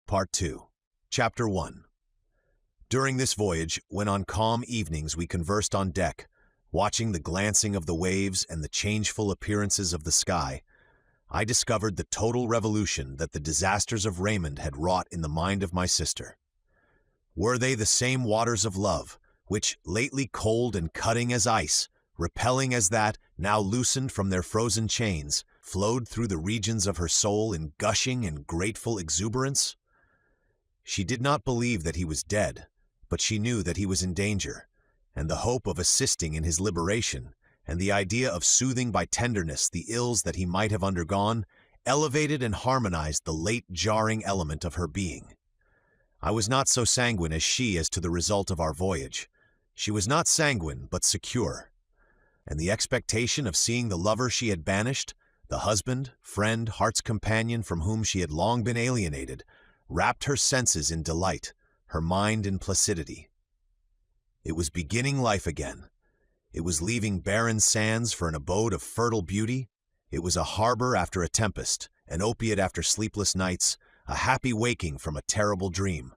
Part 2. Chapter 1. During this voyage, when on calm evenings we conversed on deck, watching the glancing of the waves and the changeful appearances of the sky, I discovered the total revolution that the disasters of Raymond had wrought in the mind of my sister. Were they the same waters of love, which, lately cold and cutting as ice, repelling as that, now loosened from their frozen chains, flowed through the regions of her soul in gushing and grateful exuberance? She did not believe that he was dead, but she knew that he was in danger, and the hope of assisting in his liberation, and the idea of soothing by tenderness the ills that he might have undergone, elevated and harmonized the late jarring element of her being. I was not so sanguine as she as to the result of our voyage. She was not sanguine, but secure. And the expectation of seeing the lover she had banished, the husband, friend, heart's companion from whom she had long been alienated, wrapped her senses in delight, her mind in placidity. It was beginning life again. It was leaving barren sands for an abode of fertile beauty. It was a harbor after a tempest, an opiate after sleepless nights, a happy waking from a terrible dream.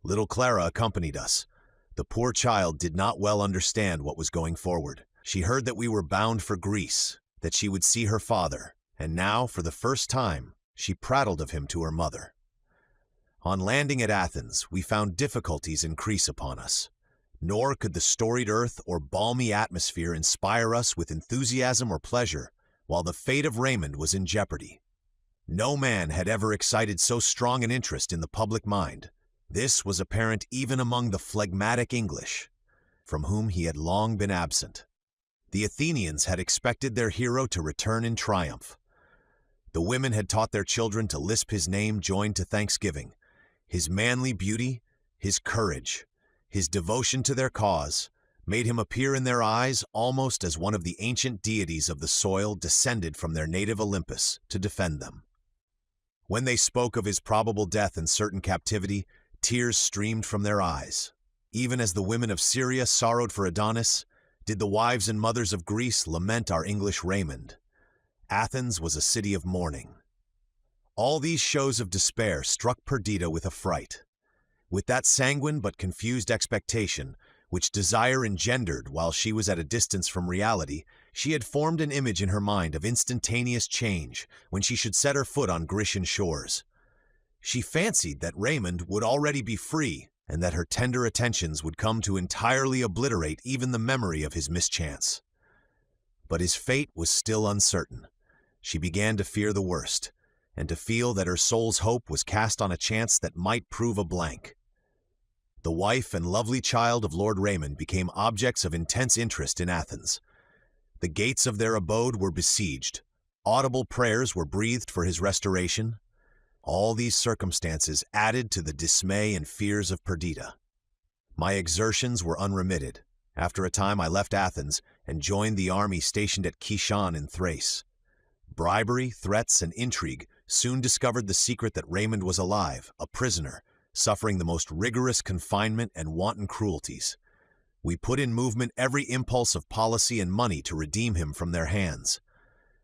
Little Clara accompanied us. The poor child did not well understand what was going forward. She heard that we were bound for Greece, that she would see her father, and now, for the first time, she prattled of him to her mother. On landing at Athens, we found difficulties increase upon us. Nor could the storied earth or balmy atmosphere inspire us with enthusiasm or pleasure, while the fate of Raymond was in jeopardy. No man had ever excited so strong an interest in the public mind. This was apparent even among the phlegmatic English, from whom he had long been absent. The Athenians had expected their hero to return in triumph. The women had taught their children to lisp his name joined to thanksgiving. His manly beauty, his courage, his devotion to their cause, made him appear in their eyes almost as one of the ancient deities of the soil descended from their native Olympus to defend them. When they spoke of his probable death and certain captivity, tears streamed from their eyes. Even as the women of Syria sorrowed for Adonis, did the wives and mothers of Greece lament our English Raymond. Athens was a city of mourning. All these shows of despair struck Perdita with affright. With that sanguine but confused expectation, which desire engendered while she was at a distance from reality, she had formed an image in her mind of instantaneous change when she should set her foot on Grecian shores. She fancied that Raymond would already be free, and that her tender attentions would come to entirely obliterate even the memory of his mischance. But his fate was still uncertain. She began to fear the worst, and to feel that her soul's hope was cast on a chance that might prove a blank. The wife and lovely child of Lord Raymond became objects of intense interest in Athens. The gates of their abode were besieged. Audible prayers were breathed for his restoration. All these circumstances added to the dismay and fears of Perdita. My exertions were unremitted. After a time I left Athens and joined the army stationed at Kishon in Thrace. Bribery, threats, and intrigue soon discovered the secret that Raymond was alive, a prisoner, suffering the most rigorous confinement and wanton cruelties. We put in movement every impulse of policy and money to redeem him from their hands.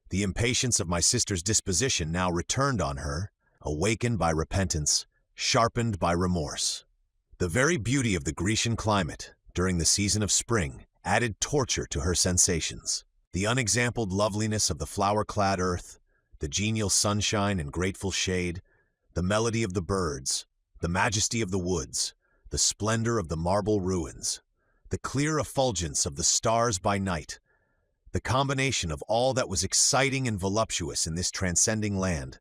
The impatience of my sister's disposition now returned on her, awakened by repentance, sharpened by remorse. The very beauty of the Grecian climate, during the season of spring, added torture to her sensations. The unexampled loveliness of the flower-clad earth, the genial sunshine and grateful shade, the melody of the birds, the majesty of the woods, the splendor of the marble ruins, the clear effulgence of the stars by night, the combination of all that was exciting and voluptuous in this transcending land,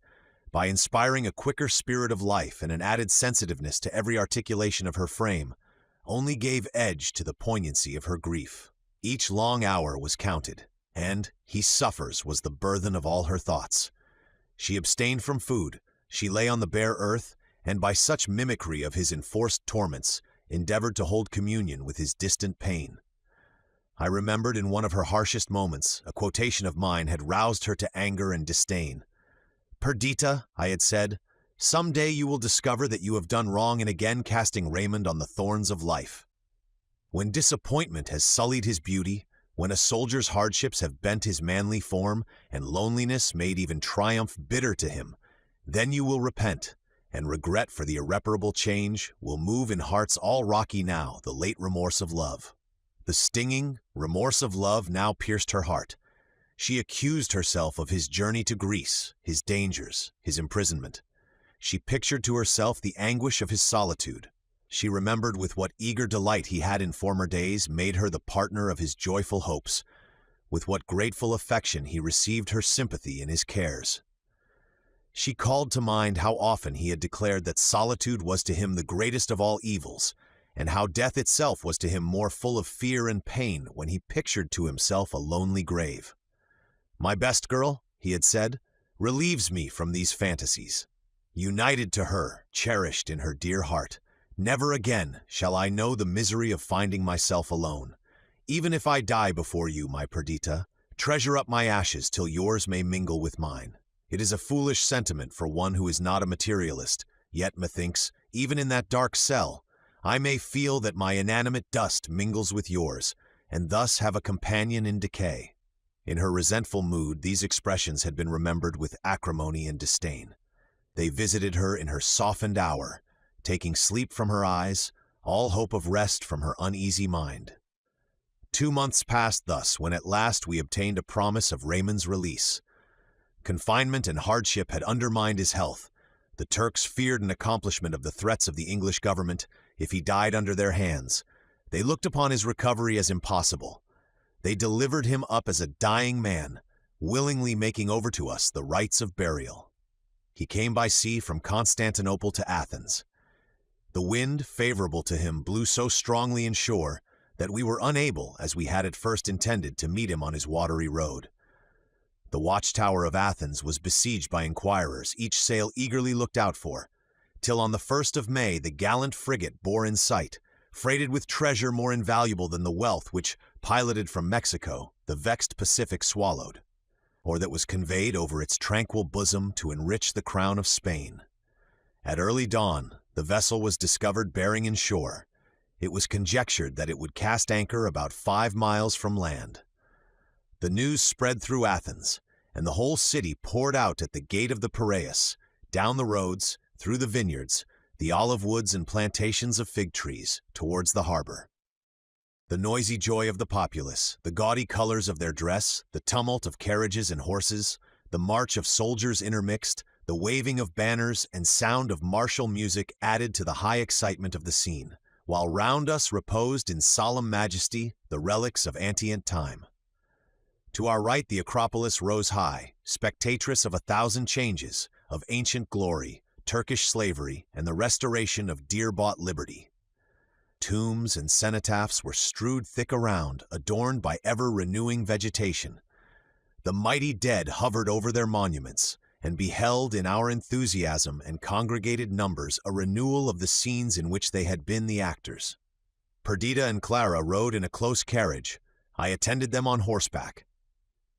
by inspiring a quicker spirit of life and an added sensitiveness to every articulation of her frame, only gave edge to the poignancy of her grief. Each long hour was counted, and "he suffers" was the burthen of all her thoughts. She abstained from food, she lay on the bare earth, and by such mimicry of his enforced torments, endeavored to hold communion with his distant pain. I remembered in one of her harshest moments, a quotation of mine had roused her to anger and disdain. "Perdita," I had said, "some day you will discover that you have done wrong in again casting Raymond on the thorns of life. When disappointment has sullied his beauty, when a soldier's hardships have bent his manly form, and loneliness made even triumph bitter to him, then you will repent, and regret for the irreparable change will move in hearts all rocky now the late remorse of love. The stinging remorse of love now pierced her heart. She accused herself of his journey to Greece, his dangers, his imprisonment. She pictured to herself the anguish of his solitude. She remembered with what eager delight he had in former days made her the partner of his joyful hopes, with what grateful affection he received her sympathy in his cares. She called to mind how often he had declared that solitude was to him the greatest of all evils, and how death itself was to him more full of fear and pain when he pictured to himself a lonely grave. "My best girl," he had said, "relieves me from these fantasies. United to her, cherished in her dear heart, never again shall I know the misery of finding myself alone. Even if I die before you, my Perdita, treasure up my ashes till yours may mingle with mine. It is a foolish sentiment for one who is not a materialist, yet methinks, even in that dark cell, I may feel that my inanimate dust mingles with yours, and thus have a companion in decay." In her resentful mood, these expressions had been remembered with acrimony and disdain. They visited her in her softened hour, taking sleep from her eyes, all hope of rest from her uneasy mind. 2 months passed thus when at last we obtained a promise of Raymond's release. Confinement and hardship had undermined his health. The Turks feared an accomplishment of the threats of the English government if he died under their hands. They looked upon his recovery as impossible. They delivered him up as a dying man, willingly making over to us the rites of burial. He came by sea from Constantinople to Athens. The wind, favorable to him, blew so strongly inshore that we were unable, as we had at first intended, to meet him on his watery road. The watchtower of Athens was besieged by inquirers, each sail eagerly looked out for, till on the 1st of May the gallant frigate bore in sight, freighted with treasure more invaluable than the wealth which, piloted from Mexico, the vexed Pacific swallowed, or that was conveyed over its tranquil bosom to enrich the crown of Spain. At early dawn, the vessel was discovered bearing in shore. It was conjectured that it would cast anchor about 5 miles from land. The news spread through Athens, and the whole city poured out at the gate of the Piraeus, down the roads, through the vineyards, the olive woods and plantations of fig trees, towards the harbor. The noisy joy of the populace, the gaudy colors of their dress, the tumult of carriages and horses, the march of soldiers intermixed, the waving of banners and sound of martial music added to the high excitement of the scene, while round us reposed in solemn majesty the relics of antient time. To our right the Acropolis rose high, spectatress of 1,000 changes, of ancient glory, Turkish slavery, and the restoration of dear-bought liberty. Tombs and cenotaphs were strewed thick around, adorned by ever-renewing vegetation. The mighty dead hovered over their monuments, and beheld in our enthusiasm and congregated numbers a renewal of the scenes in which they had been the actors. Perdita and Clara rode in a close carriage. I attended them on horseback.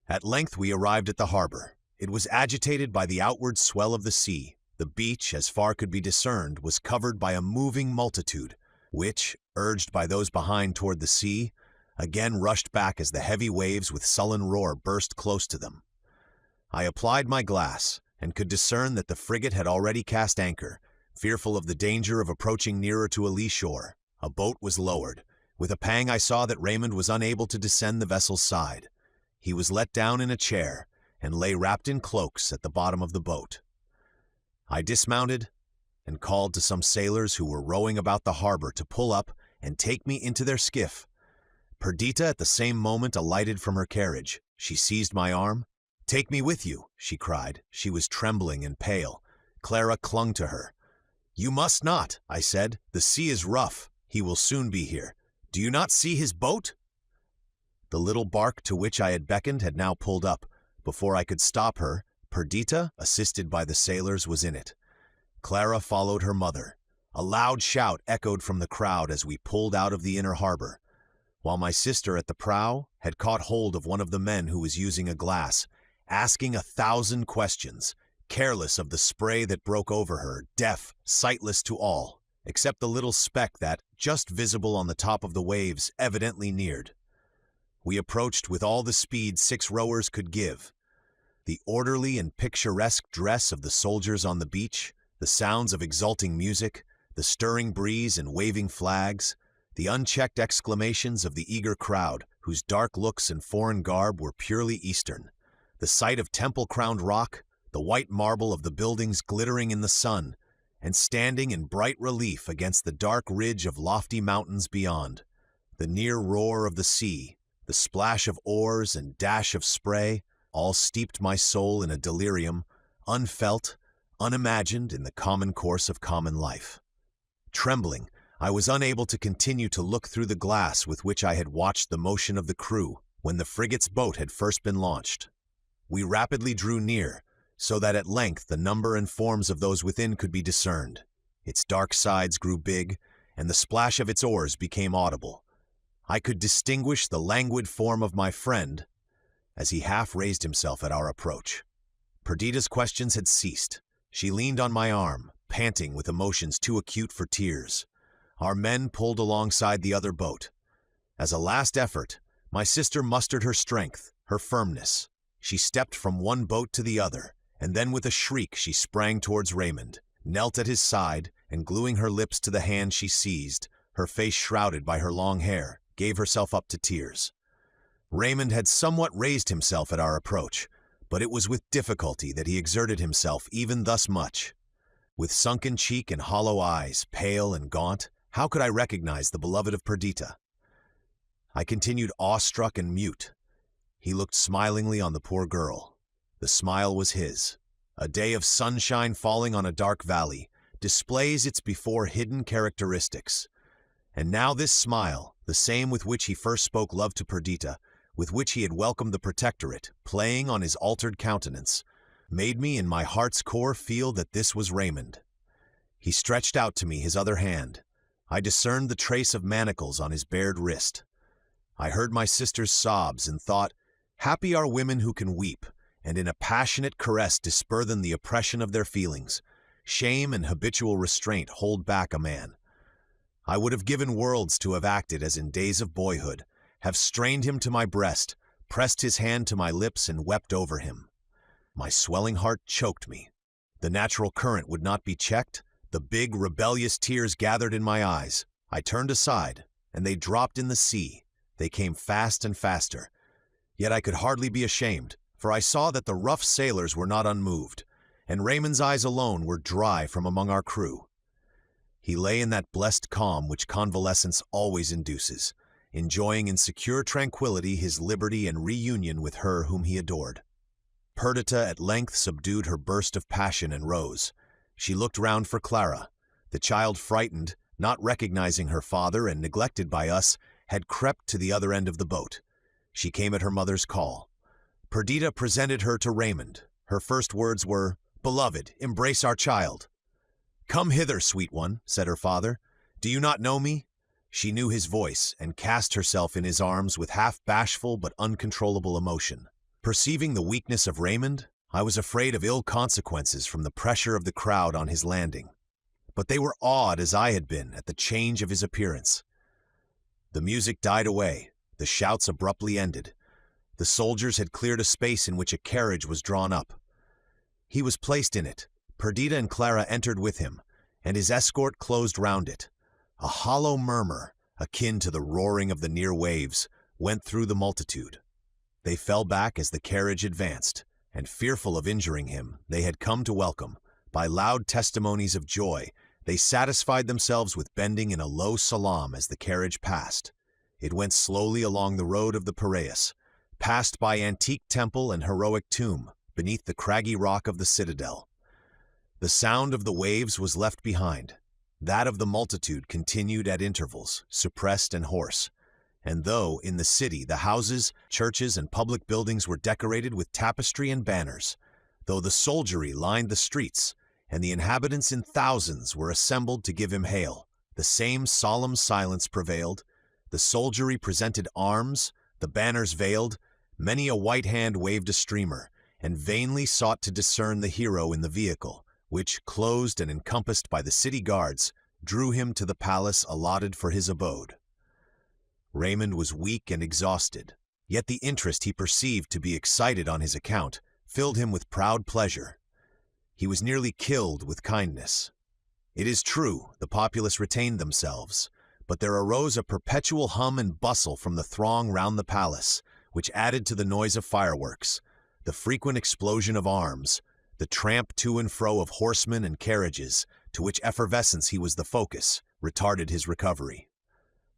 At length we arrived at the harbor. It was agitated by the outward swell of the sea. The beach, as far could be discerned, was covered by a moving multitude, which, urged by those behind toward the sea, again rushed back as the heavy waves with sullen roar burst close to them. I applied my glass, and could discern that the frigate had already cast anchor, fearful of the danger of approaching nearer to a lee shore. A boat was lowered. With a pang I saw that Raymond was unable to descend the vessel's side. He was let down in a chair, and lay wrapped in cloaks at the bottom of the boat. I dismounted, and called to some sailors who were rowing about the harbor to pull up and take me into their skiff. Perdita at the same moment alighted from her carriage. She seized my arm. "Take me with you," she cried. She was trembling and pale. Clara clung to her. "You must not," I said. "The sea is rough. He will soon be here. Do you not see his boat?" The little bark to which I had beckoned had now pulled up. Before I could stop her, Perdita, assisted by the sailors, was in it. Clara followed her mother. A loud shout echoed from the crowd as we pulled out of the inner harbor, while my sister at the prow had caught hold of one of the men who was using a glass, asking 1,000 questions, careless of the spray that broke over her, deaf, sightless to all, except the little speck that, just visible on the top of the waves, evidently neared. We approached with all the speed 6 rowers could give. The orderly and picturesque dress of the soldiers on the beach, The sounds of exulting music, the stirring breeze and waving flags, the unchecked exclamations of the eager crowd, whose dark looks and foreign garb were purely Eastern. The sight of temple-crowned rock, the white marble of the buildings glittering in the sun, and standing in bright relief against the dark ridge of lofty mountains beyond. The near roar of the sea, the splash of oars and dash of spray, all steeped my soul in a delirium, unfelt, unimagined in the common course of common life. Trembling, I was unable to continue to look through the glass with which I had watched the motion of the crew when the frigate's boat had first been launched. We rapidly drew near, so that at length the number and forms of those within could be discerned. Its dark sides grew big, and the splash of its oars became audible. I could distinguish the languid form of my friend as he half raised himself at our approach. Perdita's questions had ceased. She leaned on my arm, panting with emotions too acute for tears. Our men pulled alongside the other boat. As a last effort, my sister mustered her strength, her firmness. She stepped from one boat to the other, and then with a shriek she sprang towards Raymond, knelt at his side, and gluing her lips to the hand she seized, her face shrouded by her long hair, gave herself up to tears. Raymond had somewhat raised himself at our approach, but it was with difficulty that he exerted himself even thus much. With sunken cheek and hollow eyes, pale and gaunt, how could I recognize the beloved of Perdita? I continued awestruck and mute. He looked smilingly on the poor girl. The smile was his. A day of sunshine falling on a dark valley displays its before hidden characteristics. And now this smile, the same with which he first spoke love to Perdita, with which he had welcomed the protectorate, playing on his altered countenance, made me in my heart's core feel that this was Raymond. He stretched out to me his other hand. I discerned the trace of manacles on his bared wrist. I heard my sister's sobs and thought, happy are women who can weep, and in a passionate caress disburthen the oppression of their feelings. Shame and habitual restraint hold back a man. I would have given worlds to have acted as in days of boyhood, have strained him to my breast, pressed his hand to my lips and wept over him. My swelling heart choked me. The natural current would not be checked. The big, rebellious tears gathered in my eyes. I turned aside, and they dropped in the sea. They came fast and faster. Yet I could hardly be ashamed, for I saw that the rough sailors were not unmoved, and Raymond's eyes alone were dry from among our crew. He lay in that blessed calm which convalescence always induces, enjoying in secure tranquility his liberty and reunion with her whom he adored. Perdita at length subdued her burst of passion and rose. She looked round for Clara. The child, frightened, not recognizing her father and neglected by us, had crept to the other end of the boat. She came at her mother's call. Perdita presented her to Raymond. Her first words were, "Beloved, embrace our child." "Come hither, sweet one," said her father. "Do you not know me?" She knew his voice and cast herself in his arms with half-bashful but uncontrollable emotion. Perceiving the weakness of Raymond, I was afraid of ill consequences from the pressure of the crowd on his landing. But they were awed as I had been at the change of his appearance. The music died away. The shouts abruptly ended. The soldiers had cleared a space in which a carriage was drawn up. He was placed in it. Perdita and Clara entered with him, and his escort closed round it. A hollow murmur, akin to the roaring of the near waves, went through the multitude. They fell back as the carriage advanced, and fearful of injuring him, they had come to welcome. By loud testimonies of joy, they satisfied themselves with bending in a low salaam as the carriage passed. It went slowly along the road of the Piraeus, passed by antique temple and heroic tomb, beneath the craggy rock of the citadel. The sound of the waves was left behind. That of the multitude continued at intervals, suppressed and hoarse. And though, in the city, the houses, churches, and public buildings were decorated with tapestry and banners, though the soldiery lined the streets, and the inhabitants in thousands were assembled to give him hail, the same solemn silence prevailed. The soldiery presented arms, the banners veiled, many a white hand waved a streamer, and vainly sought to discern the hero in the vehicle, which, closed and encompassed by the city guards, drew him to the palace allotted for his abode. Raymond was weak and exhausted, yet the interest he perceived to be excited on his account filled him with proud pleasure. He was nearly killed with kindness. It is true, the populace retained themselves, but there arose a perpetual hum and bustle from the throng round the palace, which added to the noise of fireworks, the frequent explosion of arms, the tramp to and fro of horsemen and carriages, to which effervescence he was the focus, retarded his recovery.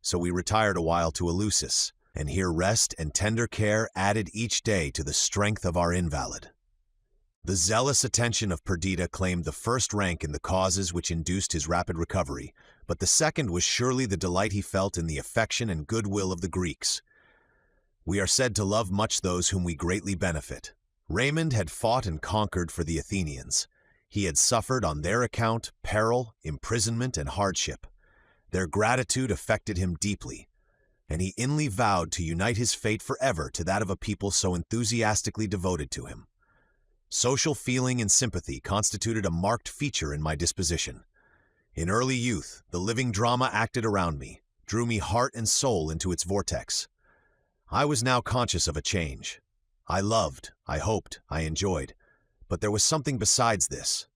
So we retired a while to Eleusis, and here rest and tender care added each day to the strength of our invalid. The zealous attention of Perdita claimed the first rank in the causes which induced his rapid recovery, but the second was surely the delight he felt in the affection and goodwill of the Greeks. We are said to love much those whom we greatly benefit. Raymond had fought and conquered for the Athenians. He had suffered on their account peril, imprisonment, and hardship. Their gratitude affected him deeply, and he inly vowed to unite his fate forever to that of a people so enthusiastically devoted to him. Social feeling and sympathy constituted a marked feature in my disposition. In early youth, the living drama acted around me, drew me heart and soul into its vortex. I was now conscious of a change. I loved, I hoped, I enjoyed, but there was something besides this.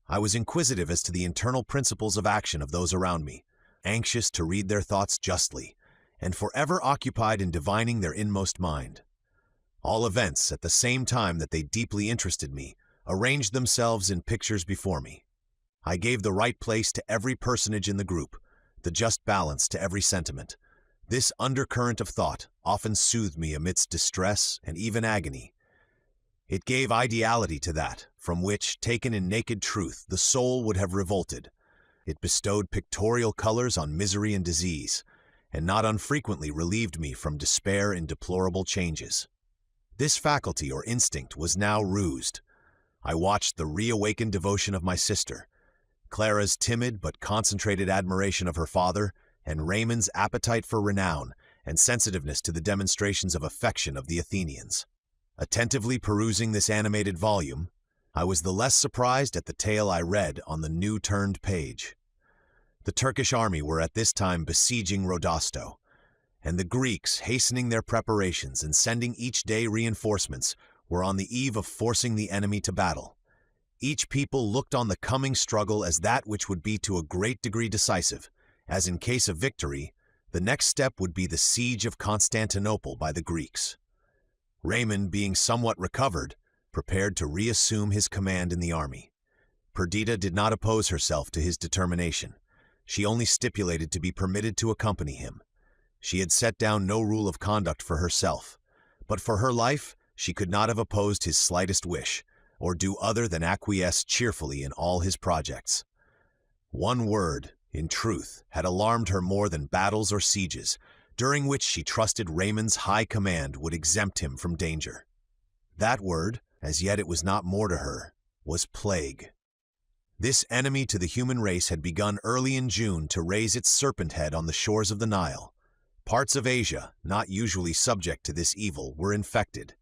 I was inquisitive as to the internal principles of action of those around me, anxious to read their thoughts justly, and forever occupied in divining their inmost mind. All events, at the same time that they deeply interested me, arranged themselves in pictures before me. I gave the right place to every personage in the group, the just balance to every sentiment. This undercurrent of thought often soothed me amidst distress and even agony. It gave ideality to that, from which, taken in naked truth, the soul would have revolted. It bestowed pictorial colors on misery and disease, and not unfrequently relieved me from despair in deplorable changes. This faculty or instinct was now roused. I watched the reawakened devotion of my sister, Clara's timid but concentrated admiration of her father, and Raymond's appetite for renown and sensitiveness to the demonstrations of affection of the Athenians. Attentively perusing this animated volume, I was the less surprised at the tale I read on the new turned page. The Turkish army were at this time besieging Rodosto, and the Greeks, hastening their preparations and sending each day reinforcements, were on the eve of forcing the enemy to battle. Each people looked on the coming struggle as that which would be to a great degree decisive, as in case of victory, the next step would be the siege of Constantinople by the Greeks. Raymond, being somewhat recovered, prepared to reassume his command in the army. Perdita did not oppose herself to his determination. She only stipulated to be permitted to accompany him. She had set down no rule of conduct for herself, but for her life she could not have opposed his slightest wish, or do other than acquiesce cheerfully in all his projects. One word, in truth, had alarmed her more than battles or sieges, during which she trusted Raymond's high command would exempt him from danger. That word, as yet it was not more to her, was plague. This enemy to the human race had begun early in June to raise its serpent head on the shores of the Nile. Parts of Asia, not usually subject to this evil, were infected.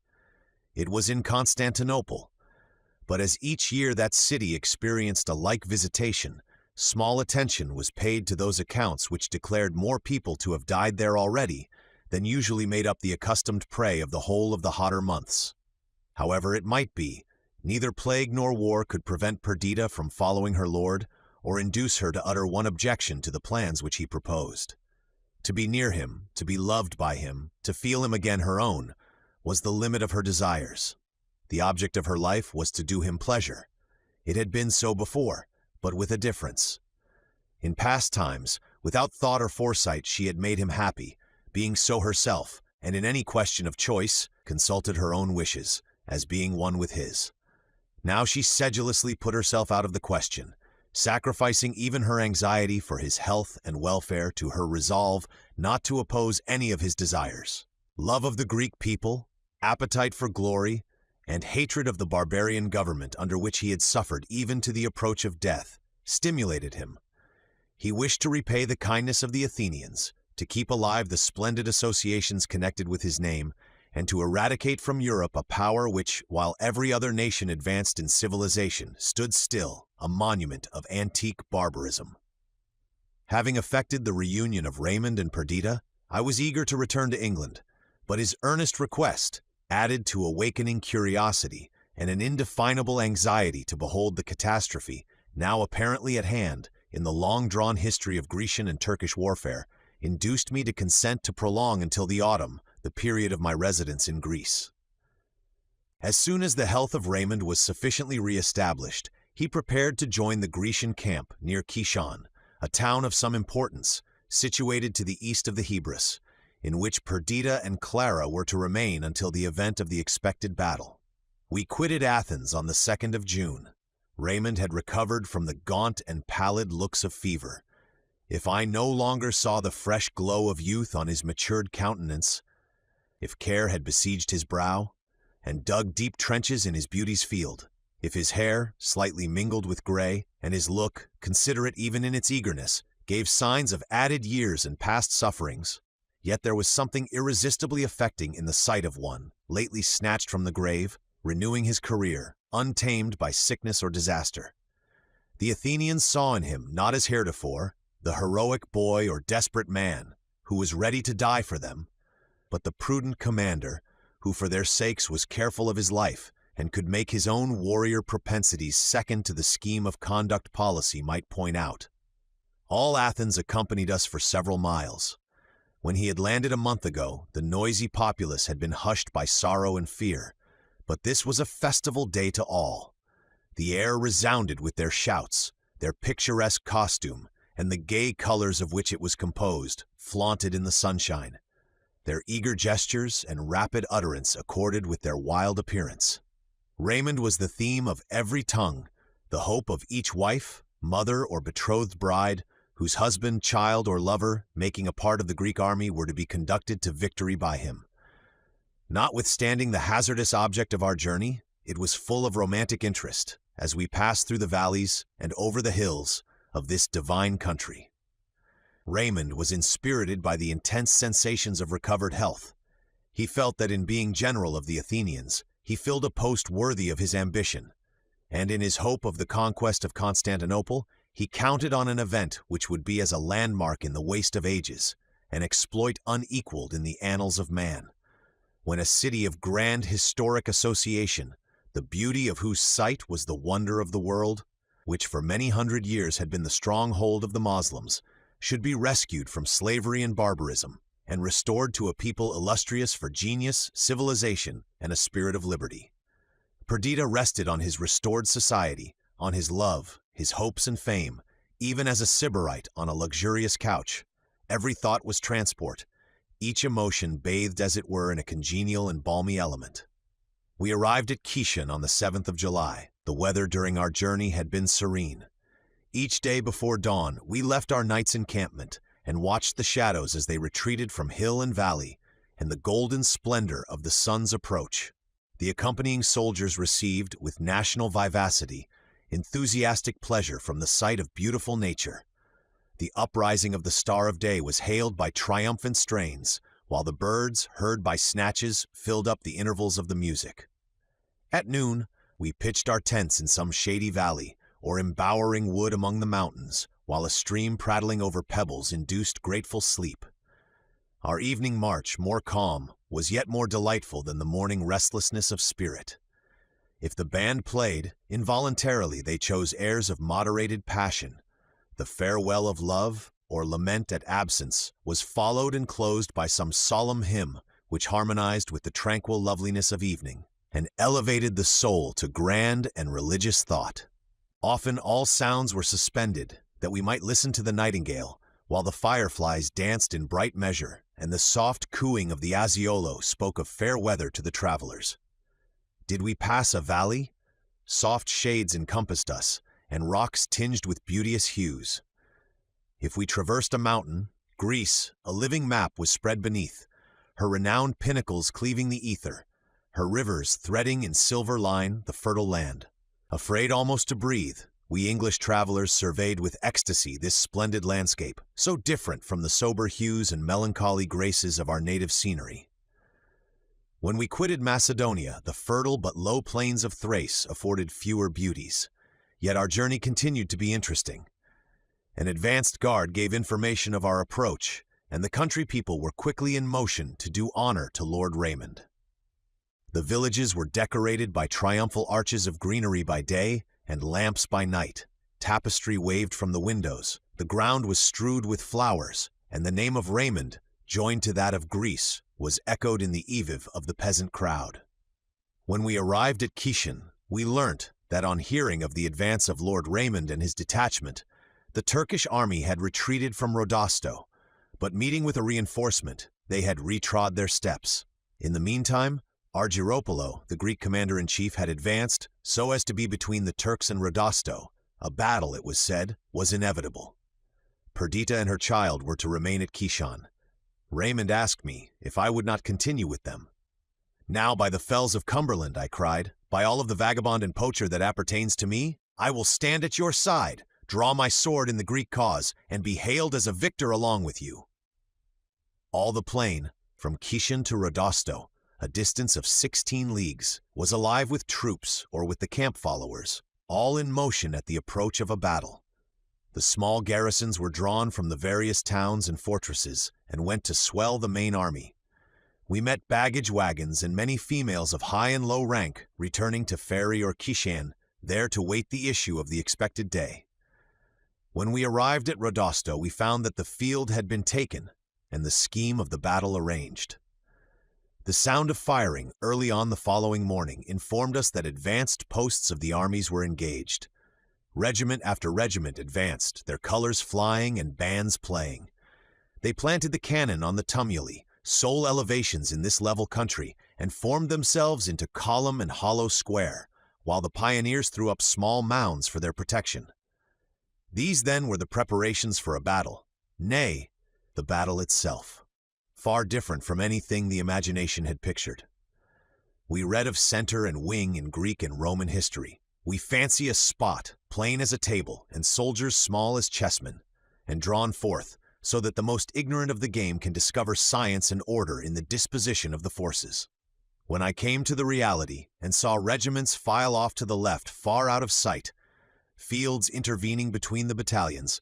It was in Constantinople, but as each year that city experienced a like visitation, small attention was paid to those accounts which declared more people to have died there already than usually made up the accustomed prey of the whole of the hotter months. However it might be, neither plague nor war could prevent Perdita from following her lord, or induce her to utter one objection to the plans which he proposed. To be near him, to be loved by him, to feel him again her own, was the limit of her desires. The object of her life was to do him pleasure. It had been so before, but with a difference. In past times, without thought or foresight, she had made him happy, being so herself, and in any question of choice, consulted her own wishes, as being one with his. Now she sedulously put herself out of the question, sacrificing even her anxiety for his health and welfare to her resolve not to oppose any of his desires. Love of the Greek people, appetite for glory, and hatred of the barbarian government under which he had suffered even to the approach of death, stimulated him. He wished to repay the kindness of the Athenians, to keep alive the splendid associations connected with his name, and to eradicate from Europe a power which, while every other nation advanced in civilization, stood still, a monument of antique barbarism. Having effected the reunion of Raymond and Perdita, I was eager to return to England, but his earnest request, added to awakening curiosity, and an indefinable anxiety to behold the catastrophe, now apparently at hand, in the long-drawn history of Grecian and Turkish warfare, induced me to consent to prolong until the autumn the period of my residence in Greece. As soon as the health of Raymond was sufficiently re-established, he prepared to join the Grecian camp near Kishon, a town of some importance, situated to the east of the Hebrus, in which Perdita and Clara were to remain until the event of the expected battle. We quitted Athens on the 2nd of June. Raymond had recovered from the gaunt and pallid looks of fever. If I no longer saw the fresh glow of youth on his matured countenance, if care had besieged his brow, and dug deep trenches in his beauty's field, if his hair, slightly mingled with gray, and his look, considerate even in its eagerness, gave signs of added years and past sufferings, yet there was something irresistibly affecting in the sight of one, lately snatched from the grave, renewing his career, untamed by sickness or disaster. The Athenians saw in him, not as heretofore, the heroic boy or desperate man, who was ready to die for them, but the prudent commander, who for their sakes was careful of his life, and could make his own warrior propensities second to the scheme of conduct policy might point out. All Athens accompanied us for several miles. When he had landed a month ago, the noisy populace had been hushed by sorrow and fear, but this was a festival day to all. The air resounded with their shouts, their picturesque costume, and the gay colors of which it was composed, flaunted in the sunshine. Their eager gestures and rapid utterance accorded with their wild appearance. Raymond was the theme of every tongue, the hope of each wife, mother, or betrothed bride, whose husband, child, or lover, making a part of the Greek army, were to be conducted to victory by him. Notwithstanding the hazardous object of our journey, it was full of romantic interest as we passed through the valleys and over the hills of this divine country. Raymond was inspirited by the intense sensations of recovered health. He felt that in being general of the Athenians, he filled a post worthy of his ambition, and in his hope of the conquest of Constantinople, he counted on an event which would be as a landmark in the waste of ages, an exploit unequaled in the annals of man, when a city of grand historic association, the beauty of whose site was the wonder of the world, which for many hundred years had been the stronghold of the Moslems, should be rescued from slavery and barbarism, and restored to a people illustrious for genius, civilization, and a spirit of liberty. Perdita rested on his restored society, on his love, his hopes and fame, even as a sybarite on a luxurious couch. Every thought was transport, each emotion bathed as it were in a congenial and balmy element. We arrived at Kishon on the 7th of July. The weather during our journey had been serene. Each day before dawn, we left our night's encampment and watched the shadows as they retreated from hill and valley, and the golden splendor of the sun's approach. The accompanying soldiers received, with national vivacity, enthusiastic pleasure from the sight of beautiful nature. The uprising of the Star of Day was hailed by triumphant strains, while the birds, heard by snatches, filled up the intervals of the music. At noon, we pitched our tents in some shady valley, or embowering wood among the mountains, while a stream prattling over pebbles induced grateful sleep. Our evening march, more calm, was yet more delightful than the morning restlessness of spirit. If the band played, involuntarily they chose airs of moderated passion. The farewell of love, or lament at absence, was followed and closed by some solemn hymn which harmonized with the tranquil loveliness of evening, and elevated the soul to grand and religious thought. Often all sounds were suspended, that we might listen to the nightingale, while the fireflies danced in bright measure, and the soft cooing of the aziolo spoke of fair weather to the travelers. Did we pass a valley? Soft shades encompassed us, and rocks tinged with beauteous hues. If we traversed a mountain, Greece, a living map, was spread beneath, her renowned pinnacles cleaving the ether, her rivers threading in silver line the fertile land. Afraid almost to breathe, we English travelers surveyed with ecstasy this splendid landscape, so different from the sober hues and melancholy graces of our native scenery. When we quitted Macedonia, the fertile but low plains of Thrace afforded fewer beauties, yet our journey continued to be interesting. An advanced guard gave information of our approach, and the country people were quickly in motion to do honor to Lord Raymond. The villages were decorated by triumphal arches of greenery by day and lamps by night. Tapestry waved from the windows. The ground was strewed with flowers, and the name of Raymond, joined to that of Greece, was echoed in the evive of the peasant crowd. When we arrived at Kishan, we learnt that on hearing of the advance of Lord Raymond and his detachment, the Turkish army had retreated from Rodosto, but meeting with a reinforcement, they had retrod their steps. In the meantime, Argyropoulo, the Greek commander-in-chief, had advanced so as to be between the Turks and Rodosto. A battle, it was said, was inevitable. Perdita and her child were to remain at Kishan. Raymond asked me if I would not continue with them. "Now, by the fells of Cumberland," I cried, "by all of the vagabond and poacher that appertains to me, I will stand at your side, draw my sword in the Greek cause, and be hailed as a victor along with you." All the plain, from Kishan to Rodosto, a distance of 16 leagues, was alive with troops or with the camp followers, all in motion at the approach of a battle. The small garrisons were drawn from the various towns and fortresses and went to swell the main army. We met baggage wagons and many females of high and low rank returning to Feri or Kishan, there to wait the issue of the expected day. When we arrived at Rodosto, we found that the field had been taken and the scheme of the battle arranged. The sound of firing early on the following morning informed us that advanced posts of the armies were engaged. Regiment after regiment advanced, their colors flying and bands playing. They planted the cannon on the tumuli, sole elevations in this level country, and formed themselves into column and hollow square, while the pioneers threw up small mounds for their protection. These then were the preparations for a battle, nay, the battle itself, far different from anything the imagination had pictured. We read of center and wing in Greek and Roman history. We fancy a spot, plain as a table, and soldiers small as chessmen, and drawn forth, so that the most ignorant of the game can discover science and order in the disposition of the forces. When I came to the reality and saw regiments file off to the left far out of sight, fields intervening between the battalions,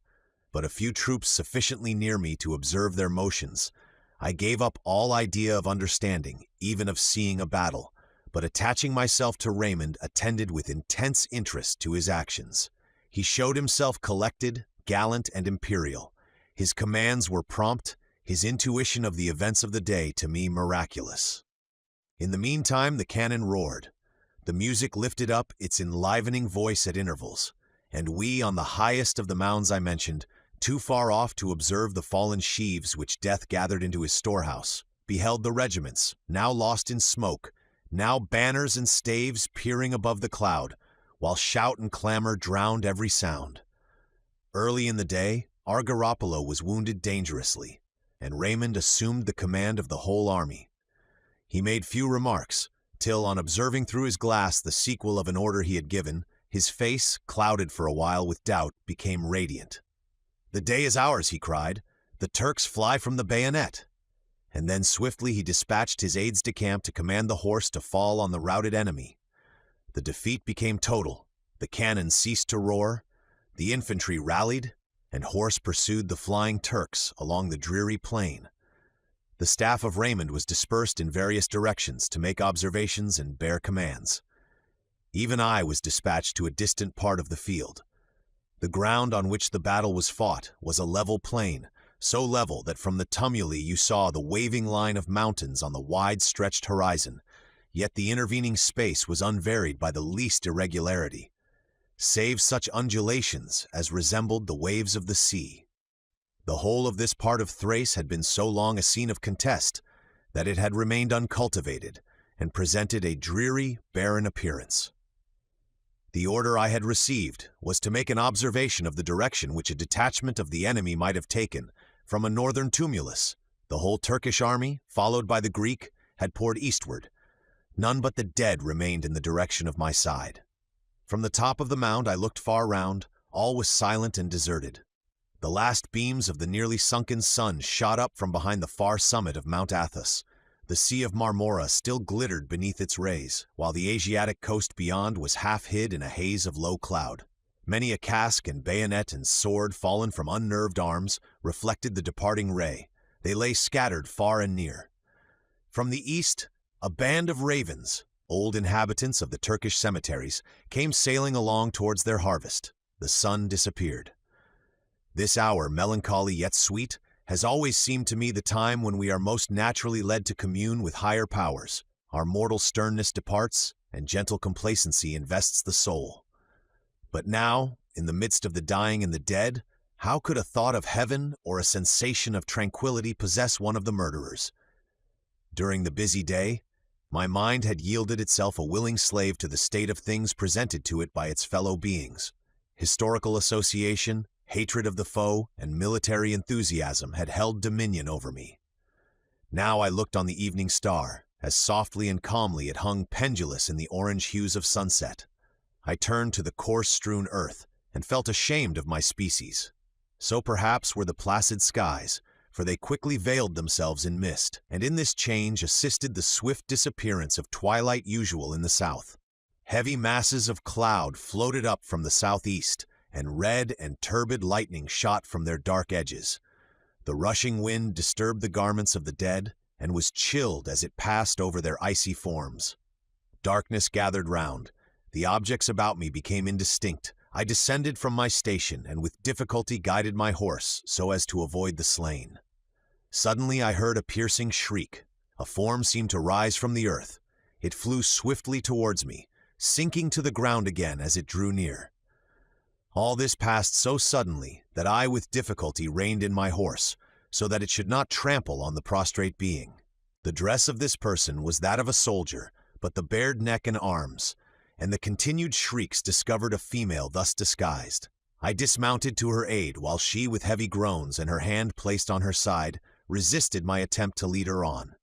but a few troops sufficiently near me to observe their motions, I gave up all idea of understanding, even of seeing a battle, but attaching myself to Raymond, attended with intense interest to his actions. He showed himself collected, gallant, and imperial. His commands were prompt, his intuition of the events of the day to me miraculous. In the meantime, the cannon roared. The music lifted up its enlivening voice at intervals, and we, on the highest of the mounds I mentioned, too far off to observe the fallen sheaves which death gathered into his storehouse, beheld the regiments, now lost in smoke, now banners and staves peering above the cloud, while shout and clamor drowned every sound. Early in the day, Argyropoulo was wounded dangerously, and Raymond assumed the command of the whole army. He made few remarks, till, on observing through his glass the sequel of an order he had given, his face, clouded for a while with doubt, became radiant. "The day is ours," he cried. "The Turks fly from the bayonet." And then swiftly he dispatched his aides-de-camp to command the horse to fall on the routed enemy. The defeat became total, the cannon ceased to roar, the infantry rallied, and horse pursued the flying Turks along the dreary plain. The staff of Raymond was dispersed in various directions to make observations and bear commands. Even I was dispatched to a distant part of the field. The ground on which the battle was fought was a level plain, so level that from the tumuli you saw the waving line of mountains on the wide-stretched horizon, yet the intervening space was unvaried by the least irregularity, save such undulations as resembled the waves of the sea. The whole of this part of Thrace had been so long a scene of contest that it had remained uncultivated and presented a dreary, barren appearance. The order I had received was to make an observation of the direction which a detachment of the enemy might have taken from a northern tumulus. The whole Turkish army, followed by the Greek, had poured eastward. None but the dead remained in the direction of my side. From the top of the mound I looked far round. All was silent and deserted. The last beams of the nearly sunken sun shot up from behind the far summit of Mount Athos. The Sea of Marmora still glittered beneath its rays, while the Asiatic coast beyond was half hid in a haze of low cloud. Many a casque and bayonet and sword fallen from unnerved arms reflected the departing ray. They lay scattered far and near. From the east, A band of ravens, old inhabitants of the Turkish cemeteries, came sailing along towards their harvest. The sun disappeared. This hour, melancholy yet sweet, has always seemed to me the time when we are most naturally led to commune with higher powers. Our mortal sternness departs, and gentle complacency invests the soul. But now, in the midst of the dying and the dead, how could a thought of heaven or a sensation of tranquility possess one of the murderers? During the busy day, my mind had yielded itself a willing slave to the state of things presented to it by its fellow beings. Historical association, hatred of the foe, and military enthusiasm had held dominion over me. Now I looked on the evening star, as softly and calmly it hung pendulous in the orange hues of sunset. I turned to the corse-strewn earth, and felt ashamed of my species. So perhaps were the placid skies, for they quickly veiled themselves in mist, and in this change assisted the swift disappearance of twilight usual in the south. Heavy masses of cloud floated up from the southeast, and red and turbid lightning shot from their dark edges. The rushing wind disturbed the garments of the dead, and was chilled as it passed over their icy forms. Darkness gathered round. The objects about me became indistinct. I descended from my station, and with difficulty guided my horse so as to avoid the slain. Suddenly I heard a piercing shriek. A form seemed to rise from the earth. It flew swiftly towards me, sinking to the ground again as it drew near. All this passed so suddenly that I with difficulty reined in my horse, so that it should not trample on the prostrate being. The dress of this person was that of a soldier, but the bared neck and arms, and the continued shrieks discovered a female thus disguised. I dismounted to her aid, while she, with heavy groans and her hand placed on her side, resisted my attempt to lead her on.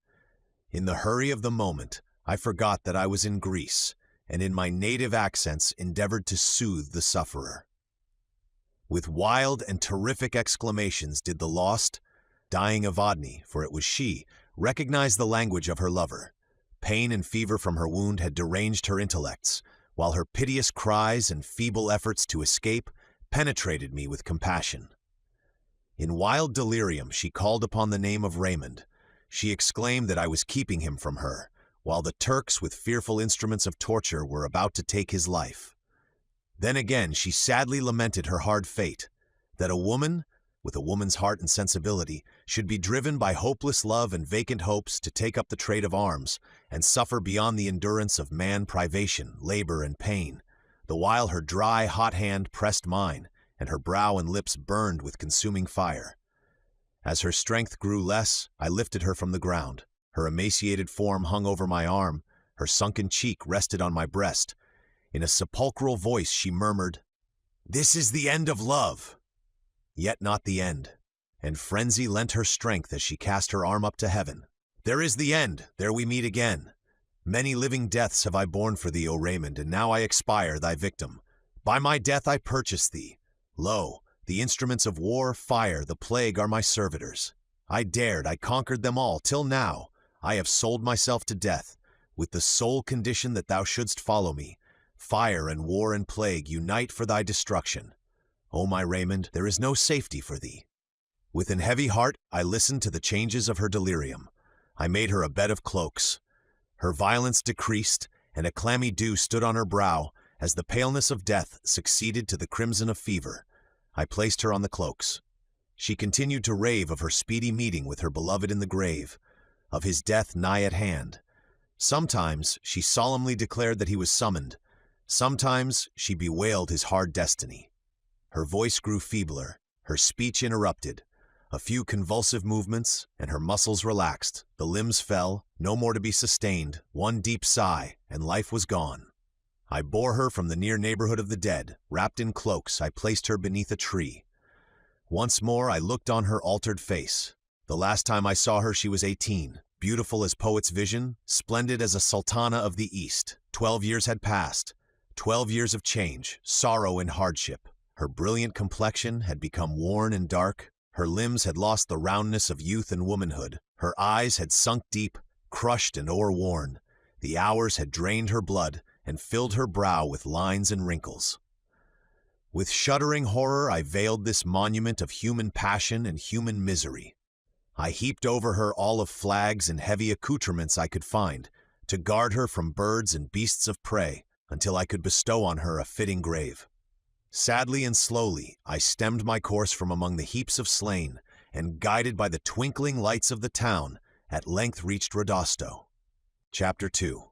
In the hurry of the moment, I forgot that I was in Greece, and in my native accents endeavored to soothe the sufferer. With wild and terrific exclamations did the lost, dying Evadne, for it was she, recognize the language of her lover. Pain and fever from her wound had deranged her intellects, while her piteous cries and feeble efforts to escape penetrated me with compassion. In wild delirium she called upon the name of Raymond. She exclaimed that I was keeping him from her, while the Turks with fearful instruments of torture were about to take his life. Then again she sadly lamented her hard fate, that a woman, with a woman's heart and sensibility, should be driven by hopeless love and vacant hopes to take up the trade of arms, and suffer beyond the endurance of man privation, labor, and pain, the while her dry, hot hand pressed mine, and her brow and lips burned with consuming fire. As her strength grew less, I lifted her from the ground. Her emaciated form hung over my arm, her sunken cheek rested on my breast. In a sepulchral voice she murmured, "This is the end of love!" Yet not the end, and frenzy lent her strength as she cast her arm up to heaven. "There is the end, there we meet again. Many living deaths have I borne for thee, O Raymond, and now I expire thy victim. By my death I purchase thee. Lo, the instruments of war, fire, the plague are my servitors. I dared, I conquered them all, till now I have sold myself to death, with the sole condition that thou shouldst follow me. Fire and war and plague unite for thy destruction. O my Raymond, there is no safety for thee." With an heavy heart I listened to the changes of her delirium. I made her a bed of cloaks. Her violence decreased, and a clammy dew stood on her brow, as the paleness of death succeeded to the crimson of fever. I placed her on the cloaks. She continued to rave of her speedy meeting with her beloved in the grave, of his death nigh at hand. Sometimes she solemnly declared that he was summoned. Sometimes she bewailed his hard destiny. Her voice grew feebler, her speech interrupted. A few convulsive movements, and her muscles relaxed, the limbs fell, no more to be sustained, one deep sigh, and life was gone. I bore her from the near neighborhood of the dead. Wrapped in cloaks, I placed her beneath a tree. Once more I looked on her altered face. The last time I saw her she was 18, beautiful as poet's vision, splendid as a sultana of the East. 12 years had passed, 12 years of change, sorrow and hardship. Her brilliant complexion had become worn and dark. Her limbs had lost the roundness of youth and womanhood. Her eyes had sunk deep, crushed and o'erworn. The hours had drained her blood and filled her brow with lines and wrinkles. With shuddering horror I veiled this monument of human passion and human misery. I heaped over her all of flags and heavy accoutrements I could find, to guard her from birds and beasts of prey until I could bestow on her a fitting grave. Sadly and slowly, I stemmed my course from among the heaps of slain, and guided by the twinkling lights of the town, at length reached Rodosto. Chapter 2.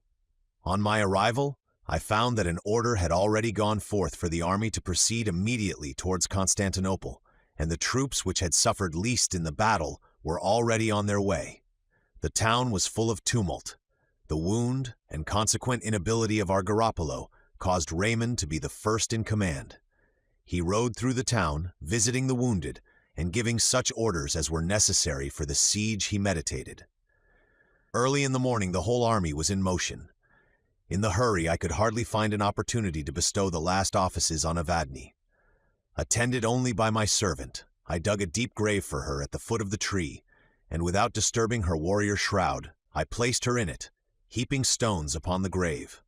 On my arrival, I found that an order had already gone forth for the army to proceed immediately towards Constantinople, and the troops which had suffered least in the battle were already on their way. The town was full of tumult. The wound and consequent inability of our Garofalo caused Raymond to be the first in command. He rode through the town, visiting the wounded, and giving such orders as were necessary for the siege he meditated. Early in the morning the whole army was in motion. In the hurry I could hardly find an opportunity to bestow the last offices on Evadne. Attended only by my servant, I dug a deep grave for her at the foot of the tree, and without disturbing her warrior shroud, I placed her in it, heaping stones upon the grave.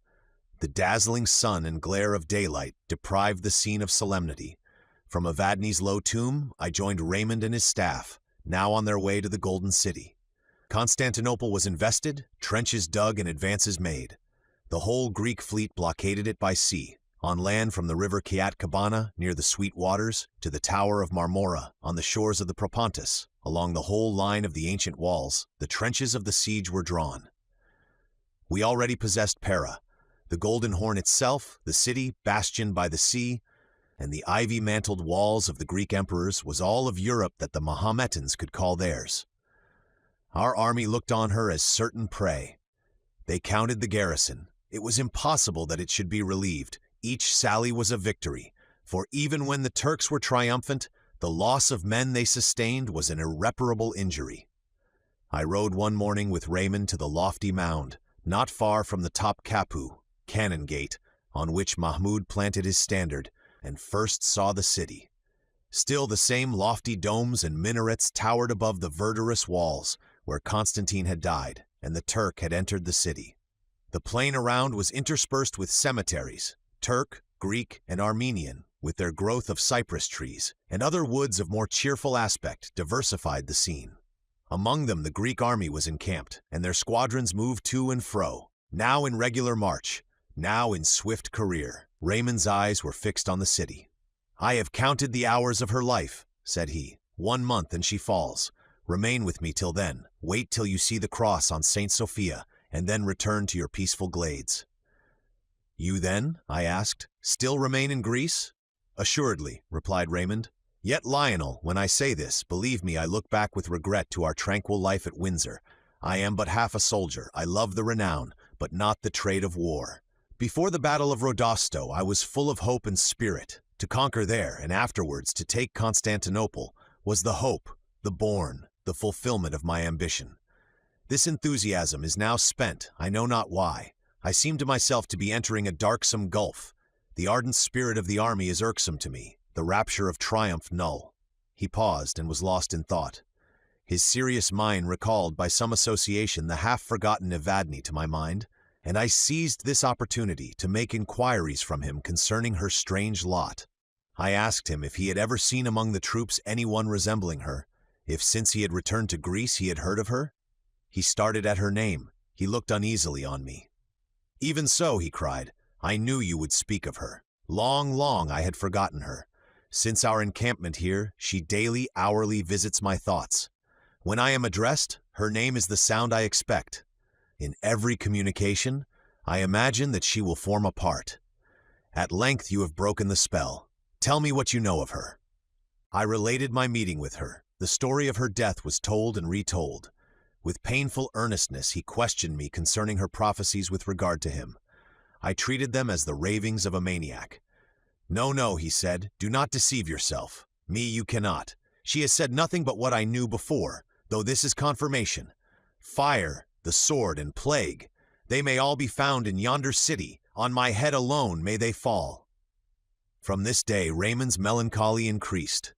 The dazzling sun and glare of daylight deprived the scene of solemnity. From Evadne's low tomb, I joined Raymond and his staff, now on their way to the Golden City. Constantinople was invested, trenches dug, and advances made. The whole Greek fleet blockaded it by sea, on land from the river Kiatkabana near the Sweet Waters to the Tower of Marmora on the shores of the Propontis. Along the whole line of the ancient walls, the trenches of the siege were drawn. We already possessed Pera, the Golden Horn itself, the city, bastioned by the sea, and the ivy-mantled walls of the Greek emperors was all of Europe that the Mahometans could call theirs. Our army looked on her as certain prey. They counted the garrison. It was impossible that it should be relieved. Each sally was a victory, for even when the Turks were triumphant, the loss of men they sustained was an irreparable injury. I rode one morning with Raymond to the lofty mound, not far from the top Kapu, Cannon Gate, on which Mahmud planted his standard, and first saw the city. Still the same lofty domes and minarets towered above the verdurous walls where Constantine had died and the Turk had entered the city. The plain around was interspersed with cemeteries, Turk, Greek, and Armenian, with their growth of cypress trees, and other woods of more cheerful aspect diversified the scene. Among them the Greek army was encamped, and their squadrons moved to and fro, now in regular march, now in swift career. Raymond's eyes were fixed on the city. "I have counted the hours of her life," said he. "1 month and she falls. Remain with me till then. Wait till you see the cross on St. Sophia, and then return to your peaceful glades." "You then," I asked, "still remain in Greece?" "Assuredly," replied Raymond. "Yet, Lionel, when I say this, believe me, I look back with regret to our tranquil life at Windsor. I am but half a soldier. I love the renown, but not the trade of war. Before the Battle of Rodosto, I was full of hope and spirit. To conquer there, and afterwards to take Constantinople, was the hope, the bourne, the fulfillment of my ambition. This enthusiasm is now spent, I know not why. I seem to myself to be entering a darksome gulf. The ardent spirit of the army is irksome to me, the rapture of triumph null." He paused and was lost in thought. His serious mind recalled by some association the half-forgotten Evadne to my mind, and I seized this opportunity to make inquiries from him concerning her strange lot. I asked him if he had ever seen among the troops anyone resembling her, if since he had returned to Greece he had heard of her. He started at her name. He looked uneasily on me. "Even so," he cried, "I knew you would speak of her. Long, long I had forgotten her. Since our encampment here, she daily, hourly visits my thoughts. When I am addressed, her name is the sound I expect. In every communication, I imagine that she will form a part. At length you have broken the spell. Tell me what you know of her." I related my meeting with her. The story of her death was told and retold. With painful earnestness he questioned me concerning her prophecies with regard to him. I treated them as the ravings of a maniac. "No, no," he said, "do not deceive yourself. Me you cannot. She has said nothing but what I knew before, though this is confirmation. Fire, the sword, and plague, they may all be found in yonder city. On my head alone may they fall." From this day Raymond's melancholy increased.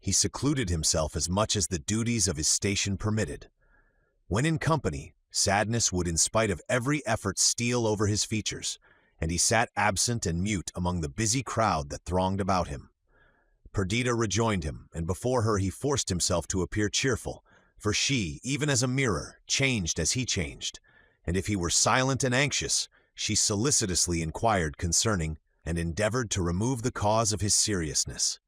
He secluded himself as much as the duties of his station permitted. When in company, sadness would in spite of every effort steal over his features, and he sat absent and mute among the busy crowd that thronged about him. Perdita rejoined him, and before her he forced himself to appear cheerful, for she, even as a mirror, changed as he changed. and if he were silent and anxious, she solicitously inquired concerning and endeavored to remove the cause of his seriousness.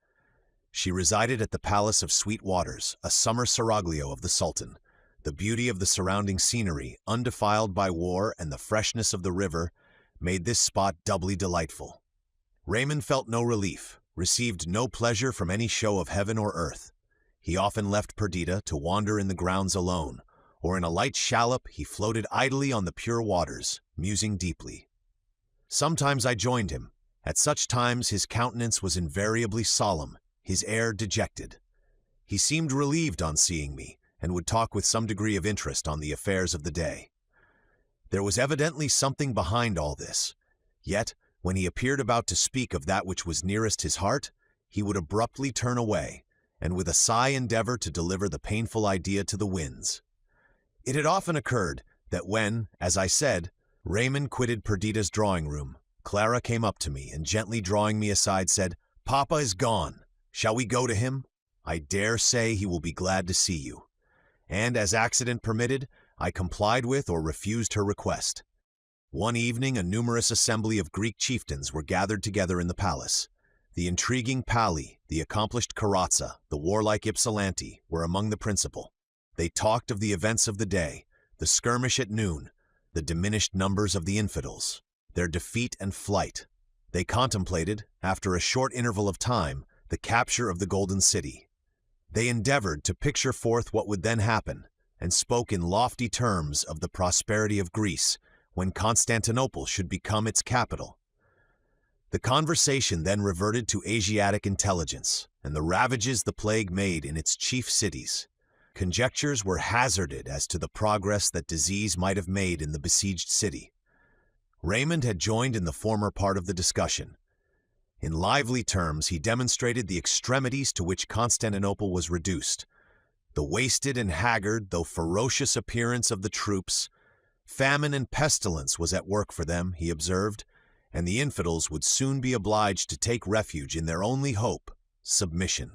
She resided at the Palace of Sweet Waters, a summer seraglio of the Sultan. The beauty of the surrounding scenery, undefiled by war, and the freshness of the river made this spot doubly delightful. Raymond felt no relief, received no pleasure from any show of heaven or earth. He often left Perdita to wander in the grounds alone, or in a light shallop he floated idly on the pure waters, musing deeply. Sometimes I joined him. At such times his countenance was invariably solemn, his air dejected. He seemed relieved on seeing me, and would talk with some degree of interest on the affairs of the day. There was evidently something behind all this, yet, when he appeared about to speak of that which was nearest his heart, he would abruptly turn away, and with a sigh endeavor to deliver the painful idea to the winds. It had often occurred that when, as I said, Raymond quitted Perdita's drawing room, Clara came up to me and gently drawing me aside said, "Papa is gone. Shall we go to him? I dare say he will be glad to see you." And as accident permitted, I complied with or refused her request. One evening a numerous assembly of Greek chieftains were gathered together in the palace. The intriguing Pali, the accomplished Karatza, the warlike Ypsilanti were among the principal. They talked of the events of the day, the skirmish at noon, the diminished numbers of the infidels, their defeat and flight. They contemplated, after a short interval of time, the capture of the Golden City. They endeavored to picture forth what would then happen, and spoke in lofty terms of the prosperity of Greece, when Constantinople should become its capital. The conversation then reverted to Asiatic intelligence and the ravages the plague made in its chief cities. Conjectures were hazarded as to the progress that disease might have made in the besieged city. Raymond had joined in the former part of the discussion. In lively terms he demonstrated the extremities to which Constantinople was reduced, the wasted and haggard though ferocious appearance of the troops. Famine and pestilence was at work for them, he observed, and the infidels would soon be obliged to take refuge in their only hope, submission.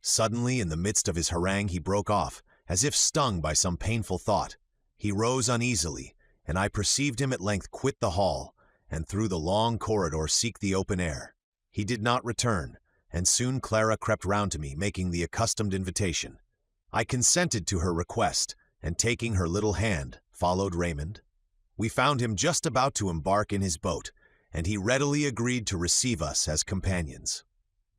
Suddenly, in the midst of his harangue, he broke off, as if stung by some painful thought. He rose uneasily, and I perceived him at length quit the hall, and through the long corridor seek the open air. He did not return, and soon Clara crept round to me, making the accustomed invitation. I consented to her request, and taking her little hand, followed Raymond. We found him just about to embark in his boat, and he readily agreed to receive us as companions.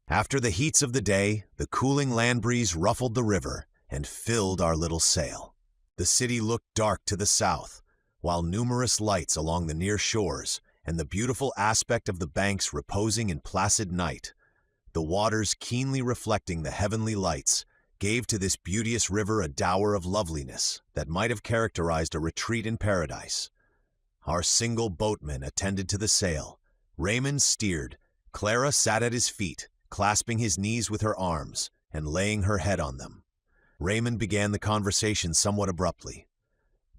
After the heats of the day, the cooling land breeze ruffled the river and filled our little sail. The city looked dark to the south, while numerous lights along the near shores and the beautiful aspect of the banks reposing in placid night, the waters keenly reflecting the heavenly lights, gave to this beauteous river a dower of loveliness that might have characterized a retreat in paradise. Our single boatman attended to the sail. Raymond steered. Clara sat at his feet, clasping his knees with her arms and laying her head on them. Raymond began the conversation somewhat abruptly.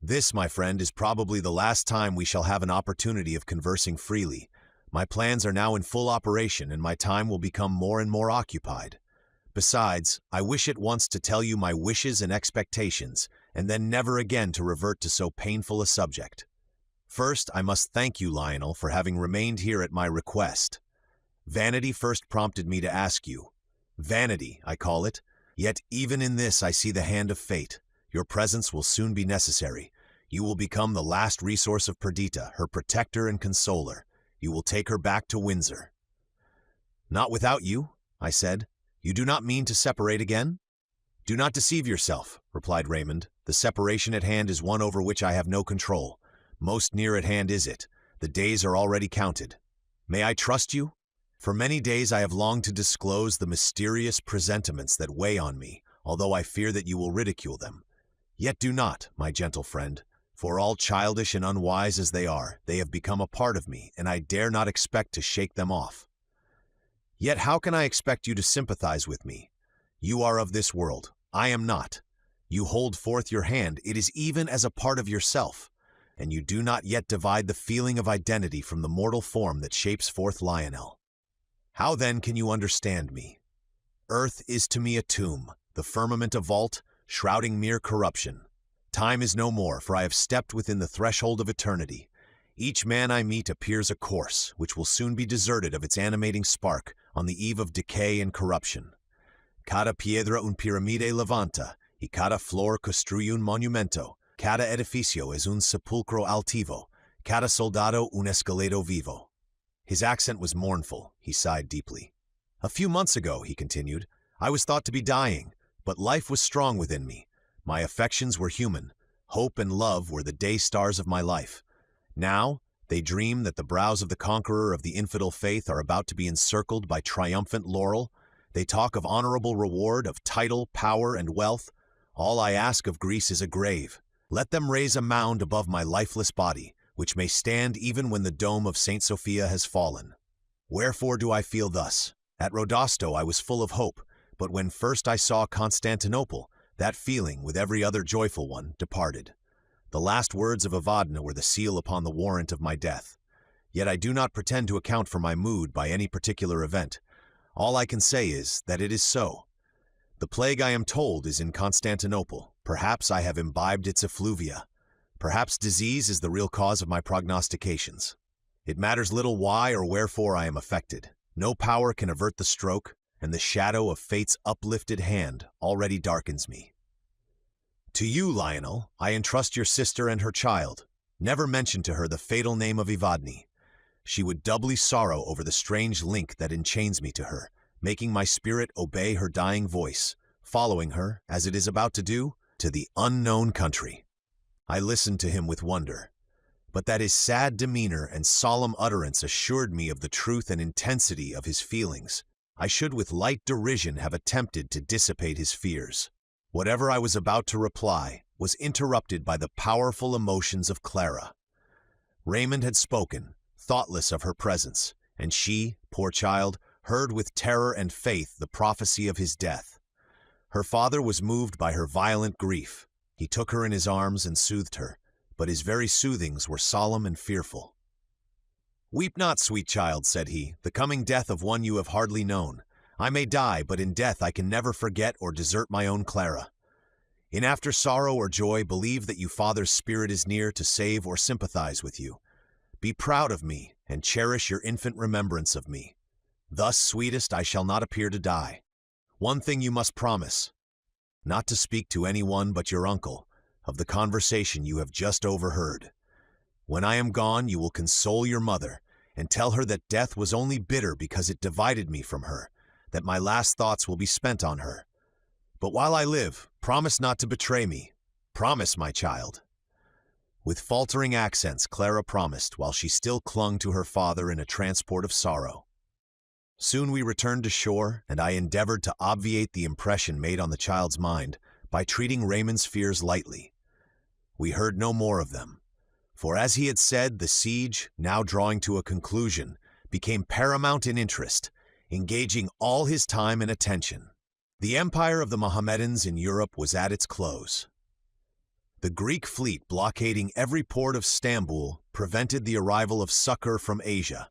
"This, my friend, is probably the last time we shall have an opportunity of conversing freely. My plans are now in full operation, and my time will become more and more occupied. Besides, I wish at once to tell you my wishes and expectations, and then never again to revert to so painful a subject. First, I must thank you, Lionel, for having remained here at my request. Vanity first prompted me to ask you. Vanity, I call it. Yet even in this I see the hand of fate. Your presence will soon be necessary. You will become the last resource of Perdita, her protector and consoler. You will take her back to Windsor." "Not without you," I said. "You do not mean to separate again?" "Do not deceive yourself," replied Raymond. "The separation at hand is one over which I have no control. Most near at hand is it. The days are already counted. May I trust you? For many days I have longed to disclose the mysterious presentiments that weigh on me, although I fear that you will ridicule them. Yet do not, my gentle friend, for all childish and unwise as they are, they have become a part of me, and I dare not expect to shake them off. Yet how can I expect you to sympathize with me? You are of this world. I am not. You hold forth your hand. It is even as a part of yourself, and you do not yet divide the feeling of identity from the mortal form that shapes forth Lionel. How then can you understand me? Earth is to me a tomb, the firmament a vault, shrouding mere corruption. Time is no more, for I have stepped within the threshold of eternity. Each man I meet appears a corpse, which will soon be deserted of its animating spark on the eve of decay and corruption. Cada piedra un piramide levanta, y cada flor construye un monumento, cada edificio es un sepulcro altivo, cada soldado un esqueleto vivo. His accent was mournful. He sighed deeply. A few months ago, he continued, I was thought to be dying, but life was strong within me. My affections were human. Hope and love were the day stars of my life. Now, they dream that the brows of the conqueror of the infidel faith are about to be encircled by triumphant laurel. They talk of honorable reward, of title, power, and wealth. All I ask of Greece is a grave. Let them raise a mound above my lifeless body, which may stand even when the dome of St. Sophia has fallen. Wherefore do I feel thus? At Rodosto I was full of hope, but when first I saw Constantinople, that feeling, with every other joyful one, departed. The last words of Evadna were the seal upon the warrant of my death. Yet I do not pretend to account for my mood by any particular event. All I can say is that it is so. The plague, I am told, is in Constantinople. Perhaps I have imbibed its effluvia. Perhaps disease is the real cause of my prognostications. It matters little why or wherefore I am affected. No power can avert the stroke, and the shadow of fate's uplifted hand already darkens me. To you, Lionel, I entrust your sister and her child. Never mention to her the fatal name of Evadne. She would doubly sorrow over the strange link that enchains me to her, making my spirit obey her dying voice, following her, as it is about to do, to the unknown country. I listened to him with wonder, but that his sad demeanor and solemn utterance assured me of the truth and intensity of his feelings. I should with light derision have attempted to dissipate his fears. Whatever I was about to reply was interrupted by the powerful emotions of Clara. Raymond had spoken, thoughtless of her presence, and she, poor child, heard with terror and faith the prophecy of his death. Her father was moved by her violent grief. He took her in his arms and soothed her, but his very soothings were solemn and fearful. "Weep not, sweet child," said he, "the coming death of one you have hardly known. I may die, but in death I can never forget or desert my own Clara. In after sorrow or joy, believe that you father's spirit is near to save or sympathize with you. Be proud of me, and cherish your infant remembrance of me. Thus, sweetest, I shall not appear to die. One thing you must promise, not to speak to anyone but your uncle of the conversation you have just overheard. When I am gone, you will console your mother, and tell her that death was only bitter because it divided me from her, that my last thoughts will be spent on her. But while I live, promise not to betray me. Promise, my child." With faltering accents, Clara promised, while she still clung to her father in a transport of sorrow. Soon we returned to shore, and I endeavored to obviate the impression made on the child's mind by treating Raymond's fears lightly. We heard no more of them, for as he had said, the siege, now drawing to a conclusion, became paramount in interest, engaging all his time and attention. The empire of the Mohammedans in Europe was at its close. The Greek fleet blockading every port of Stamboul prevented the arrival of succor from Asia.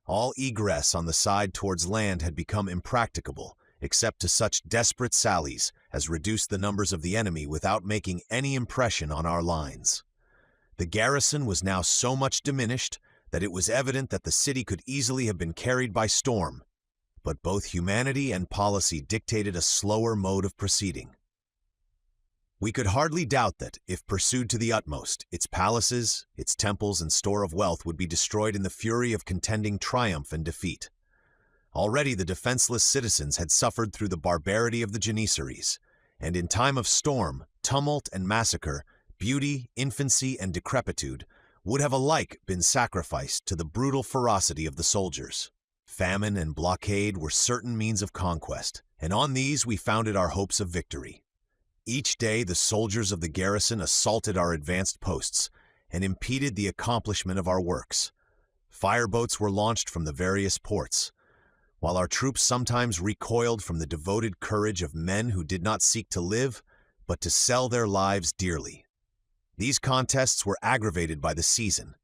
All egress on the side towards land had become impracticable, except to such desperate sallies as reduced the numbers of the enemy without making any impression on our lines. The garrison was now so much diminished that it was evident that the city could easily have been carried by storm, but both humanity and policy dictated a slower mode of proceeding. We could hardly doubt that, if pursued to the utmost, its palaces, its temples, and store of wealth would be destroyed in the fury of contending triumph and defeat. Already the defenseless citizens had suffered through the barbarity of the Janissaries, and in time of storm, tumult, and massacre, beauty, infancy, and decrepitude would have alike been sacrificed to the brutal ferocity of the soldiers. Famine and blockade were certain means of conquest, and on these we founded our hopes of victory. Each day the soldiers of the garrison assaulted our advanced posts and impeded the accomplishment of our works. Fireboats were launched from the various ports, while our troops sometimes recoiled from the devoted courage of men who did not seek to live, but to sell their lives dearly. These contests were aggravated by the season.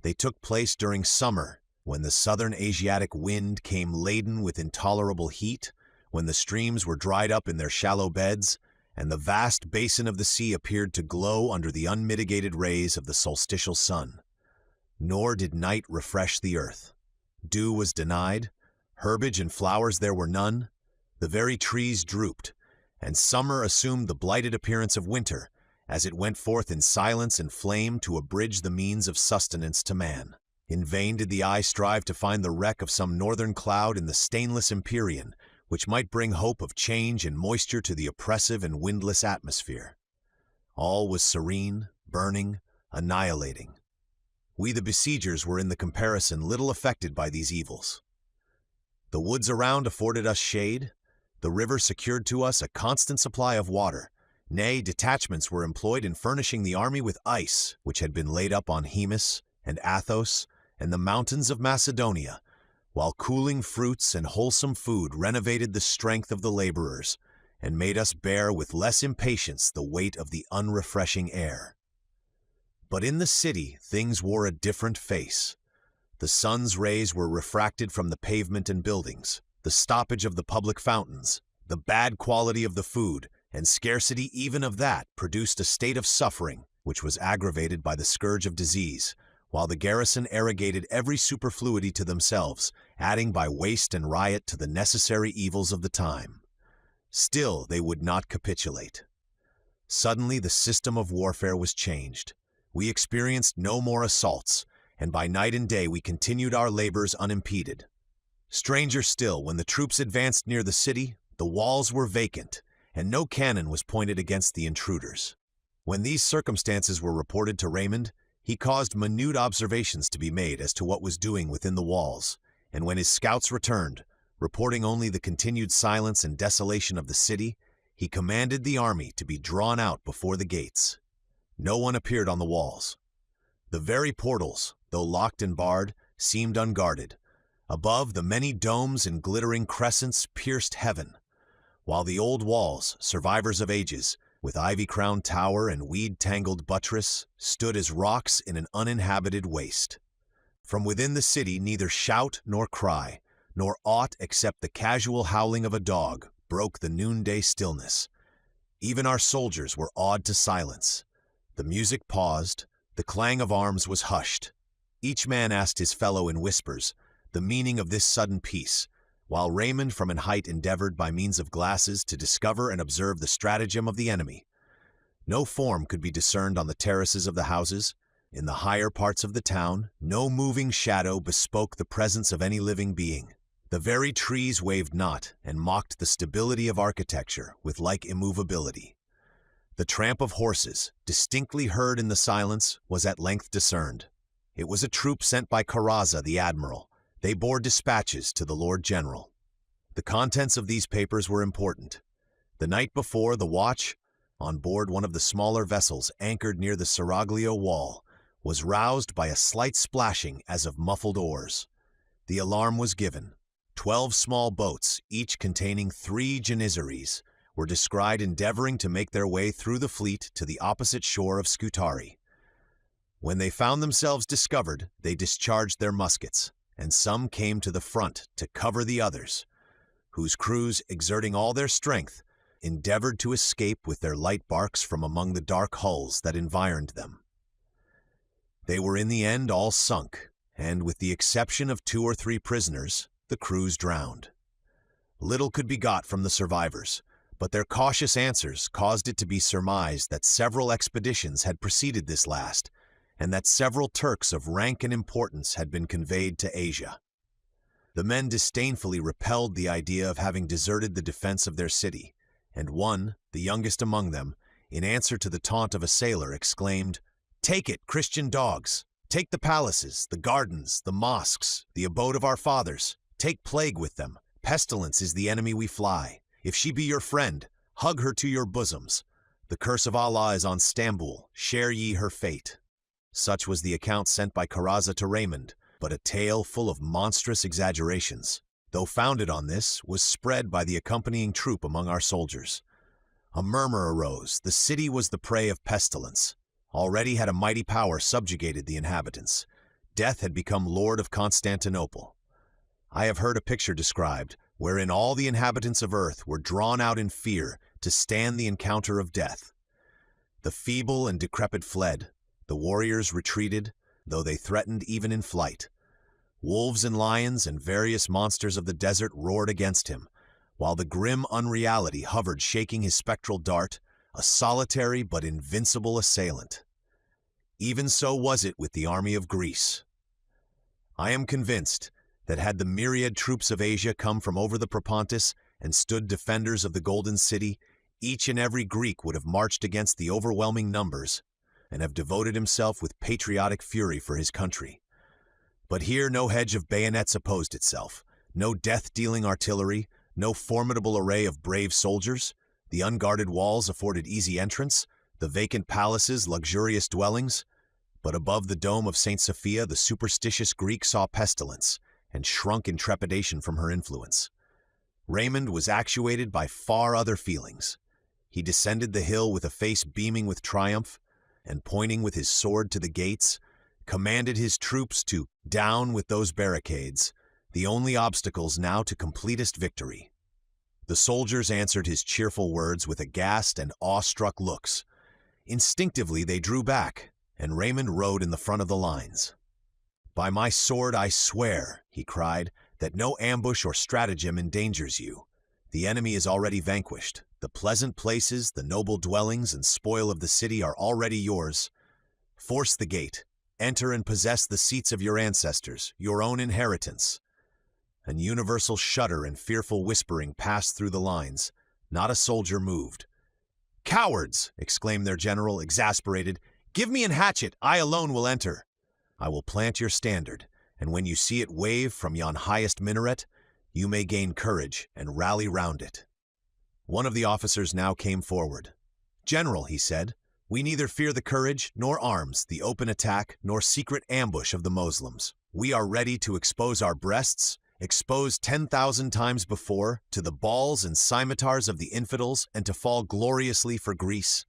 They took place during summer, when the southern Asiatic wind came laden with intolerable heat, when the streams were dried up in their shallow beds, and the vast basin of the sea appeared to glow under the unmitigated rays of the solstitial sun. Nor did night refresh the earth. Dew was denied, herbage and flowers there were none, the very trees drooped, and summer assumed the blighted appearance of winter, as it went forth in silence and flame to abridge the means of sustenance to man. In vain did the eye strive to find the wreck of some northern cloud in the stainless empyrean, which might bring hope of change and moisture to the oppressive and windless atmosphere. All was serene, burning, annihilating. We the besiegers were in the comparison little affected by these evils. The woods around afforded us shade, the river secured to us a constant supply of water, nay, detachments were employed in furnishing the army with ice, which had been laid up on Hemus and Athos and the mountains of Macedonia, while cooling fruits and wholesome food renovated the strength of the laborers, and made us bear with less impatience the weight of the unrefreshing air. But in the city things wore a different face. The sun's rays were refracted from the pavement and buildings, the stoppage of the public fountains, the bad quality of the food, and scarcity even of that produced a state of suffering which was aggravated by the scourge of disease, while the garrison arrogated every superfluity to themselves, adding by waste and riot to the necessary evils of the time. Still they would not capitulate. Suddenly the system of warfare was changed. We experienced no more assaults, and by night and day we continued our labors unimpeded. Stranger still, when the troops advanced near the city, the walls were vacant, and no cannon was pointed against the intruders. When these circumstances were reported to Raymond, he caused minute observations to be made as to what was doing within the walls, and when his scouts returned, reporting only the continued silence and desolation of the city, he commanded the army to be drawn out before the gates. No one appeared on the walls. The very portals, though locked and barred, seemed unguarded. Above, the many domes and glittering crescents pierced heaven, while the old walls, survivors of ages, with ivy-crowned tower and weed-tangled buttress, stood as rocks in an uninhabited waste. From within the city neither shout nor cry, nor aught except the casual howling of a dog, broke the noonday stillness. Even our soldiers were awed to silence. The music paused, the clang of arms was hushed. Each man asked his fellow in whispers the meaning of this sudden peace, while Raymond from an height endeavored by means of glasses to discover and observe the stratagem of the enemy. No form could be discerned on the terraces of the houses. In the higher parts of the town, no moving shadow bespoke the presence of any living being. The very trees waved not, and mocked the stability of architecture with like immovability. The tramp of horses, distinctly heard in the silence, was at length discerned. It was a troop sent by Caraza the admiral. They bore dispatches to the Lord General. The contents of these papers were important. The night before, the watch, on board one of the smaller vessels anchored near the Seraglio wall, was roused by a slight splashing as of muffled oars. The alarm was given. 12 small boats, each containing 3 Janissaries, were descried endeavoring to make their way through the fleet to the opposite shore of Scutari. When they found themselves discovered, they discharged their muskets, and some came to the front to cover the others, whose crews, exerting all their strength, endeavored to escape with their light barks from among the dark hulls that environed them. They were in the end all sunk, and with the exception of 2 or 3 prisoners, the crews drowned. Little could be got from the survivors, but their cautious answers caused it to be surmised that several expeditions had preceded this last, and that several Turks of rank and importance had been conveyed to Asia. The men disdainfully repelled the idea of having deserted the defense of their city, and one, the youngest among them, in answer to the taunt of a sailor, exclaimed, "Take it, Christian dogs! Take the palaces, the gardens, the mosques, the abode of our fathers. Take plague with them. Pestilence is the enemy we fly. If she be your friend, hug her to your bosoms. The curse of Allah is on Stamboul. Share ye her fate." Such was the account sent by Caraza to Raymond, but a tale full of monstrous exaggerations, though founded on this, was spread by the accompanying troop among our soldiers. A murmur arose. The city was the prey of pestilence. Already had a mighty power subjugated the inhabitants. Death had become lord of Constantinople. I have heard a picture described, wherein all the inhabitants of earth were drawn out in fear to stand the encounter of death. The feeble and decrepit fled, the warriors retreated, though they threatened even in flight. Wolves and lions and various monsters of the desert roared against him, while the grim unreality hovered shaking his spectral dart, a solitary but invincible assailant. Even so was it with the army of Greece. I am convinced that had the myriad troops of Asia come from over the Propontis and stood defenders of the Golden City, each and every Greek would have marched against the overwhelming numbers and have devoted himself with patriotic fury for his country. But here no hedge of bayonets opposed itself, no death-dealing artillery, no formidable array of brave soldiers. The unguarded walls afforded easy entrance, the vacant palaces luxurious dwellings. But above the dome of St. Sophia the superstitious Greek saw pestilence and shrunk in trepidation from her influence. Raymond was actuated by far other feelings. He descended the hill with a face beaming with triumph, and pointing with his sword to the gates, commanded his troops to down with those barricades, the only obstacles now to completest victory. The soldiers answered his cheerful words with aghast and awestruck looks. Instinctively they drew back, and Raymond rode in the front of the lines. "By my sword I swear," he cried, "that no ambush or stratagem endangers you. The enemy is already vanquished. The pleasant places, the noble dwellings, and spoil of the city are already yours. Force the gate. Enter and possess the seats of your ancestors, your own inheritance." An universal shudder and fearful whispering passed through the lines. Not a soldier moved. "Cowards!" exclaimed their general, exasperated. "Give me an hatchet, I alone will enter. I will plant your standard, and when you see it wave from yon highest minaret, you may gain courage and rally round it." One of the officers now came forward. "General," he said, "we neither fear the courage, nor arms, the open attack, nor secret ambush of the Moslems. We are ready to expose our breasts, exposed 10,000 times before, to the balls and scimitars of the infidels, and to fall gloriously for Greece.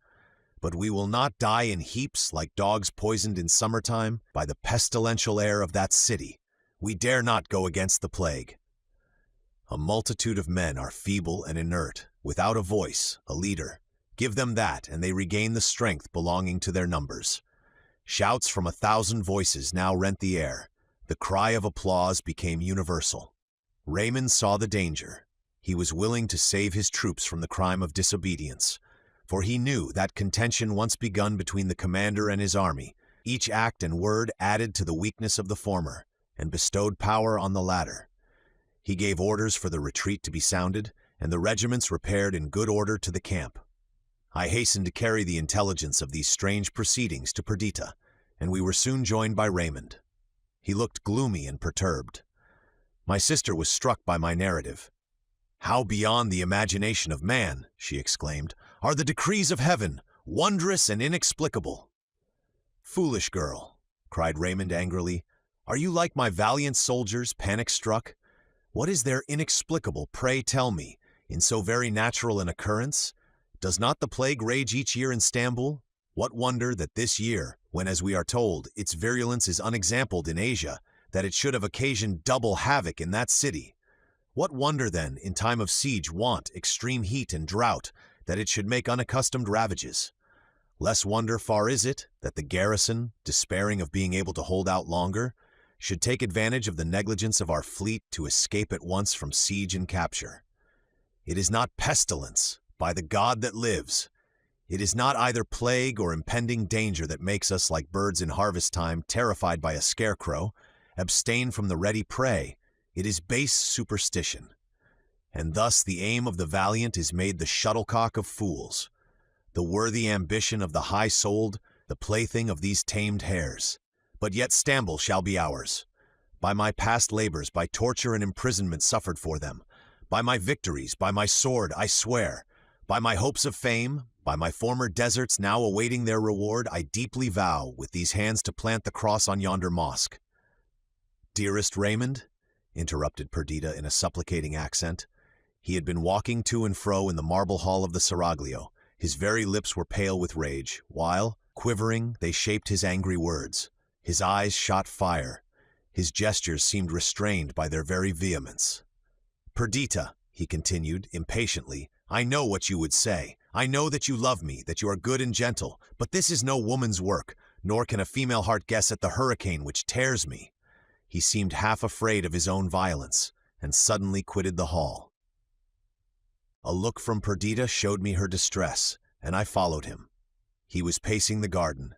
But we will not die in heaps like dogs poisoned in summertime by the pestilential air of that city. We dare not go against the plague." A multitude of men are feeble and inert, without a voice, a leader. Give them that, and they regain the strength belonging to their numbers. Shouts from 1,000 voices now rent the air. The cry of applause became universal. Raymond saw the danger. He was willing to save his troops from the crime of disobedience, for he knew that contention once begun between the commander and his army, each act and word added to the weakness of the former, and bestowed power on the latter. He gave orders for the retreat to be sounded, and the regiments repaired in good order to the camp. I hastened to carry the intelligence of these strange proceedings to Perdita, and we were soon joined by Raymond. He looked gloomy and perturbed. My sister was struck by my narrative. "How beyond the imagination of man," she exclaimed, "are the decrees of heaven, wondrous and inexplicable." "Foolish girl," cried Raymond angrily, "are you like my valiant soldiers, panic-struck? What is there inexplicable, pray tell me, in so very natural an occurrence? Does not the plague rage each year in Stamboul? What wonder that this year, when, as we are told, its virulence is unexampled in Asia, that it should have occasioned double havoc in that city? What wonder, then, in time of siege, want, extreme heat, and drought, that it should make unaccustomed ravages? Less wonder far is it that the garrison, despairing of being able to hold out longer, should take advantage of the negligence of our fleet to escape at once from siege and capture. It is not pestilence, by the God that lives. It is not either plague or impending danger that makes us like birds in harvest time, terrified by a scarecrow, abstain from the ready prey. It is base superstition. And thus the aim of the valiant is made the shuttlecock of fools, the worthy ambition of the high-souled, the plaything of these tamed hares. But yet Stamboul shall be ours. By my past labors, by torture and imprisonment suffered for them, by my victories, by my sword, I swear, by my hopes of fame, by my former deserts now awaiting their reward, I deeply vow with these hands to plant the cross on yonder mosque." "Dearest Raymond," interrupted Perdita in a supplicating accent. He had been walking to and fro in the marble hall of the Seraglio. His very lips were pale with rage, while, quivering, they shaped his angry words. His eyes shot fire. His gestures seemed restrained by their very vehemence. "Perdita," he continued, impatiently, I know what you would say. I know that you love me, that you are good and gentle, but this is no woman's work, nor can a female heart guess at the hurricane which tears me." He seemed half afraid of his own violence, and suddenly quitted the hall. A look from Perdita showed me her distress, and I followed him. He was pacing the garden.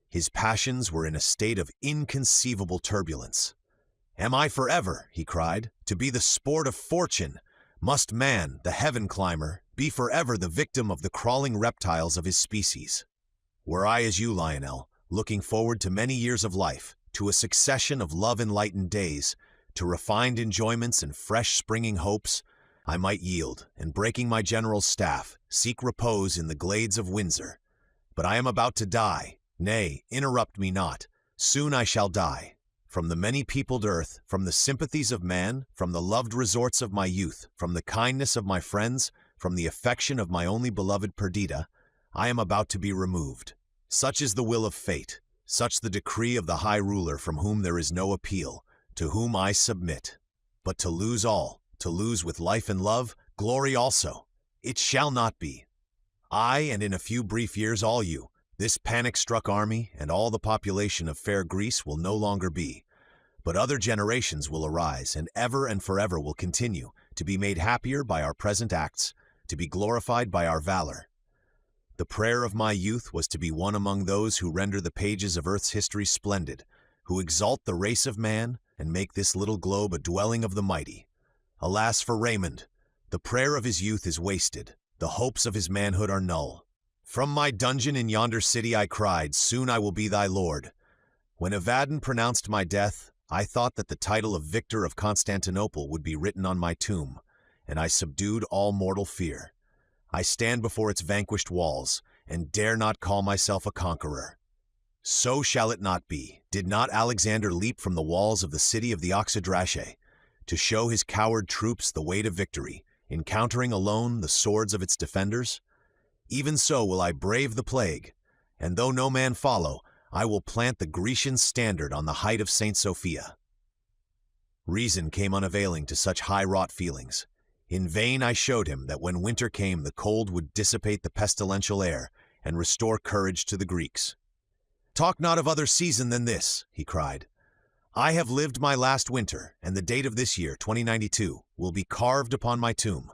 His passions were in a state of inconceivable turbulence. "Am I forever," he cried, "to be the sport of fortune? Must man, the heaven climber, be forever the victim of the crawling reptiles of his species? Were I as you, Lionel, looking forward to many years of life, to a succession of love-enlightened days, to refined enjoyments and fresh springing hopes, I might yield, and breaking my general's staff, seek repose in the glades of Windsor. But I am about to die. Nay, interrupt me not. Soon I shall die. From the many-peopled earth, from the sympathies of man, from the loved resorts of my youth, from the kindness of my friends, from the affection of my only beloved Perdita, I am about to be removed. Such is the will of fate, such the decree of the high ruler from whom there is no appeal, to whom I submit. But to lose all, to lose with life and love, glory also, it shall not be. I, and in a few brief years all you, this panic-struck army, and all the population of fair Greece will no longer be. But other generations will arise, and ever and forever will continue, to be made happier by our present acts, to be glorified by our valor. The prayer of my youth was to be one among those who render the pages of Earth's history splendid, who exalt the race of man, and make this little globe a dwelling of the mighty. Alas for Raymond! The prayer of his youth is wasted, the hopes of his manhood are null. From my dungeon in yonder city I cried, soon I will be thy lord. When Evadne pronounced my death, I thought that the title of Victor of Constantinople would be written on my tomb, and I subdued all mortal fear. I stand before its vanquished walls, and dare not call myself a conqueror. So shall it not be. Did not Alexander leap from the walls of the city of the Oxydrache, to show his coward troops the way to victory, encountering alone the swords of its defenders? Even so will I brave the plague, and though no man follow, I will plant the Grecian standard on the height of St. Sophia. Reason came unavailing to such high-wrought feelings. In vain I showed him that when winter came the cold would dissipate the pestilential air and restore courage to the Greeks. "Talk not of other season than this," he cried. "I have lived my last winter, and the date of this year, 2092, will be carved upon my tomb.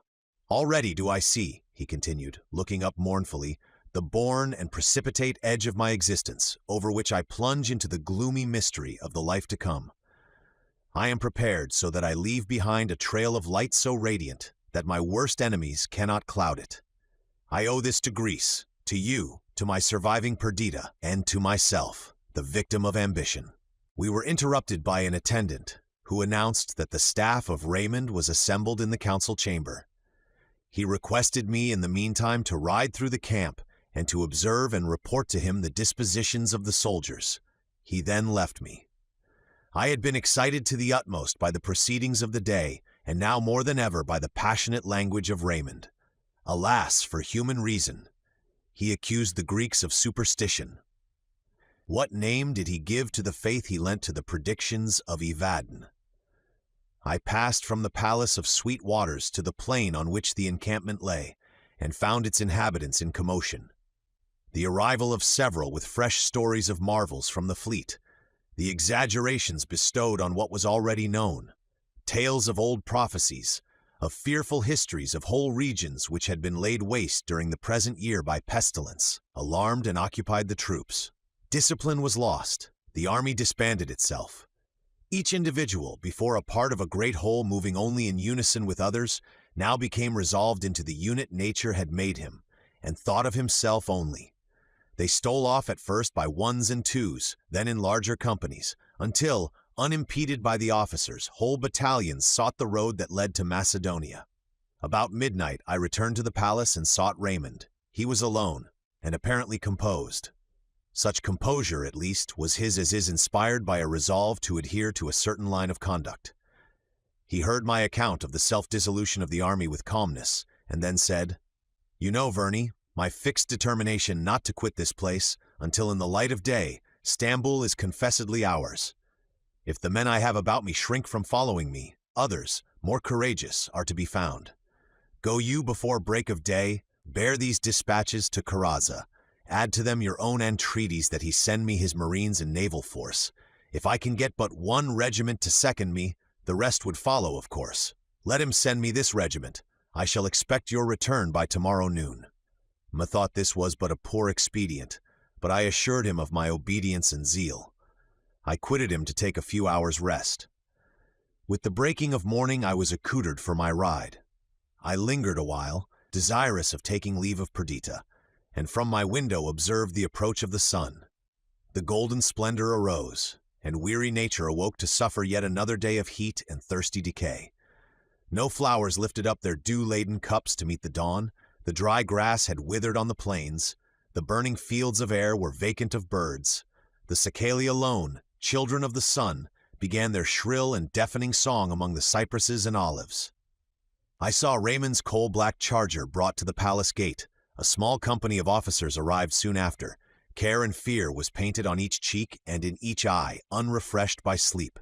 Already do I see," he continued, looking up mournfully, "the born and precipitate edge of my existence, over which I plunge into the gloomy mystery of the life to come. I am prepared so that I leave behind a trail of light so radiant that my worst enemies cannot cloud it. I owe this to Greece, to you, to my surviving Perdita, and to myself, the victim of ambition." We were interrupted by an attendant, who announced that the staff of Raymond was assembled in the council chamber. He requested me in the meantime to ride through the camp and to observe and report to him the dispositions of the soldiers. He then left me. I had been excited to the utmost by the proceedings of the day, and now more than ever by the passionate language of Raymond. Alas for human reason! He accused the Greeks of superstition. What name did he give to the faith he lent to the predictions of Evadne? I passed from the palace of sweet waters to the plain on which the encampment lay, and found its inhabitants in commotion. The arrival of several with fresh stories of marvels from the fleet, the exaggerations bestowed on what was already known, tales of old prophecies, of fearful histories of whole regions which had been laid waste during the present year by pestilence, alarmed and occupied the troops. Discipline was lost. The army disbanded itself. Each individual, before a part of a great whole moving only in unison with others, now became resolved into the unit nature had made him, and thought of himself only. They stole off at first by ones and twos, then in larger companies, until, unimpeded by the officers, whole battalions sought the road that led to Macedonia. About midnight I returned to the palace and sought Raymond. He was alone, and apparently composed. Such composure, at least, was his as is inspired by a resolve to adhere to a certain line of conduct. He heard my account of the self-dissolution of the army with calmness, and then said, "You know, Verney, my fixed determination not to quit this place until in the light of day Stamboul is confessedly ours. If the men I have about me shrink from following me, others, more courageous, are to be found. Go you before break of day, bear these dispatches to Karaza. Add to them your own entreaties that he send me his marines and naval force. If I can get but one regiment to second me, the rest would follow, of course. Let him send me this regiment. I shall expect your return by tomorrow noon." Methought this was but a poor expedient, but I assured him of my obedience and zeal. I quitted him to take a few hours' rest. With the breaking of morning I was accoutred for my ride. I lingered a while, desirous of taking leave of Perdita, and from my window observed the approach of the sun. The golden splendor arose, and weary nature awoke to suffer yet another day of heat and thirsty decay. No flowers lifted up their dew-laden cups to meet the dawn. The dry grass had withered on the plains. The burning fields of air were vacant of birds. The cicale alone, children of the sun, began their shrill and deafening song among the cypresses and olives. I saw Raymond's coal-black charger brought to the palace gate. A small company of officers arrived soon after. Care and fear was painted on each cheek and in each eye, unrefreshed by sleep.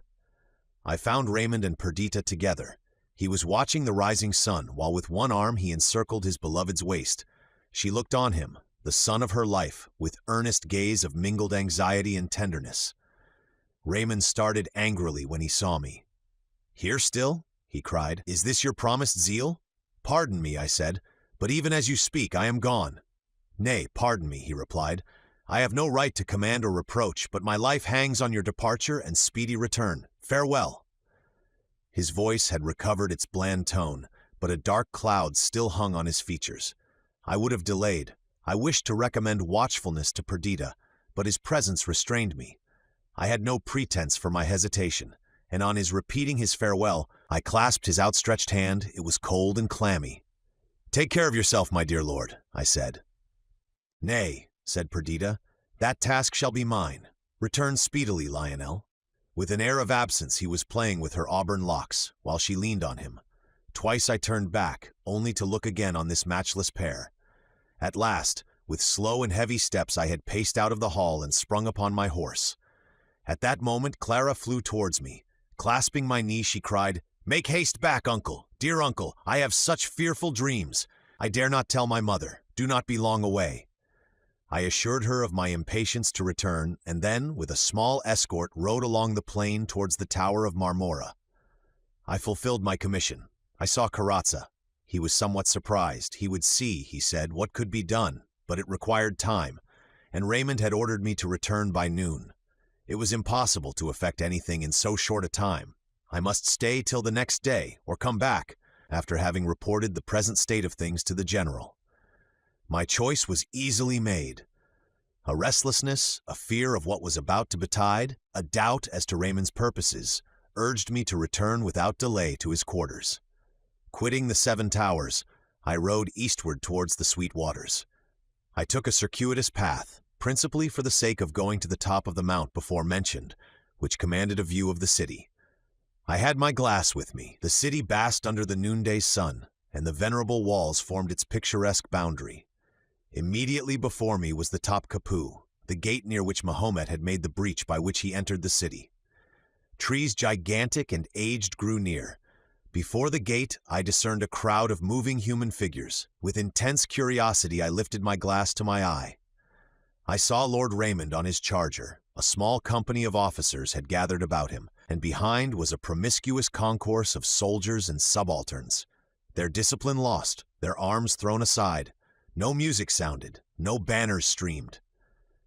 I found Raymond and Perdita together. He was watching the rising sun, while with one arm he encircled his beloved's waist. She looked on him, the sun of her life, with earnest gaze of mingled anxiety and tenderness. Raymond started angrily when he saw me. "Here still?" he cried. "Is this your promised zeal?" "Pardon me," I said, "but even as you speak I am gone." "Nay, pardon me," he replied. "I have no right to command or reproach, but my life hangs on your departure and speedy return. Farewell." His voice had recovered its bland tone, but a dark cloud still hung on his features. I would have delayed. I wished to recommend watchfulness to Perdita, but his presence restrained me. I had no pretense for my hesitation, and on his repeating his farewell, I clasped his outstretched hand. It was cold and clammy. "Take care of yourself, my dear lord," I said. "Nay," said Perdita, "that task shall be mine. Return speedily, Lionel." With an air of absence he was playing with her auburn locks, while she leaned on him. Twice I turned back, only to look again on this matchless pair. At last, with slow and heavy steps I had paced out of the hall and sprung upon my horse. At that moment Clara flew towards me. Clasping my knee, she cried, "Make haste back, uncle! Dear uncle, I have such fearful dreams! I dare not tell my mother. Do not be long away." I assured her of my impatience to return, and then, with a small escort, rode along the plain towards the Tower of Marmora. I fulfilled my commission. I saw Carrozza. He was somewhat surprised. He would see, he said, what could be done, but it required time, and Raymond had ordered me to return by noon. It was impossible to effect anything in so short a time. I must stay till the next day, or come back, after having reported the present state of things to the general. My choice was easily made. A restlessness, a fear of what was about to betide, a doubt as to Raymond's purposes, urged me to return without delay to his quarters. Quitting the Seven Towers, I rode eastward towards the Sweet Waters. I took a circuitous path, principally for the sake of going to the top of the mount before mentioned, which commanded a view of the city. I had my glass with me. The city basked under the noonday sun, and the venerable walls formed its picturesque boundary. Immediately before me was the Top Kapu, the gate near which Mahomet had made the breach by which he entered the city. Trees gigantic and aged grew near. Before the gate I discerned a crowd of moving human figures. With intense curiosity I lifted my glass to my eye. I saw Lord Raymond on his charger. A small company of officers had gathered about him, and behind was a promiscuous concourse of soldiers and subalterns. Their discipline lost, their arms thrown aside. No music sounded, no banners streamed.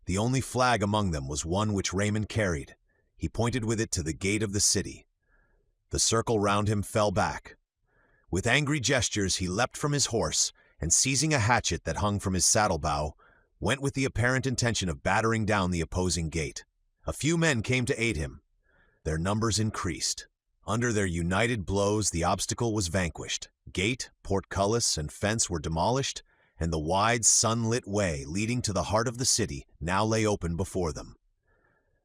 The only flag among them was one which Raymond carried. He pointed with it to the gate of the city. The circle round him fell back. With angry gestures he leapt from his horse, and seizing a hatchet that hung from his saddle-bow, went with the apparent intention of battering down the opposing gate. A few men came to aid him. Their numbers increased. Under their united blows the obstacle was vanquished. Gate, portcullis, and fence were demolished, and the wide, sunlit way leading to the heart of the city now lay open before them.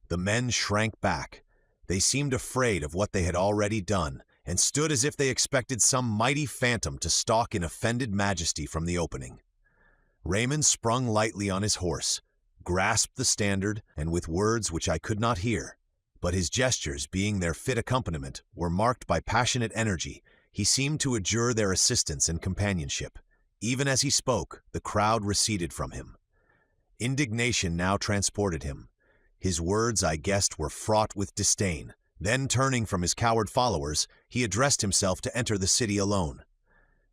The men shrank back. They seemed afraid of what they had already done, and stood as if they expected some mighty phantom to stalk in offended majesty from the opening. Raymond sprung lightly on his horse, grasped the standard, and with words which I could not hear, but his gestures, being their fit accompaniment, were marked by passionate energy, he seemed to adjure their assistance and companionship. Even as he spoke, the crowd receded from him. Indignation now transported him. His words, I guessed, were fraught with disdain. Then, turning from his coward followers, he addressed himself to enter the city alone.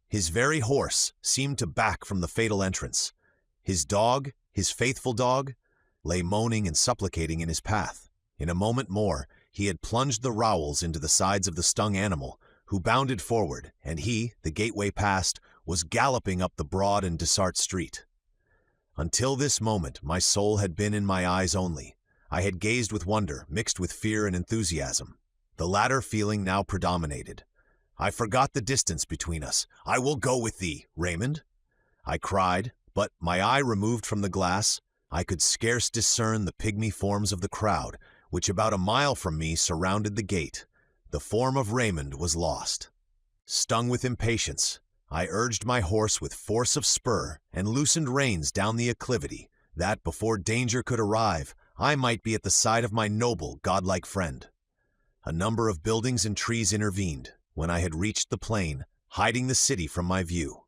His very horse seemed to back from the fatal entrance. His dog, his faithful dog, lay moaning and supplicating in his path. In a moment more, he had plunged the rowels into the sides of the stung animal, who bounded forward, and he, the gateway passed, was galloping up the broad and Dessart street. Until this moment, my soul had been in my eyes only. I had gazed with wonder, mixed with fear and enthusiasm. The latter feeling now predominated. I forgot the distance between us. "I will go with thee, Raymond," I cried, but, my eye removed from the glass, I could scarce discern the pygmy forms of the crowd, which about a mile from me surrounded the gate. The form of Raymond was lost. Stung with impatience, I urged my horse with force of spur and loosened reins down the acclivity, that, before danger could arrive, I might be at the side of my noble, godlike friend. A number of buildings and trees intervened, when I had reached the plain, hiding the city from my view.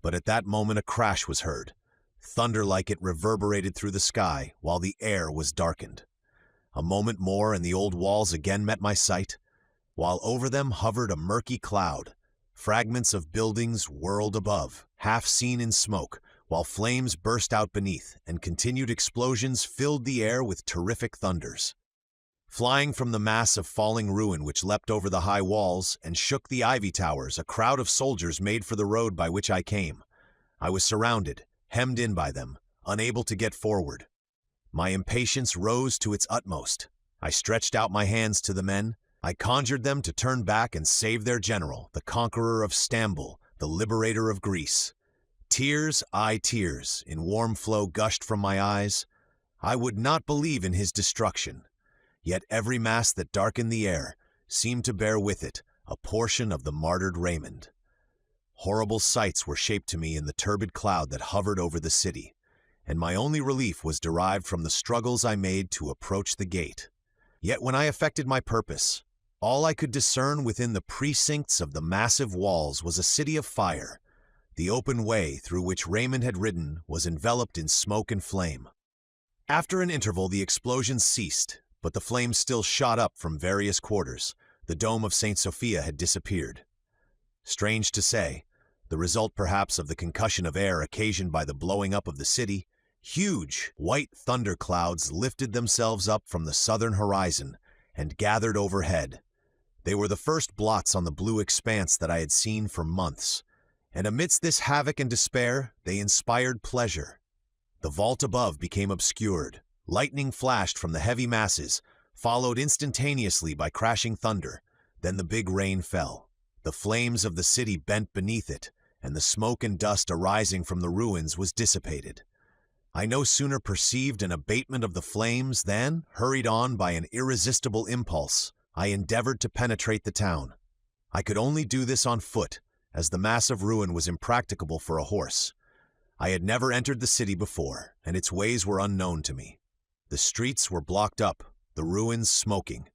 But at that moment a crash was heard. Thunder like it reverberated through the sky, while the air was darkened. A moment more and the old walls again met my sight, while over them hovered a murky cloud. Fragments of buildings whirled above, half seen in smoke, while flames burst out beneath, and continued explosions filled the air with terrific thunders. Flying from the mass of falling ruin which leapt over the high walls and shook the ivy towers, a crowd of soldiers made for the road by which I came. I was surrounded, hemmed in by them, unable to get forward. My impatience rose to its utmost. I stretched out my hands to the men. I conjured them to turn back and save their general, the conqueror of Stamboul, the liberator of Greece. Tears, tears, in warm flow gushed from my eyes. I would not believe in his destruction. Yet every mass that darkened the air seemed to bear with it a portion of the martyred Raymond. Horrible sights were shaped to me in the turbid cloud that hovered over the city, and my only relief was derived from the struggles I made to approach the gate. Yet when I effected my purpose, all I could discern within the precincts of the massive walls was a city of fire. The open way through which Raymond had ridden was enveloped in smoke and flame. After an interval the explosions ceased, but the flames still shot up from various quarters. The dome of St. Sophia had disappeared. Strange to say, the result perhaps of the concussion of air occasioned by the blowing up of the city, huge white thunder clouds lifted themselves up from the southern horizon and gathered overhead. They were the first blots on the blue expanse that I had seen for months, and amidst this havoc and despair they inspired pleasure. The vault above became obscured. Lightning flashed from the heavy masses, followed instantaneously by crashing thunder. Then the big rain fell. The flames of the city bent beneath it, and the smoke and dust arising from the ruins was dissipated. I no sooner perceived an abatement of the flames than, hurried on by an irresistible impulse, I endeavored to penetrate the town. I could only do this on foot, as the mass of ruin was impracticable for a horse. I had never entered the city before, and its ways were unknown to me. The streets were blocked up, the ruins smoking.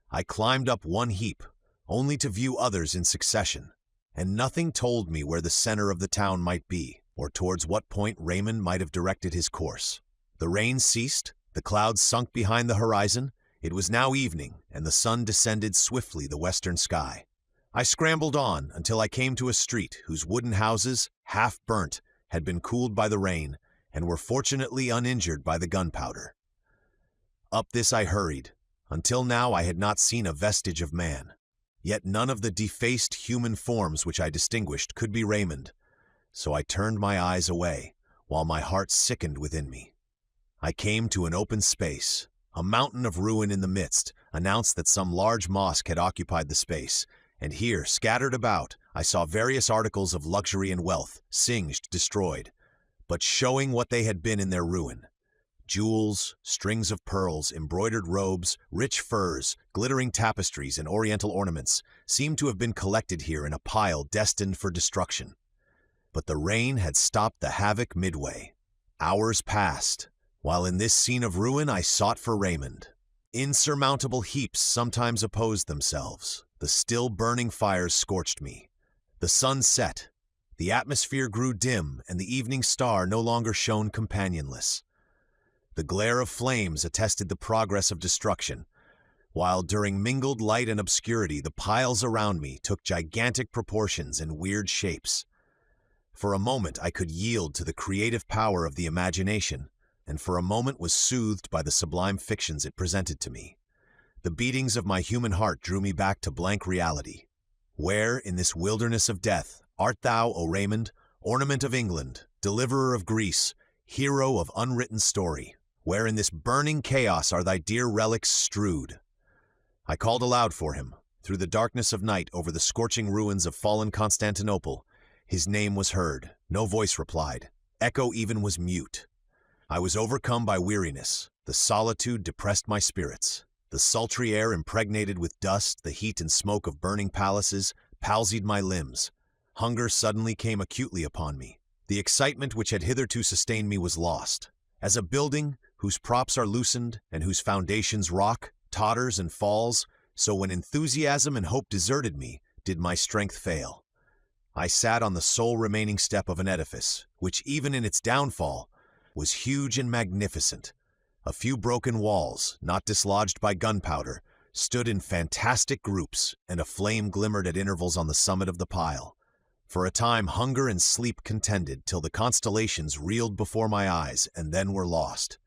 I climbed up one heap, only to view others in succession, and nothing told me where the center of the town might be, or towards what point Raymond might have directed his course. The rain ceased, the clouds sunk behind the horizon. It was now evening, and the sun descended swiftly the western sky. I scrambled on until I came to a street whose wooden houses, half burnt, had been cooled by the rain, and were fortunately uninjured by the gunpowder. Up this I hurried. Until now I had not seen a vestige of man. Yet none of the defaced human forms which I distinguished could be Raymond. So I turned my eyes away, while my heart sickened within me. I came to an open space. A mountain of ruin in the midst announced that some large mosque had occupied the space, and here, scattered about, I saw various articles of luxury and wealth, singed, destroyed, but showing what they had been in their ruin. Jewels, strings of pearls, embroidered robes, rich furs, glittering tapestries, and oriental ornaments seemed to have been collected here in a pile destined for destruction. But the rain had stopped the havoc midway. Hours passed, while in this scene of ruin I sought for Raymond. Insurmountable heaps sometimes opposed themselves. The still burning fires scorched me. The sun set. The atmosphere grew dim, and the evening star no longer shone companionless. The glare of flames attested the progress of destruction, while during mingled light and obscurity the piles around me took gigantic proportions and weird shapes. For a moment I could yield to the creative power of the imagination, and for a moment was soothed by the sublime fictions it presented to me. The beatings of my human heart drew me back to blank reality. Where, in this wilderness of death, art thou, O Raymond, ornament of England, deliverer of Greece, hero of unwritten story? Where in this burning chaos are thy dear relics strewed? I called aloud for him. Through the darkness of night over the scorching ruins of fallen Constantinople, his name was heard. No voice replied. Echo even was mute. I was overcome by weariness. The solitude depressed my spirits. The sultry air impregnated with dust, the heat and smoke of burning palaces, palsied my limbs. Hunger suddenly came acutely upon me. The excitement which had hitherto sustained me was lost. As a building, whose props are loosened and whose foundations rock, totters and falls, so when enthusiasm and hope deserted me, did my strength fail. I sat on the sole remaining step of an edifice, which even in its downfall, was huge and magnificent. A few broken walls, not dislodged by gunpowder, stood in fantastic groups, and a flame glimmered at intervals on the summit of the pile. For a time hunger and sleep contended, till the constellations reeled before my eyes and then were lost.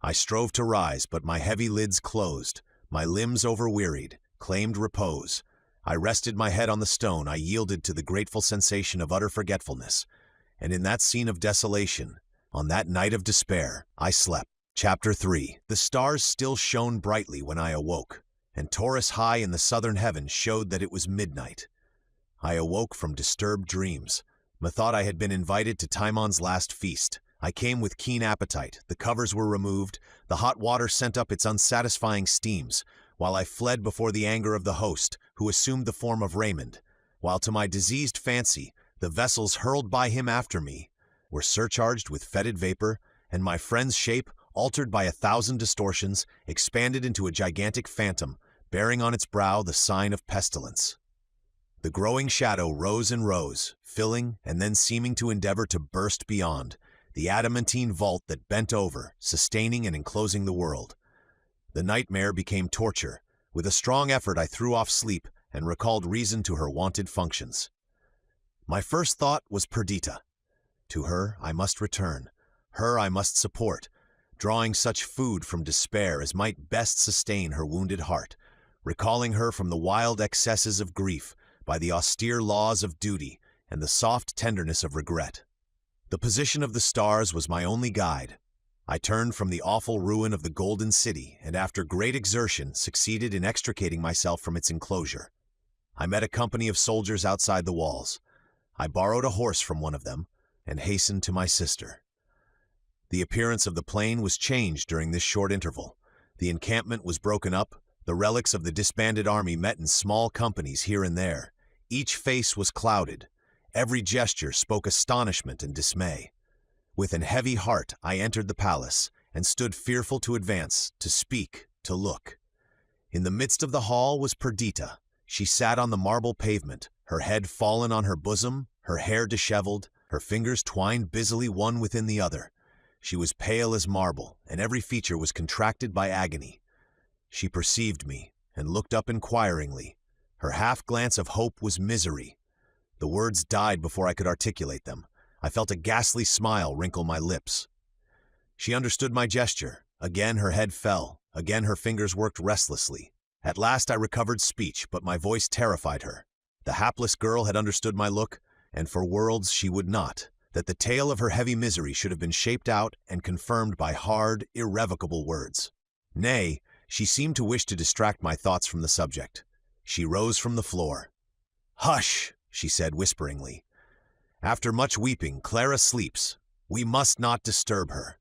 I strove to rise, but my heavy lids closed, my limbs overwearied, claimed repose. I rested my head on the stone, I yielded to the grateful sensation of utter forgetfulness, and in that scene of desolation, on that night of despair, I slept. Chapter 3. The stars still shone brightly when I awoke, and Taurus high in the southern heaven showed that it was midnight. I awoke from disturbed dreams. Methought I had been invited to Timon's last feast. I came with keen appetite. The covers were removed. The hot water sent up its unsatisfying steams, while I fled before the anger of the host, who assumed the form of Raymond, while to my diseased fancy, the vessels hurled by him after me were surcharged with fetid vapor, and my friend's shape, altered by 1,000 distortions, expanded into a gigantic phantom, bearing on its brow the sign of pestilence. The growing shadow rose and rose, filling and then seeming to endeavor to burst beyond, the adamantine vault that bent over, sustaining and enclosing the world. The nightmare became torture. With a strong effort I threw off sleep and recalled reason to her wonted functions. My first thought was Perdita. To her I must return, her I must support, drawing such food from despair as might best sustain her wounded heart, recalling her from the wild excesses of grief by the austere laws of duty and the soft tenderness of regret. The position of the stars was my only guide. I turned from the awful ruin of the Golden City and after great exertion succeeded in extricating myself from its enclosure. I met a company of soldiers outside the walls. I borrowed a horse from one of them and hastened to my sister. The appearance of the plain was changed during this short interval. The encampment was broken up. The relics of the disbanded army met in small companies here and there. Each face was clouded. Every gesture spoke astonishment and dismay. With an heavy heart I entered the palace and stood fearful to advance, to speak, to look. In the midst of the hall was Perdita. She sat on the marble pavement, her head fallen on her bosom, her hair disheveled, her fingers twined busily one within the other. She was pale as marble, and every feature was contracted by agony. She perceived me and looked up inquiringly. Her half-glance of hope was misery. The words died before I could articulate them. I felt a ghastly smile wrinkle my lips. She understood my gesture. Again her head fell. Again her fingers worked restlessly. At last I recovered speech, but my voice terrified her. The hapless girl had understood my look, and for worlds she would not, that the tale of her heavy misery should have been shaped out and confirmed by hard, irrevocable words. Nay, she seemed to wish to distract my thoughts from the subject. She rose from the floor. "Hush," she said whisperingly. "After much weeping, Clara sleeps. We must not disturb her."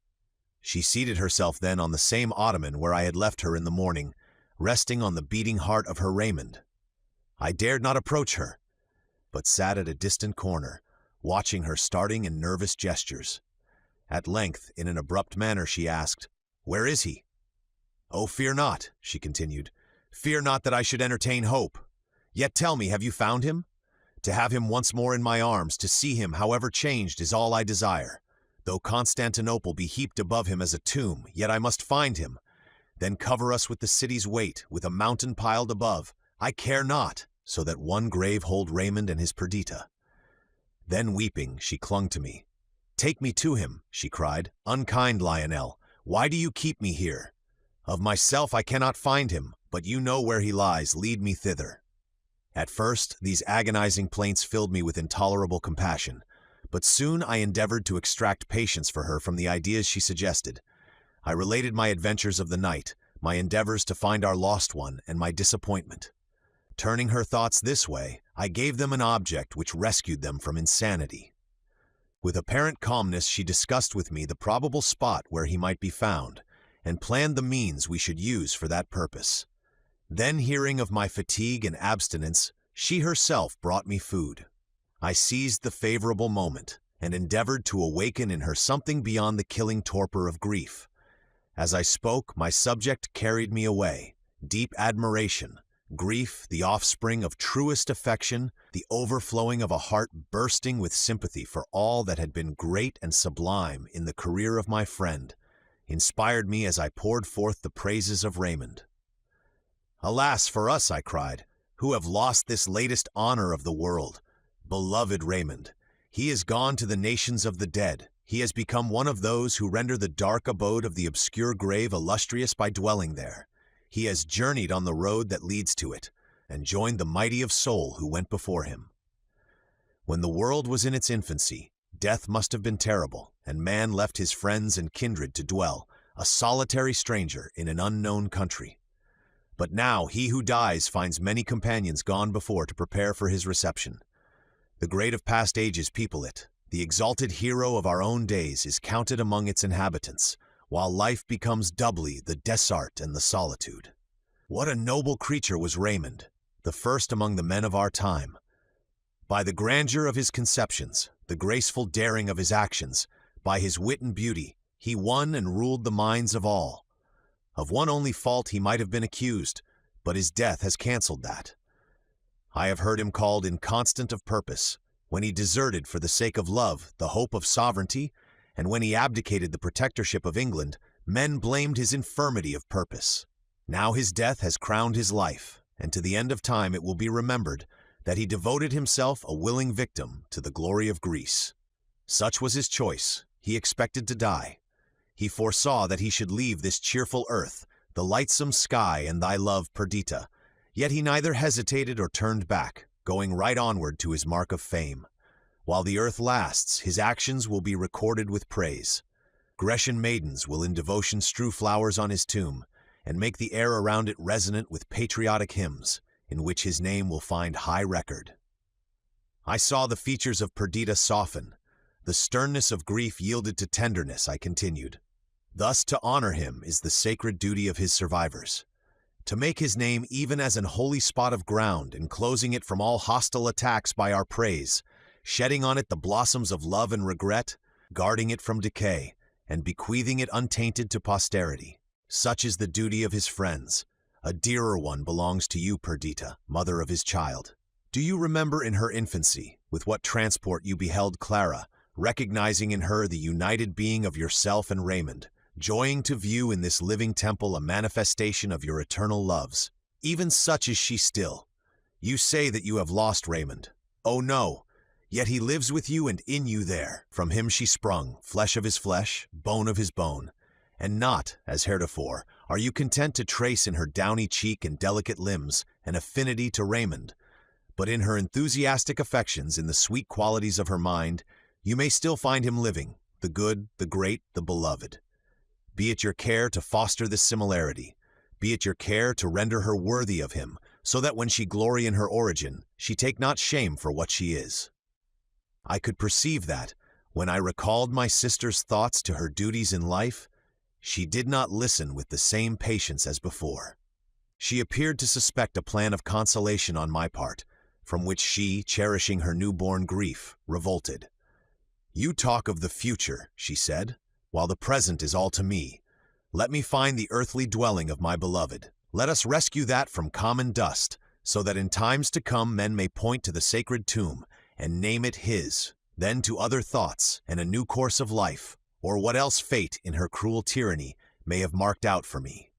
She seated herself then on the same ottoman where I had left her in the morning, resting on the beating heart of her Raymond. I dared not approach her, but sat at a distant corner, watching her starting and nervous gestures. At length, in an abrupt manner, she asked, "Where is he?" "Oh, fear not," she continued. "Fear not that I should entertain hope. Yet tell me, have you found him? To have him once more in my arms, to see him, however changed, is all I desire. Though Constantinople be heaped above him as a tomb, yet I must find him. Then cover us with the city's weight, with a mountain piled above. I care not, so that one grave hold Raymond and his Perdita. Then weeping, she clung to me. Take me to him, she cried. Unkind Lionel, why do you keep me here? Of myself I cannot find him, but you know where he lies, lead me thither. At first, these agonizing plaints filled me with intolerable compassion, but soon I endeavored to extract patience for her from the ideas she suggested. I related my adventures of the night, my endeavors to find our lost one, and my disappointment. Turning her thoughts this way, I gave them an object which rescued them from insanity. With apparent calmness, she discussed with me the probable spot where he might be found, and planned the means we should use for that purpose. Then, hearing of my fatigue and abstinence, she herself brought me food. I seized the favorable moment, and endeavored to awaken in her something beyond the killing torpor of grief. As I spoke, my subject carried me away. Deep admiration, grief, the offspring of truest affection, the overflowing of a heart bursting with sympathy for all that had been great and sublime in the career of my friend, inspired me as I poured forth the praises of Raymond. Alas for us, I cried, who have lost this latest honor of the world. Beloved Raymond, he is gone to the nations of the dead. He has become one of those who render the dark abode of the obscure grave illustrious by dwelling there. He has journeyed on the road that leads to it, and joined the mighty of soul who went before him. When the world was in its infancy, death must have been terrible, and man left his friends and kindred to dwell, a solitary stranger in an unknown country. But now he who dies finds many companions gone before to prepare for his reception. The great of past ages people it. The exalted hero of our own days is counted among its inhabitants, while life becomes doubly the desert and the solitude. What a noble creature was Raymond, the first among the men of our time. By the grandeur of his conceptions, the graceful daring of his actions, by his wit and beauty, he won and ruled the minds of all. Of one only fault he might have been accused, but his death has cancelled that. I have heard him called inconstant of purpose, when he deserted for the sake of love the hope of sovereignty, and when he abdicated the protectorship of England, men blamed his infirmity of purpose. Now his death has crowned his life, and to the end of time it will be remembered that he devoted himself a willing victim to the glory of Greece. Such was his choice. He expected to die. He foresaw that he should leave this cheerful earth, the lightsome sky and thy love, Perdita, yet he neither hesitated or turned back, going right onward to his mark of fame. While the earth lasts, his actions will be recorded with praise. Grecian maidens will in devotion strew flowers on his tomb, and make the air around it resonant with patriotic hymns, in which his name will find high record. I saw the features of Perdita soften. The sternness of grief yielded to tenderness, I continued. Thus to honor him is the sacred duty of his survivors. To make his name even as an holy spot of ground, enclosing it from all hostile attacks by our praise, shedding on it the blossoms of love and regret, guarding it from decay, and bequeathing it untainted to posterity. Such is the duty of his friends. A dearer one belongs to you, Perdita, mother of his child. Do you remember in her infancy, with what transport you beheld Clara, recognizing in her the united being of yourself and Raymond, joying to view in this living temple a manifestation of your eternal loves? Even such is she still. You say that you have lost Raymond. Oh no, yet he lives with you and in you there. From him she sprung, flesh of his flesh, bone of his bone. And not, as heretofore, are you content to trace in her downy cheek and delicate limbs an affinity to Raymond, but in her enthusiastic affections, in the sweet qualities of her mind, you may still find him living, the good, the great, the beloved. Be it your care to foster this similarity. Be it your care to render her worthy of him, so that when she glory in her origin, she take not shame for what she is. I could perceive that, when I recalled my sister's thoughts to her duties in life, she did not listen with the same patience as before. She appeared to suspect a plan of consolation on my part, from which she, cherishing her newborn grief, revolted. You talk of the future, she said, while the present is all to me. Let me find the earthly dwelling of my beloved. Let us rescue that from common dust, so that in times to come men may point to the sacred tomb and name it his, then to other thoughts and a new course of life, or what else fate in her cruel tyranny may have marked out for me.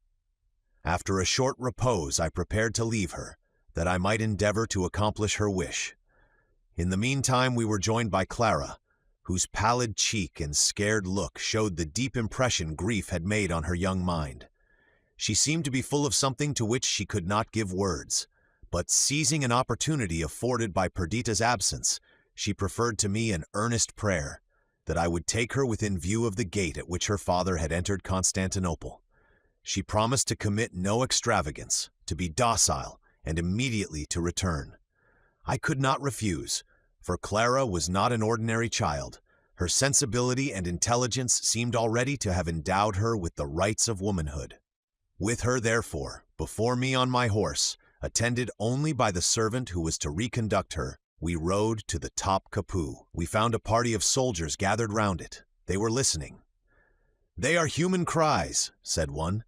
After a short repose, I prepared to leave her, that I might endeavor to accomplish her wish. In the meantime, we were joined by Clara, whose pallid cheek and scared look showed the deep impression grief had made on her young mind. She seemed to be full of something to which she could not give words, but seizing an opportunity afforded by Perdita's absence, she preferred to me an earnest prayer that I would take her within view of the gate at which her father had entered Constantinople. She promised to commit no extravagance, to be docile, and immediately to return. I could not refuse, for Clara was not an ordinary child. Her sensibility and intelligence seemed already to have endowed her with the rights of womanhood. With her, therefore, before me on my horse, attended only by the servant who was to reconduct her, we rode to the top Kapoo. We found a party of soldiers gathered round it. They were listening. "They are human cries," said one.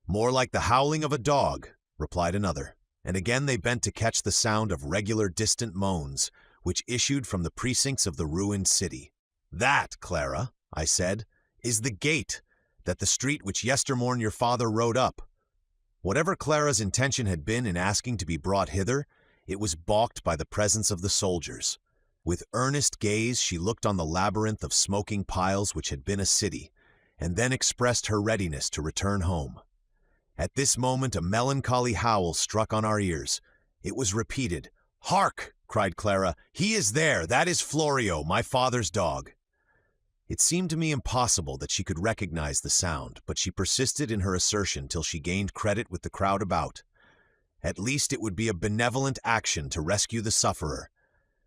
"More like the howling of a dog," replied another. And again they bent to catch the sound of regular distant moans, which issued from the precincts of the ruined city. "That, Clara," I said, "is the gate, that the street which yestermorn your father rode up." Whatever Clara's intention had been in asking to be brought hither, it was balked by the presence of the soldiers. With earnest gaze she looked on the labyrinth of smoking piles which had been a city, and then expressed her readiness to return home. At this moment a melancholy howl struck on our ears. It was repeated. "Hark!" cried Clara. "He is there! That is Florio, my father's dog." It seemed to me impossible that she could recognize the sound, but she persisted in her assertion till she gained credit with the crowd about. At least it would be a benevolent action to rescue the sufferer,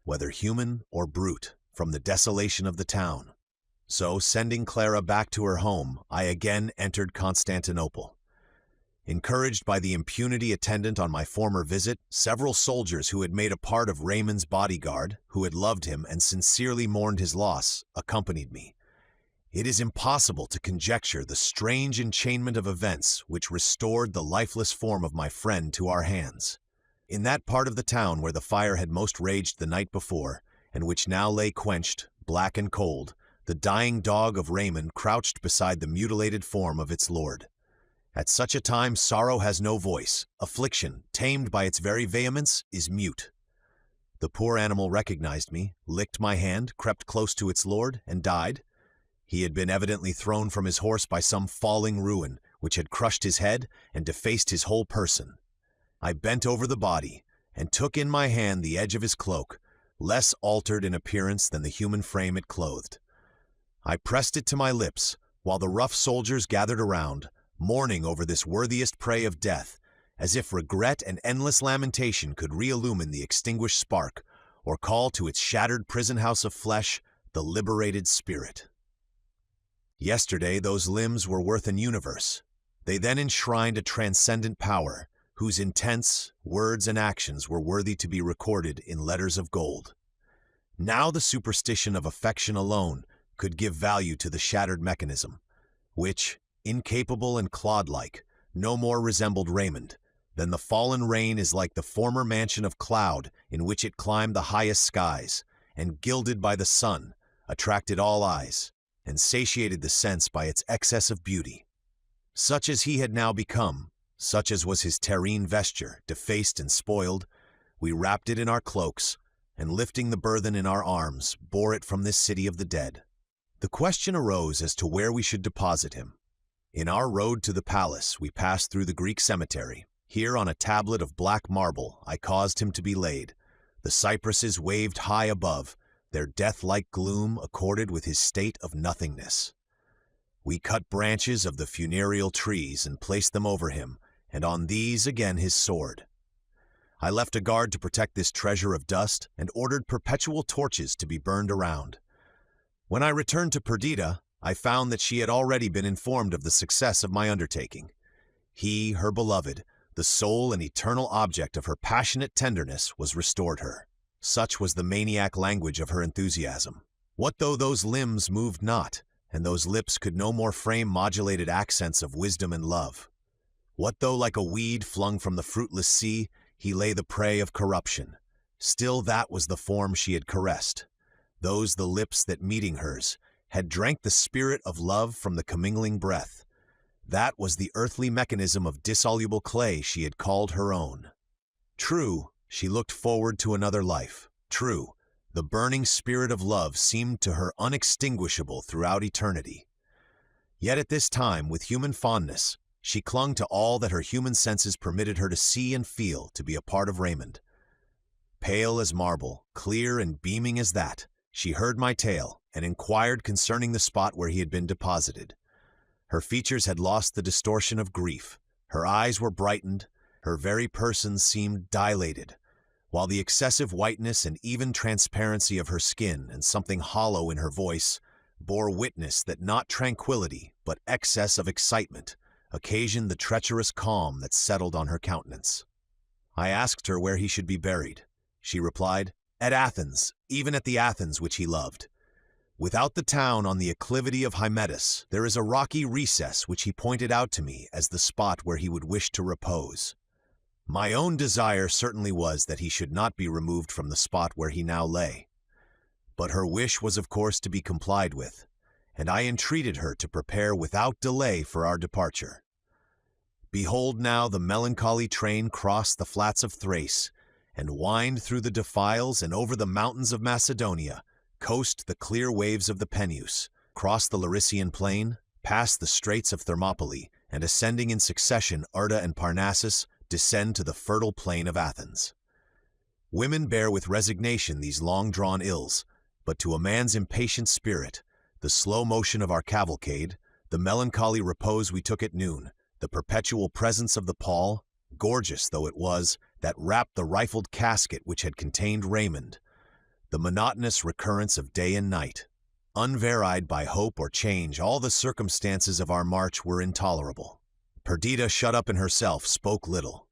whether human or brute, from the desolation of the town. So, sending Clara back to her home, I again entered Constantinople. Encouraged by the impunity attendant on my former visit, several soldiers who had made a part of Raymond's bodyguard, who had loved him and sincerely mourned his loss, accompanied me. It is impossible to conjecture the strange enchainment of events which restored the lifeless form of my friend to our hands. In that part of the town where the fire had most raged the night before, and which now lay quenched, black and cold, the dying dog of Raymond crouched beside the mutilated form of its lord. At such a time sorrow has no voice. Affliction, tamed by its very vehemence, is mute. The poor animal recognized me, licked my hand, crept close to its lord, and died. He had been evidently thrown from his horse by some falling ruin, which had crushed his head and defaced his whole person. I bent over the body, and took in my hand the edge of his cloak, less altered in appearance than the human frame it clothed. I pressed it to my lips, while the rough soldiers gathered around, mourning over this worthiest prey of death, as if regret and endless lamentation could re-illumine the extinguished spark, or call to its shattered prison house of flesh the liberated spirit. Yesterday those limbs were worth an universe. They then enshrined a transcendent power, whose intents, words, and actions were worthy to be recorded in letters of gold. Now the superstition of affection alone could give value to the shattered mechanism, which, incapable and clod-like, no more resembled Raymond than the fallen rain is like the former mansion of cloud in which it climbed the highest skies, and gilded by the sun, attracted all eyes, and satiated the sense by its excess of beauty. Such as he had now become, such as was his terrene vesture, defaced and spoiled, we wrapped it in our cloaks, and lifting the burthen in our arms, bore it from this city of the dead. The question arose as to where we should deposit him. In our road to the palace, we passed through the Greek cemetery. Here on a tablet of black marble I caused him to be laid. The cypresses waved high above, their death-like gloom accorded with his state of nothingness. We cut branches of the funereal trees and placed them over him, and on these again his sword. I left a guard to protect this treasure of dust, and ordered perpetual torches to be burned around. When I returned to Perdita, I found that she had already been informed of the success of my undertaking. He, her beloved, the sole and eternal object of her passionate tenderness, was restored her. Such was the maniac language of her enthusiasm. What though those limbs moved not, and those lips could no more frame modulated accents of wisdom and love? What though, like a weed flung from the fruitless sea, he lay the prey of corruption. Still that was the form she had caressed. Those the lips that, meeting hers, had drank the spirit of love from the commingling breath. That was the earthly mechanism of dissoluble clay she had called her own. True, she looked forward to another life. True, the burning spirit of love seemed to her unextinguishable throughout eternity. Yet at this time, with human fondness, she clung to all that her human senses permitted her to see and feel to be a part of Raymond. Pale as marble, clear and beaming as that, she heard my tale and inquired concerning the spot where he had been deposited. Her features had lost the distortion of grief, her eyes were brightened, her very person seemed dilated, while the excessive whiteness and even transparency of her skin and something hollow in her voice bore witness that not tranquility, but excess of excitement, occasioned the treacherous calm that settled on her countenance. I asked her where he should be buried. She replied, "At Athens, even at the Athens which he loved. Without the town, on the acclivity of Hymettus, there is a rocky recess which he pointed out to me as the spot where he would wish to repose. My own desire certainly was that he should not be removed from the spot where he now lay. But her wish was of course to be complied with, and I entreated her to prepare without delay for our departure. Behold now the melancholy train cross the flats of Thrace, and wind through the defiles and over the mountains of Macedonia, coast the clear waves of the Peneus, cross the Larissaean plain, pass the straits of Thermopylae, and ascending in succession Arda and Parnassus, descend to the fertile plain of Athens. Women bear with resignation these long-drawn ills, but to a man's impatient spirit, the slow motion of our cavalcade, the melancholy repose we took at noon, the perpetual presence of the pall, gorgeous though it was, that wrapped the rifled casket which had contained Raymond, the monotonous recurrence of day and night, unvaried by hope or change, all the circumstances of our march were intolerable. Perdita, shut up in herself, spoke little.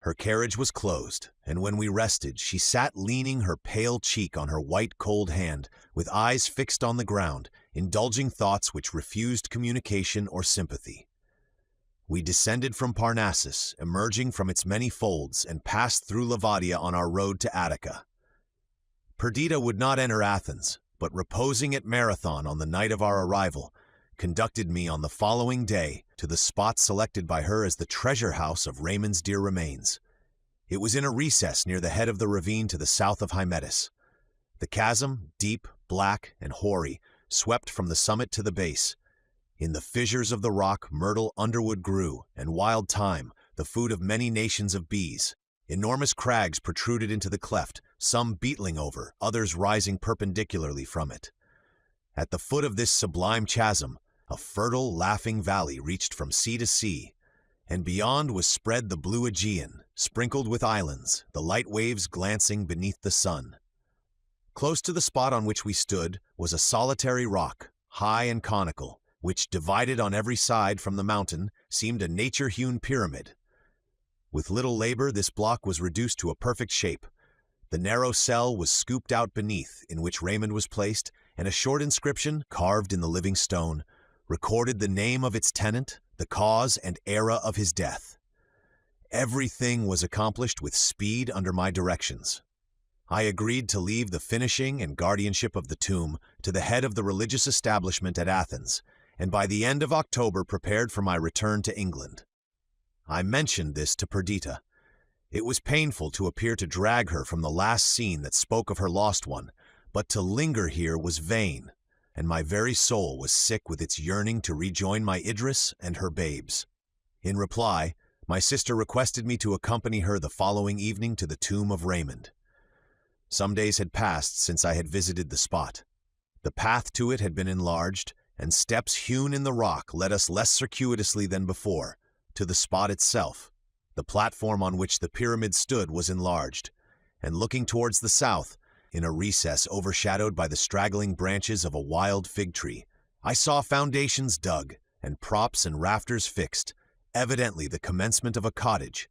Her carriage was closed, and when we rested, she sat leaning her pale cheek on her white cold hand, with eyes fixed on the ground, indulging thoughts which refused communication or sympathy. We descended from Parnassus, emerging from its many folds, and passed through Lavadia on our road to Attica. Perdita would not enter Athens, but reposing at Marathon on the night of our arrival, conducted me on the following day to the spot selected by her as the treasure house of Raymond's dear remains. It was in a recess near the head of the ravine to the south of Hymettus. The chasm, deep, black, and hoary, swept from the summit to the base. In the fissures of the rock myrtle underwood grew, and wild thyme, the food of many nations of bees. Enormous crags protruded into the cleft, some beetling over, others rising perpendicularly from it. At the foot of this sublime chasm, a fertile, laughing valley reached from sea to sea, and beyond was spread the blue Aegean, sprinkled with islands, the light waves glancing beneath the sun. Close to the spot on which we stood was a solitary rock, high and conical, which, divided on every side from the mountain, seemed a nature-hewn pyramid. With little labor, this block was reduced to a perfect shape. The narrow cell was scooped out beneath, in which Raymond was placed, and a short inscription, carved in the living stone, recorded the name of its tenant, the cause and era of his death. Everything was accomplished with speed under my directions. I agreed to leave the finishing and guardianship of the tomb to the head of the religious establishment at Athens, and by the end of October prepared for my return to England. I mentioned this to Perdita. It was painful to appear to drag her from the last scene that spoke of her lost one, but to linger here was vain, and my very soul was sick with its yearning to rejoin my Idris and her babes. In reply, my sister requested me to accompany her the following evening to the tomb of Raymond. Some days had passed since I had visited the spot. The path to it had been enlarged, and steps hewn in the rock led us less circuitously than before, to the spot itself. The platform on which the pyramid stood was enlarged, and looking towards the south, in a recess overshadowed by the straggling branches of a wild fig tree, I saw foundations dug and props and rafters fixed, evidently the commencement of a cottage.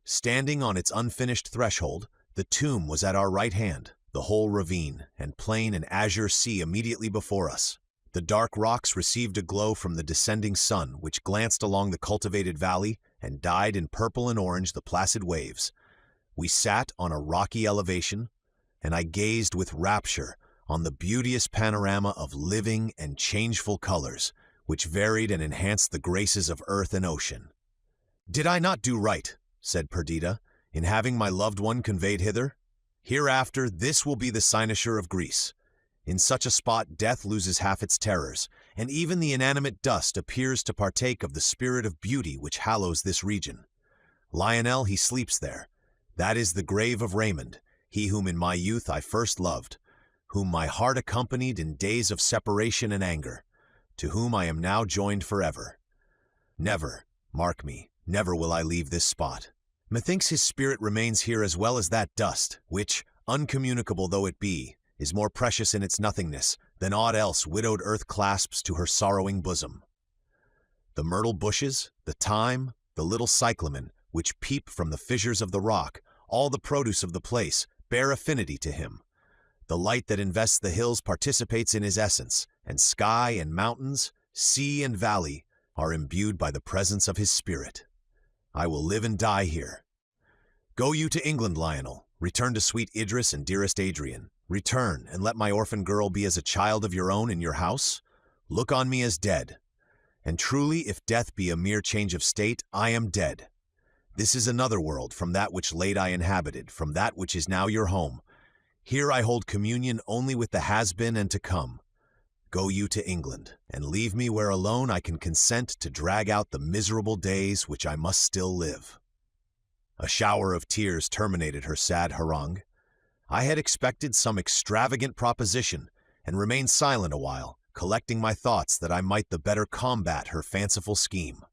Standing on its unfinished threshold, the tomb was at our right hand, the whole ravine and plain and azure sea immediately before us. The dark rocks received a glow from the descending sun, which glanced along the cultivated valley and dyed in purple and orange the placid waves. We sat on a rocky elevation, and I gazed with rapture on the beauteous panorama of living and changeful colors, which varied and enhanced the graces of earth and ocean. "Did I not do right," said Perdita, "in having my loved one conveyed hither? Hereafter this will be the cynosure of Greece. In such a spot death loses half its terrors, and even the inanimate dust appears to partake of the spirit of beauty which hallows this region. Lionel, he sleeps there. That is the grave of Raymond, he whom in my youth I first loved, whom my heart accompanied in days of separation and anger, to whom I am now joined forever. Never, mark me, never will I leave this spot. Methinks his spirit remains here as well as that dust, which, uncommunicable though it be, is more precious in its nothingness than aught else widowed earth clasps to her sorrowing bosom. The myrtle bushes, the thyme, the little cyclamen, which peep from the fissures of the rock, all the produce of the place, bear affinity to him. The light that invests the hills participates in his essence, and sky and mountains, sea and valley, are imbued by the presence of his spirit. I will live and die here. Go you to England, Lionel. Return to sweet Idris and dearest Adrian. Return, and let my orphan girl be as a child of your own in your house. Look on me as dead. And truly, if death be a mere change of state, I am dead. This is another world from that which late I inhabited, from that which is now your home. Here I hold communion only with the has-been and to come. Go you to England, and leave me where alone I can consent to drag out the miserable days which I must still live." A shower of tears terminated her sad harangue. I had expected some extravagant proposition, and remained silent a while, collecting my thoughts that I might the better combat her fanciful scheme.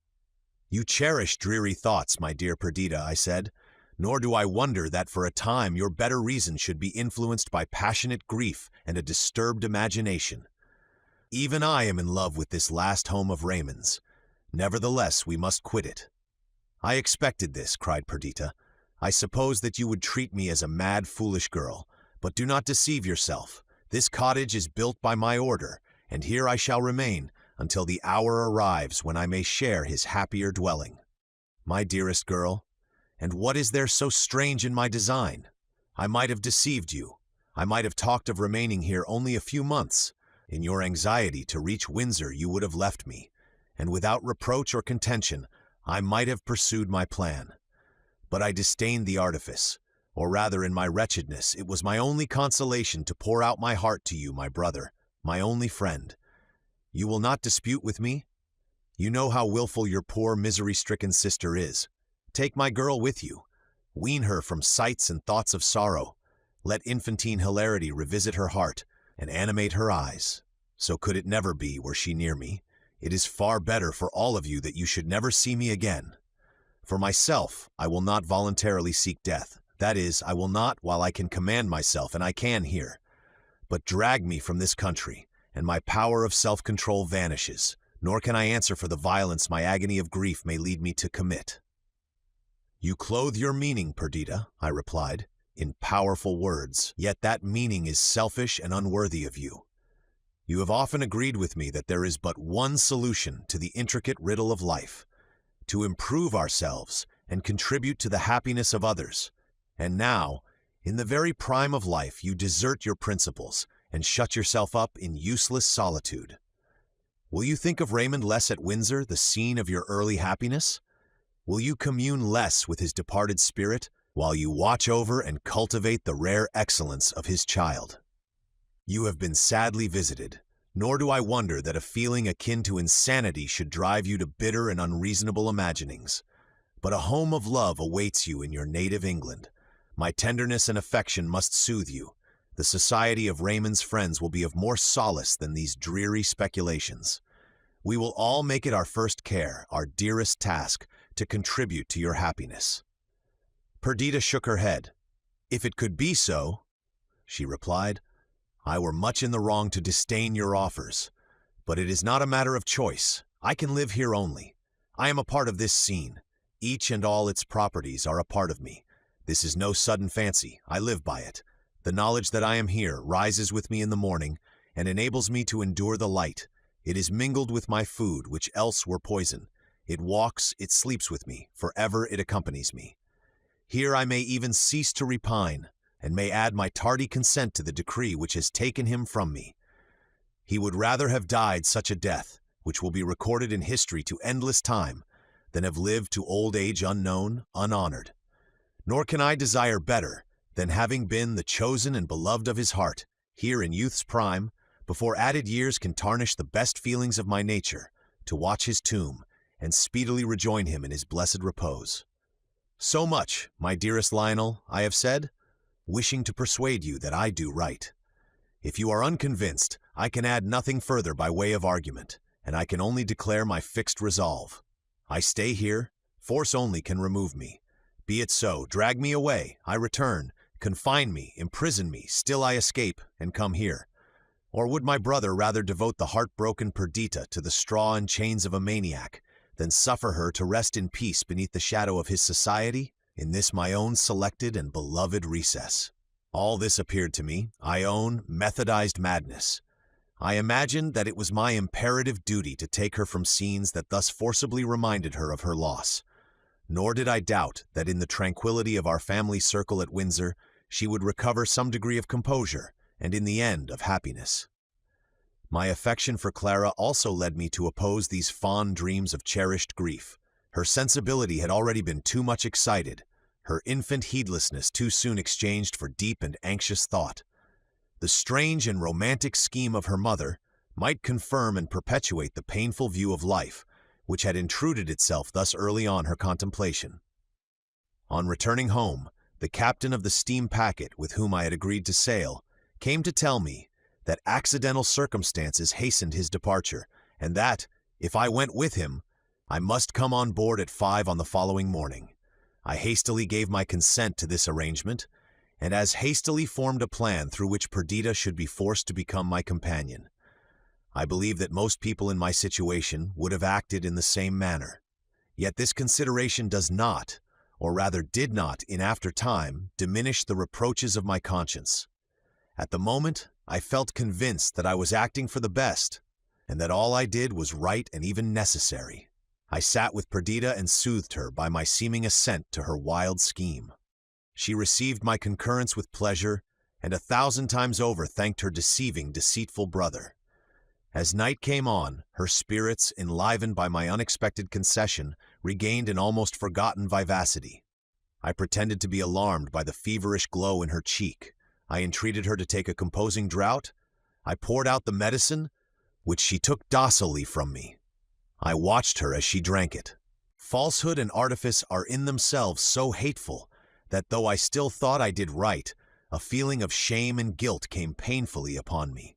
"You cherish dreary thoughts, my dear Perdita," I said, "nor do I wonder that for a time your better reason should be influenced by passionate grief and a disturbed imagination. Even I am in love with this last home of Raymond's. Nevertheless, we must quit it." "I expected this," cried Perdita. "I suppose that you would treat me as a mad, foolish girl, but do not deceive yourself. This cottage is built by my order, and here I shall remain until the hour arrives when I may share his happier dwelling. My dearest girl, and what is there so strange in my design? I might have deceived you. I might have talked of remaining here only a few months. In your anxiety to reach Windsor you would have left me, and without reproach or contention I might have pursued my plan. But I disdained the artifice, or rather in my wretchedness it was my only consolation to pour out my heart to you, my brother, my only friend. You will not dispute with me? You know how willful your poor misery-stricken sister is. Take my girl with you. Wean her from sights and thoughts of sorrow. Let infantine hilarity revisit her heart and animate her eyes. So could it never be were she near me. It is far better for all of you that you should never see me again. For myself, I will not voluntarily seek death. That is, I will not while I can command myself, and I can here. But drag me from this country, and my power of self-control vanishes, nor can I answer for the violence my agony of grief may lead me to commit." "You clothe your meaning, Perdita," I replied, "in powerful words, yet that meaning is selfish and unworthy of you. You have often agreed with me that there is but one solution to the intricate riddle of life, to improve ourselves and contribute to the happiness of others. And now, in the very prime of life, you desert your principles and shut yourself up in useless solitude. Will you think of Raymond less at Windsor, the scene of your early happiness? Will you commune less with his departed spirit, while you watch over and cultivate the rare excellence of his child? You have been sadly visited, nor do I wonder that a feeling akin to insanity should drive you to bitter and unreasonable imaginings. But a home of love awaits you in your native England. My tenderness and affection must soothe you. The society of Raymond's friends will be of more solace than these dreary speculations. We will all make it our first care, our dearest task, to contribute to your happiness." Perdita shook her head. "If it could be so," she replied, "I were much in the wrong to disdain your offers. But it is not a matter of choice. I can live here only. I am a part of this scene. Each and all its properties are a part of me. This is no sudden fancy. I live by it. The knowledge that I am here rises with me in the morning and enables me to endure the light. It is mingled with my food, which else were poison. It walks, it sleeps with me. Forever it accompanies me. Here I may even cease to repine, and may add my tardy consent to the decree which has taken him from me. He would rather have died such a death, which will be recorded in history to endless time, than have lived to old age unknown, unhonored. Nor can I desire better than, having been the chosen and beloved of his heart, here in youth's prime, before added years can tarnish the best feelings of my nature, to watch his tomb, and speedily rejoin him in his blessed repose. So much, my dearest Lionel, I have said, wishing to persuade you that I do right. If you are unconvinced, I can add nothing further by way of argument, and I can only declare my fixed resolve. I stay here, force only can remove me. Be it so, drag me away, I return, confine me, imprison me, still I escape, and come here. Or would my brother rather devote the heartbroken Perdita to the straw and chains of a maniac, than suffer her to rest in peace beneath the shadow of his society, in this my own selected and beloved recess? All this appeared to me, I own, methodized madness. I imagined that it was my imperative duty to take her from scenes that thus forcibly reminded her of her loss. Nor did I doubt that in the tranquility of our family circle at Windsor, she would recover some degree of composure, and in the end of happiness. My affection for Clara also led me to oppose these fond dreams of cherished grief. Her sensibility had already been too much excited, her infant heedlessness too soon exchanged for deep and anxious thought. The strange and romantic scheme of her mother might confirm and perpetuate the painful view of life, which had intruded itself thus early on her contemplation. On returning home, the captain of the steam packet with whom I had agreed to sail came to tell me that accidental circumstances hastened his departure, and that, if I went with him, I must come on board at 5 on the following morning. I hastily gave my consent to this arrangement, and as hastily formed a plan through which Perdita should be forced to become my companion. I believe that most people in my situation would have acted in the same manner. Yet this consideration does not, or rather did not in after time, diminish the reproaches of my conscience. At the moment, I felt convinced that I was acting for the best, and that all I did was right and even necessary. I sat with Perdita and soothed her by my seeming assent to her wild scheme. She received my concurrence with pleasure, and 1,000 times over thanked her deceiving, deceitful brother. As night came on, her spirits, enlivened by my unexpected concession, regained an almost forgotten vivacity. I pretended to be alarmed by the feverish glow in her cheek. I entreated her to take a composing draught. I poured out the medicine, which she took docilely from me. I watched her as she drank it. Falsehood and artifice are in themselves so hateful that though I still thought I did right, a feeling of shame and guilt came painfully upon me.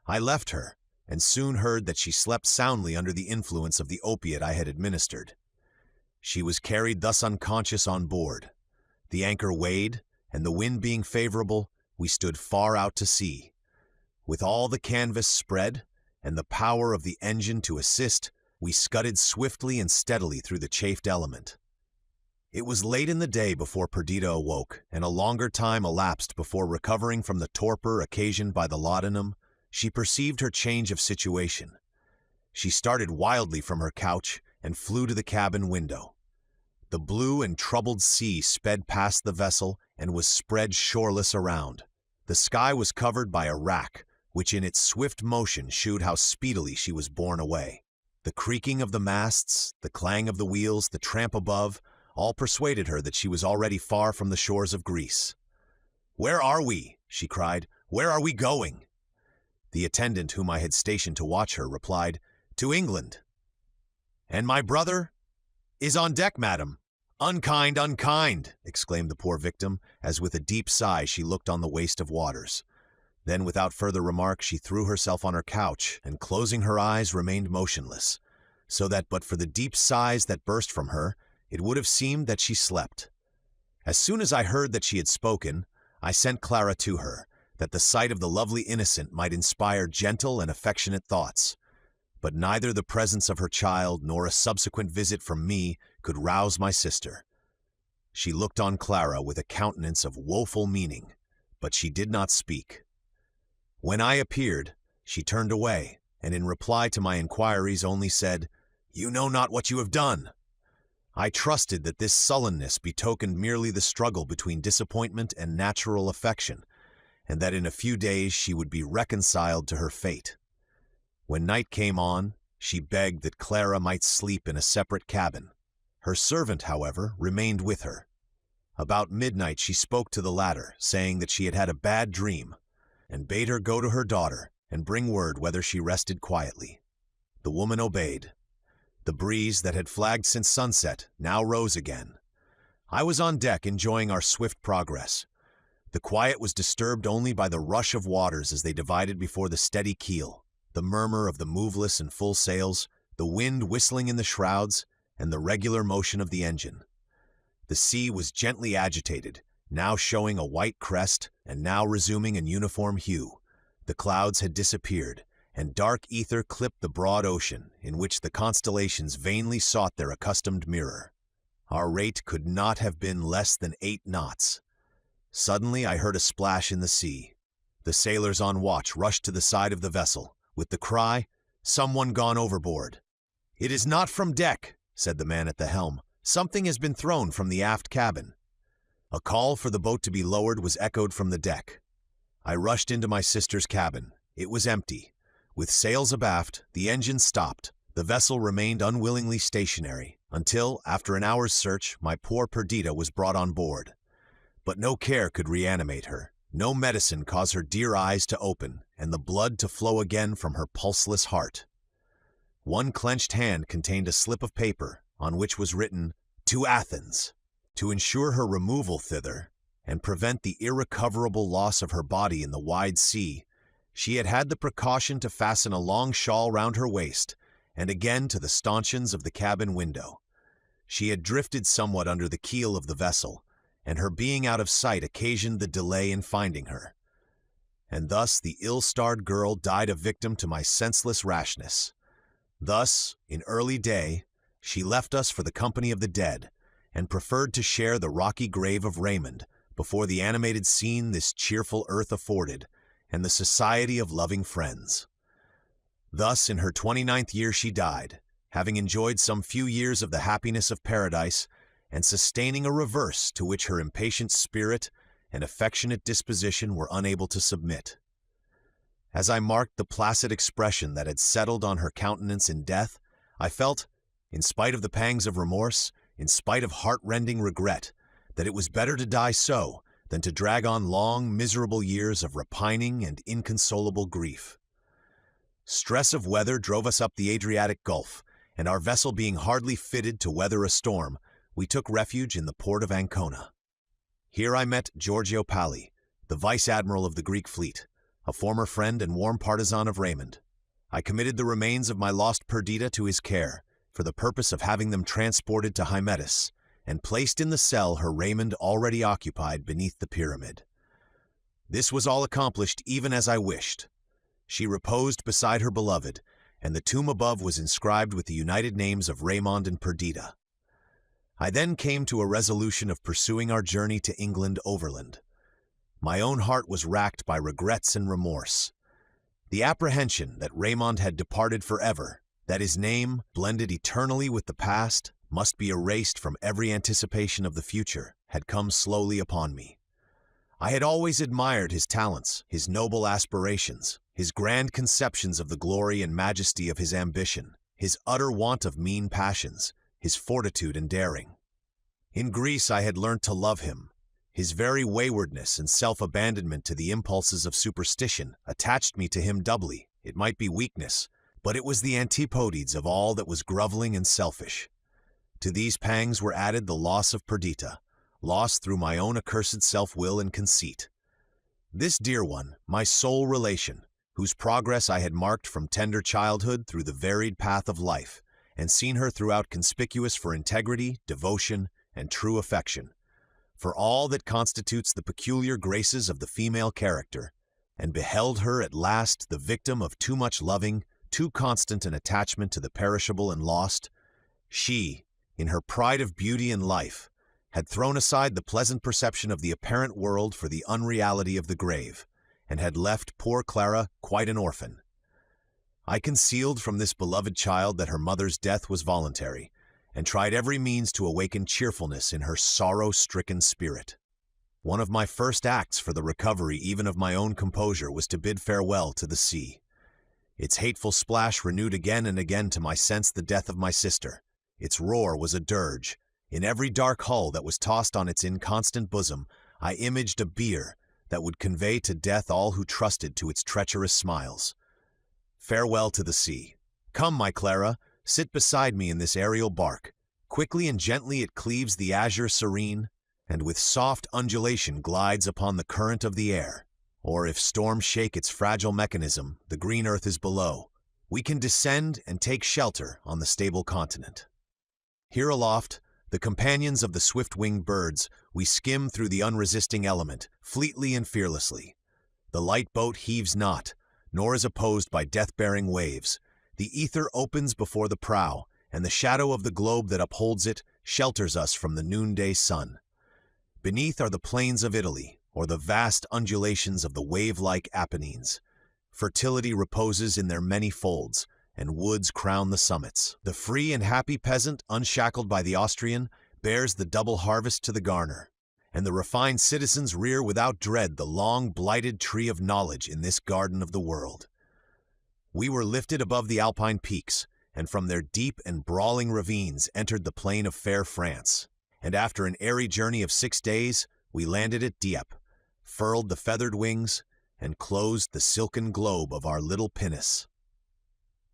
I left her, and soon heard that she slept soundly under the influence of the opiate I had administered. She was carried thus unconscious on board. The anchor weighed, and the wind being favorable, we stood far out to sea. With all the canvas spread, and the power of the engine to assist, we scudded swiftly and steadily through the chafed element. It was late in the day before Perdita awoke, and a longer time elapsed before, recovering from the torpor occasioned by the laudanum, she perceived her change of situation. She started wildly from her couch and flew to the cabin window. The blue and troubled sea sped past the vessel and was spread shoreless around. The sky was covered by a wrack, which in its swift motion shewed how speedily she was borne away. The creaking of the masts, the clang of the wheels, the tramp above, all persuaded her that she was already far from the shores of Greece. "Where are we?" she cried. "Where are we going?" The attendant whom I had stationed to watch her replied, "To England." "And my brother?" "Is on deck, madam." "Unkind, unkind!" exclaimed the poor victim, as with a deep sigh she looked on the waste of waters. Then, without further remark, she threw herself on her couch, and closing her eyes remained motionless, so that but for the deep sighs that burst from her, it would have seemed that she slept. As soon as I heard that she had spoken, I sent Clara to her, that the sight of the lovely innocent might inspire gentle and affectionate thoughts. But neither the presence of her child nor a subsequent visit from me could rouse my sister. She looked on Clara with a countenance of woeful meaning, but she did not speak. When I appeared, she turned away, and in reply to my inquiries only said, "You know not what you have done." I trusted that this sullenness betokened merely the struggle between disappointment and natural affection, and that in a few days she would be reconciled to her fate. When night came on, she begged that Clara might sleep in a separate cabin. Her servant, however, remained with her. About midnight she spoke to the latter, saying that she had had a bad dream, and bade her go to her daughter and bring word whether she rested quietly. The woman obeyed. The breeze that had flagged since sunset now rose again. I was on deck enjoying our swift progress. The quiet was disturbed only by the rush of waters as they divided before the steady keel, the murmur of the moveless and full sails, the wind whistling in the shrouds, and the regular motion of the engine. The sea was gently agitated, now showing a white crest and now resuming an uniform hue. The clouds had disappeared, and dark ether clipped the broad ocean, in which the constellations vainly sought their accustomed mirror. Our rate could not have been less than 8 knots. Suddenly I heard a splash in the sea. The sailors on watch rushed to the side of the vessel, with the cry, "Someone gone overboard." "It is not from deck," said the man at the helm. "Something has been thrown from the aft cabin." A call for the boat to be lowered was echoed from the deck. I rushed into my sister's cabin. It was empty. With sails abaft, the engine stopped. The vessel remained unwillingly stationary, until, after an hour's search, my poor Perdita was brought on board. But no care could reanimate her. No medicine caused her dear eyes to open, and the blood to flow again from her pulseless heart. One clenched hand contained a slip of paper, on which was written, "To Athens." To ensure her removal thither, and prevent the irrecoverable loss of her body in the wide sea, she had had the precaution to fasten a long shawl round her waist, and again to the stanchions of the cabin window. She had drifted somewhat under the keel of the vessel, and her being out of sight occasioned the delay in finding her. And thus the ill-starred girl died a victim to my senseless rashness. Thus, in early day, she left us for the company of the dead, and preferred to share the rocky grave of Raymond before the animated scene this cheerful earth afforded, and the society of loving friends. Thus, in her 29th year she died, having enjoyed some few years of the happiness of paradise, and sustaining a reverse to which her impatient spirit and affectionate disposition were unable to submit. As I marked the placid expression that had settled on her countenance in death, I felt, in spite of the pangs of remorse, in spite of heart-rending regret, that it was better to die so than to drag on long, miserable years of repining and inconsolable grief. Stress of weather drove us up the Adriatic Gulf, and our vessel being hardly fitted to weather a storm, we took refuge in the port of Ancona. Here I met Giorgio Palli, the vice-admiral of the Greek fleet, a former friend and warm partisan of Raymond. I committed the remains of my lost Perdita to his care, for the purpose of having them transported to Hymettus, and placed in the cell her Raymond already occupied beneath the pyramid. This was all accomplished even as I wished. She reposed beside her beloved, and the tomb above was inscribed with the united names of Raymond and Perdita. I then came to a resolution of pursuing our journey to England overland. My own heart was racked by regrets and remorse. The apprehension that Raymond had departed forever, that his name, blended eternally with the past, must be erased from every anticipation of the future, had come slowly upon me. I had always admired his talents, his noble aspirations, his grand conceptions of the glory and majesty of his ambition, his utter want of mean passions, his fortitude and daring. In Greece I had learnt to love him. His very waywardness and self-abandonment to the impulses of superstition attached me to him doubly. It might be weakness, but it was the antipodes of all that was groveling and selfish. To these pangs were added the loss of Perdita, lost through my own accursed self-will and conceit. This dear one, my sole relation, whose progress I had marked from tender childhood through the varied path of life, and seen her throughout conspicuous for integrity, devotion, and true affection, for all that constitutes the peculiar graces of the female character, and beheld her at last the victim of too much loving, too constant an attachment to the perishable and lost, she, in her pride of beauty and life, had thrown aside the pleasant perception of the apparent world for the unreality of the grave, and had left poor Clara quite an orphan. I concealed from this beloved child that her mother's death was voluntary, and tried every means to awaken cheerfulness in her sorrow-stricken spirit. One of my first acts for the recovery even of my own composure was to bid farewell to the sea. Its hateful splash renewed again and again to my sense the death of my sister. Its roar was a dirge. In every dark hull that was tossed on its inconstant bosom, I imaged a bier that would convey to death all who trusted to its treacherous smiles. Farewell to the sea. Come, my Clara, sit beside me in this aerial bark. Quickly and gently it cleaves the azure serene, and with soft undulation glides upon the current of the air. Or if storms shake its fragile mechanism, the green earth is below. We can descend and take shelter on the stable continent. Here aloft, the companions of the swift-winged birds, we skim through the unresisting element, fleetly and fearlessly. The light boat heaves not, nor is opposed by death-bearing waves. The ether opens before the prow, and the shadow of the globe that upholds it shelters us from the noonday sun. Beneath are the plains of Italy, or the vast undulations of the wave-like Apennines. Fertility reposes in their many folds, and woods crown the summits. The free and happy peasant, unshackled by the Austrian, bears the double harvest to the garner, and the refined citizens rear without dread the long blighted tree of knowledge in this garden of the world. We were lifted above the Alpine peaks, and from their deep and brawling ravines entered the plain of fair France. And after an airy journey of 6 days, we landed at Dieppe, furled the feathered wings, and closed the silken globe of our little pinnace.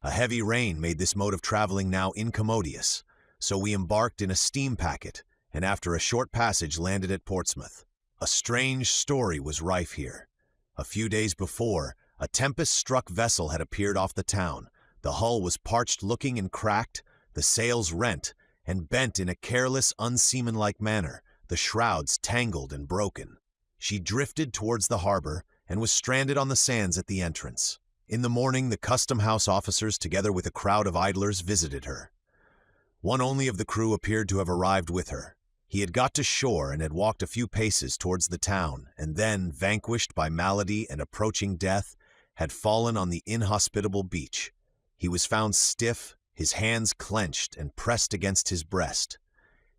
A heavy rain made this mode of traveling now incommodious, so we embarked in a steam packet, and after a short passage landed at Portsmouth. A strange story was rife here. A few days before, a tempest-struck vessel had appeared off the town. The hull was parched-looking and cracked, the sails rent, and bent in a careless, unseamanlike manner, the shrouds tangled and broken. She drifted towards the harbor, and was stranded on the sands at the entrance. In the morning, the custom-house officers, together with a crowd of idlers, visited her. One only of the crew appeared to have arrived with her. He had got to shore and had walked a few paces towards the town, and then, vanquished by malady and approaching death, had fallen on the inhospitable beach. He was found stiff, his hands clenched and pressed against his breast.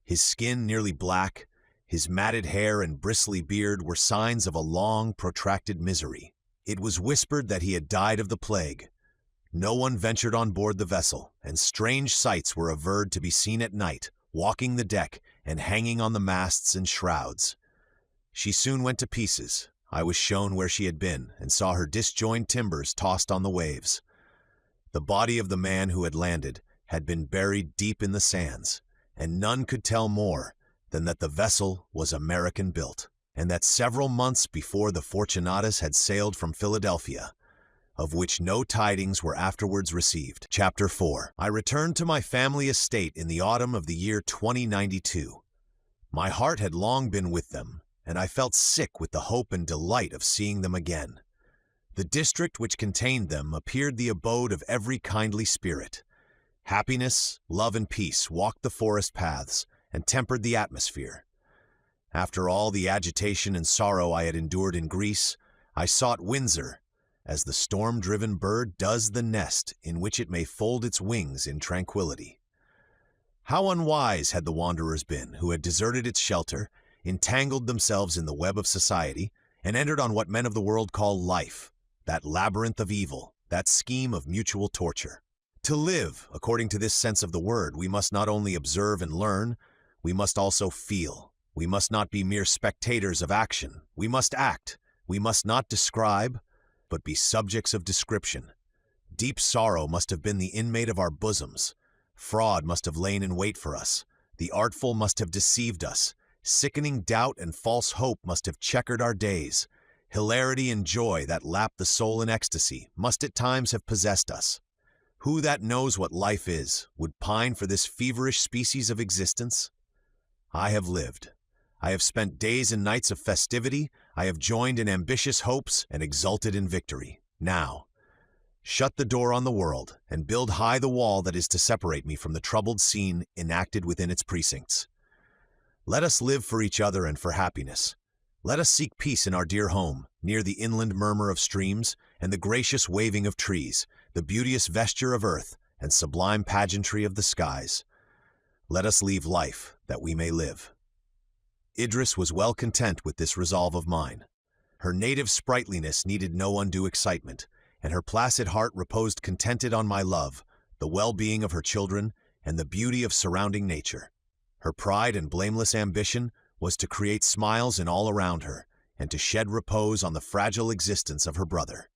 His skin nearly black, his matted hair and bristly beard were signs of a long, protracted misery. It was whispered that he had died of the plague. No one ventured on board the vessel, and strange sights were averred to be seen at night, walking the deck and hanging on the masts and shrouds. She soon went to pieces. I was shown where she had been, and saw her disjoined timbers tossed on the waves. The body of the man who had landed had been buried deep in the sands, and none could tell more than that the vessel was American-built, and that several months before the Fortunatus had sailed from Philadelphia, of which no tidings were afterwards received. Chapter 4. I returned to my family estate in the autumn of the year 2092. My heart had long been with them, and I felt sick with the hope and delight of seeing them again. The district which contained them appeared the abode of every kindly spirit. Happiness, love, and peace walked the forest paths and tempered the atmosphere. After all the agitation and sorrow I had endured in Greece, I sought Windsor, as the storm-driven bird does the nest in which it may fold its wings in tranquility. How unwise had the wanderers been who had deserted its shelter, entangled themselves in the web of society, and entered on what men of the world call life, that labyrinth of evil, that scheme of mutual torture. To live, according to this sense of the word, we must not only observe and learn, we must also feel. We must not be mere spectators of action. We must act. We must not describe, but be subjects of description. Deep sorrow must have been the inmate of our bosoms. Fraud must have lain in wait for us. The artful must have deceived us. Sickening doubt and false hope must have checkered our days. Hilarity and joy that lap the soul in ecstasy must at times have possessed us. Who that knows what life is would pine for this feverish species of existence? I have lived. I have spent days and nights of festivity. I have joined in ambitious hopes and exulted in victory. Now, shut the door on the world and build high the wall that is to separate me from the troubled scene enacted within its precincts. Let us live for each other and for happiness. Let us seek peace in our dear home, near the inland murmur of streams and the gracious waving of trees, the beauteous vesture of earth and sublime pageantry of the skies. Let us leave life, that we may live." Idris was well content with this resolve of mine. Her native sprightliness needed no undue excitement, and her placid heart reposed contented on my love, the well-being of her children, and the beauty of surrounding nature. Her pride and blameless ambition was to create smiles in all around her, and to shed repose on the fragile existence of her brother.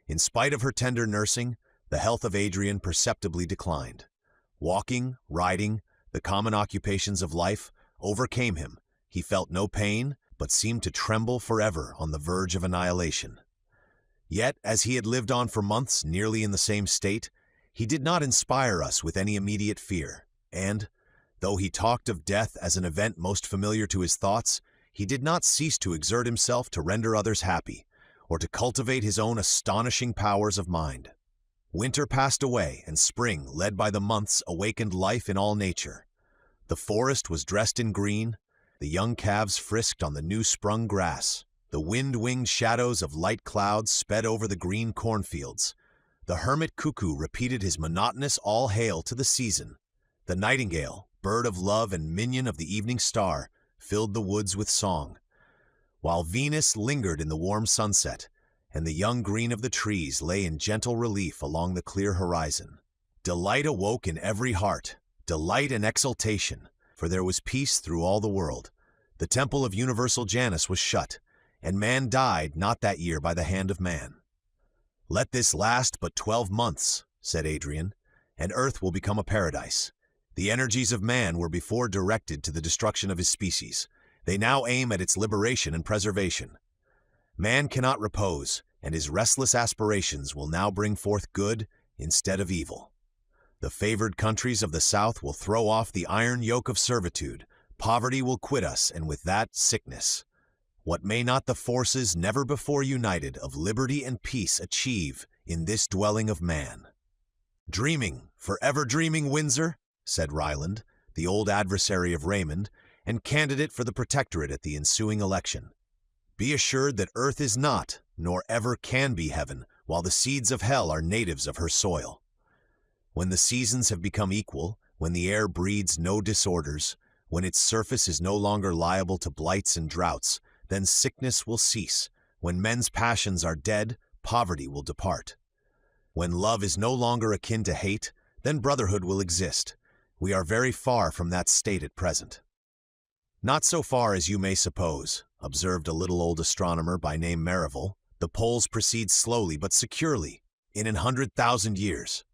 In spite of her tender nursing, the health of Adrian perceptibly declined. Walking, riding, the common occupations of life, overcame him. He felt no pain, but seemed to tremble forever on the verge of annihilation. Yet, as he had lived on for months nearly in the same state, he did not inspire us with any immediate fear, and, though he talked of death as an event most familiar to his thoughts, he did not cease to exert himself to render others happy, or to cultivate his own astonishing powers of mind. Winter passed away, and spring, led by the months, awakened life in all nature. The forest was dressed in green, the young calves frisked on the new-sprung grass. The wind-winged shadows of light clouds sped over the green cornfields. The hermit cuckoo repeated his monotonous all hail to the season. The nightingale, bird of love and minion of the evening star, filled the woods with song, while Venus lingered in the warm sunset, and the young green of the trees lay in gentle relief along the clear horizon. Delight awoke in every heart, delight and exultation, for there was peace through all the world. The temple of universal Janus was shut, and man died not that year by the hand of man. "Let this last but 12 months," said Adrian, "and Earth will become a paradise. The energies of man were before directed to the destruction of his species. They now aim at its liberation and preservation. Man cannot repose, and his restless aspirations will now bring forth good instead of evil. The favored countries of the South will throw off the iron yoke of servitude. Poverty will quit us, and with that, sickness. What may not the forces never before united of liberty and peace achieve in this dwelling of man?" "Dreaming, forever dreaming, Windsor," said Ryland, the old adversary of Raymond, and candidate for the protectorate at the ensuing election. "Be assured that earth is not, nor ever can be heaven, while the seeds of hell are natives of her soil. When the seasons have become equal, when the air breeds no disorders, when its surface is no longer liable to blights and droughts, then sickness will cease. When men's passions are dead, poverty will depart. When love is no longer akin to hate, then brotherhood will exist. We are very far from that state at present." "Not so far as you may suppose," observed a little old astronomer by name Merivale. "The poles proceed slowly but securely, in 100,000 years."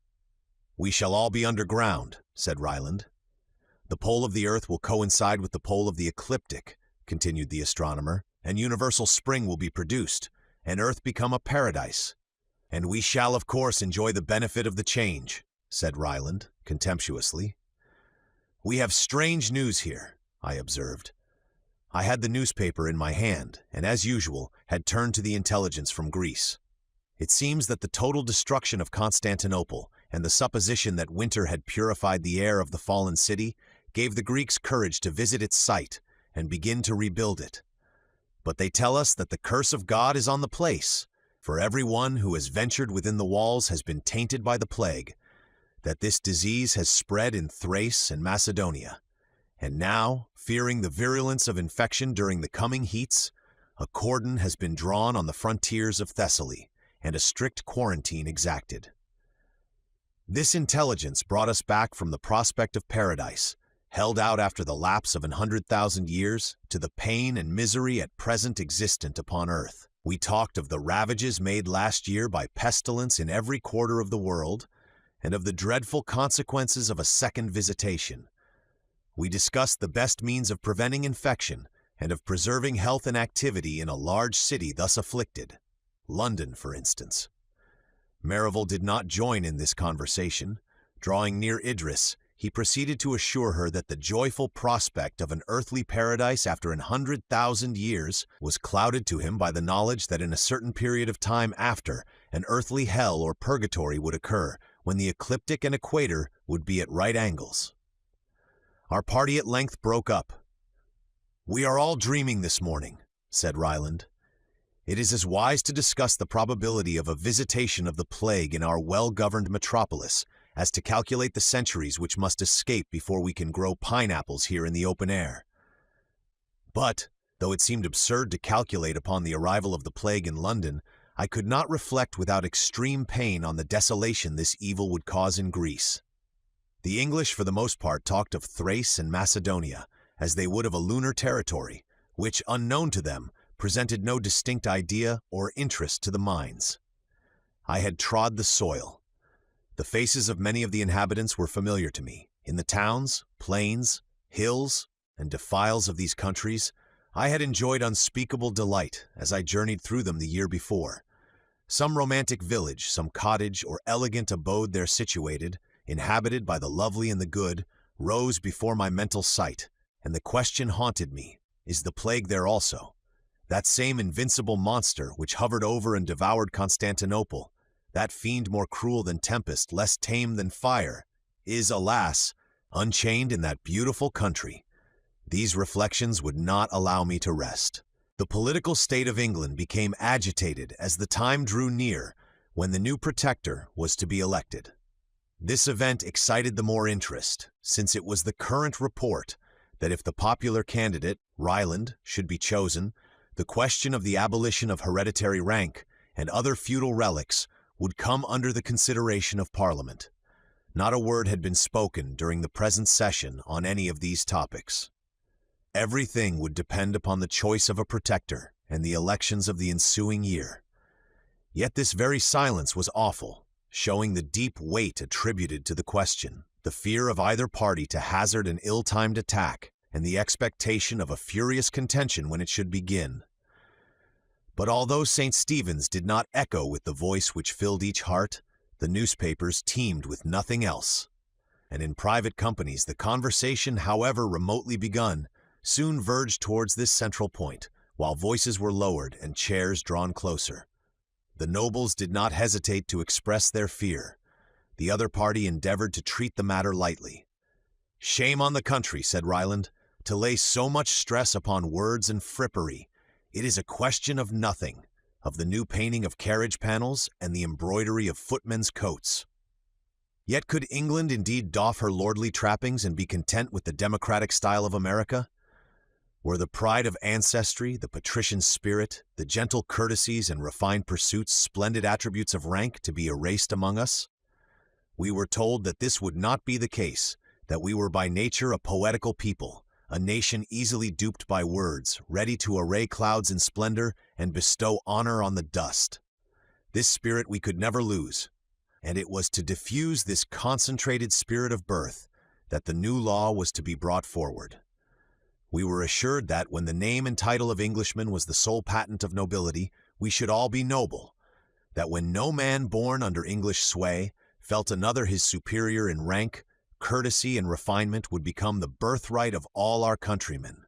"We shall all be underground," said Ryland. "The pole of the Earth will coincide with the pole of the ecliptic," continued the astronomer, "and universal spring will be produced, and Earth become a paradise." "And we shall, of course, enjoy the benefit of the change," said Ryland, contemptuously. "We have strange news here," I observed. I had the newspaper in my hand, and as usual, had turned to the intelligence from Greece. It seems that the total destruction of Constantinople, and the supposition that winter had purified the air of the fallen city, gave the Greeks courage to visit its site and begin to rebuild it. But they tell us that the curse of God is on the place, for every one who has ventured within the walls has been tainted by the plague, that this disease has spread in Thrace and Macedonia, and now, fearing the virulence of infection during the coming heats, a cordon has been drawn on the frontiers of Thessaly, and a strict quarantine exacted. This intelligence brought us back from the prospect of paradise, held out after the lapse of 100,000 years, to the pain and misery at present existent upon earth. We talked of the ravages made last year by pestilence in every quarter of the world, and of the dreadful consequences of a second visitation. We discussed the best means of preventing infection, and of preserving health and activity in a large city thus afflicted, London, for instance. Merivale did not join in this conversation. Drawing near Idris, he proceeded to assure her that the joyful prospect of an earthly paradise after 100,000 years was clouded to him by the knowledge that in a certain period of time after, an earthly hell or purgatory would occur, when the ecliptic and equator would be at right angles. Our party at length broke up. "We are all dreaming this morning," said Ryland. "It is as wise to discuss the probability of a visitation of the plague in our well-governed metropolis as to calculate the centuries which must escape before we can grow pineapples here in the open air. But, though it seemed absurd to calculate upon the arrival of the plague in London, I could not reflect without extreme pain on the desolation this evil would cause in Greece. The English for the most part talked of Thrace and Macedonia, as they would of a lunar territory, which, unknown to them, presented no distinct idea or interest to the minds. I had trod the soil. The faces of many of the inhabitants were familiar to me. In the towns, plains, hills, and defiles of these countries, I had enjoyed unspeakable delight as I journeyed through them the year before. Some romantic village, some cottage or elegant abode there situated, inhabited by the lovely and the good, rose before my mental sight, and the question haunted me, is the plague there also? That same invincible monster which hovered over and devoured Constantinople, that fiend more cruel than tempest, less tame than fire, is, alas, unchained in that beautiful country. These reflections would not allow me to rest. The political state of England became agitated as the time drew near when the new protector was to be elected. This event excited the more interest, since it was the current report that if the popular candidate, Ryland, should be chosen, the question of the abolition of hereditary rank and other feudal relics would come under the consideration of Parliament. Not a word had been spoken during the present session on any of these topics. Everything would depend upon the choice of a protector and the elections of the ensuing year. Yet this very silence was awful, showing the deep weight attributed to the question, the fear of either party to hazard an ill-timed attack, and the expectation of a furious contention when it should begin. But although St. Stephen's did not echo with the voice which filled each heart, the newspapers teemed with nothing else. And in private companies the conversation, however remotely begun, soon verged towards this central point, while voices were lowered and chairs drawn closer. The nobles did not hesitate to express their fear. The other party endeavored to treat the matter lightly. "Shame on the country," said Ryland, "to lay so much stress upon words and frippery. It is a question of nothing, of the new painting of carriage panels and the embroidery of footmen's coats." Yet could England indeed doff her lordly trappings and be content with the democratic style of America? Were the pride of ancestry, the patrician spirit, the gentle courtesies and refined pursuits splendid attributes of rank to be erased among us? We were told that this would not be the case, that we were by nature a poetical people, a nation easily duped by words, ready to array clouds in splendor and bestow honor on the dust. This spirit we could never lose, and it was to diffuse this concentrated spirit of birth that the new law was to be brought forward. We were assured that when the name and title of Englishman was the sole patent of nobility, we should all be noble, that when no man born under English sway felt another his superior in rank, courtesy, and refinement would become the birthright of all our countrymen.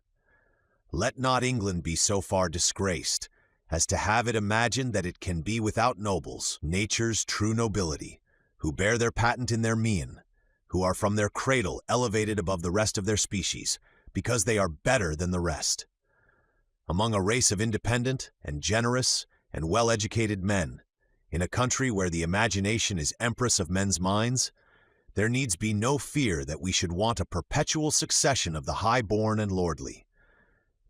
Let not England be so far disgraced as to have it imagined that it can be without nobles, nature's true nobility, who bear their patent in their mien, who are from their cradle elevated above the rest of their species, because they are better than the rest. Among a race of independent and generous and well-educated men, in a country where the imagination is empress of men's minds, there needs be no fear that we should want a perpetual succession of the high-born and lordly.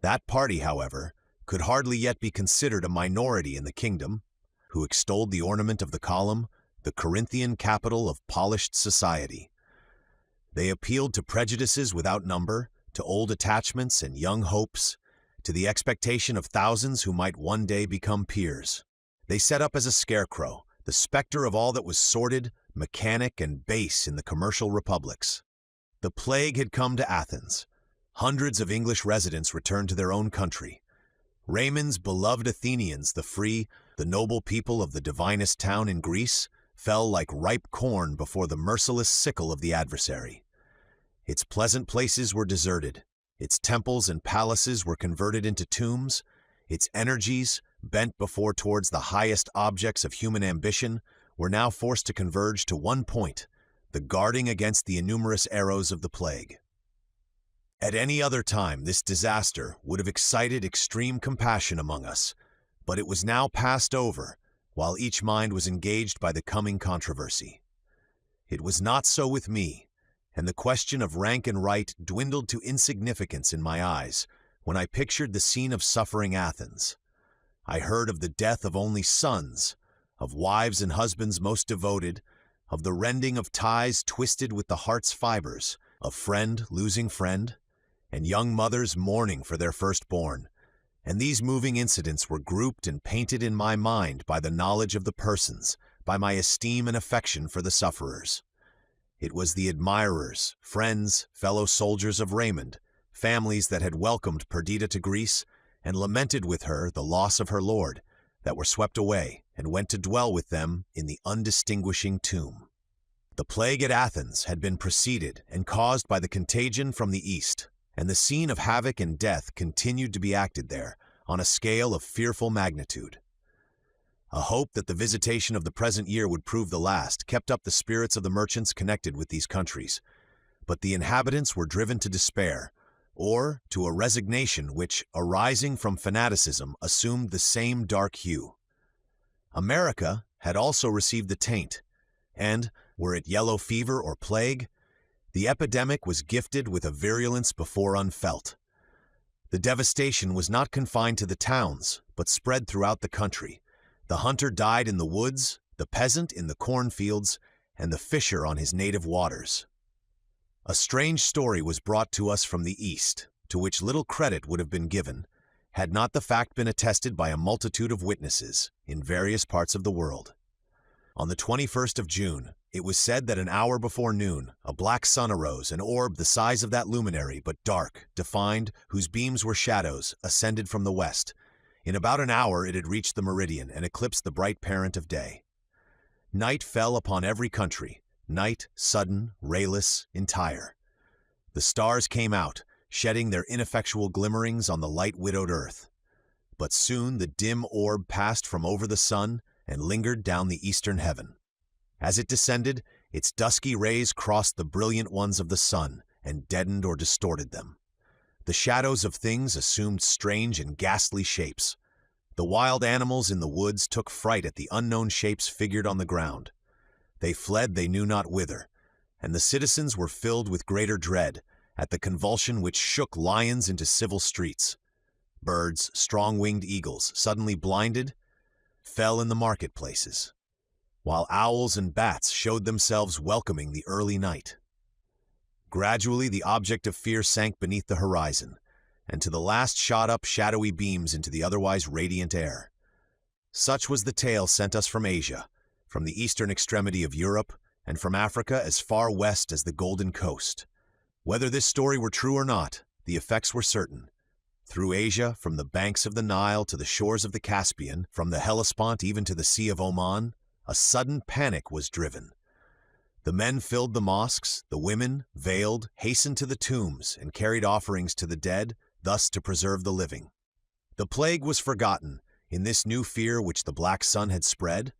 That party, however, could hardly yet be considered a minority in the kingdom, who extolled the ornament of the column, the Corinthian capital of polished society. They appealed to prejudices without number, to old attachments and young hopes, to the expectation of thousands who might one day become peers. They set up as a scarecrow, the specter of all that was sordid, mechanic, and base in the commercial republics. The plague had come to Athens. Hundreds of English residents returned to their own country. Raymond's beloved Athenians, the free, the noble people of the divinest town in Greece, fell like ripe corn before the merciless sickle of the adversary. Its pleasant places were deserted, its temples and palaces were converted into tombs, its energies, bent before towards the highest objects of human ambition, were now forced to converge to one point, the guarding against the innumerous arrows of the plague. At any other time this disaster would have excited extreme compassion among us, but it was now passed over, while each mind was engaged by the coming controversy. It was not so with me, and the question of rank and right dwindled to insignificance in my eyes when I pictured the scene of suffering Athens. I heard of the death of only sons, of wives and husbands most devoted, of the rending of ties twisted with the heart's fibers, of friend losing friend, and young mothers mourning for their firstborn. And these moving incidents were grouped and painted in my mind by the knowledge of the persons, by my esteem and affection for the sufferers. It was the admirers, friends, fellow soldiers of Raymond, families that had welcomed Perdita to Greece and lamented with her the loss of her lord, that were swept away and went to dwell with them in the undistinguishing tomb. The plague at Athens had been preceded and caused by the contagion from the east, and the scene of havoc and death continued to be acted there on a scale of fearful magnitude. A hope that the visitation of the present year would prove the last kept up the spirits of the merchants connected with these countries, but the inhabitants were driven to despair, or to a resignation which, arising from fanaticism, assumed the same dark hue. America had also received the taint, and, were it yellow fever or plague, the epidemic was gifted with a virulence before unfelt. The devastation was not confined to the towns, but spread throughout the country. The hunter died in the woods, the peasant in the cornfields, and the fisher on his native waters. A strange story was brought to us from the East, to which little credit would have been given, had not the fact been attested by a multitude of witnesses in various parts of the world. On the 21st of June, it was said that an hour before noon, a black sun arose, an orb the size of that luminary, but dark, defined, whose beams were shadows, ascended from the west. In about an hour it had reached the meridian and eclipsed the bright parent of day. Night fell upon every country, night sudden, rayless, entire. The stars came out, shedding their ineffectual glimmerings on the light-widowed earth. But soon the dim orb passed from over the sun and lingered down the eastern heaven. As it descended, its dusky rays crossed the brilliant ones of the sun and deadened or distorted them. The shadows of things assumed strange and ghastly shapes. The wild animals in the woods took fright at the unknown shapes figured on the ground. They fled they knew not whither, and the citizens were filled with greater dread at the convulsion which shook lions into civil streets. Birds, strong-winged eagles, suddenly blinded, fell in the marketplaces, while owls and bats showed themselves welcoming the early night. Gradually the object of fear sank beneath the horizon, and to the last shot up shadowy beams into the otherwise radiant air. Such was the tale sent us from Asia, from the eastern extremity of Europe, and from Africa as far west as the Golden Coast. Whether this story were true or not, the effects were certain. Through Asia, from the banks of the Nile to the shores of the Caspian, from the Hellespont even to the Sea of Oman, a sudden panic was driven. The men filled the mosques, the women, veiled, hastened to the tombs and carried offerings to the dead, thus to preserve the living. The plague was forgotten in this new fear which the black sun had spread,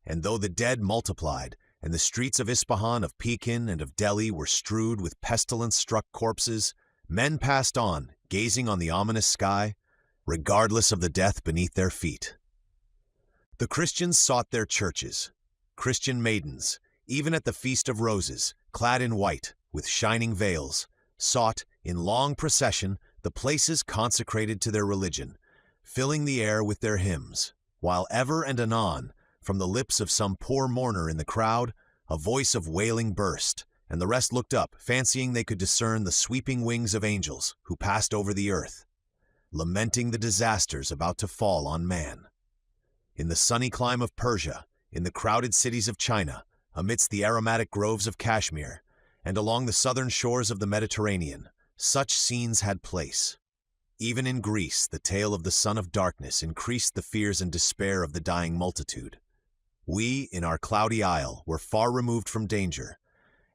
and though the dead multiplied, and the streets of Ispahan, of Pekin, and of Delhi were strewed with pestilence-struck corpses, men passed on, gazing on the ominous sky, regardless of the death beneath their feet. The Christians sought their churches. Christian maidens, even at the Feast of Roses, clad in white, with shining veils, sought, in long procession, the places consecrated to their religion, filling the air with their hymns, while ever and anon, from the lips of some poor mourner in the crowd, a voice of wailing burst, and the rest looked up, fancying they could discern the sweeping wings of angels who passed over the earth, lamenting the disasters about to fall on man. In the sunny clime of Persia, in the crowded cities of China, amidst the aromatic groves of Kashmir, and along the southern shores of the Mediterranean, such scenes had place. Even in Greece, the tale of the son of darkness increased the fears and despair of the dying multitude. We, in our cloudy isle, were far removed from danger,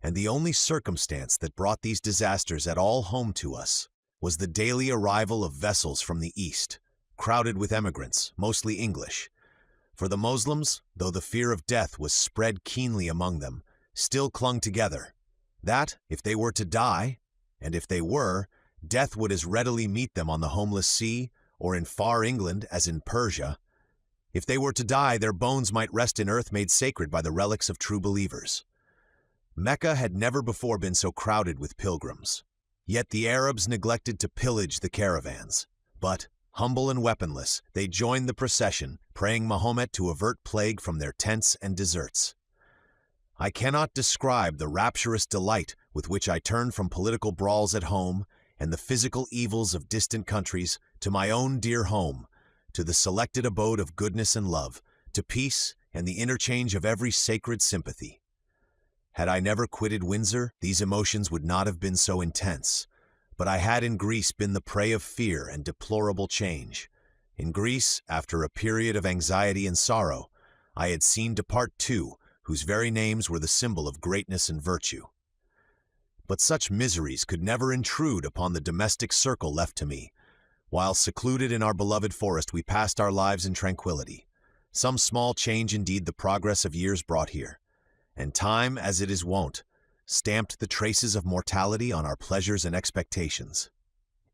and the only circumstance that brought these disasters at all home to us was the daily arrival of vessels from the east, crowded with emigrants, mostly English. For the Moslems, though the fear of death was spread keenly among them, still clung together, that, if they were to die, and if they were, death would as readily meet them on the homeless sea, or in far England as in Persia. If they were to die, their bones might rest in earth made sacred by the relics of true believers. Mecca had never before been so crowded with pilgrims. Yet the Arabs neglected to pillage the caravans. But, humble and weaponless, they joined the procession, praying Mahomet to avert plague from their tents and deserts. I cannot describe the rapturous delight with which I turned from political brawls at home and the physical evils of distant countries to my own dear home, to the selected abode of goodness and love, to peace and the interchange of every sacred sympathy. Had I never quitted Windsor, these emotions would not have been so intense. But I had in Greece been the prey of fear and deplorable change. In Greece, after a period of anxiety and sorrow, I had seen depart two, whose very names were the symbol of greatness and virtue. But such miseries could never intrude upon the domestic circle left to me. While secluded in our beloved forest, we passed our lives in tranquility. Some small change indeed the progress of years brought here. And time, as it is wont, stamped the traces of mortality on our pleasures and expectations.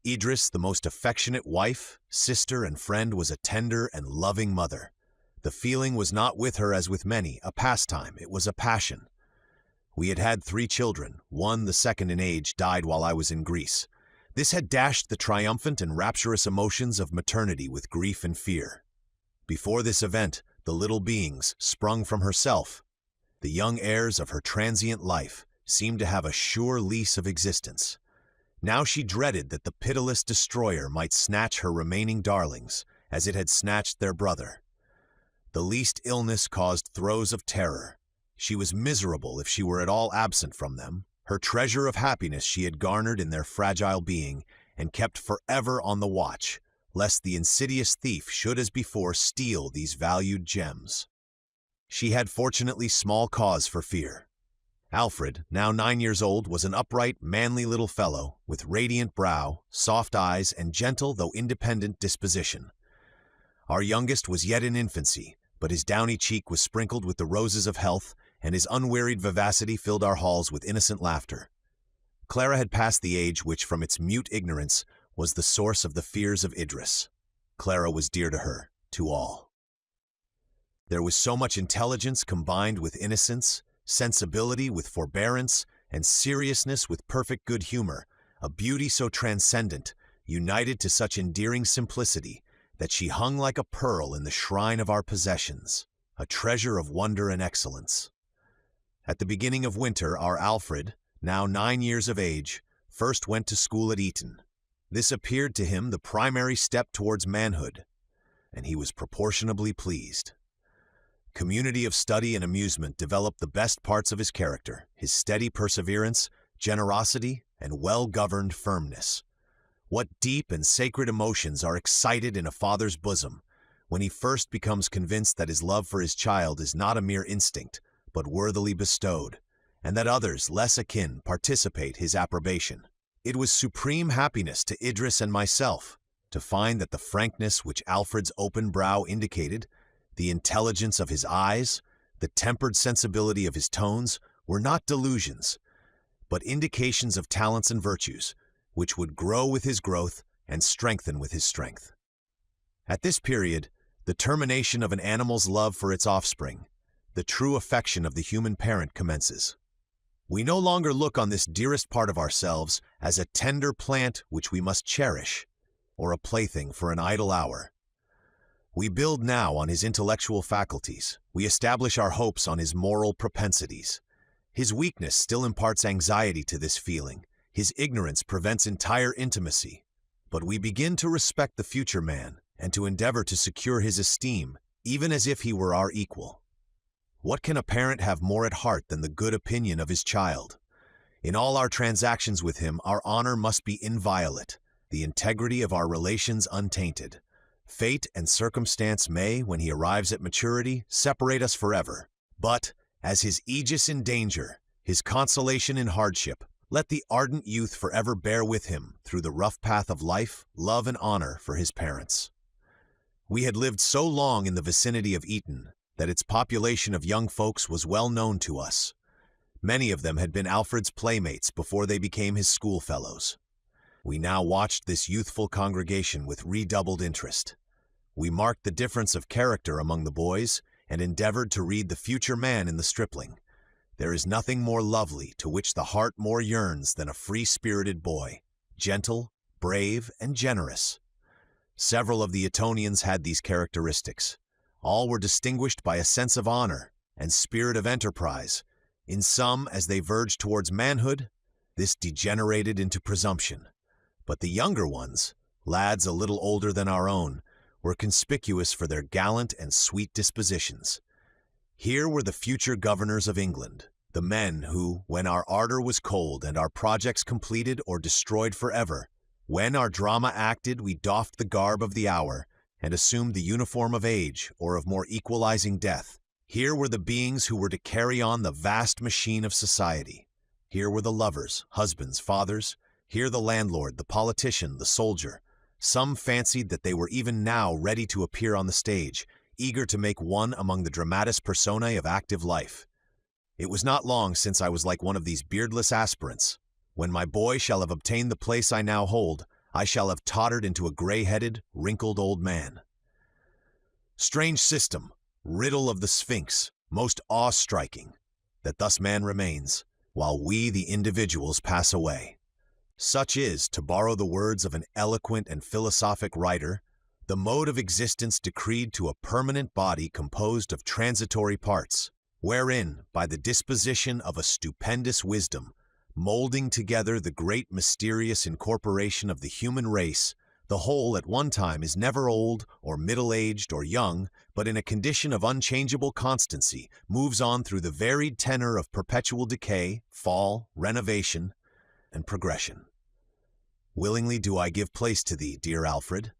Idris, the most affectionate wife, sister, and friend, was a tender and loving mother. The feeling was not with her as with many, a pastime, it was a passion. We had had 3 children, one, the second in age, died while I was in Greece. This had dashed the triumphant and rapturous emotions of maternity with grief and fear. Before this event, the little beings, sprung from herself, the young heirs of her transient life, seemed to have a sure lease of existence. Now she dreaded that the pitiless destroyer might snatch her remaining darlings, as it had snatched their brother. The least illness caused throes of terror. She was miserable if she were at all absent from them. Her treasure of happiness she had garnered in their fragile being, and kept forever on the watch, lest the insidious thief should as before steal these valued gems. She had fortunately small cause for fear. Alfred, now 9 years old, was an upright, manly little fellow, with radiant brow, soft eyes, and gentle though independent disposition. Our youngest was yet in infancy, but his downy cheek was sprinkled with the roses of health, and his unwearied vivacity filled our halls with innocent laughter. Clara had passed the age which, from its mute ignorance, was the source of the fears of Idris. Clara was dear to her, to all. There was so much intelligence combined with innocence, sensibility with forbearance, and seriousness with perfect good humor, a beauty so transcendent, united to such endearing simplicity, that she hung like a pearl in the shrine of our possessions, a treasure of wonder and excellence. At the beginning of winter, our Alfred, now 9 years of age, first went to school at Eton. This appeared to him the primary step towards manhood, and he was proportionably pleased. Community of study and amusement developed the best parts of his character, his steady perseverance, generosity, and well-governed firmness. What deep and sacred emotions are excited in a father's bosom when he first becomes convinced that his love for his child is not a mere instinct, but worthily bestowed, and that others, less akin, participate his approbation. It was supreme happiness to Idris and myself to find that the frankness which Alfred's open brow indicated, the intelligence of his eyes, the tempered sensibility of his tones, were not delusions, but indications of talents and virtues, which would grow with his growth and strengthen with his strength. At this period, the termination of an animal's love for its offspring, the true affection of the human parent, commences. We no longer look on this dearest part of ourselves as a tender plant which we must cherish, or a plaything for an idle hour. We build now on his intellectual faculties. We establish our hopes on his moral propensities. His weakness still imparts anxiety to this feeling. His ignorance prevents entire intimacy. But we begin to respect the future man and to endeavor to secure his esteem, even as if he were our equal. What can a parent have more at heart than the good opinion of his child? In all our transactions with him, our honor must be inviolate, the integrity of our relations untainted. Fate and circumstance may, when he arrives at maturity, separate us forever. But, as his aegis in danger, his consolation in hardship, let the ardent youth forever bear with him through the rough path of life, love, and honor for his parents. We had lived so long in the vicinity of Eton that its population of young folks was well known to us. Many of them had been Alfred's playmates before they became his schoolfellows. We now watched this youthful congregation with redoubled interest. We marked the difference of character among the boys and endeavored to read the future man in the stripling. There is nothing more lovely to which the heart more yearns than a free-spirited boy, gentle, brave, and generous. Several of the Etonians had these characteristics. All were distinguished by a sense of honor and spirit of enterprise. In some, as they verged towards manhood, this degenerated into presumption. But the younger ones, lads a little older than our own, were conspicuous for their gallant and sweet dispositions. Here were the future governors of England, the men who, when our ardor was cold and our projects completed or destroyed forever, when our drama acted, we doffed the garb of the hour and assumed the uniform of age or of more equalizing death. Here were the beings who were to carry on the vast machine of society. Here were the lovers, husbands, fathers. Here the landlord, the politician, the soldier. Some fancied that they were even now ready to appear on the stage, eager to make one among the dramatis personae of active life. It was not long since I was like one of these beardless aspirants. When my boy shall have obtained the place I now hold, I shall have tottered into a gray-headed, wrinkled old man. Strange system, riddle of the Sphinx, most awe-striking, that thus man remains, while we the individuals pass away. Such is, to borrow the words of an eloquent and philosophic writer, the mode of existence decreed to a permanent body composed of transitory parts, wherein, by the disposition of a stupendous wisdom, molding together the great mysterious incorporation of the human race, the whole at one time is never old or middle-aged or young, but in a condition of unchangeable constancy, moves on through the varied tenor of perpetual decay, fall, renovation, and progression. Willingly do I give place to thee, dear Alfred.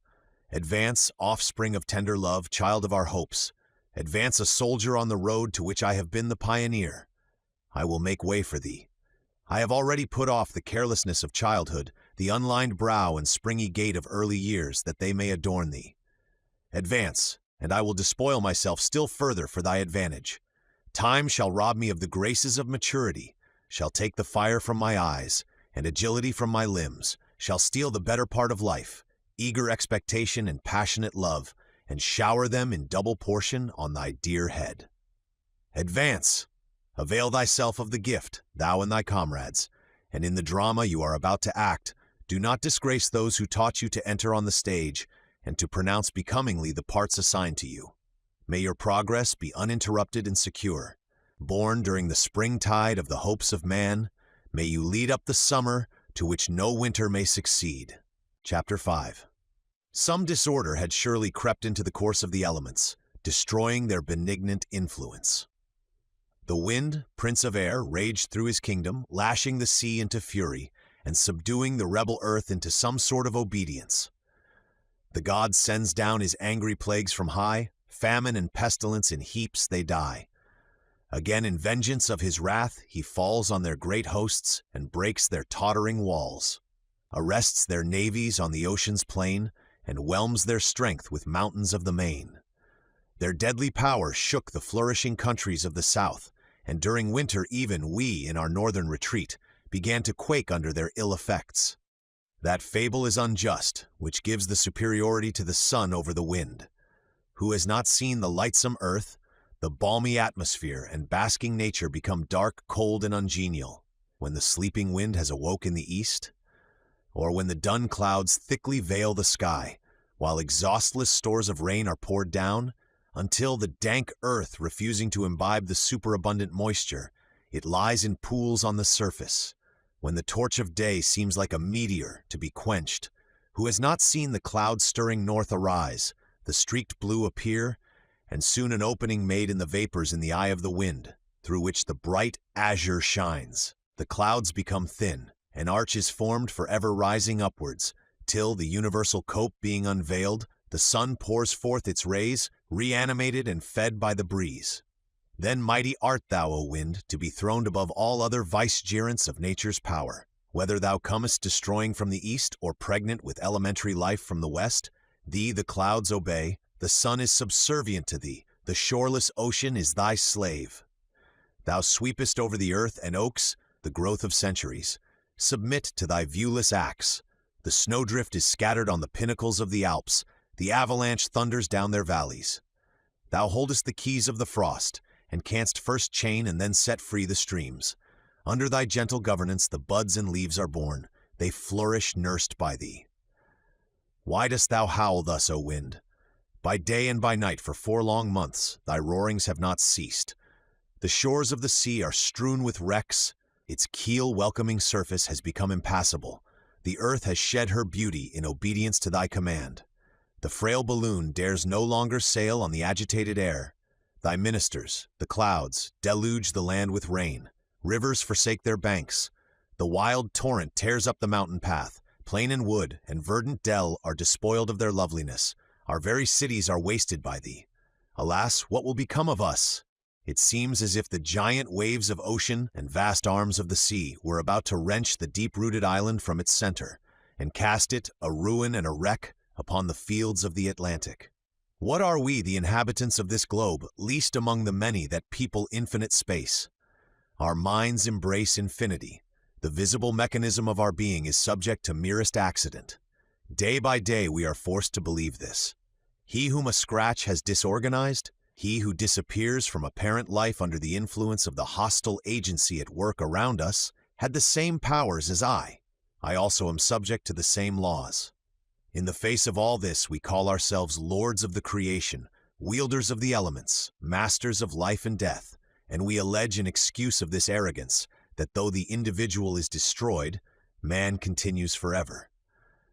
Advance, offspring of tender love, child of our hopes. Advance, a soldier on the road to which I have been the pioneer. I will make way for thee. I have already put off the carelessness of childhood, the unlined brow and springy gait of early years, that they may adorn thee. Advance, and I will despoil myself still further for thy advantage. Time shall rob me of the graces of maturity, shall take the fire from my eyes, and agility from my limbs, shall steal the better part of life, eager expectation and passionate love, and shower them in double portion on thy dear head. Advance! Avail thyself of the gift, thou and thy comrades, and in the drama you are about to act, do not disgrace those who taught you to enter on the stage and to pronounce becomingly the parts assigned to you. May your progress be uninterrupted and secure. Born during the springtide of the hopes of man, may you lead up the summer to which no winter may succeed. Chapter 5. Some disorder had surely crept into the course of the elements, destroying their benignant influence. The wind, prince of air, raged through his kingdom, lashing the sea into fury, and subduing the rebel earth into some sort of obedience. The god sends down his angry plagues from high, famine and pestilence in heaps they die. Again in vengeance of his wrath he falls on their great hosts and breaks their tottering walls, arrests their navies on the ocean's plain, and whelms their strength with mountains of the main. Their deadly power shook the flourishing countries of the south, and during winter even we, in our northern retreat, began to quake under their ill effects. That fable is unjust, which gives the superiority to the sun over the wind. Who has not seen the lightsome earth, the balmy atmosphere and basking nature become dark, cold, and ungenial, when the sleeping wind has awoke in the east? Or when the dun clouds thickly veil the sky, while exhaustless stores of rain are poured down, until the dank earth, refusing to imbibe the superabundant moisture, it lies in pools on the surface, when the torch of day seems like a meteor to be quenched? Who has not seen the clouds stirring north arise, the streaked blue appear, and soon an opening made in the vapors in the eye of the wind, through which the bright azure shines? The clouds become thin, an arch is formed for ever rising upwards, till, the universal cope being unveiled, the sun pours forth its rays, reanimated and fed by the breeze. Then mighty art thou, O wind, to be throned above all other vicegerents of nature's power. Whether thou comest destroying from the east, or pregnant with elementary life from the west, thee the clouds obey, the sun is subservient to thee, the shoreless ocean is thy slave. Thou sweepest over the earth and oaks, the growth of centuries. Submit to thy viewless axe. The snowdrift is scattered on the pinnacles of the Alps, the avalanche thunders down their valleys. Thou holdest the keys of the frost, and canst first chain and then set free the streams. Under thy gentle governance the buds and leaves are born, they flourish nursed by thee. Why dost thou howl thus, O wind? By day and by night for 4 long months thy roarings have not ceased. The shores of the sea are strewn with wrecks, its keel-welcoming surface has become impassable. The earth has shed her beauty in obedience to thy command. The frail balloon dares no longer sail on the agitated air. Thy ministers, the clouds, deluge the land with rain. Rivers forsake their banks. The wild torrent tears up the mountain path. Plain and wood and verdant dell are despoiled of their loveliness. Our very cities are wasted by thee. Alas, what will become of us? It seems as if the giant waves of ocean and vast arms of the sea were about to wrench the deep-rooted island from its center and cast it, a ruin and a wreck, upon the fields of the Atlantic. What are we, the inhabitants of this globe, least among the many that people infinite space? Our minds embrace infinity. The visible mechanism of our being is subject to merest accident. Day by day we are forced to believe this. He whom a scratch has disorganized, he who disappears from apparent life under the influence of the hostile agency at work around us, had the same powers as I. I also am subject to the same laws. In the face of all this, we call ourselves lords of the creation, wielders of the elements, masters of life and death, and we allege in excuse of this arrogance that though the individual is destroyed, man continues forever.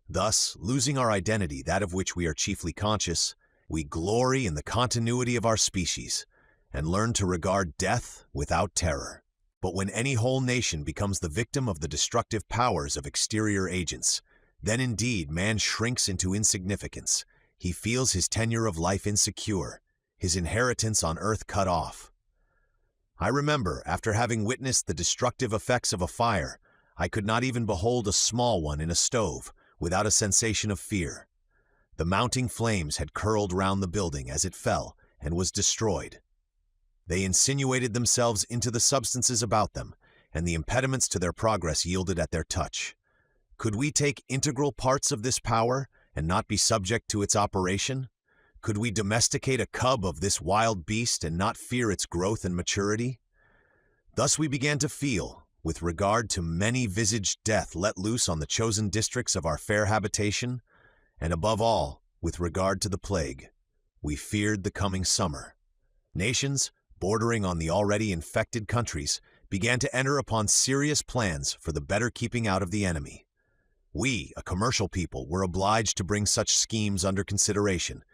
Thus, losing our identity, that of which we are chiefly conscious, we glory in the continuity of our species and learn to regard death without terror. But when any whole nation becomes the victim of the destructive powers of exterior agents, then indeed man shrinks into insignificance. He feels his tenure of life insecure, his inheritance on earth cut off. I remember, after having witnessed the destructive effects of a fire, I could not even behold a small one in a stove without a sensation of fear. The mounting flames had curled round the building as it fell and was destroyed. They insinuated themselves into the substances about them, and the impediments to their progress yielded at their touch. Could we take integral parts of this power and not be subject to its operation? Could we domesticate a cub of this wild beast and not fear its growth and maturity? Thus we began to feel, with regard to many-visaged death let loose on the chosen districts of our fair habitation, and above all, with regard to the plague, we feared the coming summer. Nations, bordering on the already infected countries, began to enter upon serious plans for the better keeping out of the enemy. We, a commercial people, were obliged to bring such schemes under consideration,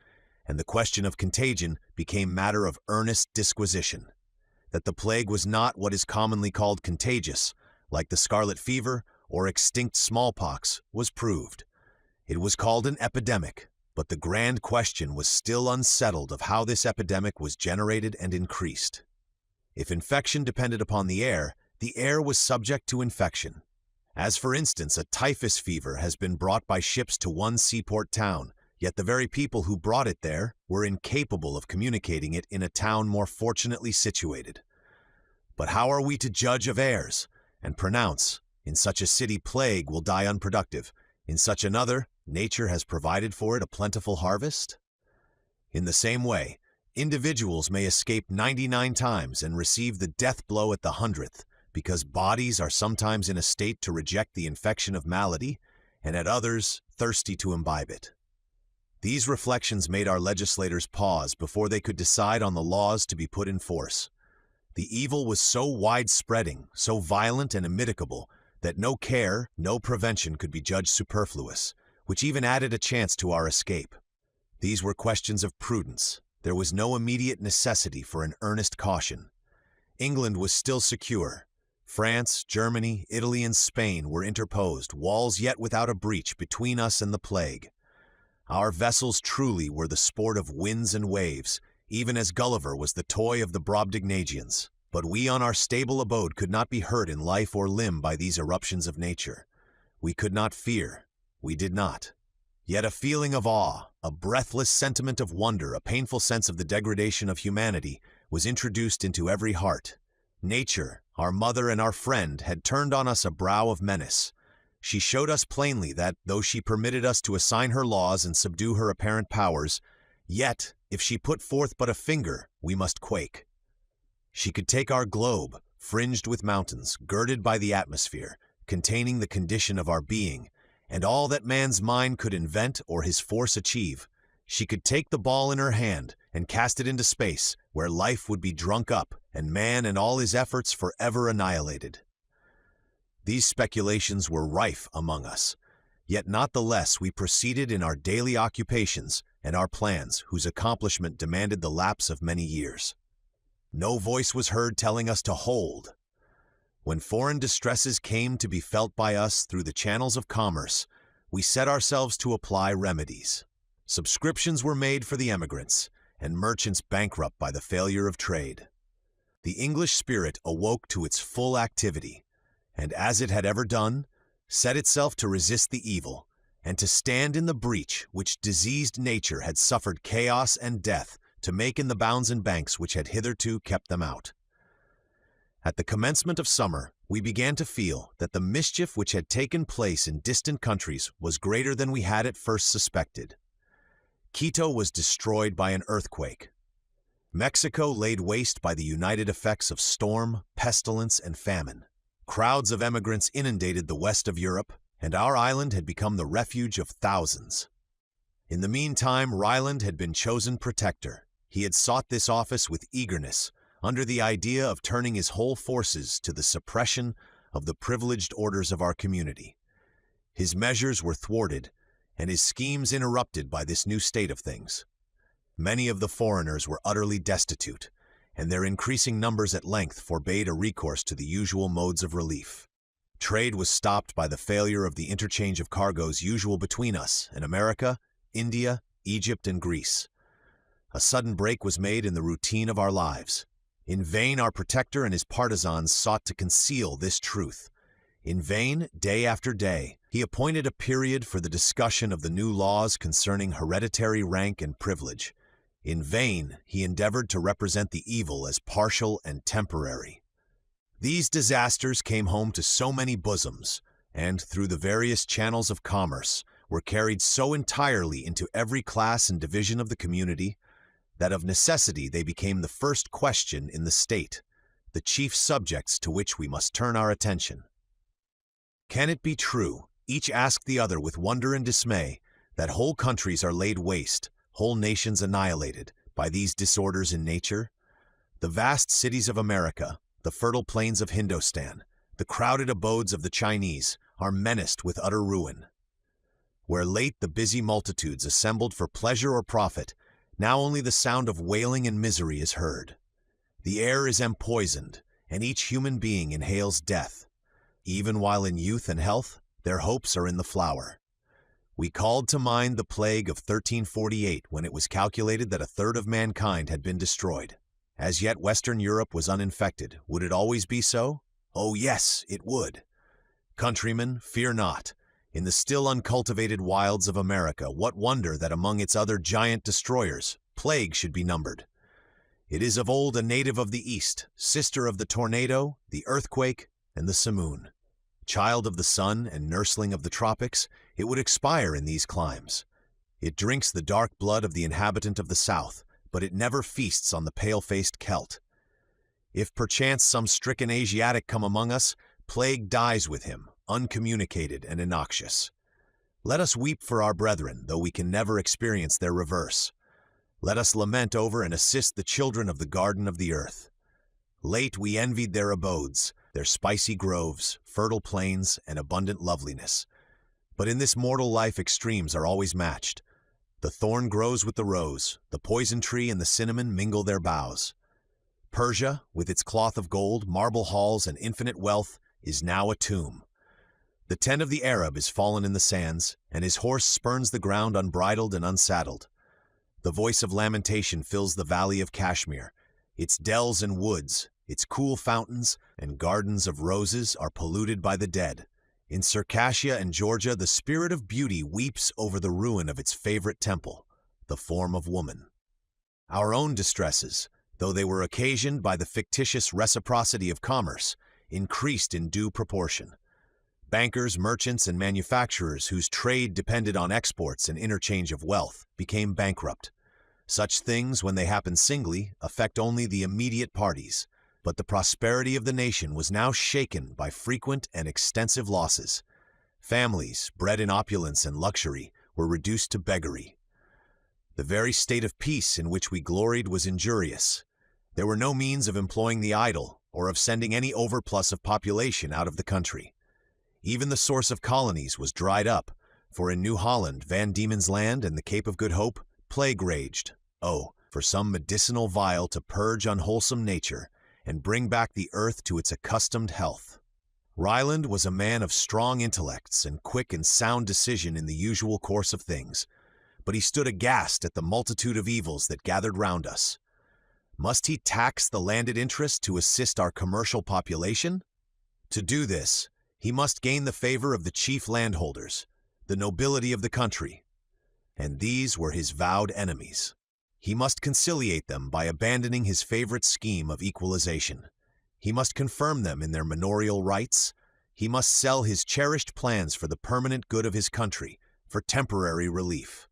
and the question of contagion became matter of earnest disquisition. That the plague was not what is commonly called contagious, like the scarlet fever or extinct smallpox, was proved. It was called an epidemic, but the grand question was still unsettled of how this epidemic was generated and increased. If infection depended upon the air was subject to infection. As for instance, a typhus fever has been brought by ships to one seaport town, yet the very people who brought it there were incapable of communicating it in a town more fortunately situated. But how are we to judge of airs, and pronounce, in such a city plague will die unproductive, in such another, nature has provided for it a plentiful harvest? In the same way, individuals may escape 99 times and receive the death blow at the 100th, because bodies are sometimes in a state to reject the infection of malady, and at others thirsty to imbibe it. These reflections made our legislators pause before they could decide on the laws to be put in force. The evil was so widespreading, so violent and immitigable, that no care, no prevention could be judged superfluous, which even added a chance to our escape. These were questions of prudence. There was no immediate necessity for an earnest caution. England was still secure. France, Germany, Italy, and Spain were interposed, walls yet without a breach between us and the plague. Our vessels truly were the sport of winds and waves, even as Gulliver was the toy of the Brobdingnagians. But we on our stable abode could not be hurt in life or limb by these eruptions of nature. We could not fear. We did not. Yet a feeling of awe, a breathless sentiment of wonder, a painful sense of the degradation of humanity was introduced into every heart. Nature, our mother and our friend, had turned on us a brow of menace. She showed us plainly that, though she permitted us to assign her laws and subdue her apparent powers, yet, if she put forth but a finger, we must quake. She could take our globe, fringed with mountains, girded by the atmosphere, containing the condition of our being, and all that man's mind could invent or his force achieve. She could take the ball in her hand and cast it into space, where life would be drunk up and man and all his efforts forever annihilated. These speculations were rife among us, yet not the less we proceeded in our daily occupations and our plans whose accomplishment demanded the lapse of many years. No voice was heard telling us to hold. When foreign distresses came to be felt by us through the channels of commerce, we set ourselves to apply remedies. Subscriptions were made for the emigrants, and merchants bankrupt by the failure of trade. The English spirit awoke to its full activity, and as it had ever done, set itself to resist the evil, and to stand in the breach which diseased nature had suffered chaos and death to make in the bounds and banks which had hitherto kept them out. At the commencement of summer, we began to feel that the mischief which had taken place in distant countries was greater than we had at first suspected. Quito was destroyed by an earthquake. Mexico laid waste by the united effects of storm, pestilence, and famine. Crowds of emigrants inundated the west of Europe, and our island had become the refuge of thousands. In the meantime, Ryland had been chosen protector. He had sought this office with eagerness, under the idea of turning his whole forces to the suppression of the privileged orders of our community. His measures were thwarted, and his schemes interrupted by this new state of things. Many of the foreigners were utterly destitute, and their increasing numbers at length forbade a recourse to the usual modes of relief. Trade was stopped by the failure of the interchange of cargoes usual between us and America, India, Egypt, and Greece. A sudden break was made in the routine of our lives. In vain our protector and his partisans sought to conceal this truth. In vain, day after day, he appointed a period for the discussion of the new laws concerning hereditary rank and privilege. In vain, he endeavored to represent the evil as partial and temporary. These disasters came home to so many bosoms, and, through the various channels of commerce, were carried so entirely into every class and division of the community, that of necessity they became the first question in the state, the chief subjects to which we must turn our attention. Can it be true, each asked the other with wonder and dismay, that whole countries are laid waste, whole nations annihilated, by these disorders in nature? The vast cities of America, the fertile plains of Hindostan, the crowded abodes of the Chinese, are menaced with utter ruin. Where late the busy multitudes assembled for pleasure or profit, now only the sound of wailing and misery is heard. The air is empoisoned, and each human being inhales death. Even while in youth and health, their hopes are in the flower. We called to mind the plague of 1348, when it was calculated that a third of mankind had been destroyed. As yet Western Europe was uninfected. Would it always be so? Oh yes, it would. Countrymen, fear not. In the still uncultivated wilds of America, what wonder that among its other giant destroyers, plague should be numbered. It is of old a native of the East, sister of the tornado, the earthquake, and the simoon. Child of the sun and nursling of the tropics, it would expire in these climes. It drinks the dark blood of the inhabitant of the South, but it never feasts on the pale-faced Celt. If perchance some stricken Asiatic come among us, plague dies with him, uncommunicated and innoxious. Let us weep for our brethren, though we can never experience their reverse. Let us lament over and assist the children of the garden of the earth. Late we envied their abodes, their spicy groves, fertile plains, and abundant loveliness. But in this mortal life extremes are always matched. The thorn grows with the rose, the poison tree and the cinnamon mingle their boughs. Persia, with its cloth of gold, marble halls, and infinite wealth, is now a tomb. The tent of the Arab is fallen in the sands, and his horse spurns the ground unbridled and unsaddled. The voice of lamentation fills the valley of Kashmir. Its dells and woods, its cool fountains, and gardens of roses are polluted by the dead. In Circassia and Georgia, the spirit of beauty weeps over the ruin of its favorite temple, the form of woman. Our own distresses, though they were occasioned by the fictitious reciprocity of commerce, increased in due proportion. Bankers, merchants, and manufacturers whose trade depended on exports and interchange of wealth became bankrupt. Such things, when they happen singly, affect only the immediate parties. But the prosperity of the nation was now shaken by frequent and extensive losses. Families, bred in opulence and luxury, were reduced to beggary. The very state of peace in which we gloried was injurious. There were no means of employing the idle or of sending any overplus of population out of the country. Even the source of colonies was dried up, for in New Holland, Van Diemen's Land, and the Cape of Good Hope, plague raged. Oh, for some medicinal vial to purge unwholesome nature and bring back the earth to its accustomed health. Ryland was a man of strong intellects and quick and sound decision in the usual course of things, but he stood aghast at the multitude of evils that gathered round us. Must he tax the landed interest to assist our commercial population? To do this, he must gain the favor of the chief landholders, the nobility of the country, and these were his vowed enemies. He must conciliate them by abandoning his favorite scheme of equalization. He must confirm them in their manorial rights. He must sell his cherished plans for the permanent good of his country, for temporary relief.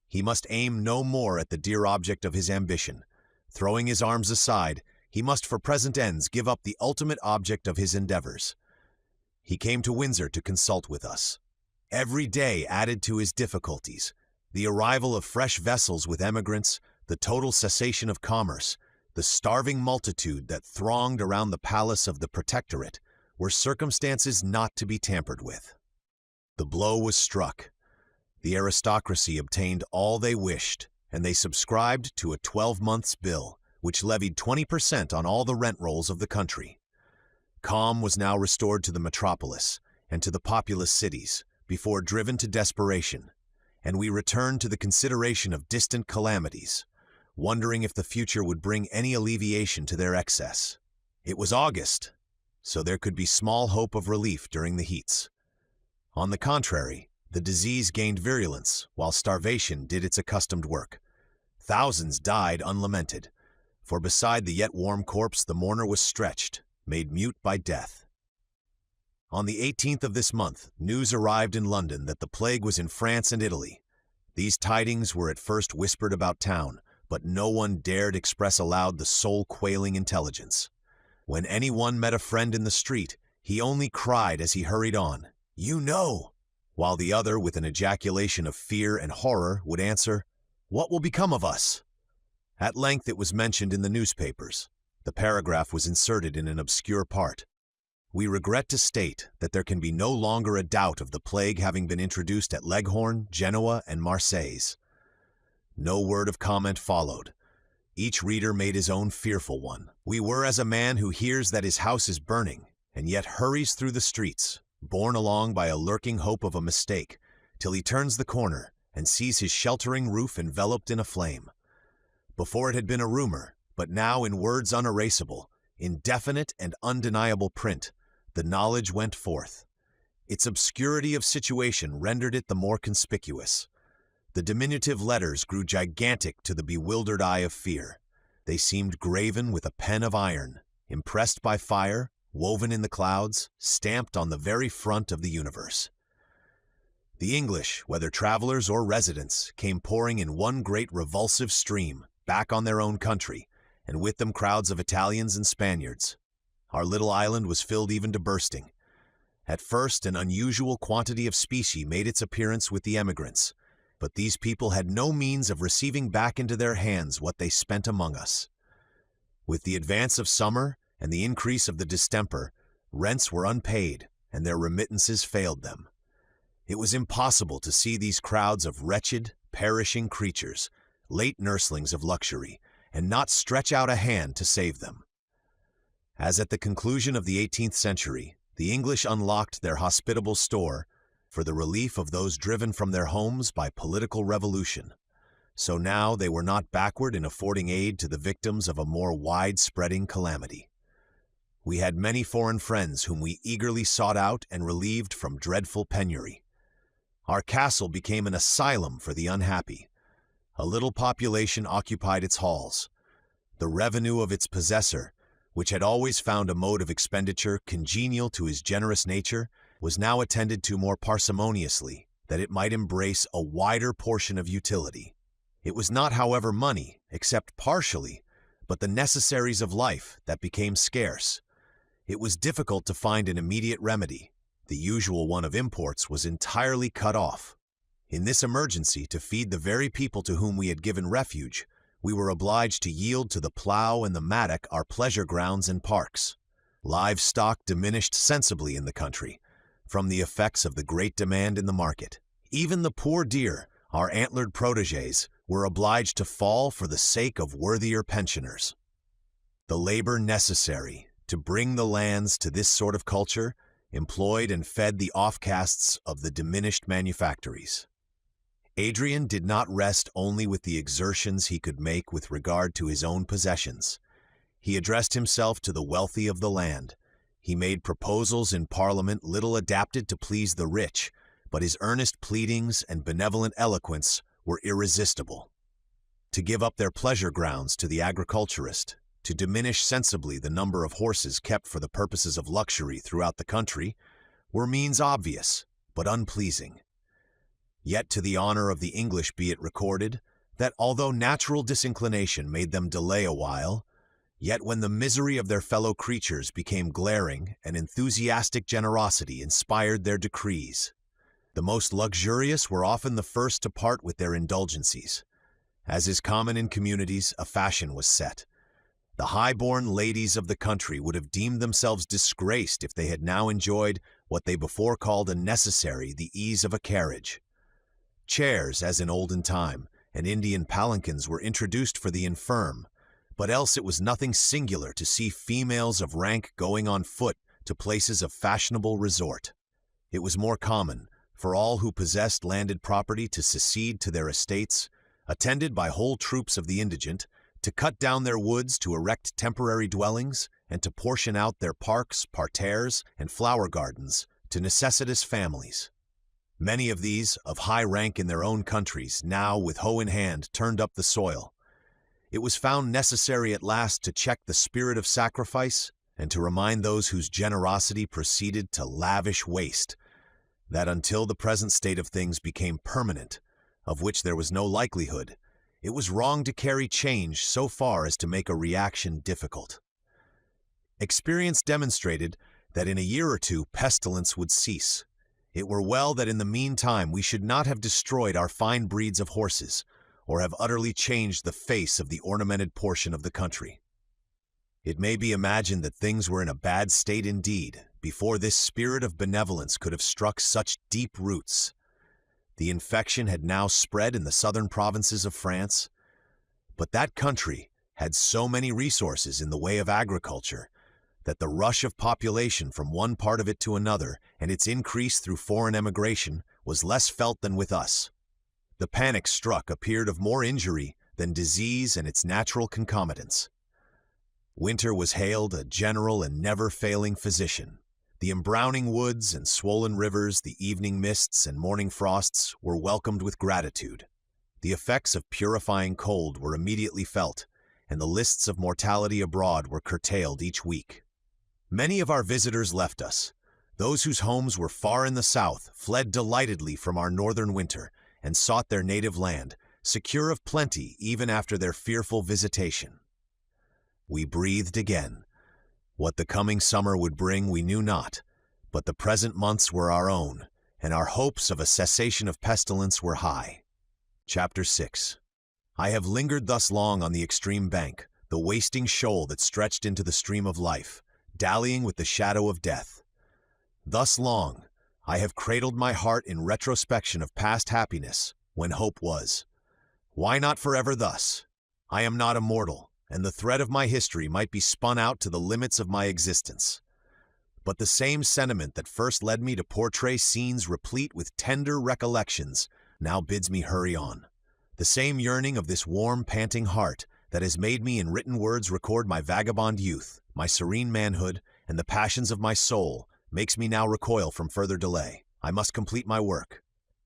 He must aim no more at the dear object of his ambition. Throwing his arms aside, he must for present ends give up the ultimate object of his endeavors. He came to Windsor to consult with us. Every day added to his difficulties. The arrival of fresh vessels with emigrants, the total cessation of commerce, the starving multitude that thronged around the palace of the Protectorate were circumstances not to be tampered with. The blow was struck. The aristocracy obtained all they wished, and they subscribed to a 12-months bill, which levied 20% on all the rent rolls of the country. Calm was now restored to the metropolis and to the populous cities, before driven to desperation, and we returned to the consideration of distant calamities, wondering if the future would bring any alleviation to their excess. It was August, so there could be small hope of relief during the heats. On the contrary, the disease gained virulence, while starvation did its accustomed work. Thousands died unlamented, for beside the yet warm corpse the mourner was stretched, made mute by death. On the 18th of this month, news arrived in London that the plague was in France and Italy. These tidings were at first whispered about town, but no one dared express aloud the soul-quailing intelligence. When any one met a friend in the street, he only cried as he hurried on, "You know!" while the other, with an ejaculation of fear and horror, would answer, "What will become of us?" At length it was mentioned in the newspapers. The paragraph was inserted in an obscure part. "We regret to state that there can be no longer a doubt of the plague having been introduced at Leghorn, Genoa, and Marseilles." No word of comment followed. Each reader made his own fearful one. We were as a man who hears that his house is burning, and yet hurries through the streets, borne along by a lurking hope of a mistake, till he turns the corner and sees his sheltering roof enveloped in a flame. Before it had been a rumor, but now in words unerasable, in definite and undeniable print, the knowledge went forth. Its obscurity of situation rendered it the more conspicuous. The diminutive letters grew gigantic to the bewildered eye of fear. They seemed graven with a pen of iron, impressed by fire, woven in the clouds, stamped on the very front of the universe. The English, whether travelers or residents, came pouring in one great revulsive stream, back on their own country, and with them crowds of Italians and Spaniards. Our little island was filled even to bursting. At first, an unusual quantity of specie made its appearance with the emigrants, but these people had no means of receiving back into their hands what they spent among us. With the advance of summer and the increase of the distemper, rents were unpaid, and their remittances failed them. It was impossible to see these crowds of wretched, perishing creatures, late nurslings of luxury, and not stretch out a hand to save them. As at the conclusion of the 18th century, the English unlocked their hospitable store for the relief of those driven from their homes by political revolution, so now they were not backward in affording aid to the victims of a more wide-spreading calamity. We had many foreign friends whom we eagerly sought out and relieved from dreadful penury. Our castle became an asylum for the unhappy. A little population occupied its halls. The revenue of its possessor, which had always found a mode of expenditure congenial to his generous nature, was now attended to more parsimoniously, that it might embrace a wider portion of utility. It was not, however, money, except partially, but the necessaries of life that became scarce. It was difficult to find an immediate remedy. The usual one of imports was entirely cut off. In this emergency, to feed the very people to whom we had given refuge, we were obliged to yield to the plow and the mattock our pleasure grounds and parks. Livestock diminished sensibly in the country, from the effects of the great demand in the market. Even the poor deer, our antlered protégés, were obliged to fall for the sake of worthier pensioners. The labor necessary to bring the lands to this sort of culture employed and fed the offcasts of the diminished manufactories. Adrian did not rest only with the exertions he could make with regard to his own possessions. He addressed himself to the wealthy of the land. He made proposals in Parliament little adapted to please the rich, but his earnest pleadings and benevolent eloquence were irresistible. To give up their pleasure grounds to the agriculturist, to diminish sensibly the number of horses kept for the purposes of luxury throughout the country, were means obvious, but unpleasing. Yet to the honor of the English be it recorded, that although natural disinclination made them delay a while, yet when the misery of their fellow creatures became glaring, and enthusiastic generosity inspired their decrees. The most luxurious were often the first to part with their indulgencies. As is common in communities, a fashion was set. The high-born ladies of the country would have deemed themselves disgraced if they had now enjoyed what they before called a necessary, the ease of a carriage. Chairs, as in olden time, and Indian palanquins were introduced for the infirm, but else it was nothing singular to see females of rank going on foot to places of fashionable resort. It was more common for all who possessed landed property to secede to their estates, attended by whole troops of the indigent, to cut down their woods to erect temporary dwellings, and to portion out their parks, parterres, and flower gardens to necessitous families. Many of these, of high rank in their own countries, now, with hoe in hand, turned up the soil. It was found necessary at last to check the spirit of sacrifice and to remind those whose generosity proceeded to lavish waste, that until the present state of things became permanent, of which there was no likelihood, it was wrong to carry change so far as to make a reaction difficult. Experience demonstrated that in a year or two pestilence would cease. It were well that in the meantime we should not have destroyed our fine breeds of horses, or have utterly changed the face of the ornamented portion of the country. It may be imagined that things were in a bad state indeed, before this spirit of benevolence could have struck such deep roots. The infection had now spread in the southern provinces of France, but that country had so many resources in the way of agriculture that the rush of population from one part of it to another and its increase through foreign emigration was less felt than with us. The panic struck appeared of more injury than disease and its natural concomitants. Winter was hailed a general and never-failing physician. The embrowning woods and swollen rivers, the evening mists and morning frosts were welcomed with gratitude. The effects of purifying cold were immediately felt, and the lists of mortality abroad were curtailed each week. Many of our visitors left us. Those whose homes were far in the south fled delightedly from our northern winter and sought their native land, secure of plenty even after their fearful visitation. We breathed again. What the coming summer would bring we knew not, but the present months were our own, and our hopes of a cessation of pestilence were high. Chapter 6. I have lingered thus long on the extreme bank, the wasting shoal that stretched into the stream of life, dallying with the shadow of death. Thus long, I have cradled my heart in retrospection of past happiness, when hope was. Why not forever thus? I am not immortal, and the thread of my history might be spun out to the limits of my existence. But the same sentiment that first led me to portray scenes replete with tender recollections now bids me hurry on. The same yearning of this warm, panting heart that has made me in written words record my vagabond youth, my serene manhood, and the passions of my soul, makes me now recoil from further delay. I must complete my work.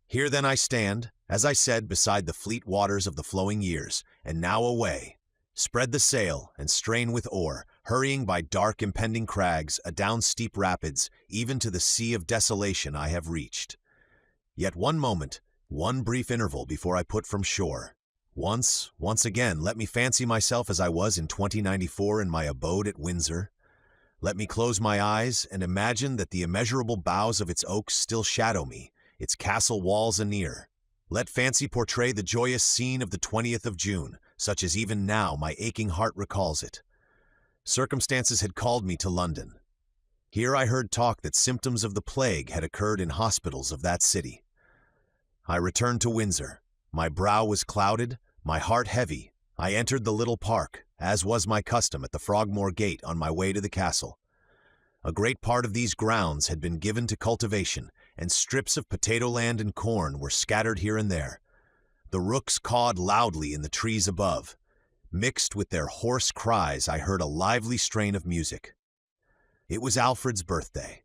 Here then I stand, as I said, beside the fleet waters of the flowing years, and now away. Spread the sail, and strain with oar, hurrying by dark impending crags, adown steep rapids, even to the sea of desolation I have reached. Yet one moment, one brief interval before I put from shore. Once again, let me fancy myself as I was in 2094 in my abode at Windsor. Let me close my eyes and imagine that the immeasurable boughs of its oaks still shadow me, its castle walls anear. Let fancy portray the joyous scene of the 20th of June, such as even now my aching heart recalls it. Circumstances had called me to London. Here I heard talk that symptoms of the plague had occurred in hospitals of that city. I returned to Windsor. My brow was clouded, my heart heavy. I entered the little park, as was my custom at the Frogmore Gate on my way to the castle. A great part of these grounds had been given to cultivation, and strips of potato land and corn were scattered here and there. The rooks cawed loudly in the trees above. Mixed with their hoarse cries, I heard a lively strain of music. It was Alfred's birthday.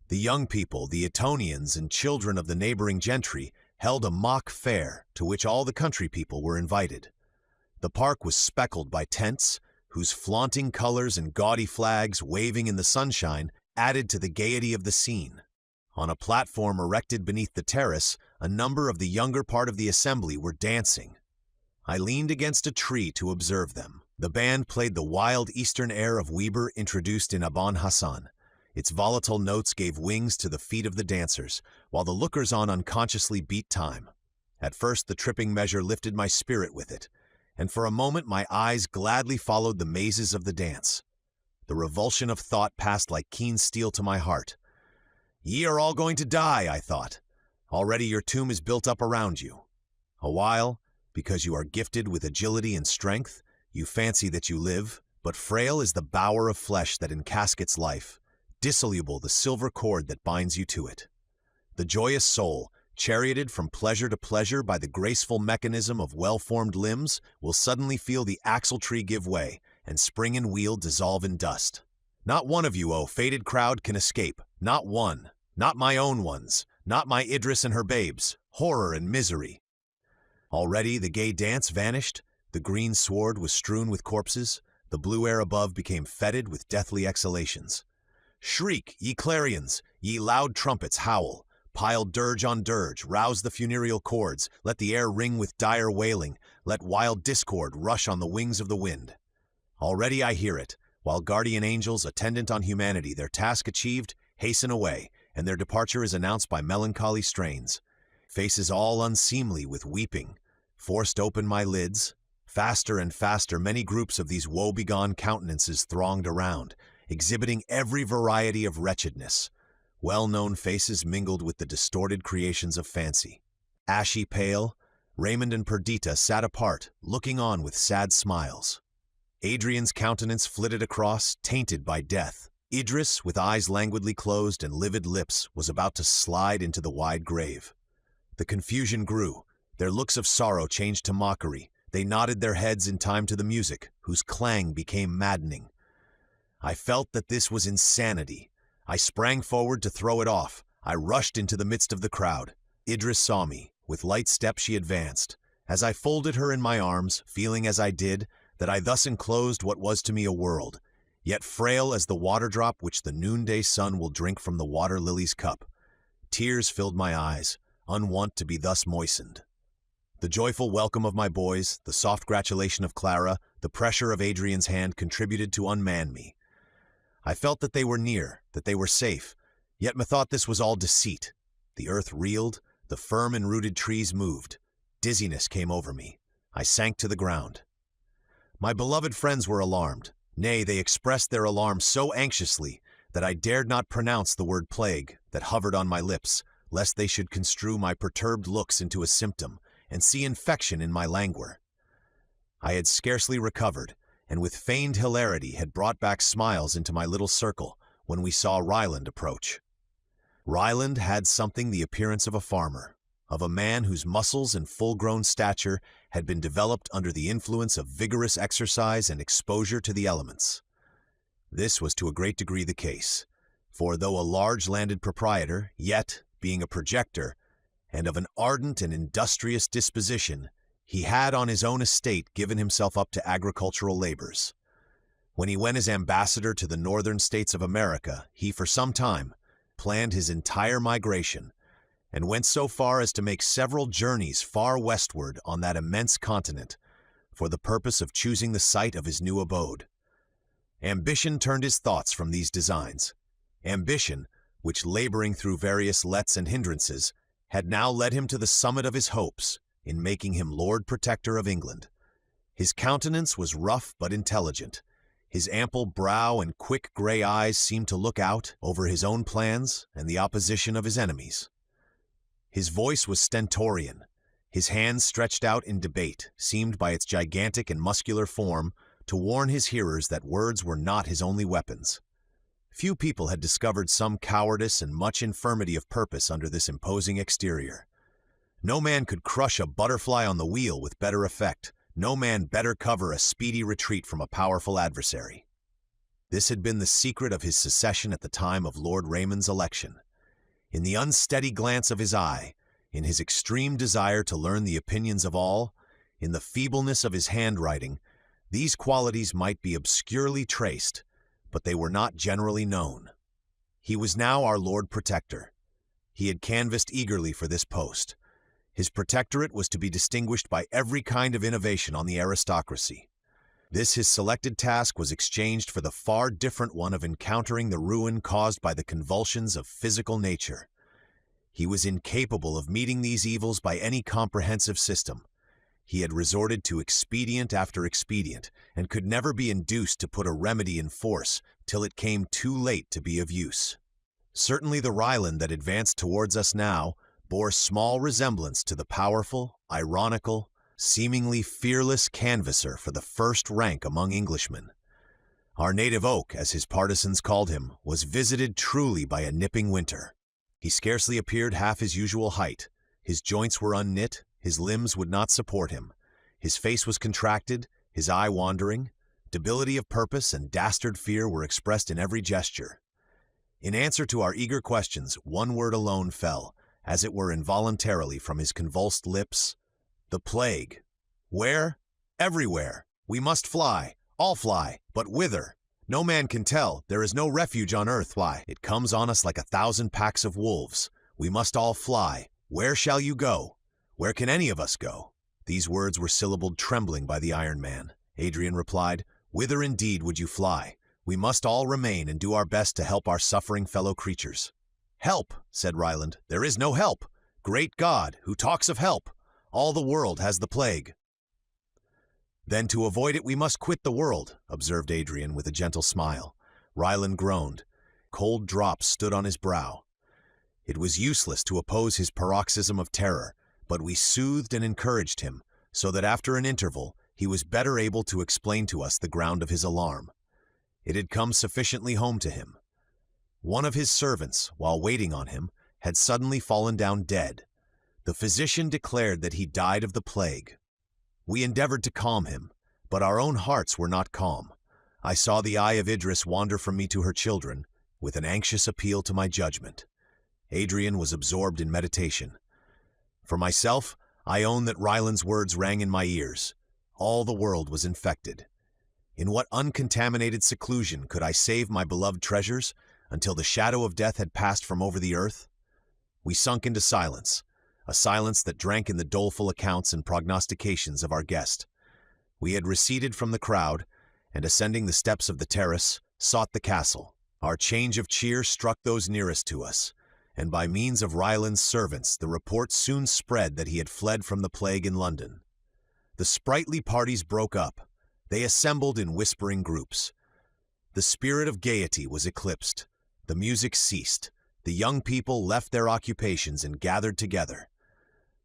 The young people, the Etonians and children of the neighboring gentry, held a mock fair to which all the country people were invited. The park was speckled by tents, whose flaunting colors and gaudy flags waving in the sunshine added to the gaiety of the scene. On a platform erected beneath the terrace, a number of the younger part of the assembly were dancing. I leaned against a tree to observe them. The band played the wild Eastern air of Weber introduced in Aban Hassan. Its volatile notes gave wings to the feet of the dancers, while the lookers-on unconsciously beat time. At first the tripping measure lifted my spirit with it, and for a moment my eyes gladly followed the mazes of the dance. The revulsion of thought passed like keen steel to my heart. Ye are all going to die, I thought. Already your tomb is built up around you. A while, because you are gifted with agility and strength, you fancy that you live, but frail is the bower of flesh that encaskets life, dissoluble the silver cord that binds you to it. The joyous soul, charioted from pleasure to pleasure by the graceful mechanism of well-formed limbs, will suddenly feel the axle-tree give way, and spring and wheel dissolve in dust. Not one of you, O fated crowd, can escape. Not one. Not my own ones. Not my Idris and her babes. Horror and misery. Already the gay dance vanished. The green sward was strewn with corpses. The blue air above became fetid with deathly exhalations. Shriek, ye clarions! Ye loud trumpets, howl! Pile dirge on dirge, rouse the funereal chords, let the air ring with dire wailing, let wild discord rush on the wings of the wind. Already I hear it, while guardian angels, attendant on humanity, their task achieved, hasten away, and their departure is announced by melancholy strains. Faces all unseemly with weeping, forced open my lids. Faster and faster many groups of these woe-begone countenances thronged around, exhibiting every variety of wretchedness. Well-known faces mingled with the distorted creations of fancy. Ashy pale, Raymond and Perdita sat apart, looking on with sad smiles. Adrian's countenance flitted across, tainted by death. Idris, with eyes languidly closed and livid lips, was about to slide into the wide grave. The confusion grew. Their looks of sorrow changed to mockery. They nodded their heads in time to the music, whose clang became maddening. I felt that this was insanity. I sprang forward to throw it off. I rushed into the midst of the crowd. Idris saw me. With light step she advanced. As I folded her in my arms, feeling as I did, that I thus enclosed what was to me a world, yet frail as the water drop which the noonday sun will drink from the water lily's cup. Tears filled my eyes, unwont to be thus moistened. The joyful welcome of my boys, the soft gratulation of Clara, the pressure of Adrian's hand contributed to unman me. I felt that they were near, that they were safe, yet methought this was all deceit. The earth reeled, the firm and rooted trees moved. Dizziness came over me. I sank to the ground. My beloved friends were alarmed. Nay, they expressed their alarm so anxiously that I dared not pronounce the word plague that hovered on my lips, lest they should construe my perturbed looks into a symptom and see infection in my languor. I had scarcely recovered, and with feigned hilarity had brought back smiles into my little circle when we saw Ryland approach. Ryland had something the appearance of a farmer, of a man whose muscles and full-grown stature had been developed under the influence of vigorous exercise and exposure to the elements. This was to a great degree the case, for though a large landed proprietor, yet, being a projector, and of an ardent and industrious disposition, he had on his own estate given himself up to agricultural labors. When he went as ambassador to the northern states of America, he for some time planned his entire migration, and went so far as to make several journeys far westward on that immense continent for the purpose of choosing the site of his new abode. Ambition turned his thoughts from these designs. Ambition, which, laboring through various lets and hindrances, had now led him to the summit of his hopes in making him Lord Protector of England. His countenance was rough but intelligent. His ample brow and quick gray eyes seemed to look out over his own plans and the opposition of his enemies. His voice was stentorian. His hands, stretched out in debate, seemed by its gigantic and muscular form to warn his hearers that words were not his only weapons. Few people had discovered some cowardice and much infirmity of purpose under this imposing exterior. No man could crush a butterfly on the wheel with better effect. No man better cover a speedy retreat from a powerful adversary. This had been the secret of his secession at the time of Lord Raymond's election. In the unsteady glance of his eye, in his extreme desire to learn the opinions of all, in the feebleness of his handwriting, these qualities might be obscurely traced, but they were not generally known. He was now our Lord Protector. He had canvassed eagerly for this post. His protectorate was to be distinguished by every kind of innovation on the aristocracy. This his selected task was exchanged for the far different one of encountering the ruin caused by the convulsions of physical nature. He was incapable of meeting these evils by any comprehensive system. He had resorted to expedient after expedient, and could never be induced to put a remedy in force till it came too late to be of use. Certainly the Ryland that advanced towards us now bore small resemblance to the powerful, ironical, seemingly fearless canvasser for the first rank among Englishmen. Our native oak, as his partisans called him, was visited truly by a nipping winter. He scarcely appeared half his usual height. His joints were unknit, his limbs would not support him. His face was contracted, his eye wandering. Debility of purpose and dastard fear were expressed in every gesture. In answer to our eager questions, one word alone fell, as it were involuntarily, from his convulsed lips: the plague. Where? Everywhere. We must fly, all fly, but whither? No man can tell. There is no refuge on earth. Fly. It comes on us like 1,000 packs of wolves. We must all fly. Where shall you go? Where can any of us go? These words were syllabled trembling by the Iron Man. Adrian replied, Whither indeed would you fly? We must all remain and do our best to help our suffering fellow creatures. Help, said Ryland. There is no help. Great God, who talks of help? All the world has the plague. Then to avoid it we must quit the world, observed Adrian with a gentle smile. Ryland groaned. Cold drops stood on his brow. It was useless to oppose his paroxysm of terror, but we soothed and encouraged him, so that after an interval he was better able to explain to us the ground of his alarm. It had come sufficiently home to him. One of his servants, while waiting on him, had suddenly fallen down dead. The physician declared that he died of the plague. We endeavored to calm him, but our own hearts were not calm. I saw the eye of Idris wander from me to her children, with an anxious appeal to my judgment. Adrian was absorbed in meditation. For myself, I own that Ryland's words rang in my ears. All the world was infected. In what uncontaminated seclusion could I save my beloved treasures until the shadow of death had passed from over the earth? We sunk into silence, a silence that drank in the doleful accounts and prognostications of our guest. We had receded from the crowd, and ascending the steps of the terrace, sought the castle. Our change of cheer struck those nearest to us, and by means of Ryland's servants the report soon spread that he had fled from the plague in London. The sprightly parties broke up. They assembled in whispering groups. The spirit of gaiety was eclipsed. The music ceased. The young people left their occupations and gathered together.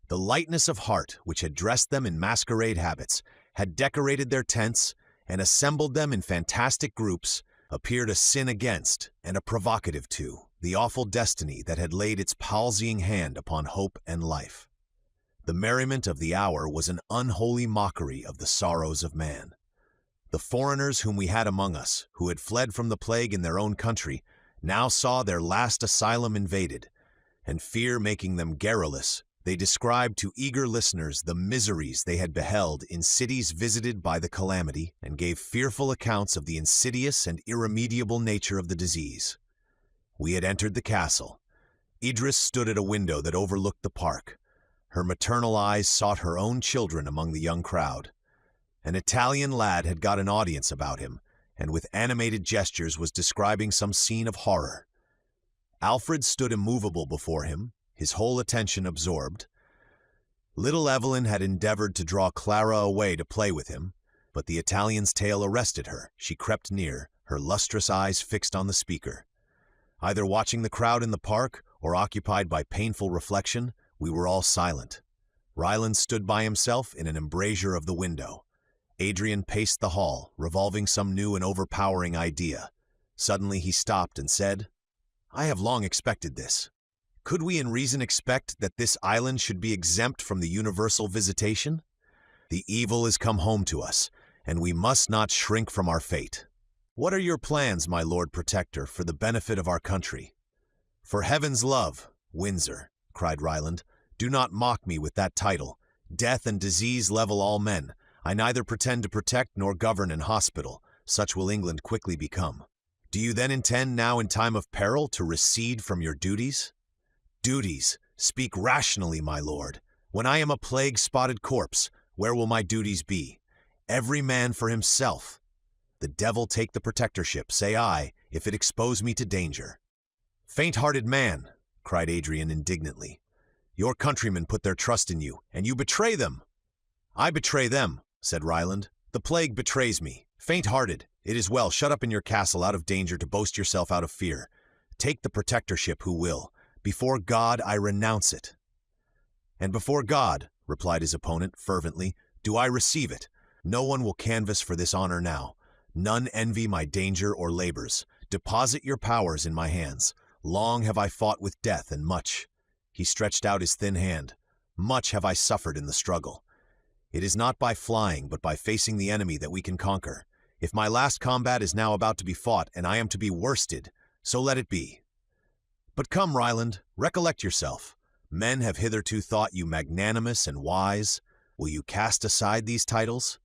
The lightness of heart, which had dressed them in masquerade habits, had decorated their tents, and assembled them in fantastic groups, appeared a sin against, and a provocative to, the awful destiny that had laid its palsying hand upon hope and life. The merriment of the hour was an unholy mockery of the sorrows of man. The foreigners whom we had among us, who had fled from the plague in their own country, now saw their last asylum invaded, and fear making them garrulous, they described to eager listeners the miseries they had beheld in cities visited by the calamity, and gave fearful accounts of the insidious and irremediable nature of the disease. We had entered the castle. Idris stood at a window that overlooked the park. Her maternal eyes sought her own children among the young crowd. An Italian lad had got an audience about him, and with animated gestures was describing some scene of horror. Alfred stood immovable before him, his whole attention absorbed. Little Evelyn had endeavored to draw Clara away to play with him, but the Italian's tale arrested her. She crept near, her lustrous eyes fixed on the speaker. Either watching the crowd in the park or occupied by painful reflection, we were all silent. Ryland stood by himself in an embrasure of the window. Adrian paced the hall, revolving some new and overpowering idea. Suddenly he stopped and said, "I have long expected this. Could we in reason expect that this island should be exempt from the universal visitation? The evil has come home to us, and we must not shrink from our fate. What are your plans, my Lord Protector, for the benefit of our country?" "For heaven's love, Windsor," cried Ryland, "do not mock me with that title. Death and disease level all men. I neither pretend to protect nor govern an hospital. Such will England quickly become. Do you then intend now in time of peril to recede from your duties?" "Duties? Speak rationally, my lord. When I am a plague-spotted corpse, where will my duties be? Every man for himself. The devil take the protectorship, say I, if it expose me to danger." "Faint-hearted man," cried Adrian indignantly. "Your countrymen put their trust in you, and you betray them." "I betray them," said Ryland. "The plague betrays me. Faint-hearted, it is well, shut up in your castle out of danger to boast yourself out of fear. Take the protectorship who will. Before God, I renounce it." "And before God," replied his opponent fervently, "do I receive it. No one will canvass for this honor now. None envy my danger or labors. Deposit your powers in my hands. Long have I fought with death, and much," he stretched out his thin hand, "much have I suffered in the struggle. It is not by flying, but by facing the enemy that we can conquer. If my last combat is now about to be fought, and I am to be worsted, so let it be. But come, Ryland, recollect yourself. Men have hitherto thought you magnanimous and wise. Will you cast aside these titles?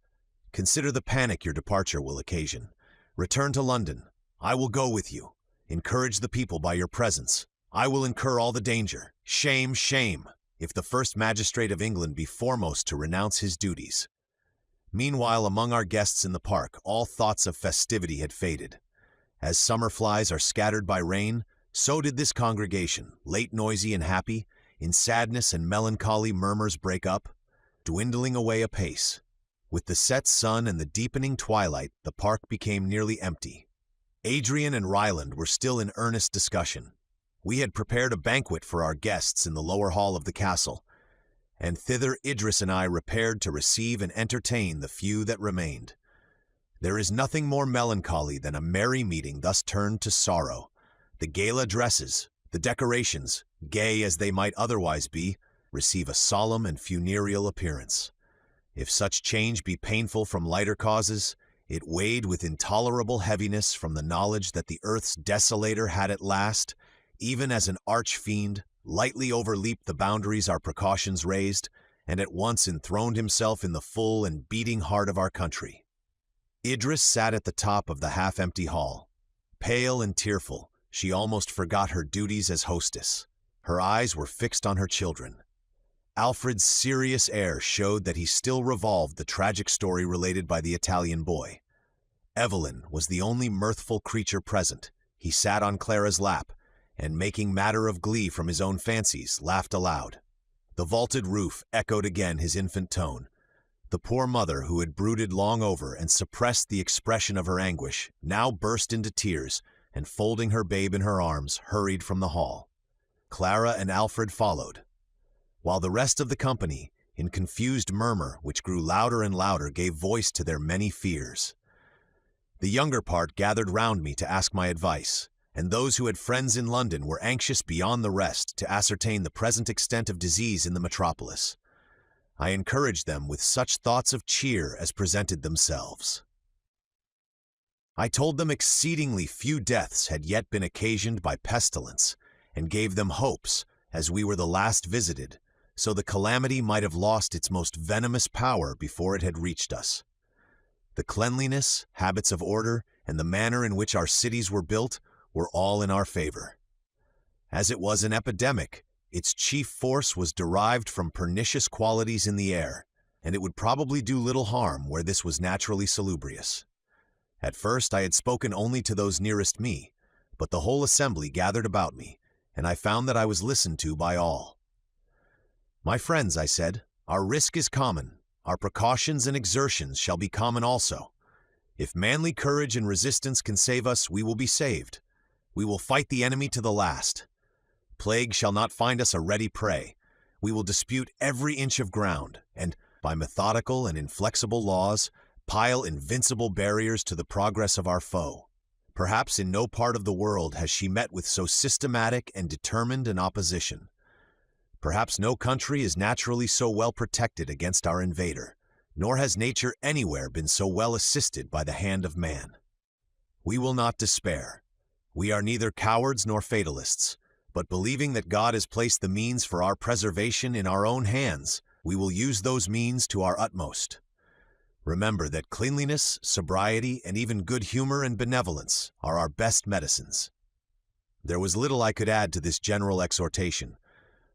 Consider the panic your departure will occasion. Return to London. I will go with you. Encourage the people by your presence. I will incur all the danger. Shame, shame, if the first magistrate of England be foremost to renounce his duties." Meanwhile, among our guests in the park, all thoughts of festivity had faded. As summer flies are scattered by rain, so did this congregation, late noisy and happy. In sadness and melancholy murmurs break up, dwindling away apace. With the set sun and the deepening twilight, the park became nearly empty. Adrian and Ryland were still in earnest discussion. We had prepared a banquet for our guests in the lower hall of the castle, and thither Idris and I repaired to receive and entertain the few that remained. There is nothing more melancholy than a merry meeting thus turned to sorrow. The gala dresses, the decorations, gay as they might otherwise be, receive a solemn and funereal appearance. If such change be painful from lighter causes, it weighed with intolerable heaviness from the knowledge that the earth's desolator had at last, even as an arch-fiend, lightly overleaped the boundaries our precautions raised, and at once enthroned himself in the full and beating heart of our country. Idris sat at the top of the half-empty hall. Pale and tearful, she almost forgot her duties as hostess. Her eyes were fixed on her children. Alfred's serious air showed that he still revolved the tragic story related by the Italian boy. Evelyn was the only mirthful creature present. He sat on Clara's lap, and making matter of glee from his own fancies, laughed aloud. The vaulted roof echoed again his infant tone. The poor mother, who had brooded long over and suppressed the expression of her anguish, now burst into tears, and folding her babe in her arms, hurried from the hall. Clara and Alfred followed, while the rest of the company, in confused murmur which grew louder and louder, gave voice to their many fears. The younger part gathered round me to ask my advice, and those who had friends in London were anxious beyond the rest to ascertain the present extent of disease in the metropolis. I encouraged them with such thoughts of cheer as presented themselves. I told them exceedingly few deaths had yet been occasioned by pestilence, and gave them hopes, as we were the last visited, so the calamity might have lost its most venomous power before it had reached us. The cleanliness, habits of order, and the manner in which our cities were built were all in our favor. As it was an epidemic, its chief force was derived from pernicious qualities in the air, and it would probably do little harm where this was naturally salubrious. At first I had spoken only to those nearest me, but the whole assembly gathered about me, and I found that I was listened to by all. "My friends," I said, "our risk is common. Our precautions and exertions shall be common also. If manly courage and resistance can save us, we will be saved. We will fight the enemy to the last. Plague shall not find us a ready prey. We will dispute every inch of ground, and, by methodical and inflexible laws, pile invincible barriers to the progress of our foe. Perhaps in no part of the world has she met with so systematic and determined an opposition. Perhaps no country is naturally so well protected against our invader, nor has nature anywhere been so well assisted by the hand of man. We will not despair. We are neither cowards nor fatalists, but believing that God has placed the means for our preservation in our own hands, we will use those means to our utmost. Remember that cleanliness, sobriety, and even good humor and benevolence are our best medicines." There was little I could add to this general exhortation,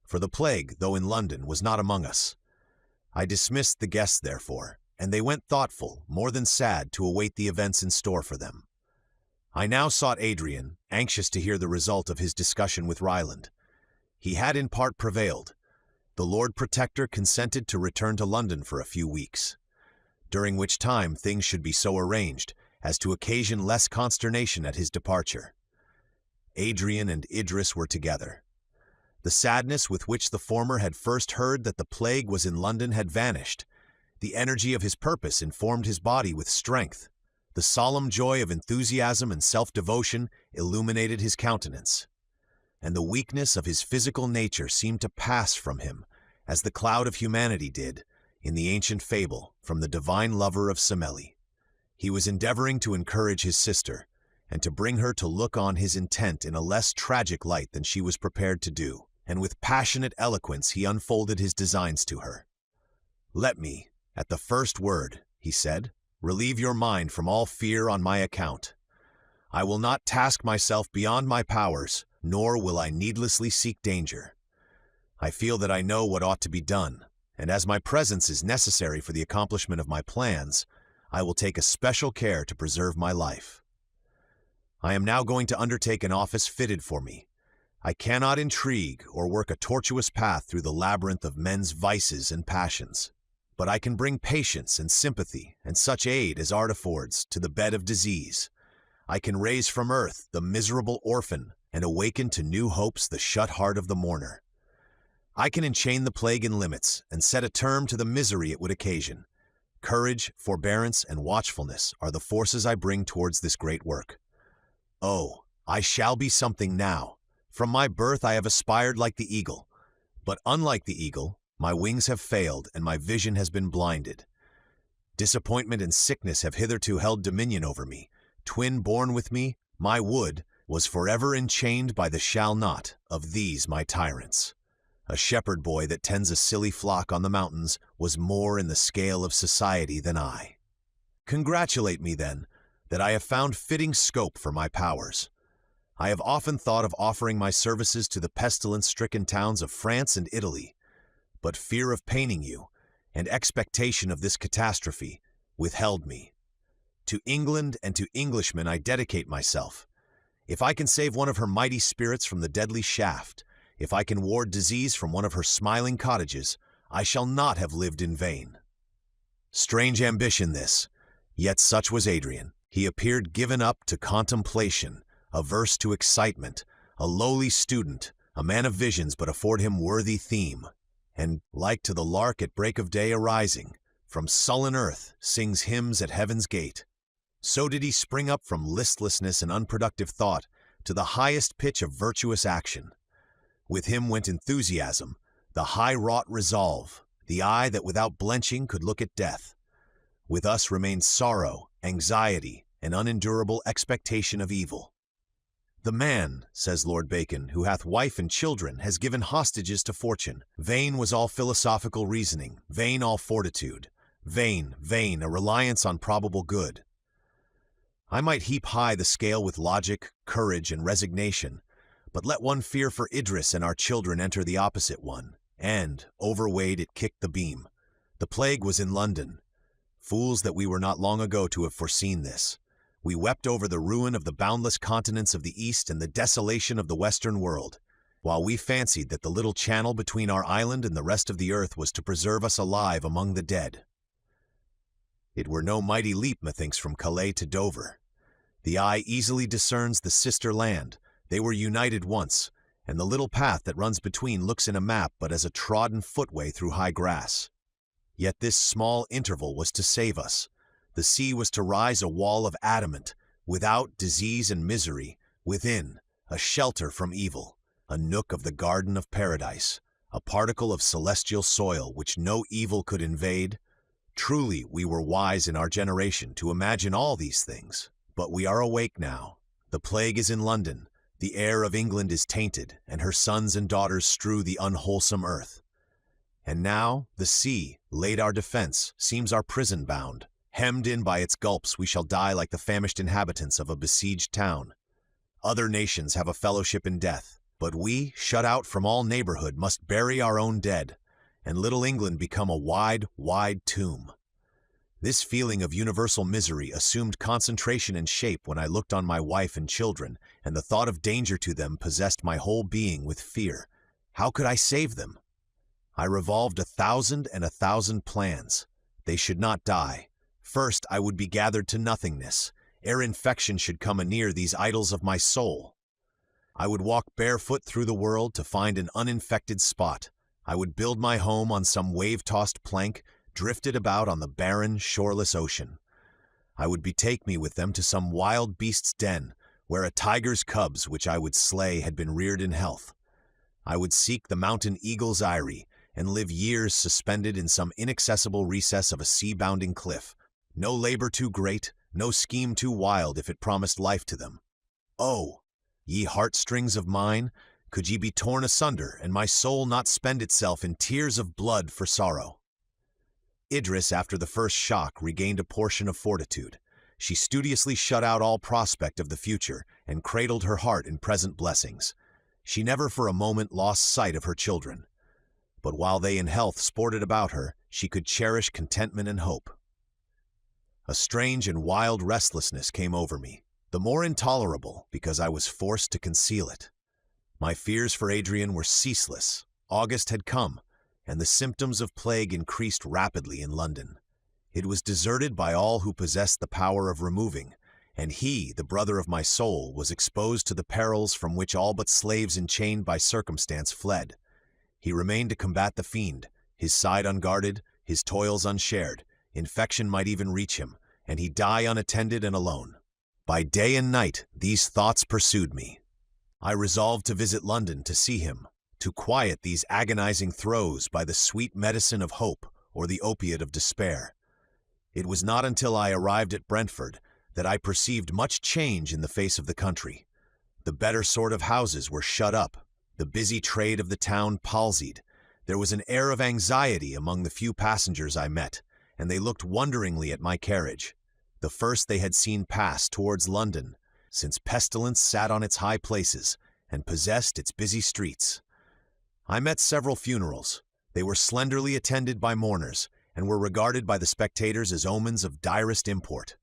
for the plague, though in London, was not among us. I dismissed the guests, therefore, and they went thoughtful, more than sad, to await the events in store for them. I now sought Adrian, anxious to hear the result of his discussion with Ryland. He had in part prevailed. The Lord Protector consented to return to London for a few weeks, during which time things should be so arranged as to occasion less consternation at his departure. Adrian and Idris were together. The sadness with which the former had first heard that the plague was in London had vanished. The energy of his purpose informed his body with strength. The solemn joy of enthusiasm and self-devotion illuminated his countenance, and the weakness of his physical nature seemed to pass from him, as the cloud of humanity did, in the ancient fable, from the divine lover of Semele. He was endeavoring to encourage his sister, and to bring her to look on his intent in a less tragic light than she was prepared to do, and with passionate eloquence he unfolded his designs to her. "Let me, at the first word," he said, "relieve your mind from all fear on my account. I will not task myself beyond my powers, nor will I needlessly seek danger. I feel that I know what ought to be done, and as my presence is necessary for the accomplishment of my plans, I will take especial care to preserve my life. I am now going to undertake an office fitted for me. I cannot intrigue or work a tortuous path through the labyrinth of men's vices and passions, but I can bring patience and sympathy and such aid as art affords to the bed of disease. I can raise from earth the miserable orphan and awaken to new hopes the shut heart of the mourner. I can enchain the plague in limits and set a term to the misery it would occasion. Courage, forbearance, and watchfulness are the forces I bring towards this great work. Oh, I shall be something now. From my birth I have aspired like the eagle, but unlike the eagle, my wings have failed and my vision has been blinded. Disappointment and sickness have hitherto held dominion over me. Twin born with me, my wood, was forever enchained by the shall not of these my tyrants. A shepherd boy that tends a silly flock on the mountains was more in the scale of society than I. Congratulate me, then, that I have found fitting scope for my powers. I have often thought of offering my services to the pestilence-stricken towns of France and Italy, but fear of paining you, and expectation of this catastrophe, withheld me. To England and to Englishmen I dedicate myself. If I can save one of her mighty spirits from the deadly shaft, if I can ward disease from one of her smiling cottages, I shall not have lived in vain." Strange ambition this, yet such was Adrian. He appeared given up to contemplation, averse to excitement, a lowly student, a man of visions but afford him worthy theme, and, like to the lark at break of day arising, from sullen earth sings hymns at heaven's gate. So did he spring up from listlessness and unproductive thought to the highest pitch of virtuous action. With him went enthusiasm, the high-wrought resolve, the eye that without blenching could look at death. With us remained sorrow, anxiety, and unendurable expectation of evil. "The man," says Lord Bacon, "who hath wife and children has given hostages to fortune. Vain was all philosophical reasoning, vain all fortitude, vain, vain a reliance on probable good." I might heap high the scale with logic, courage, and resignation, But let one fear for Idris and our children enter the opposite one, and, overweight, it kicked the beam. The plague was in London. Fools that we were not long ago to have foreseen this. We wept over the ruin of the boundless continents of the East and the desolation of the Western world, while we fancied that the little channel between our island and the rest of the earth was to preserve us alive among the dead. It were no mighty leap, methinks, from Calais to Dover. The eye easily discerns the sister land. They were united once, and the little path that runs between looks in a map but as a trodden footway through high grass. Yet this small interval was to save us. The sea was to rise a wall of adamant, without disease and misery, within, a shelter from evil, a nook of the garden of paradise, a particle of celestial soil which no evil could invade. Truly, we were wise in our generation to imagine all these things, but we are awake now. The plague is in London. The air of England is tainted, and her sons and daughters strew the unwholesome earth. And now, the sea, late our defense, seems our prison bound. Hemmed in by its gulps, we shall die like the famished inhabitants of a besieged town. Other nations have a fellowship in death, but we, shut out from all neighborhood, must bury our own dead, and little England become a wide, wide tomb. This feeling of universal misery assumed concentration and shape when I looked on my wife and children, and the thought of danger to them possessed my whole being with fear. How could I save them? I revolved 1,000 plans. They should not die. First, I would be gathered to nothingness, ere infection should come anear these idols of my soul. I would walk barefoot through the world to find an uninfected spot. I would build my home on some wave-tossed plank, drifted about on the barren, shoreless ocean. I would betake me with them to some wild beast's den, where a tiger's cubs which I would slay had been reared in health. I would seek the mountain eagle's eyrie, and live years suspended in some inaccessible recess of a sea-bounding cliff. No labor too great, no scheme too wild if it promised life to them. Oh, ye heartstrings of mine, could ye be torn asunder, and my soul not spend itself in tears of blood for sorrow? Idris, after the first shock, regained a portion of fortitude. She studiously shut out all prospect of the future, and cradled her heart in present blessings. She never for a moment lost sight of her children. But while they in health sported about her, she could cherish contentment and hope. A strange and wild restlessness came over me, the more intolerable because I was forced to conceal it. My fears for Adrian were ceaseless. August had come, and the symptoms of plague increased rapidly in London. It was deserted by all who possessed the power of removing, and he, the brother of my soul, was exposed to the perils from which all but slaves enchained by circumstance fled. He remained to combat the fiend, his side unguarded, his toils unshared. Infection might even reach him, and he die unattended and alone. By day and night, these thoughts pursued me. I resolved to visit London to see him, to quiet these agonizing throes by the sweet medicine of hope or the opiate of despair. It was not until I arrived at Brentford that I perceived much change in the face of the country. The better sort of houses were shut up, the busy trade of the town palsied. There was an air of anxiety among the few passengers I met, and they looked wonderingly at my carriage, the first they had seen pass towards London, since pestilence sat on its high places and possessed its busy streets. I met several funerals. They were slenderly attended by mourners, and were regarded by the spectators as omens of direst import.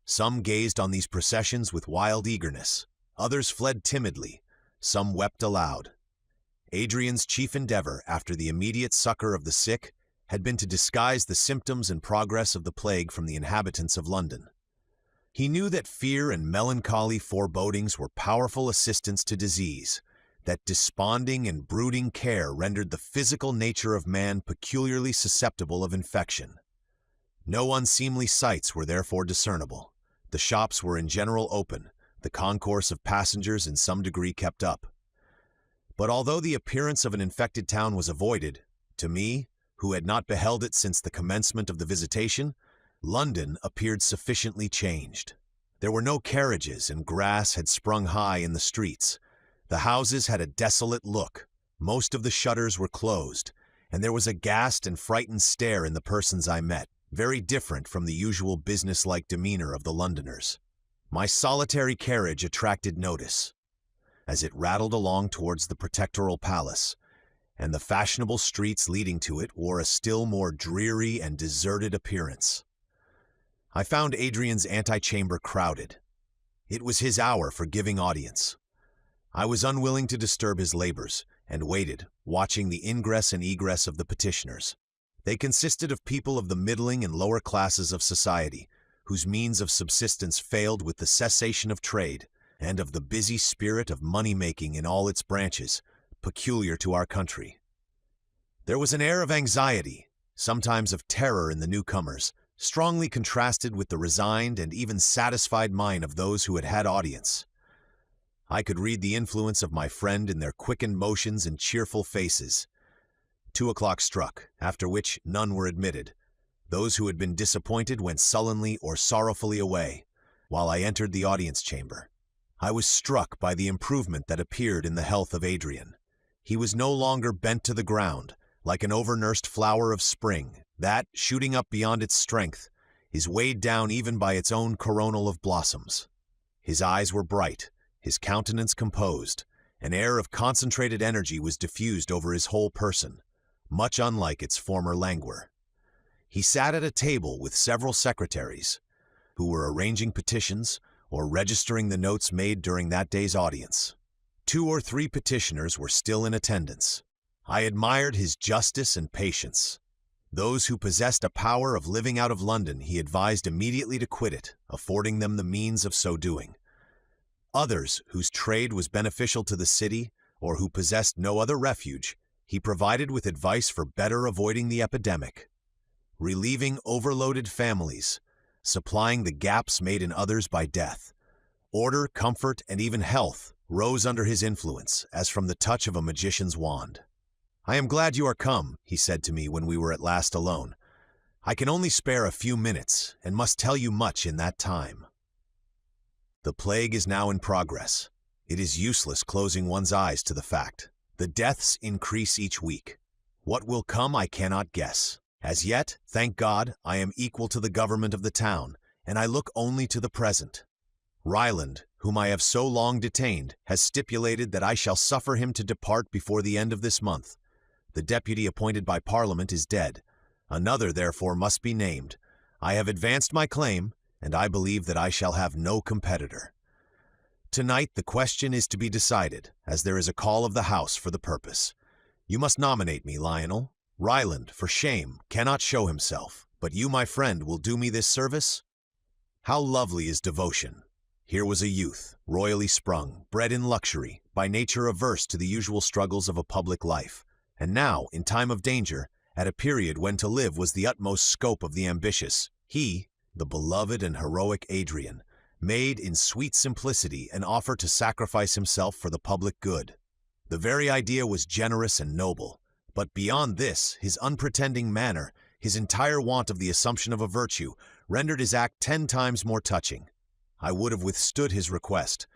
Some gazed on these processions with wild eagerness. Others fled timidly. Some wept aloud. Adrian's chief endeavor, after the immediate succor of the sick, had been to disguise the symptoms and progress of the plague from the inhabitants of London. He knew that fear and melancholy forebodings were powerful assistants to disease, that desponding and brooding care rendered the physical nature of man peculiarly susceptible of infection. No unseemly sights were therefore discernible. The shops were in general open, the concourse of passengers in some degree kept up. But although the appearance of an infected town was avoided, to me, who had not beheld it since the commencement of the visitation, London appeared sufficiently changed. There were no carriages, and grass had sprung high in the streets. The houses had a desolate look. Most of the shutters were closed, and there was a ghast and frightened stare in the persons I met, very different from the usual business-like demeanor of the Londoners. My solitary carriage attracted notice. as it rattled along towards the protectoral palace, and the fashionable streets leading to it wore a still more dreary and deserted appearance. I found Adrian's antechamber crowded. It was his hour for giving audience. I was unwilling to disturb his labors, and waited, watching the ingress and egress of the petitioners. They consisted of people of the middling and lower classes of society, whose means of subsistence failed with the cessation of trade, and of the busy spirit of money-making in all its branches, peculiar to our country. There was an air of anxiety, sometimes of terror in the newcomers, strongly contrasted with the resigned and even satisfied mind of those who had had audience. I could read the influence of my friend in their quickened motions and cheerful faces. 2 o'clock struck, after which none were admitted. Those who had been disappointed went sullenly or sorrowfully away, while I entered the audience chamber. I was struck by the improvement that appeared in the health of Adrian. He was no longer bent to the ground, like an overnursed flower of spring, that, shooting up beyond its strength, is weighed down even by its own coronal of blossoms. His eyes were bright, his countenance composed. An air of concentrated energy was diffused over his whole person, much unlike its former languor. He sat at a table with several secretaries, who were arranging petitions or registering the notes made during that day's audience. 2 or 3 petitioners were still in attendance. I admired his justice and patience. Those who possessed a power of living out of London he advised immediately to quit it, affording them the means of so doing. Others, whose trade was beneficial to the city, or who possessed no other refuge, he provided with advice for better avoiding the epidemic. Relieving overloaded families, supplying the gaps made in others by death. Order, comfort, and even health rose under his influence, as from the touch of a magician's wand. "I am glad you are come," he said to me when we were at last alone. "I can only spare a few minutes, and must tell you much in that time. The plague is now in progress. It is useless closing one's eyes to the fact. The deaths increase each week. What will come I cannot guess. As yet, thank God, I am equal to the government of the town, and I look only to the present. Ryland, whom I have so long detained, has stipulated that I shall suffer him to depart before the end of this month. The deputy appointed by Parliament is dead. Another, therefore, must be named. I have advanced my claim, and I believe that I shall have no competitor. Tonight the question is to be decided, as there is a call of the House for the purpose. You must nominate me, Lionel. Ryland, for shame, cannot show himself, but you, my friend, will do me this service? How lovely is devotion! Here was a youth, royally sprung, bred in luxury, by nature averse to the usual struggles of a public life, and now, in time of danger, at a period when to live was the utmost scope of the ambitious, he, the beloved and heroic Adrian, made in sweet simplicity an offer to sacrifice himself for the public good. The very idea was generous and noble, but beyond this, his unpretending manner, his entire want of the assumption of a virtue, rendered his act 10 times more touching. I would have withstood his request,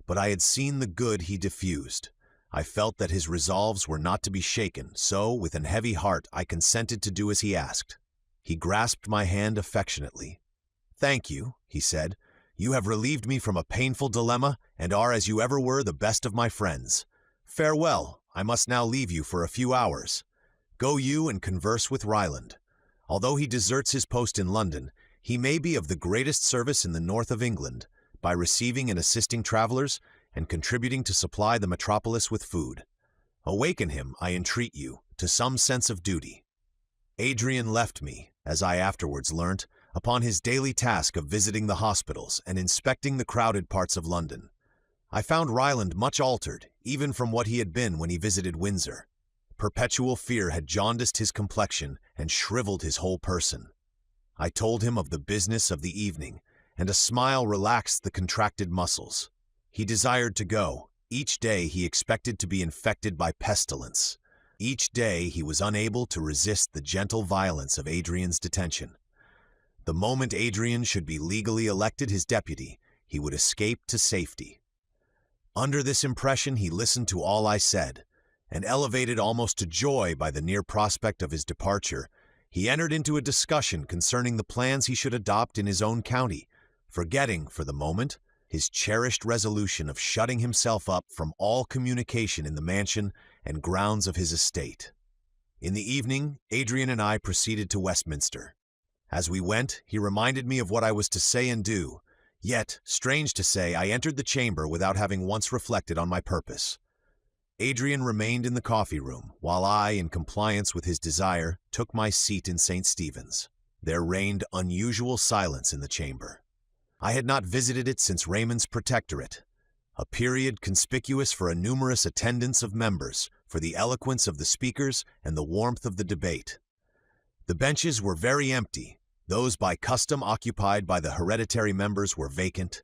but I had seen the good he diffused. I felt that his resolves were not to be shaken, so, with an heavy heart, I consented to do as he asked. He grasped my hand affectionately. "Thank you," he said. "You have relieved me from a painful dilemma, and are, as you ever were, the best of my friends. Farewell, I must now leave you for a few hours. Go you and converse with Ryland. Although he deserts his post in London, he may be of the greatest service in the north of England, by receiving and assisting travelers, and contributing to supply the metropolis with food. Awaken him, I entreat you, to some sense of duty." Adrian left me, as I afterwards learnt, upon his daily task of visiting the hospitals and inspecting the crowded parts of London. I found Ryland much altered, even from what he had been when he visited Windsor. Perpetual fear had jaundiced his complexion and shriveled his whole person. I told him of the business of the evening, and a smile relaxed the contracted muscles. He desired to go. Each day he expected to be infected by pestilence. Each day he was unable to resist the gentle violence of Adrian's detention. The moment Adrian should be legally elected his deputy, he would escape to safety. Under this impression he listened to all I said, and elevated almost to joy by the near prospect of his departure, he entered into a discussion concerning the plans he should adopt in his own county, forgetting, for the moment, his cherished resolution of shutting himself up from all communication in the mansion and grounds of his estate. In the evening, Adrian and I proceeded to Westminster. As we went, he reminded me of what I was to say and do, yet, strange to say, I entered the chamber without having once reflected on my purpose. Adrian remained in the coffee room, while I, in compliance with his desire, took my seat in St. Stephen's. There reigned unusual silence in the chamber. I had not visited it since Raymond's protectorate, a period conspicuous for a numerous attendance of members, for the eloquence of the speakers and the warmth of the debate. The benches were very empty. Those by custom occupied by the hereditary members were vacant.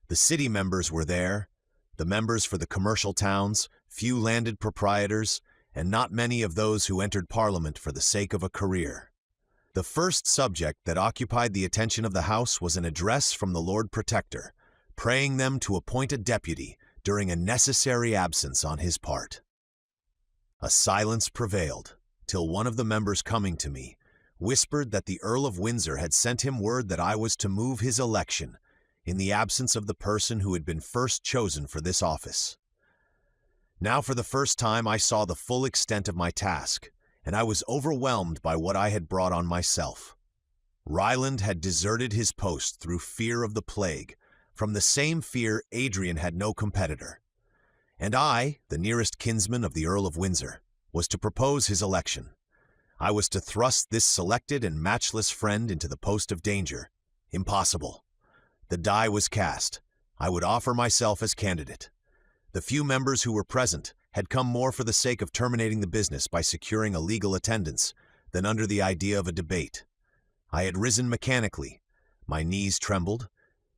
The city members were there, the members for the commercial towns, few landed proprietors, and not many of those who entered Parliament for the sake of a career. The first subject that occupied the attention of the House was an address from the Lord Protector, praying them to appoint a deputy during a necessary absence on his part. A silence prevailed, till one of the members coming to me, whispered that the Earl of Windsor had sent him word that I was to move his election, in the absence of the person who had been first chosen for this office. Now for the first time I saw the full extent of my task, and I was overwhelmed by what I had brought on myself. Ryland had deserted his post through fear of the plague. From the same fear Adrian had no competitor. And I, the nearest kinsman of the Earl of Windsor, was to propose his election. I was to thrust this selected and matchless friend into the post of danger. Impossible. The die was cast. I would offer myself as candidate. The few members who were present had come more for the sake of terminating the business by securing a legal attendance than under the idea of a debate. I had risen mechanically. My knees trembled.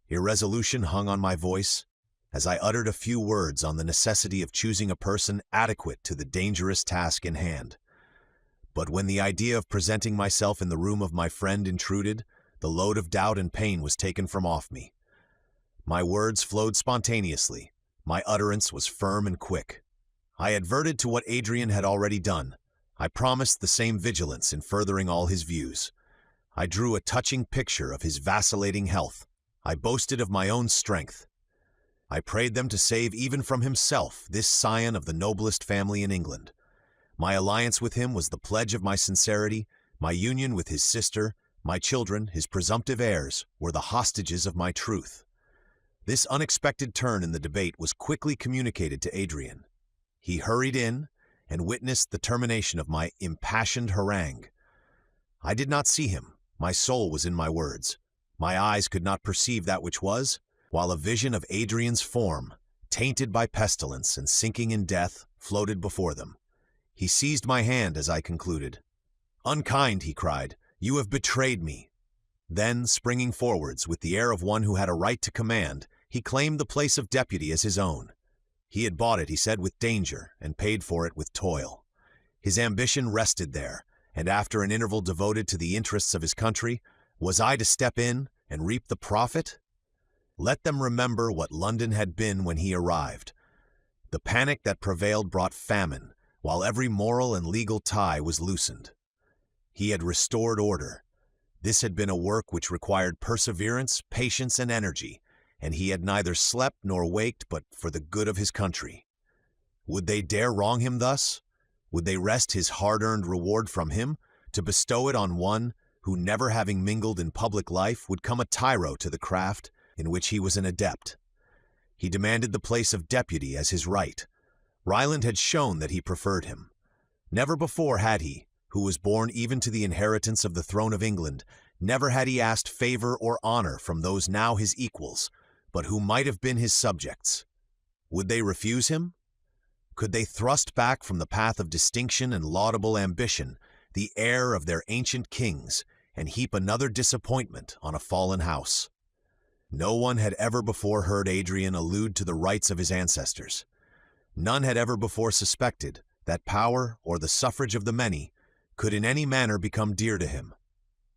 Irresolution hung on my voice, as I uttered a few words on the necessity of choosing a person adequate to the dangerous task in hand. But when the idea of presenting myself in the room of my friend intruded, the load of doubt and pain was taken from off me. My words flowed spontaneously. My utterance was firm and quick. I adverted to what Adrian had already done. I promised the same vigilance in furthering all his views. I drew a touching picture of his vacillating health. I boasted of my own strength. I prayed them to save even from himself this scion of the noblest family in England. My alliance with him was the pledge of my sincerity. My union with his sister, my children, his presumptive heirs, were the hostages of my truth. This unexpected turn in the debate was quickly communicated to Adrian. He hurried in and witnessed the termination of my impassioned harangue. I did not see him. My soul was in my words. My eyes could not perceive that which was, while a vision of Adrian's form, tainted by pestilence and sinking in death, floated before them. He seized my hand as I concluded. "Unkind," he cried, "you have betrayed me." Then, springing forwards with the air of one who had a right to command, he claimed the place of deputy as his own. He had bought it, he said, with danger, and paid for it with toil. His ambition rested there, and after an interval devoted to the interests of his country, was I to step in and reap the profit? Let them remember what London had been when he arrived. The panic that prevailed brought famine, while every moral and legal tie was loosened. He had restored order. This had been a work which required perseverance, patience, and energy, and he had neither slept nor waked but for the good of his country. Would they dare wrong him thus? Would they wrest his hard-earned reward from him, to bestow it on one who, never having mingled in public life, would come a tyro to the craft in which he was an adept? He demanded the place of deputy as his right. Ryland had shown that he preferred him. Never before had he, who was born even to the inheritance of the throne of England, never had he asked favor or honor from those now his equals, but who might have been his subjects. Would they refuse him? Could they thrust back from the path of distinction and laudable ambition the heir of their ancient kings, and heap another disappointment on a fallen house? No one had ever before heard Adrian allude to the rights of his ancestors. None had ever before suspected that power, or the suffrage of the many, could in any manner become dear to him.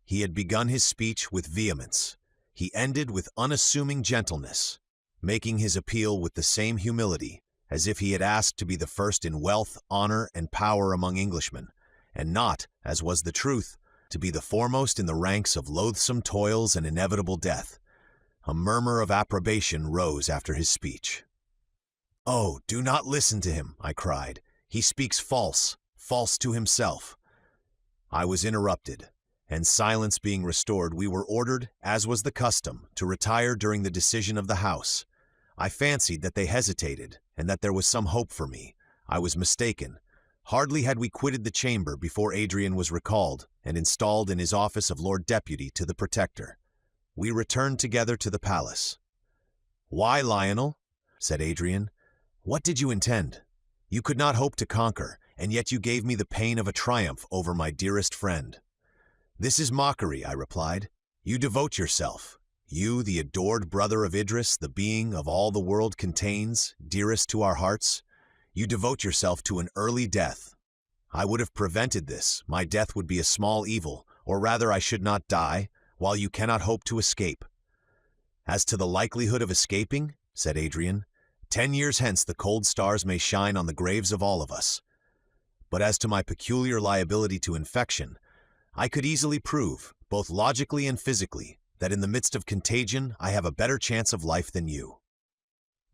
He had begun his speech with vehemence. He ended with unassuming gentleness, making his appeal with the same humility, as if he had asked to be the first in wealth, honor, and power among Englishmen, and not, as was the truth, to be the foremost in the ranks of loathsome toils and inevitable death. A murmur of approbation rose after his speech. "Oh, do not listen to him," I cried. "He speaks false to himself." I was interrupted, and silence being restored, we were ordered, as was the custom, to retire during the decision of the House. I fancied that they hesitated, and that there was some hope for me. I was mistaken. Hardly had we quitted the chamber before Adrian was recalled and installed in his office of Lord Deputy to the Protector. We returned together to the palace. "Why, Lionel?" said Adrian. "What did you intend? You could not hope to conquer, and yet you gave me the pain of a triumph over my dearest friend." "This is mockery," I replied. "You devote yourself, you, the adored brother of Idris, the being of all the world contains, dearest to our hearts, you devote yourself to an early death. I would have prevented this. My death would be a small evil, or rather I should not die, while you cannot hope to escape." "As to the likelihood of escaping," said Adrian, 10 years hence the cold stars may shine on the graves of all of us. But as to my peculiar liability to infection, I could easily prove, both logically and physically, that in the midst of contagion I have a better chance of life than you.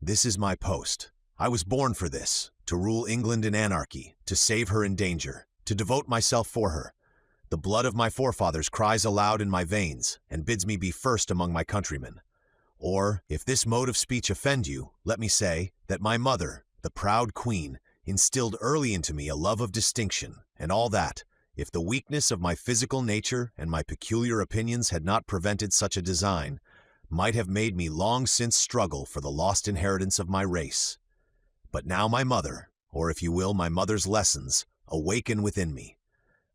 This is my post. I was born for this, to rule England in anarchy, to save her in danger, to devote myself for her. The blood of my forefathers cries aloud in my veins, and bids me be first among my countrymen. Or, if this mode of speech offend you, let me say, that my mother, the proud queen, instilled early into me a love of distinction, and all that, if the weakness of my physical nature and my peculiar opinions had not prevented such a design, might have made me long since struggle for the lost inheritance of my race. But now my mother, or if you will, my mother's lessons, awaken within me.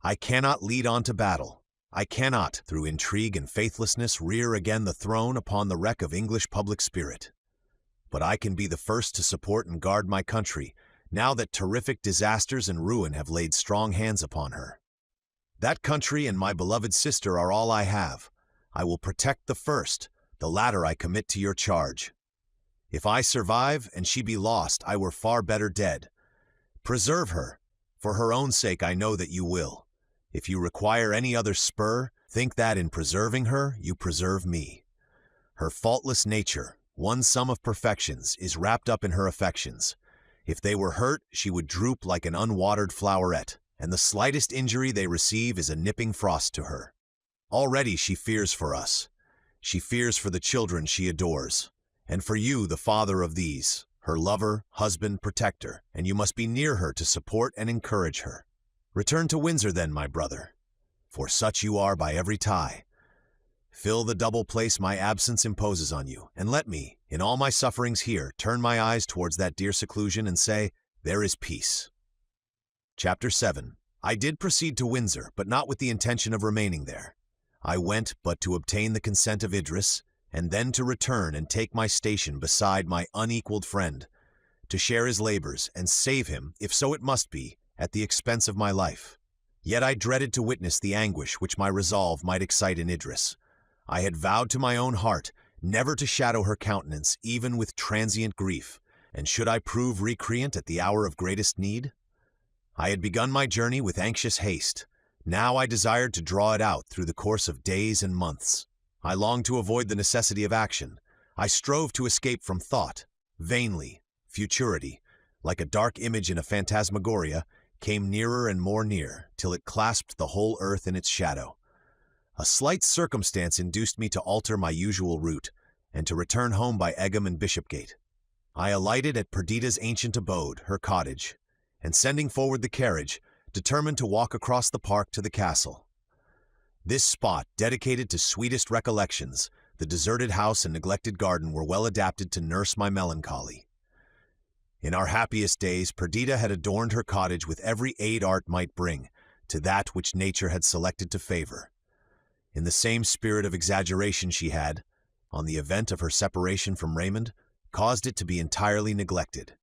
I cannot lead on to battle. I cannot, through intrigue and faithlessness, rear again the throne upon the wreck of English public spirit. But I can be the first to support and guard my country, now that terrific disasters and ruin have laid strong hands upon her. That country and my beloved sister are all I have. I will protect the first, the latter I commit to your charge. If I survive and she be lost, I were far better dead. Preserve her. For her own sake I know that you will. If you require any other spur, think that in preserving her, you preserve me. Her faultless nature, one sum of perfections, is wrapped up in her affections. If they were hurt, she would droop like an unwatered floweret, and the slightest injury they receive is a nipping frost to her. Already she fears for us. She fears for the children she adores, and for you, the father of these, her lover, husband, protector, and you must be near her to support and encourage her. Return to Windsor then, my brother, for such you are by every tie. Fill the double place my absence imposes on you, and let me, in all my sufferings here, turn my eyes towards that dear seclusion and say, there is peace. Chapter 7. I did proceed to Windsor, but not with the intention of remaining there. I went but to obtain the consent of Idris, and then to return and take my station beside my unequaled friend, to share his labors and save him, if so it must be, at the expense of my life. Yet I dreaded to witness the anguish which my resolve might excite in Idris. I had vowed to my own heart never to shadow her countenance even with transient grief, and should I prove recreant at the hour of greatest need? I had begun my journey with anxious haste. Now I desired to draw it out through the course of days and months. I longed to avoid the necessity of action. I strove to escape from thought. Vainly, futurity, like a dark image in a phantasmagoria, came nearer and more near, till it clasped the whole earth in its shadow. A slight circumstance induced me to alter my usual route, and to return home by Egham and Bishopgate. I alighted at Perdita's ancient abode, her cottage, and sending forward the carriage, determined to walk across the park to the castle. This spot, dedicated to sweetest recollections, the deserted house and neglected garden, were well adapted to nurse my melancholy. In our happiest days, Perdita had adorned her cottage with every aid art might bring to that which nature had selected to favor. In the same spirit of exaggeration she had, on the event of her separation from Raymond, caused it to be entirely neglected.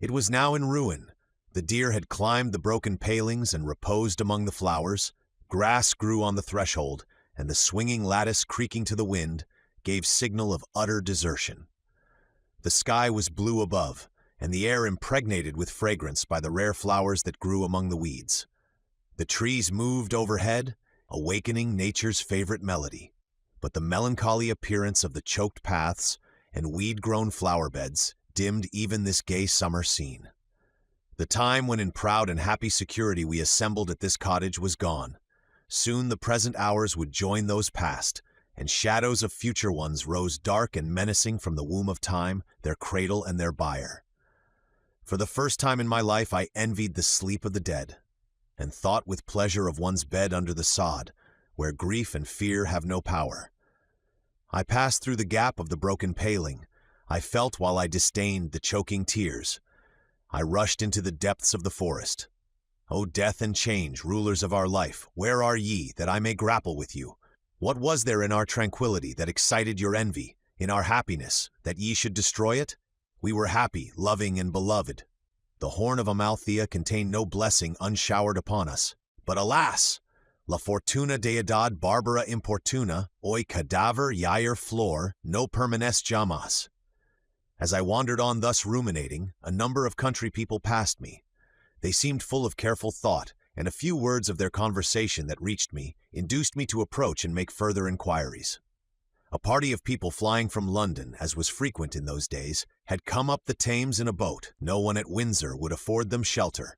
It was now in ruin. The deer had climbed the broken palings and reposed among the flowers. Grass grew on the threshold, and the swinging lattice, creaking to the wind, gave signal of utter desertion. The sky was blue above, and the air impregnated with fragrance by the rare flowers that grew among the weeds. The trees moved overhead, awakening nature's favorite melody. but the melancholy appearance of the choked paths and weed-grown flower beds dimmed even this gay summer scene. The time when in proud and happy security we assembled at this cottage was gone. Soon the present hours would join those past, and shadows of future ones rose dark and menacing from the womb of time, their cradle and their bier. For the first time in my life I envied the sleep of the dead, and thought with pleasure of one's bed under the sod, where grief and fear have no power. I passed through the gap of the broken paling. I felt while I disdained the choking tears. I rushed into the depths of the forest. O death and change, rulers of our life, where are ye, that I may grapple with you? What was there in our tranquility that excited your envy, in our happiness, that ye should destroy it? We were happy, loving, and beloved. The horn of Amalthea contained no blessing unshowered upon us. But alas! La fortuna deidad barbara importuna, oi cadaver jair flor, no permanes jamás. As I wandered on thus ruminating, a number of country people passed me. They seemed full of careful thought, and a few words of their conversation that reached me induced me to approach and make further inquiries. A party of people flying from London, as was frequent in those days, had come up the Thames in a boat. No one at Windsor would afford them shelter.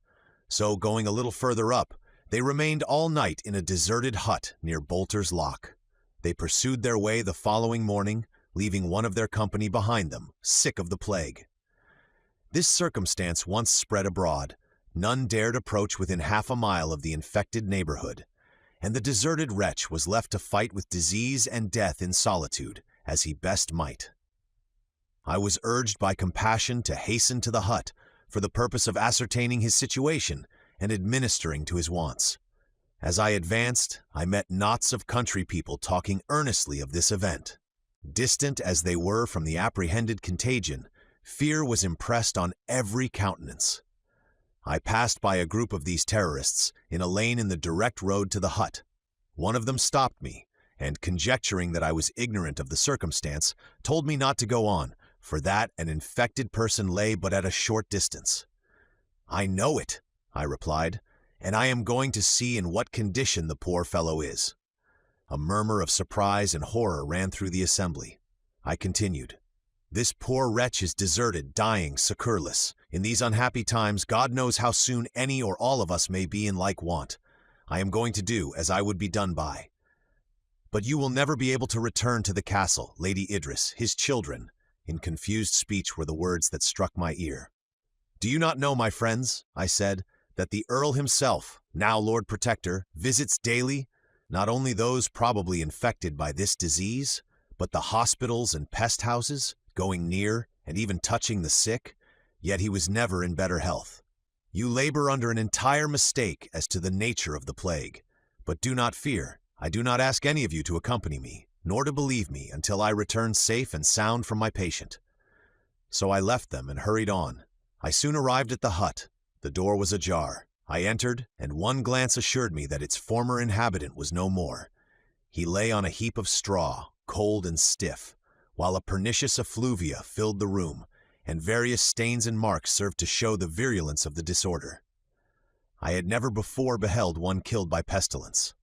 So, going a little further up, they remained all night in a deserted hut near Bolter's Lock. They pursued their way the following morning, leaving one of their company behind them, sick of the plague. This circumstance once spread abroad, none dared approach within half a mile of the infected neighborhood, and the deserted wretch was left to fight with disease and death in solitude, as he best might. I was urged by compassion to hasten to the hut for the purpose of ascertaining his situation and administering to his wants. As I advanced, I met knots of country people talking earnestly of this event. Distant as they were from the apprehended contagion, fear was impressed on every countenance. I passed by a group of these terrorists in a lane in the direct road to the hut. One of them stopped me, and conjecturing that I was ignorant of the circumstance, told me not to go on, for that an infected person lay but at a short distance. "I know it," I replied, "and I am going to see in what condition the poor fellow is." A murmur of surprise and horror ran through the assembly. I continued, "This poor wretch is deserted, dying, succourless. In these unhappy times, God knows how soon any or all of us may be in like want. I am going to do as I would be done by. But you will never be able to return to the castle, Lady Idris, his children." In confused speech were the words that struck my ear. "Do you not know, my friends," I said, "that the Earl himself, now Lord Protector, visits daily not only those probably infected by this disease, but the hospitals and pest houses, going near and even touching the sick, yet he was never in better health. You labor under an entire mistake as to the nature of the plague. But do not fear, I do not ask any of you to accompany me, nor to believe me until I return safe and sound from my patient." So I left them and hurried on. I soon arrived at the hut. The door was ajar. I entered, and one glance assured me that its former inhabitant was no more. He lay on a heap of straw, cold and stiff, while a pernicious effluvia filled the room, and various stains and marks served to show the virulence of the disorder. I had never before beheld one killed by pestilence.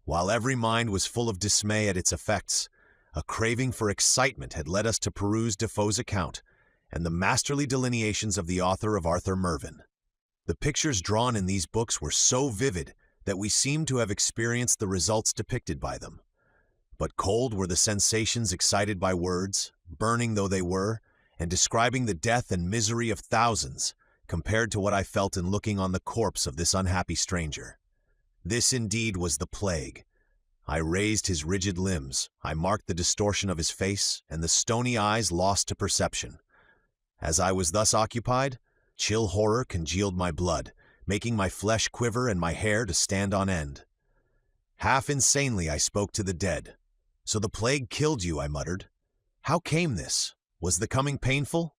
While every mind was full of dismay at its effects, a craving for excitement had led us to peruse Defoe's account and the masterly delineations of the author of Arthur Mervyn. The pictures drawn in these books were so vivid that we seemed to have experienced the results depicted by them. But cold were the sensations excited by words, burning though they were, and describing the death and misery of thousands, compared to what I felt in looking on the corpse of this unhappy stranger. This indeed was the plague. I raised his rigid limbs, I marked the distortion of his face, and the stony eyes lost to perception. As I was thus occupied, chill horror congealed my blood, making my flesh quiver and my hair to stand on end. Half insanely I spoke to the dead. "So the plague killed you," I muttered. "How came this? Was the coming painful?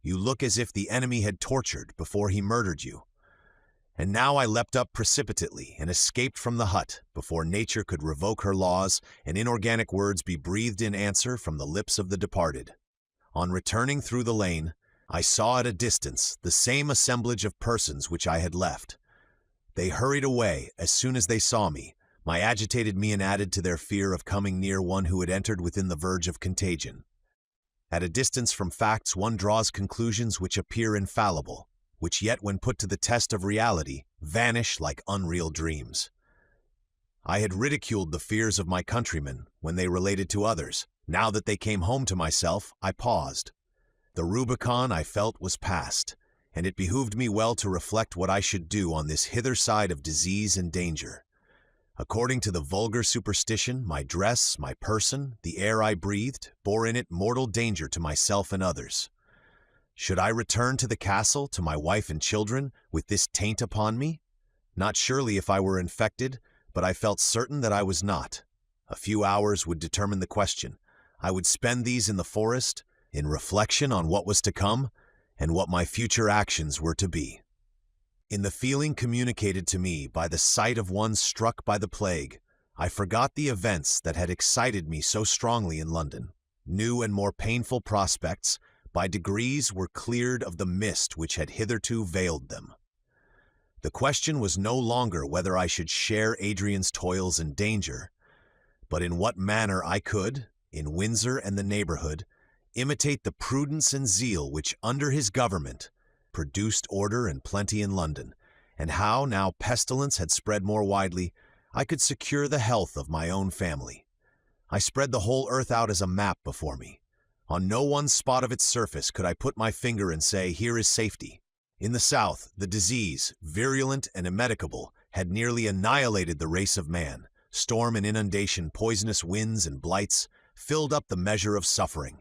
You look as if the enemy had tortured before he murdered you." And now I leapt up precipitately and escaped from the hut before nature could revoke her laws and inorganic words be breathed in answer from the lips of the departed. On returning through the lane, I saw at a distance the same assemblage of persons which I had left. They hurried away as soon as they saw me, My agitated mien added to their fear of coming near one who had entered within the verge of contagion. At a distance from facts, one draws conclusions which appear infallible, which yet, when put to the test of reality, vanish like unreal dreams. I had ridiculed the fears of my countrymen when they related to others. Now that they came home to myself, I paused. The Rubicon, I felt, was passed, and it behooved me well to reflect what I should do on this hither side of disease and danger. According to the vulgar superstition, my dress, my person, the air I breathed, bore in it mortal danger to myself and others. Should I return to the castle, to my wife and children, with this taint upon me? Not surely if I were infected, but I felt certain that I was not. A few hours would determine the question. I would spend these in the forest, in reflection on what was to come, and what my future actions were to be. In the feeling communicated to me by the sight of one struck by the plague, I forgot the events that had excited me so strongly in London. New and more painful prospects, by degrees, were cleared of the mist which had hitherto veiled them. The question was no longer whether I should share Adrian's toils and danger, but in what manner I could, in Windsor and the neighborhood, imitate the prudence and zeal which, under his government, produced order and plenty in London, and how, now pestilence had spread more widely, I could secure the health of my own family. I spread the whole earth out as a map before me. On no one spot of its surface could I put my finger and say, here is safety. In the south, the disease, virulent and immedicable, had nearly annihilated the race of man. Storm and inundation, poisonous winds and blights, filled up the measure of suffering.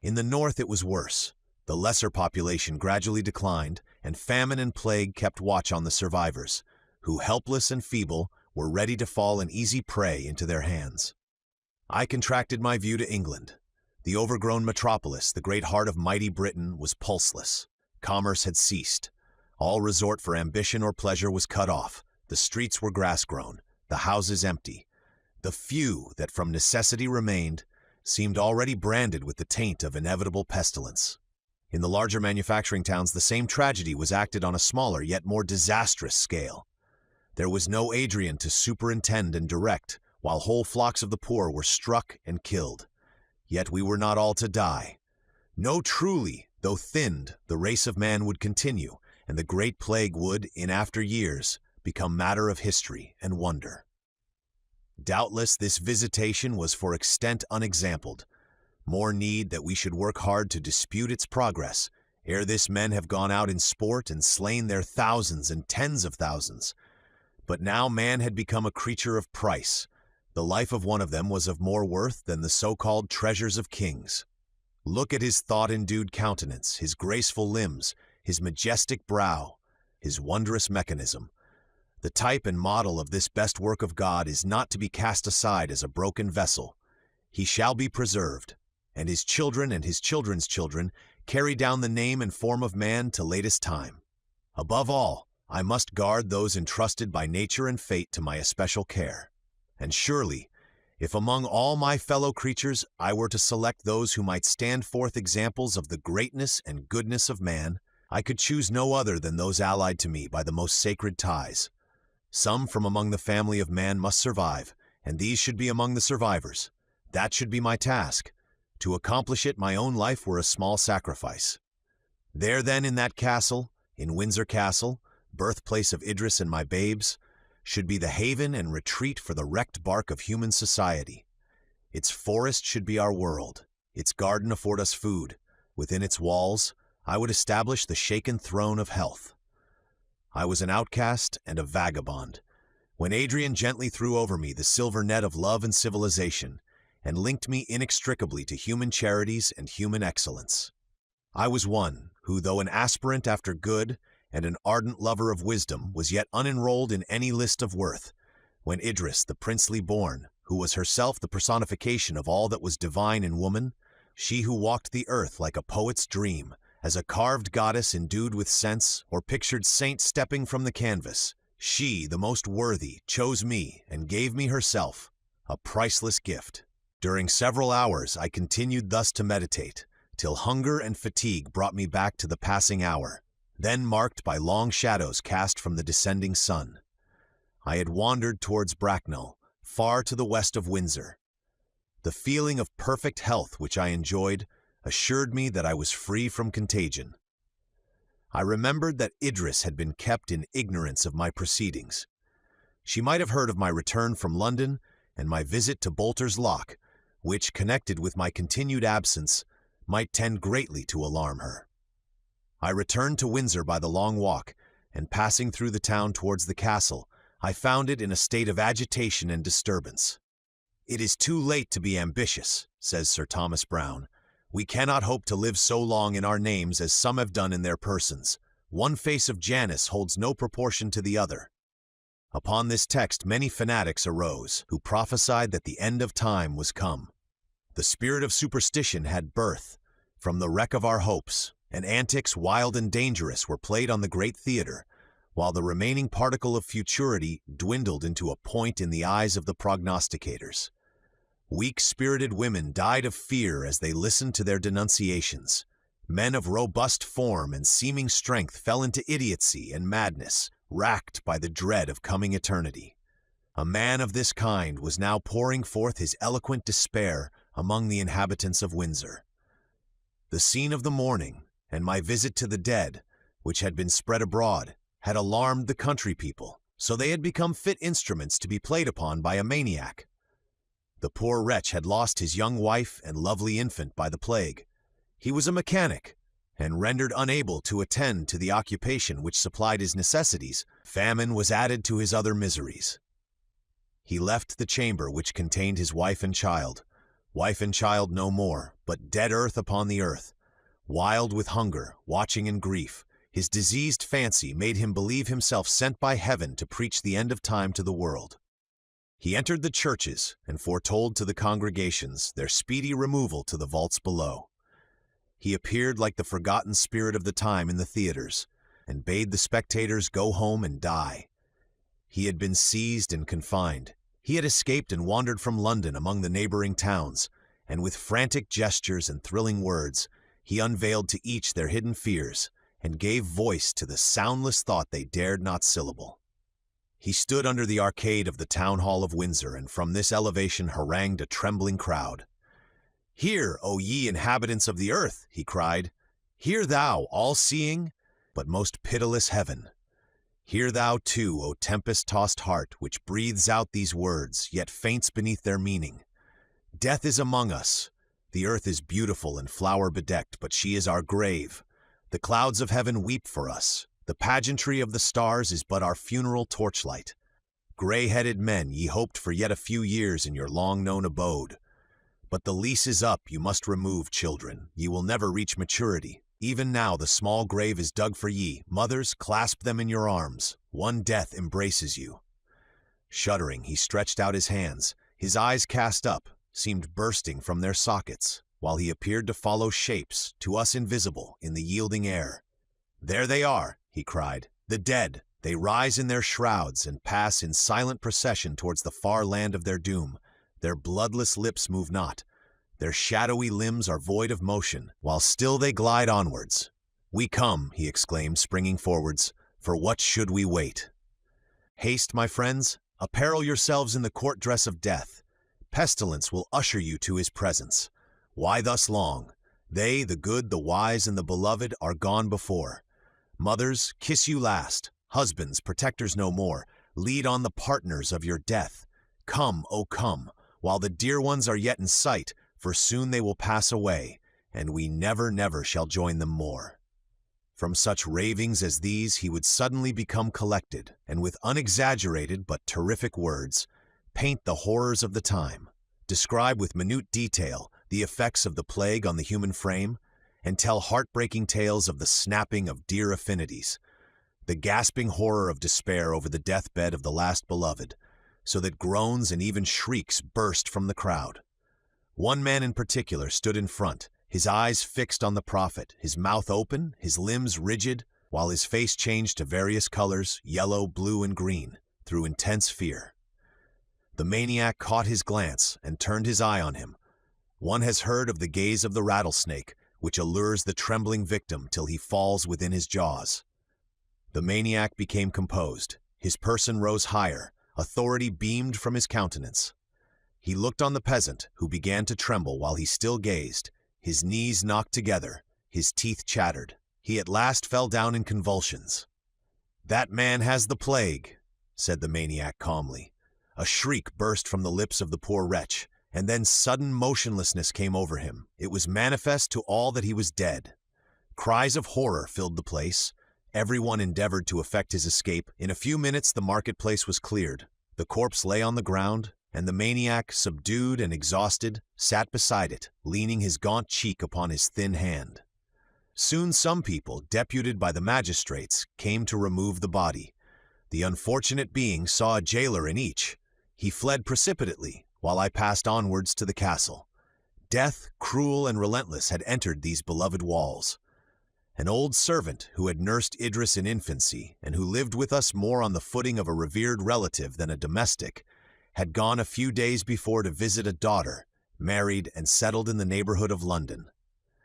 In the north it was worse. The lesser population gradually declined, and famine and plague kept watch on the survivors, who, helpless and feeble, were ready to fall an easy prey into their hands. I contracted my view to England. The overgrown metropolis, the great heart of mighty Britain, was pulseless. Commerce had ceased. All resort for ambition or pleasure was cut off. The streets were grass-grown, the houses empty. The few that from necessity remained seemed already branded with the taint of inevitable pestilence. In the larger manufacturing towns, the same tragedy was acted on a smaller yet more disastrous scale. There was no Adrian to superintend and direct, while whole flocks of the poor were struck and killed. Yet we were not all to die. No, truly, though thinned, the race of man would continue, and the great plague would, in after years, become matter of history and wonder. Doubtless this visitation was for extent unexampled. More need that we should work hard to dispute its progress, ere this men have gone out in sport and slain their thousands and tens of thousands. But now man had become a creature of price. The life of one of them was of more worth than the so-called treasures of kings. Look at his thought-endued countenance, his graceful limbs, his majestic brow, his wondrous mechanism. The type and model of this best work of God is not to be cast aside as a broken vessel. He shall be preserved, and his children and his children's children carry down the name and form of man to latest time. Above all, I must guard those entrusted by nature and fate to my especial care. And surely, if among all my fellow creatures I were to select those who might stand forth examples of the greatness and goodness of man, I could choose no other than those allied to me by the most sacred ties. Some from among the family of man must survive, and these should be among the survivors. That should be my task. To accomplish it, my own life were a small sacrifice. There then in that castle, in Windsor Castle, birthplace of Idris and my babes, should be the haven and retreat for the wrecked bark of human society. Its forest should be our world, its garden afford us food. Within its walls, I would establish the shaken throne of health. I was an outcast and a vagabond, when Adrian gently threw over me the silver net of love and civilization, and linked me inextricably to human charities and human excellence. I was one who, though an aspirant after good and an ardent lover of wisdom, was yet unenrolled in any list of worth, when Idris, the princely born, who was herself the personification of all that was divine in woman, she who walked the earth like a poet's dream, as a carved goddess endued with sense, or pictured saint stepping from the canvas, she, the most worthy, chose me and gave me herself, a priceless gift. During several hours I continued thus to meditate, till hunger and fatigue brought me back to the passing hour, then marked by long shadows cast from the descending sun. I had wandered towards Bracknell, far to the west of Windsor. The feeling of perfect health which I enjoyed assured me that I was free from contagion. I remembered that Idris had been kept in ignorance of my proceedings. She might have heard of my return from London and my visit to Bolter's Lock, which, connected with my continued absence, might tend greatly to alarm her. I returned to Windsor by the long walk, and passing through the town towards the castle, I found it in a state of agitation and disturbance. "It is too late to be ambitious," says Sir Thomas Browne. "We cannot hope to live so long in our names as some have done in their persons. One face of Janus holds no proportion to the other." Upon this text many fanatics arose, who prophesied that the end of time was come. The spirit of superstition had birth from the wreck of our hopes, and antics wild and dangerous were played on the great theater, while the remaining particle of futurity dwindled into a point in the eyes of the prognosticators. Weak-spirited women died of fear as they listened to their denunciations. Men of robust form and seeming strength fell into idiocy and madness, racked by the dread of coming eternity. A man of this kind was now pouring forth his eloquent despair among the inhabitants of Windsor. The scene of the morning, and my visit to the dead, which had been spread abroad, had alarmed the country people, so they had become fit instruments to be played upon by a maniac. The poor wretch had lost his young wife and lovely infant by the plague. He was a mechanic, and rendered unable to attend to the occupation which supplied his necessities, famine was added to his other miseries. He left the chamber which contained his wife and child no more, but dead earth upon the earth. Wild with hunger, watching in grief, his diseased fancy made him believe himself sent by heaven to preach the end of time to the world. He entered the churches and foretold to the congregations their speedy removal to the vaults below. He appeared like the forgotten spirit of the time in the theaters, and bade the spectators go home and die. He had been seized and confined. He had escaped and wandered from London among the neighboring towns, and with frantic gestures and thrilling words, he unveiled to each their hidden fears, and gave voice to the soundless thought they dared not syllable. He stood under the arcade of the town hall of Windsor, and from this elevation harangued a trembling crowd. "Hear, O ye inhabitants of the earth," he cried. "Hear thou, all-seeing, but most pitiless heaven. Hear thou too, O tempest-tossed heart, which breathes out these words, yet faints beneath their meaning. Death is among us. The earth is beautiful and flower-bedecked, but she is our grave. The clouds of heaven weep for us. The pageantry of the stars is but our funeral torchlight. Gray-headed men, ye hoped for yet a few years in your long-known abode. But the lease is up, you must remove, children. Ye will never reach maturity. Even now the small grave is dug for ye. Mothers, clasp them in your arms. One death embraces you." Shuddering, he stretched out his hands. His eyes, cast up, seemed bursting from their sockets, while he appeared to follow shapes, to us invisible, in the yielding air. "There they are," he cried, "the dead. They rise in their shrouds and pass in silent procession towards the far land of their doom. Their bloodless lips move not. Their shadowy limbs are void of motion, while still they glide onwards. We come," he exclaimed, springing forwards. "For what should we wait? Haste, my friends, apparel yourselves in the court dress of death. Pestilence will usher you to his presence. Why thus long? They, the good, the wise, and the beloved, are gone before. Mothers, kiss you last. Husbands, protectors no more, lead on the partners of your death. Come, O come, while the dear ones are yet in sight, for soon they will pass away, and we never, never shall join them more." From such ravings as these he would suddenly become collected, and with unexaggerated but terrific words, paint the horrors of the time, describe with minute detail the effects of the plague on the human frame, and tell heartbreaking tales of the snapping of dear affinities, the gasping horror of despair over the deathbed of the last beloved, so that groans and even shrieks burst from the crowd. One man in particular stood in front, his eyes fixed on the prophet, his mouth open, his limbs rigid, while his face changed to various colors, yellow, blue, and green, through intense fear. The maniac caught his glance and turned his eye on him. One has heard of the gaze of the rattlesnake, which allures the trembling victim till he falls within his jaws. The maniac became composed. His person rose higher, Authority beamed from his countenance. He looked on the peasant, who began to tremble while he still gazed. His knees knocked together, his teeth chattered. He at last fell down in convulsions. "That man has the plague," said the maniac calmly. A shriek burst from the lips of the poor wretch, and then sudden motionlessness came over him. It was manifest to all that he was dead. Cries of horror filled the place. Everyone endeavored to effect his escape. In a few minutes the marketplace was cleared. The corpse lay on the ground, and the maniac, subdued and exhausted, sat beside it, leaning his gaunt cheek upon his thin hand. Soon some people, deputed by the magistrates, came to remove the body. The unfortunate being saw a jailer in each. He fled precipitately, while I passed onwards to the castle. Death, cruel and relentless, had entered these beloved walls. An old servant who had nursed Idris in infancy, and who lived with us more on the footing of a revered relative than a domestic, had gone a few days before to visit a daughter, married and settled in the neighborhood of London.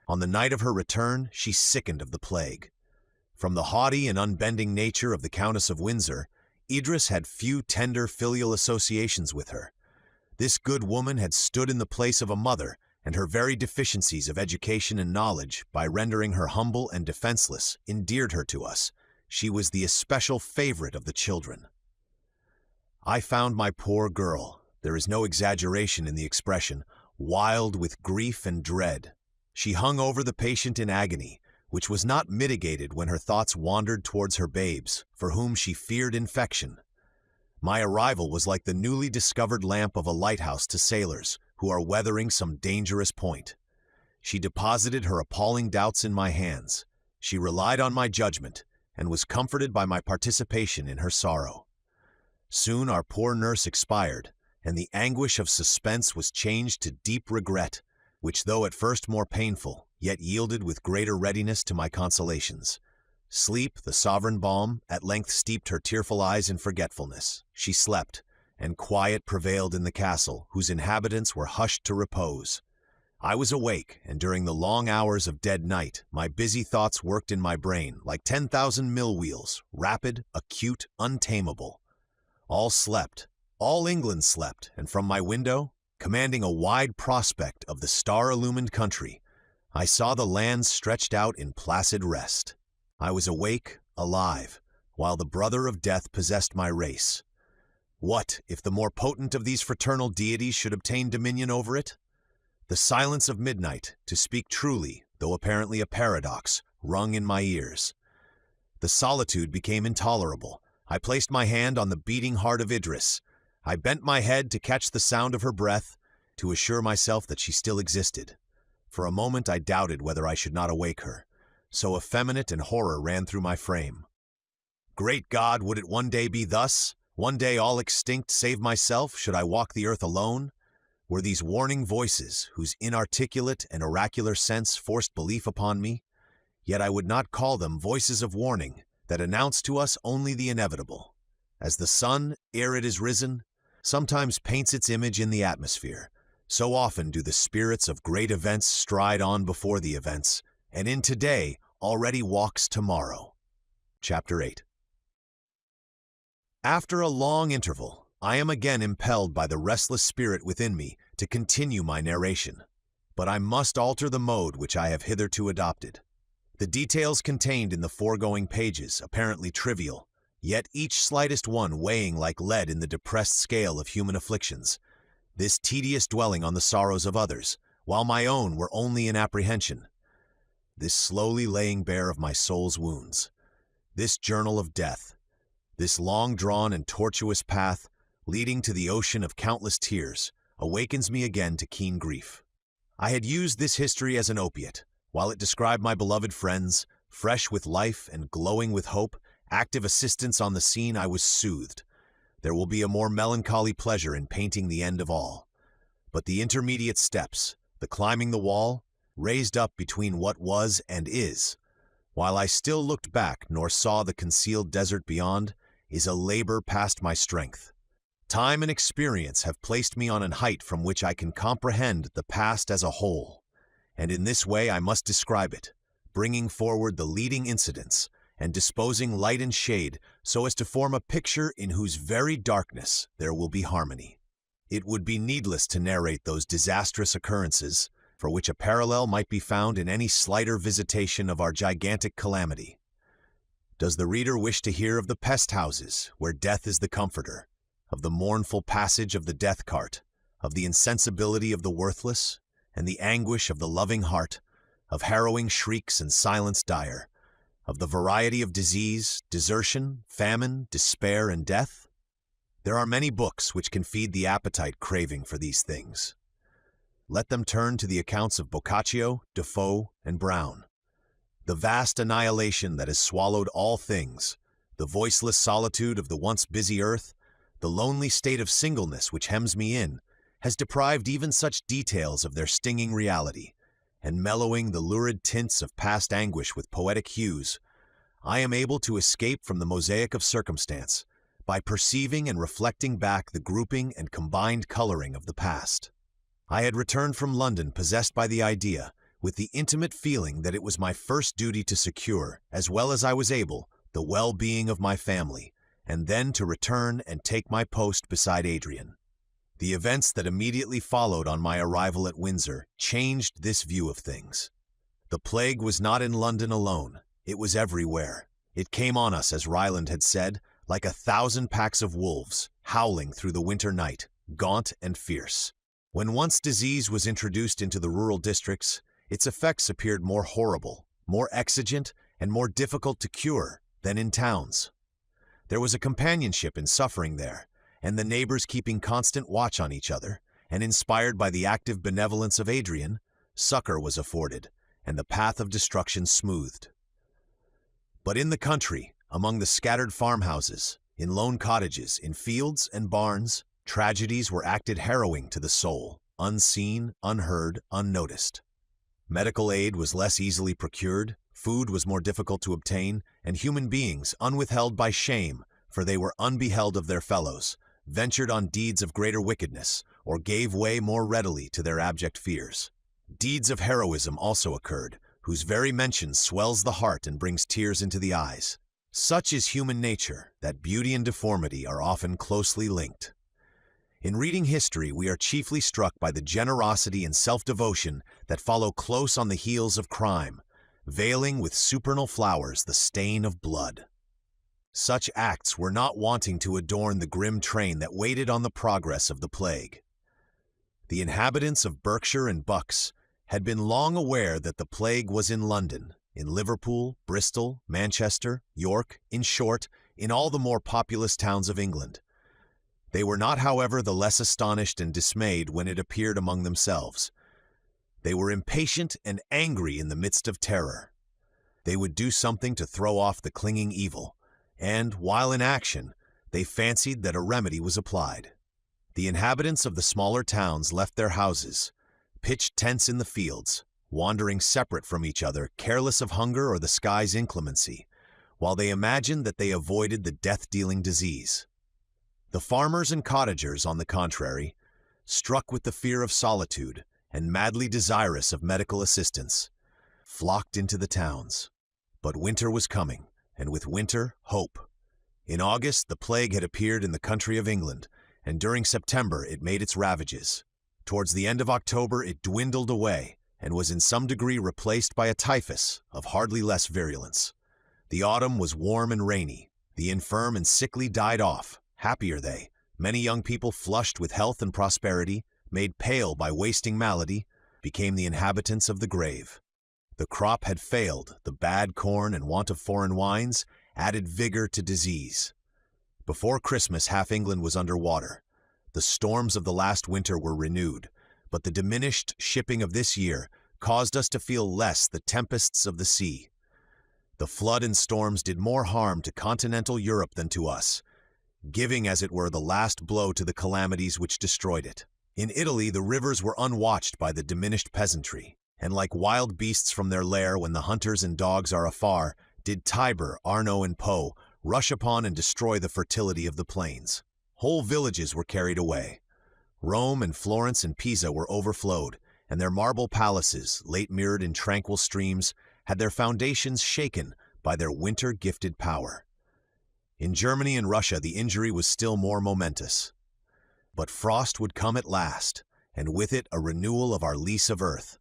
On the night of her return, she sickened of the plague. From the haughty and unbending nature of the Countess of Windsor, Idris had few tender filial associations with her. This good woman had stood in the place of a mother, and her very deficiencies of education and knowledge, by rendering her humble and defenseless, endeared her to us. She was the especial favorite of the children. I found my poor girl, there is no exaggeration in the expression, wild with grief and dread. She hung over the patient in agony, which was not mitigated when her thoughts wandered towards her babes, for whom she feared infection. My arrival was like the newly discovered lamp of a lighthouse to sailors who are weathering some dangerous point. She deposited her appalling doubts in my hands. She relied on my judgment, and was comforted by my participation in her sorrow. Soon our poor nurse expired, and the anguish of suspense was changed to deep regret, which, though at first more painful, yet yielded with greater readiness to my consolations. Sleep, the sovereign balm, at length steeped her tearful eyes in forgetfulness. She slept, and quiet prevailed in the castle, whose inhabitants were hushed to repose. I was awake, and during the long hours of dead night, my busy thoughts worked in my brain like 10,000 mill wheels, rapid, acute, untamable. All slept, all England slept, and from my window, commanding a wide prospect of the star-illumined country, I saw the land stretched out in placid rest. I was awake, alive, while the brother of death possessed my race. What, if the more potent of these fraternal deities should obtain dominion over it? The silence of midnight, to speak truly, though apparently a paradox, rung in my ears. The solitude became intolerable. I placed my hand on the beating heart of Idris. I bent my head to catch the sound of her breath, to assure myself that she still existed. For a moment I doubted whether I should not awake her. So effeminate and horror ran through my frame. Great God, would it one day be thus? One day all extinct save myself, should I walk the earth alone? Were these warning voices, whose inarticulate and oracular sense forced belief upon me? Yet I would not call them voices of warning, that announce to us only the inevitable. As the sun, ere it is risen, sometimes paints its image in the atmosphere, so often do the spirits of great events stride on before the events, and in today already walks tomorrow. Chapter 8. After a long interval, I am again impelled by the restless spirit within me to continue my narration. But I must alter the mode which I have hitherto adopted. The details contained in the foregoing pages, apparently trivial, yet each slightest one weighing like lead in the depressed scale of human afflictions. This tedious dwelling on the sorrows of others, while my own were only in apprehension. This slowly laying bare of my soul's wounds, this journal of death, this long-drawn and tortuous path, leading to the ocean of countless tears, awakens me again to keen grief. I had used this history as an opiate, while it described my beloved friends, fresh with life and glowing with hope, active assistance on the scene. I was soothed. There will be a more melancholy pleasure in painting the end of all. But the intermediate steps, the climbing the wall, raised up between what was and is, while I still looked back nor saw the concealed desert beyond, is a labor past my strength. Time and experience have placed me on an height from which I can comprehend the past as a whole, and in this way I must describe it, bringing forward the leading incidents, and disposing light and shade so as to form a picture in whose very darkness there will be harmony. It would be needless to narrate those disastrous occurrences, for which a parallel might be found in any slighter visitation of our gigantic calamity. Does the reader wish to hear of the pest houses, where death is the comforter, of the mournful passage of the death cart, of the insensibility of the worthless, and the anguish of the loving heart, of harrowing shrieks and silence dire, of the variety of disease, desertion, famine, despair, and death? There are many books which can feed the appetite craving for these things. Let them turn to the accounts of Boccaccio, Defoe, and Browne. The vast annihilation that has swallowed all things, the voiceless solitude of the once busy earth, the lonely state of singleness which hems me in, has deprived even such details of their stinging reality, and mellowing the lurid tints of past anguish with poetic hues, I am able to escape from the mosaic of circumstance by perceiving and reflecting back the grouping and combined coloring of the past. I had returned from London possessed by the idea, with the intimate feeling that it was my first duty to secure, as well as I was able, the well-being of my family, and then to return and take my post beside Adrian. The events that immediately followed on my arrival at Windsor changed this view of things. The plague was not in London alone, it was everywhere. It came on us, as Ryland had said, like 1,000 packs of wolves, howling through the winter night, gaunt and fierce. When once disease was introduced into the rural districts, its effects appeared more horrible, more exigent, and more difficult to cure than in towns. There was a companionship in suffering there, and the neighbors keeping constant watch on each other, and inspired by the active benevolence of Adrian, succor was afforded, and the path of destruction smoothed. But in the country, among the scattered farmhouses, in lone cottages, in fields and barns, tragedies were acted harrowing to the soul, unseen, unheard, unnoticed. Medical aid was less easily procured, food was more difficult to obtain, and human beings, unwithheld by shame, for they were unbeheld of their fellows, ventured on deeds of greater wickedness, or gave way more readily to their abject fears. Deeds of heroism also occurred, whose very mention swells the heart and brings tears into the eyes. Such is human nature, that beauty and deformity are often closely linked. In reading history, we are chiefly struck by the generosity and self-devotion that follow close on the heels of crime, veiling with supernal flowers the stain of blood. Such acts were not wanting to adorn the grim train that waited on the progress of the plague. The inhabitants of Berkshire and Bucks had been long aware that the plague was in London, in Liverpool, Bristol, Manchester, York, in short, in all the more populous towns of England. They were not, however, the less astonished and dismayed when it appeared among themselves. They were impatient and angry in the midst of terror. They would do something to throw off the clinging evil, and, while in action, they fancied that a remedy was applied. The inhabitants of the smaller towns left their houses, pitched tents in the fields, wandering separate from each other, careless of hunger or the sky's inclemency, while they imagined that they avoided the death-dealing disease. The farmers and cottagers, on the contrary, struck with the fear of solitude and madly desirous of medical assistance, flocked into the towns. But winter was coming, and with winter, hope. In August, the plague had appeared in the country of England, and during September it made its ravages. Towards the end of October it dwindled away, and was in some degree replaced by a typhus of hardly less virulence. The autumn was warm and rainy. The infirm and sickly died off. Happy are they, many young people flushed with health and prosperity, made pale by wasting malady, became the inhabitants of the grave. The crop had failed, the bad corn and want of foreign wines added vigor to disease. Before Christmas half England was under water. The storms of the last winter were renewed, but the diminished shipping of this year caused us to feel less the tempests of the sea. The flood and storms did more harm to continental Europe than to us, giving as it were the last blow to the calamities which destroyed it. In Italy the rivers were unwatched by the diminished peasantry, and like wild beasts from their lair when the hunters and dogs are afar, did Tiber, Arno, and Po rush upon and destroy the fertility of the plains. Whole villages were carried away. Rome and Florence and Pisa were overflowed, and their marble palaces, late mirrored in tranquil streams, had their foundations shaken by their winter-gifted power. In Germany and Russia, the injury was still more momentous. But frost would come at last, and with it a renewal of our lease of earth.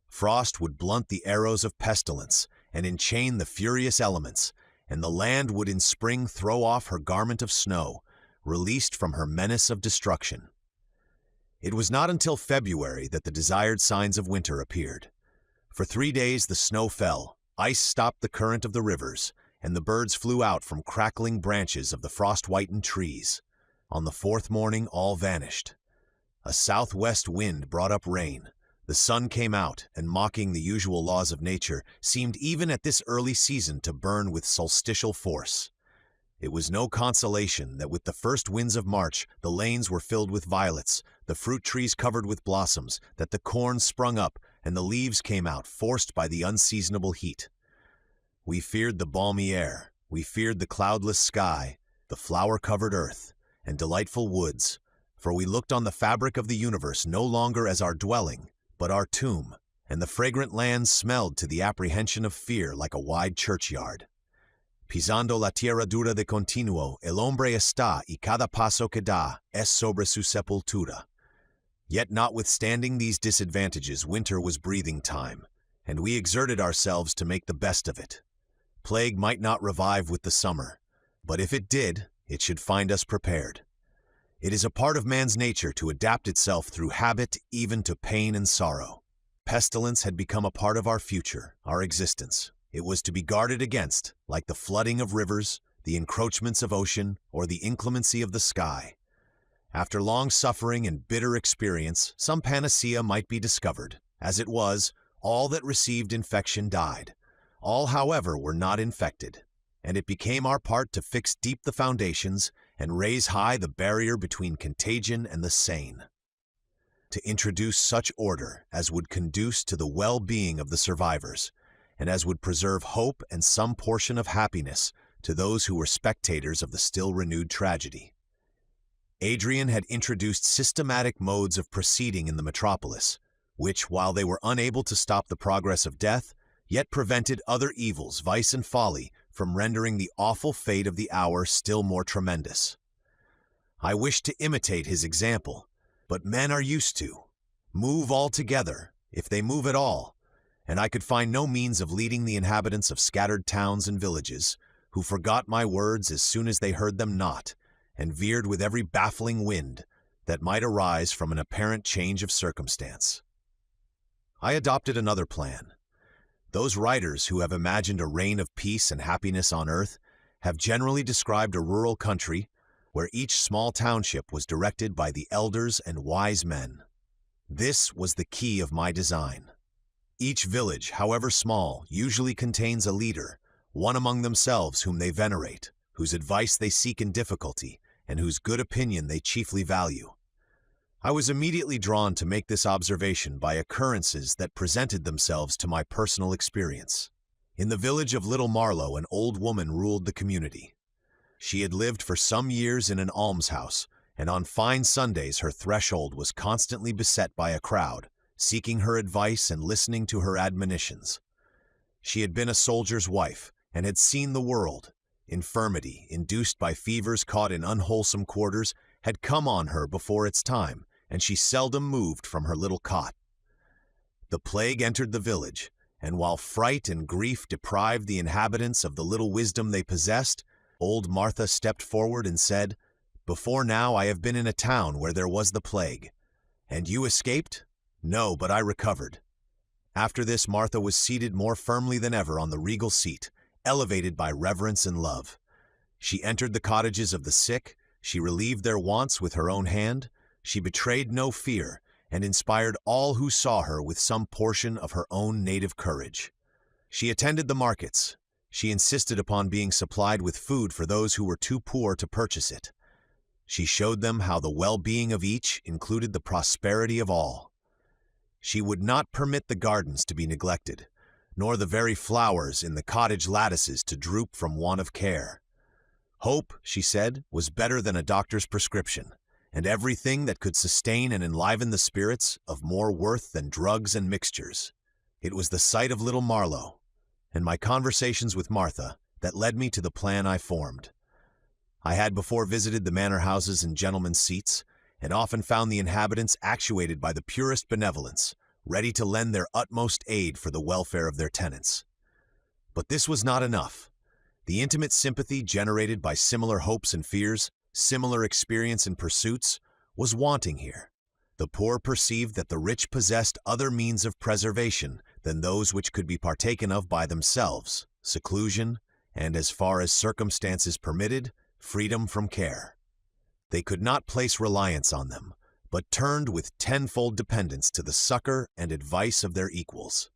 Frost would blunt the arrows of pestilence and enchain the furious elements, and the land would in spring throw off her garment of snow, released from her menace of destruction. It was not until February that the desired signs of winter appeared. For 3 days the snow fell, ice stopped the current of the rivers, and the birds flew out from crackling branches of the frost-whitened trees. On the 4th morning all vanished. A southwest wind brought up rain. The sun came out, and mocking the usual laws of nature, seemed even at this early season to burn with solstitial force. It was no consolation that with the first winds of March the lanes were filled with violets, the fruit trees covered with blossoms, that the corn sprung up, and the leaves came out, forced by the unseasonable heat. We feared the balmy air, we feared the cloudless sky, the flower-covered earth, and delightful woods, for we looked on the fabric of the universe no longer as our dwelling, but our tomb, and the fragrant lands smelled to the apprehension of fear like a wide churchyard. Pisando la tierra dura de continuo, el hombre está y cada paso que da es sobre su sepultura. Yet notwithstanding these disadvantages, winter was breathing time, and we exerted ourselves to make the best of it. Plague might not revive with the summer, but if it did, it should find us prepared. It is a part of man's nature to adapt itself through habit even to pain and sorrow. Pestilence had become a part of our future, our existence. It was to be guarded against, like the flooding of rivers, the encroachments of ocean, or the inclemency of the sky. After long suffering and bitter experience, some panacea might be discovered. As it was, all that received infection died. All, however, were not infected, and it became our part to fix deep the foundations and raise high the barrier between contagion and the sane. To introduce such order as would conduce to the well-being of the survivors, and as would preserve hope and some portion of happiness to those who were spectators of the still-renewed tragedy. Adrian had introduced systematic modes of proceeding in the metropolis, which, while they were unable to stop the progress of death, yet prevented other evils, vice and folly, from rendering the awful fate of the hour still more tremendous. I wished to imitate his example, but men are used to move all together, if they move at all, and I could find no means of leading the inhabitants of scattered towns and villages, who forgot my words as soon as they heard them not, and veered with every baffling wind that might arise from an apparent change of circumstance. I adopted another plan. Those writers who have imagined a reign of peace and happiness on earth have generally described a rural country where each small township was directed by the elders and wise men. This was the key of my design. Each village, however small, usually contains a leader, one among themselves whom they venerate, whose advice they seek in difficulty, and whose good opinion they chiefly value. I was immediately drawn to make this observation by occurrences that presented themselves to my personal experience. In the village of Little Marlow, an old woman ruled the community. She had lived for some years in an almshouse, and on fine Sundays her threshold was constantly beset by a crowd, seeking her advice and listening to her admonitions. She had been a soldier's wife, and had seen the world. Infirmity, induced by fevers caught in unwholesome quarters, had come on her before its time, and she seldom moved from her little cot. The plague entered the village, and while fright and grief deprived the inhabitants of the little wisdom they possessed, old Martha stepped forward and said, "Before now I have been in a town where there was the plague. And you escaped? No, but I recovered." After this, Martha was seated more firmly than ever on the regal seat, elevated by reverence and love. She entered the cottages of the sick, she relieved their wants with her own hand, she betrayed no fear, and inspired all who saw her with some portion of her own native courage. She attended the markets. She insisted upon being supplied with food for those who were too poor to purchase it. She showed them how the well-being of each included the prosperity of all. She would not permit the gardens to be neglected, nor the very flowers in the cottage lattices to droop from want of care. Hope, she said, was better than a doctor's prescription, and everything that could sustain and enliven the spirits of more worth than drugs and mixtures. It was the sight of Little Marlow, and my conversations with Martha that led me to the plan I formed. I had before visited the manor houses and gentlemen's seats, and often found the inhabitants actuated by the purest benevolence, ready to lend their utmost aid for the welfare of their tenants. But this was not enough. The intimate sympathy generated by similar hopes and fears, similar experience and pursuits, was wanting here. The poor perceived that the rich possessed other means of preservation than those which could be partaken of by themselves, seclusion, and, as far as circumstances permitted, freedom from care. They could not place reliance on them, but turned with tenfold dependence to the succor and advice of their equals.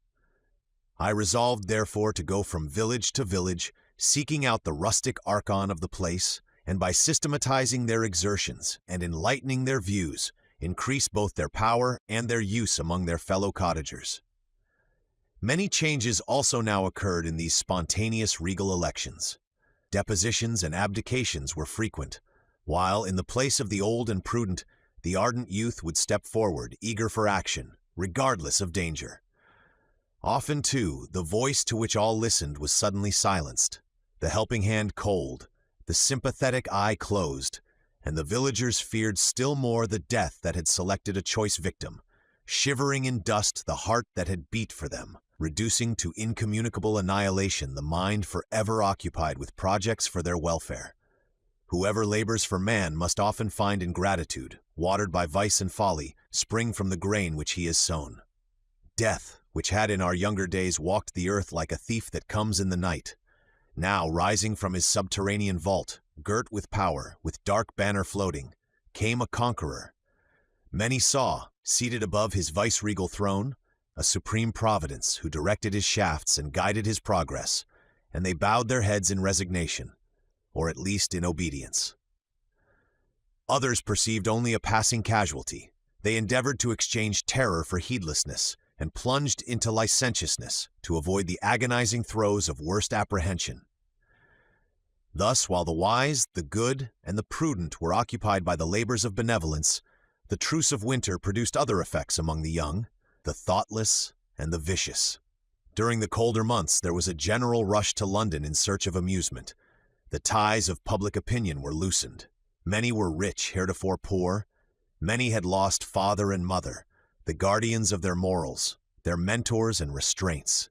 I resolved, therefore, to go from village to village, seeking out the rustic archon of the place, and by systematizing their exertions and enlightening their views, increase both their power and their use among their fellow cottagers. Many changes also now occurred in these spontaneous regal elections. Depositions and abdications were frequent, while in the place of the old and prudent, the ardent youth would step forward, eager for action, regardless of danger. Often, too, the voice to which all listened was suddenly silenced, the helping hand cold, the sympathetic eye closed, and the villagers feared still more the death that had selected a choice victim, shivering in dust the heart that had beat for them, reducing to incommunicable annihilation the mind forever occupied with projects for their welfare. Whoever labors for man must often find ingratitude, watered by vice and folly, spring from the grain which he has sown. Death, which had in our younger days walked the earth like a thief that comes in the night, now rising from his subterranean vault, girt with power, with dark banner floating, came a conqueror. Many saw, seated above his viceregal throne, a supreme providence who directed his shafts and guided his progress, and they bowed their heads in resignation, or at least in obedience. Others perceived only a passing casualty. They endeavored to exchange terror for heedlessness, and plunged into licentiousness to avoid the agonizing throes of worst apprehension. Thus, while the wise, the good, and the prudent were occupied by the labors of benevolence, the truce of winter produced other effects among the young, the thoughtless, and the vicious. During the colder months, there was a general rush to London in search of amusement. The ties of public opinion were loosened. Many were rich, heretofore poor. Many had lost father and mother, the guardians of their morals, their mentors and restraints.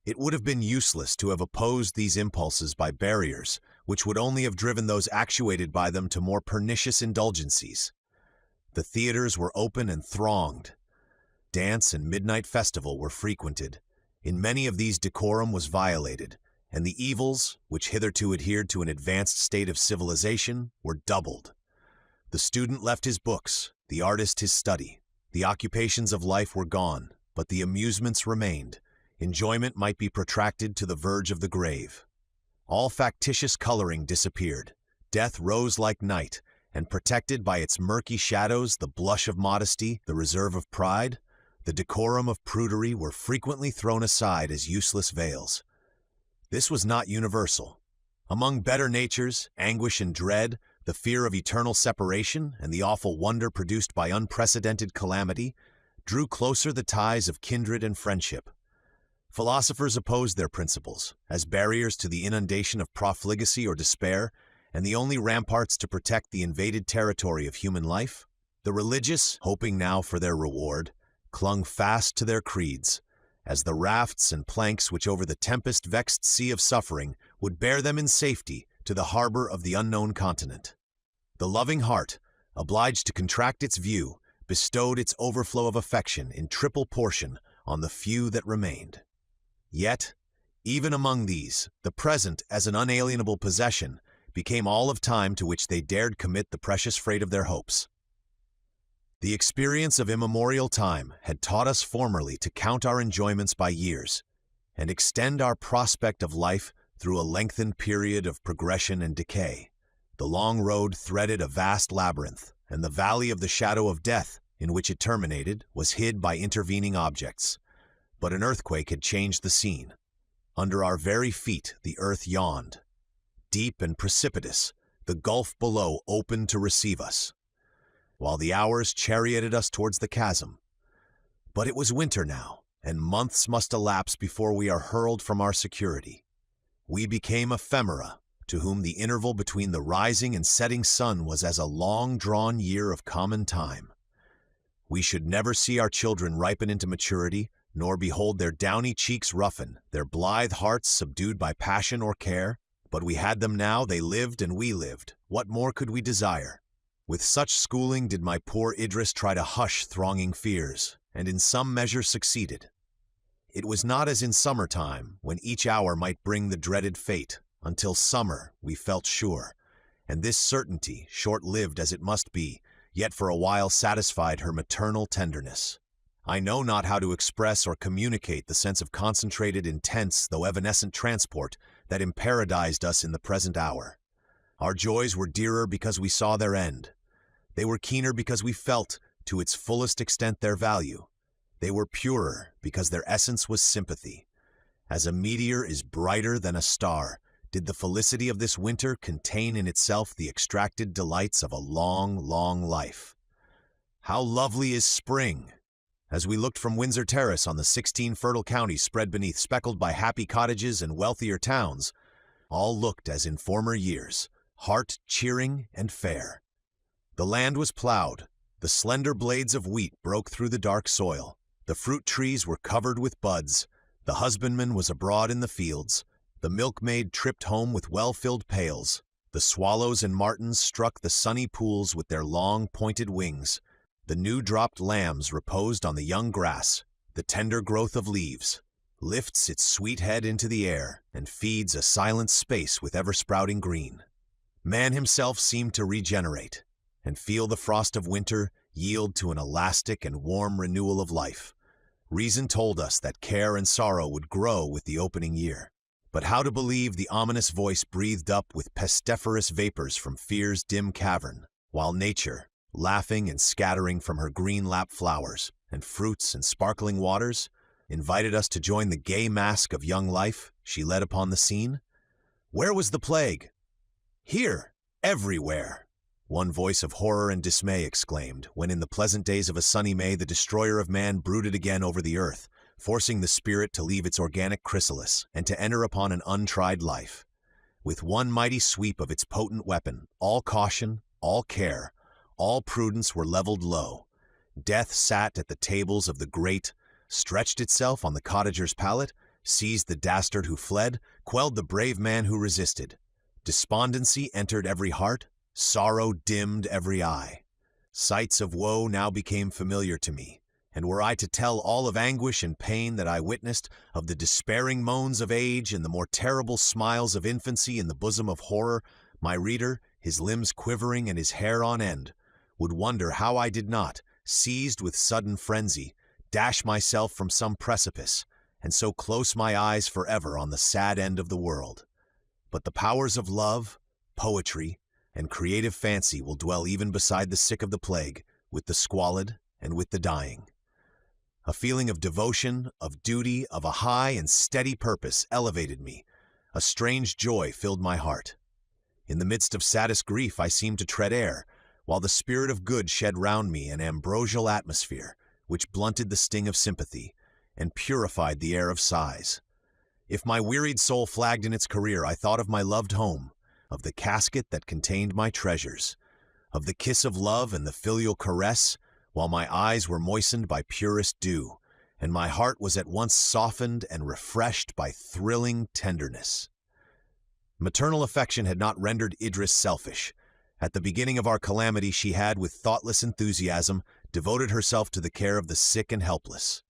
It would have been useless to have opposed these impulses by barriers, which would only have driven those actuated by them to more pernicious indulgencies. The theaters were open and thronged. Dance and midnight festival were frequented. In many of these decorum was violated, and the evils, which hitherto adhered to an advanced state of civilization, were doubled. The student left his books, the artist his study. The occupations of life were gone, but the amusements remained. Enjoyment might be protracted to the verge of the grave. All factitious coloring disappeared. Death rose like night, and protected by its murky shadows, the blush of modesty, the reserve of pride, the decorum of prudery were frequently thrown aside as useless veils. This was not universal. Among better natures, anguish and dread, the fear of eternal separation, and the awful wonder produced by unprecedented calamity, drew closer the ties of kindred and friendship. Philosophers opposed their principles, as barriers to the inundation of profligacy or despair, and the only ramparts to protect the invaded territory of human life. The religious, hoping now for their reward, clung fast to their creeds, as the rafts and planks which over the tempest-vexed sea of suffering would bear them in safety to the harbor of the unknown continent. The loving heart, obliged to contract its view, bestowed its overflow of affection in triple portion on the few that remained. Yet, even among these, the present as an unalienable possession became all of time to which they dared commit the precious freight of their hopes. The experience of immemorial time had taught us formerly to count our enjoyments by years, and extend our prospect of life through a lengthened period of progression and decay. The long road threaded a vast labyrinth, and the valley of the shadow of death, in which it terminated, was hid by intervening objects. But an earthquake had changed the scene. Under our very feet the earth yawned. Deep and precipitous, the gulf below opened to receive us, while the hours charioted us towards the chasm. But it was winter now, and months must elapse before we are hurled from our security. We became ephemera, to whom the interval between the rising and setting sun was as a long-drawn year of common time. We should never see our children ripen into maturity, nor behold their downy cheeks roughen, their blithe hearts subdued by passion or care. But we had them now, they lived and we lived. What more could we desire? With such schooling did my poor Idris try to hush thronging fears, and in some measure succeeded. It was not as in summertime, when each hour might bring the dreaded fate. Until summer, we felt sure, and this certainty, short-lived as it must be, yet for a while satisfied her maternal tenderness. I know not how to express or communicate the sense of concentrated, intense, though evanescent transport that imparadized us in the present hour. Our joys were dearer because we saw their end. They were keener because we felt, to its fullest extent, their value. They were purer because their essence was sympathy. As a meteor is brighter than a star, did the felicity of this winter contain in itself the extracted delights of a long, long life. How lovely is spring! As we looked from Windsor Terrace on the 16 fertile counties spread beneath, speckled by happy cottages and wealthier towns, all looked as in former years, heart-cheering and fair. The land was plowed, the slender blades of wheat broke through the dark soil, the fruit trees were covered with buds, the husbandman was abroad in the fields, the milkmaid tripped home with well-filled pails, the swallows and martins struck the sunny pools with their long, pointed wings, the new-dropped lambs reposed on the young grass, the tender growth of leaves, lifts its sweet head into the air and feeds a silent space with ever-sprouting green. Man himself seemed to regenerate, and feel the frost of winter yield to an elastic and warm renewal of life. Reason told us that care and sorrow would grow with the opening year. But how to believe the ominous voice breathed up with pestiferous vapors from fear's dim cavern, while nature, laughing and scattering from her green lap flowers and fruits and sparkling waters, invited us to join the gay mask of young life she led upon the scene? Where was the plague? Here, everywhere, one voice of horror and dismay exclaimed, when in the pleasant days of a sunny May the destroyer of man brooded again over the earth, forcing the spirit to leave its organic chrysalis and to enter upon an untried life. With one mighty sweep of its potent weapon, all caution, all care, all prudence were leveled low. Death sat at the tables of the great, stretched itself on the cottager's pallet, seized the dastard who fled, quelled the brave man who resisted. Despondency entered every heart, sorrow dimmed every eye. Sights of woe now became familiar to me, and were I to tell all of anguish and pain that I witnessed, of the despairing moans of age and the more terrible smiles of infancy in the bosom of horror, my reader, his limbs quivering and his hair on end, would wonder how I did not, seized with sudden frenzy, dash myself from some precipice, and so close my eyes forever on the sad end of the world. But the powers of love, poetry, and creative fancy will dwell even beside the sick of the plague, with the squalid and with the dying. A feeling of devotion, of duty, of a high and steady purpose elevated me. A strange joy filled my heart. In the midst of saddest grief I seemed to tread air, while the spirit of good shed round me an ambrosial atmosphere, which blunted the sting of sympathy, and purified the air of sighs. If my wearied soul flagged in its career, I thought of my loved home, of the casket that contained my treasures, of the kiss of love and the filial caress, while my eyes were moistened by purest dew, and my heart was at once softened and refreshed by thrilling tenderness. Maternal affection had not rendered Idris selfish. At the beginning of our calamity she had, with thoughtless enthusiasm, devoted herself to the care of the sick and helpless.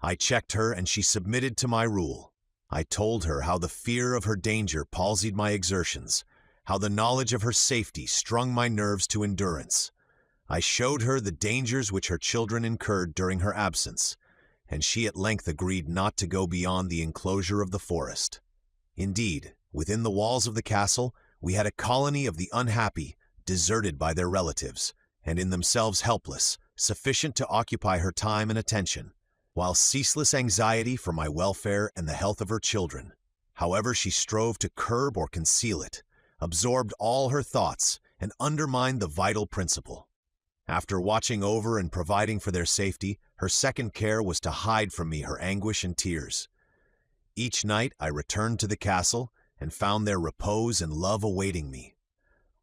I checked her, and she submitted to my rule. I told her how the fear of her danger palsied my exertions, how the knowledge of her safety strung my nerves to endurance. I showed her the dangers which her children incurred during her absence, and she at length agreed not to go beyond the enclosure of the forest. Indeed, within the walls of the castle, we had a colony of the unhappy, deserted by their relatives, and in themselves helpless, sufficient to occupy her time and attention, while ceaseless anxiety for my welfare and the health of her children, however she strove to curb or conceal it, absorbed all her thoughts and undermined the vital principle. After watching over and providing for their safety, Her second care was to hide from me her anguish and tears. Each night I returned to the castle and found there repose and love awaiting me.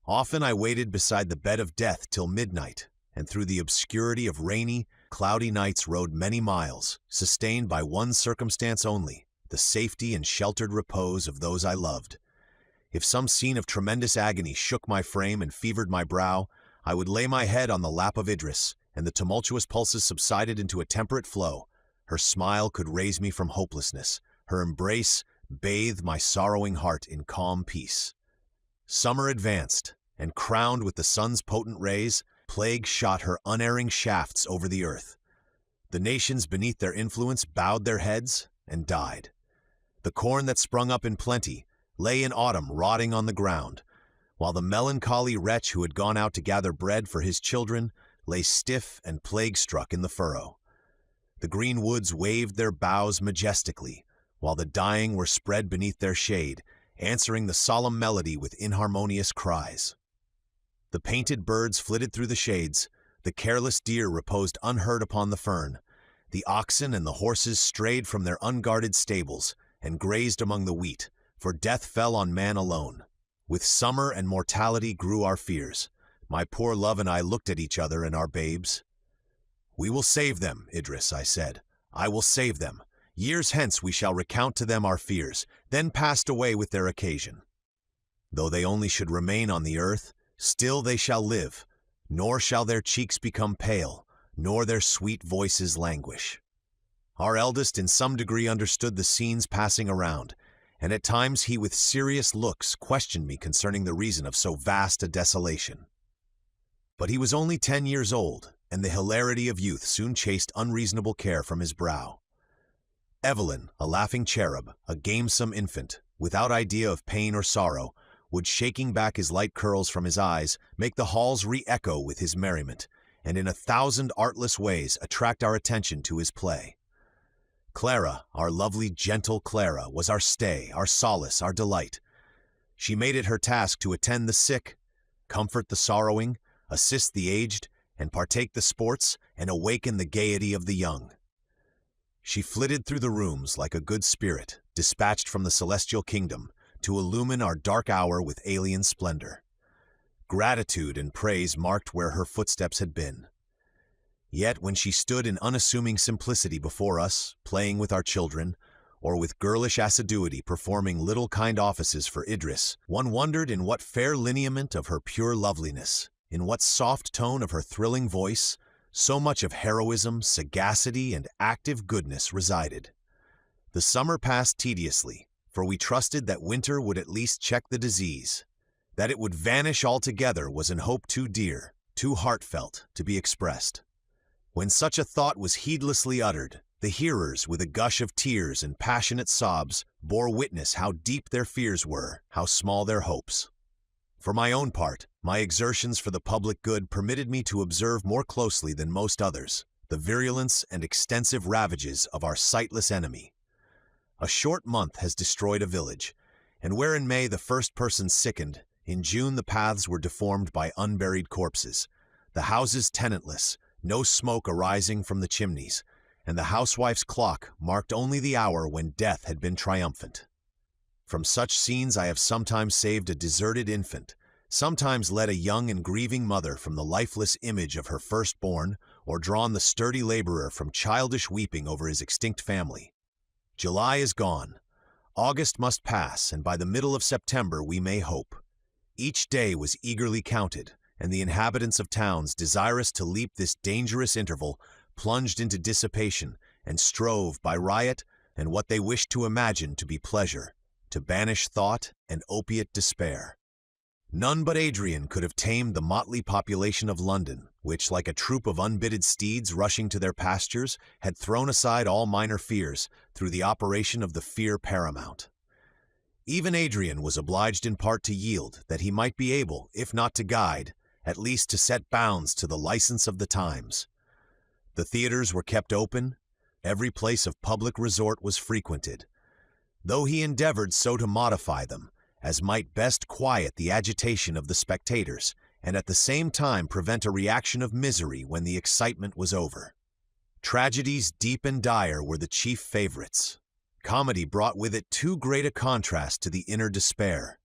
Often I waited beside the bed of death till midnight, and through the obscurity of rainy, cloudy nights rode many miles, sustained by one circumstance only, the safety and sheltered repose of those I loved. If some scene of tremendous agony shook my frame and fevered my brow, I would lay my head on the lap of Idris, and the tumultuous pulses subsided into a temperate flow. Her smile could raise me from hopelessness. Her embrace bathed my sorrowing heart in calm peace. Summer advanced, and crowned with the sun's potent rays, plague shot her unerring shafts over the earth. The nations beneath their influence bowed their heads and died. The corn that sprung up in plenty lay in autumn rotting on the ground, while the melancholy wretch who had gone out to gather bread for his children lay stiff and plague-struck in the furrow. The green woods waved their boughs majestically, while the dying were spread beneath their shade, answering the solemn melody with inharmonious cries. The painted birds flitted through the shades, the careless deer reposed unhurt upon the fern, the oxen and the horses strayed from their unguarded stables and grazed among the wheat, for death fell on man alone. With summer and mortality grew our fears. My poor love and I looked at each other and our babes. "We will save them, Idris," I said. "I will save them. Years hence we shall recount to them our fears, then passed away with their occasion. Though they only should remain on the earth, still they shall live, nor shall their cheeks become pale, nor their sweet voices languish." Our eldest in some degree understood the scenes passing around, and at times he with serious looks questioned me concerning the reason of so vast a desolation. But he was only 10 years old, and the hilarity of youth soon chased unreasonable care from his brow. Evelyn, a laughing cherub, a gamesome infant, without idea of pain or sorrow, would, shaking back his light curls from his eyes, make the halls re-echo with his merriment, and in 1,000 artless ways attract our attention to his play. Clara, our lovely, gentle Clara, was our stay, our solace, our delight. She made it her task to attend the sick, comfort the sorrowing, assist the aged, and partake the sports, and awaken the gaiety of the young. She flitted through the rooms like a good spirit, dispatched from the celestial kingdom, to illumine our dark hour with alien splendor. Gratitude and praise marked where her footsteps had been. Yet when she stood in unassuming simplicity before us, playing with our children, or with girlish assiduity performing little kind offices for Idris, one wondered in what fair lineament of her pure loveliness, in what soft tone of her thrilling voice, so much of heroism, sagacity, and active goodness resided. The summer passed tediously, for we trusted that winter would at least check the disease. That it would vanish altogether was an hope too dear, too heartfelt, to be expressed. When such a thought was heedlessly uttered, the hearers, with a gush of tears and passionate sobs, bore witness how deep their fears were, how small their hopes. For my own part, my exertions for the public good permitted me to observe more closely than most others the virulence and extensive ravages of our sightless enemy. A short month has destroyed a village, and where in May the first person sickened, in June the paths were deformed by unburied corpses, the houses tenantless, no smoke arising from the chimneys, and the housewife's clock marked only the hour when death had been triumphant. From such scenes I have sometimes saved a deserted infant, sometimes led a young and grieving mother from the lifeless image of her firstborn, or drawn the sturdy laborer from childish weeping over his extinct family. July is gone. August must pass, and by the middle of September we may hope. Each day was eagerly counted, and the inhabitants of towns, desirous to leap this dangerous interval, plunged into dissipation and strove by riot and what they wished to imagine to be pleasure, to banish thought and opiate despair. None but Adrian could have tamed the motley population of London, which, like a troop of unbitted steeds rushing to their pastures, had thrown aside all minor fears through the operation of the fear paramount. Even Adrian was obliged in part to yield, that he might be able, if not to guide, at least to set bounds to the license of the times. The theaters were kept open, every place of public resort was frequented, though he endeavored so to modify them as might best quiet the agitation of the spectators, and at the same time prevent a reaction of misery when the excitement was over. Tragedies deep and dire were the chief favorites. Comedy brought with it too great a contrast to the inner despair.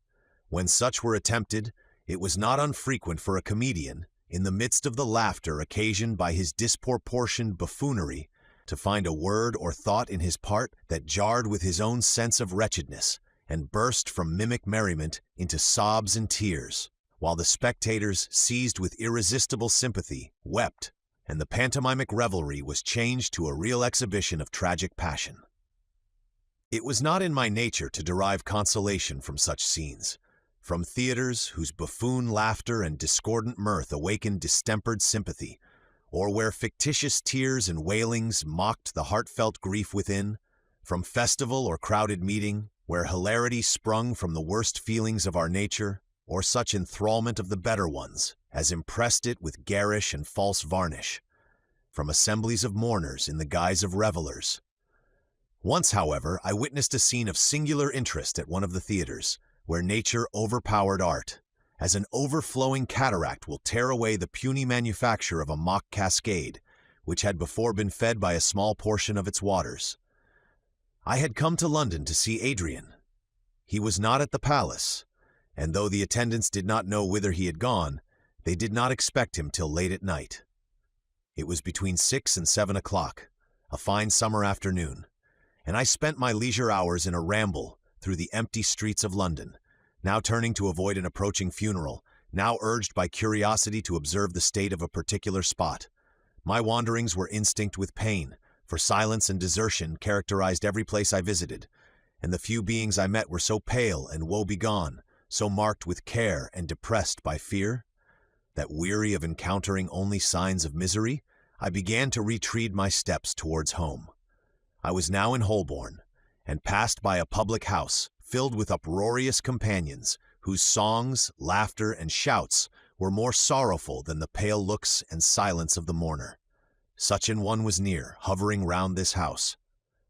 When such were attempted, it was not unfrequent for a comedian, in the midst of the laughter occasioned by his disproportioned buffoonery, to find a word or thought in his part that jarred with his own sense of wretchedness, and burst from mimic merriment into sobs and tears, while the spectators, seized with irresistible sympathy, wept, and the pantomimic revelry was changed to a real exhibition of tragic passion. It was not in my nature to derive consolation from such scenes, from theaters whose buffoon laughter and discordant mirth awakened distempered sympathy, or where fictitious tears and wailings mocked the heartfelt grief within, from festival or crowded meeting, where hilarity sprung from the worst feelings of our nature, or such enthrallment of the better ones as impressed it with garish and false varnish, from assemblies of mourners in the guise of revelers. Once, however, I witnessed a scene of singular interest at one of the theaters, where nature overpowered art, as an overflowing cataract will tear away the puny manufacture of a mock cascade, which had before been fed by a small portion of its waters. I had come to London to see Adrian. He was not at the palace, and though the attendants did not know whither he had gone, they did not expect him till late at night. It was between 6 and 7 o'clock, a fine summer afternoon, and I spent my leisure hours in a ramble through the empty streets of London, now turning to avoid an approaching funeral, now urged by curiosity to observe the state of a particular spot. My wanderings were instinct with pain, for silence and desertion characterized every place I visited, and the few beings I met were so pale and woe-begone, so marked with care and depressed by fear, that weary of encountering only signs of misery, I began to retread my steps towards home. I was now in Holborn, and passed by a public house filled with uproarious companions, whose songs, laughter, and shouts were more sorrowful than the pale looks and silence of the mourner. Such an one was near, hovering round this house.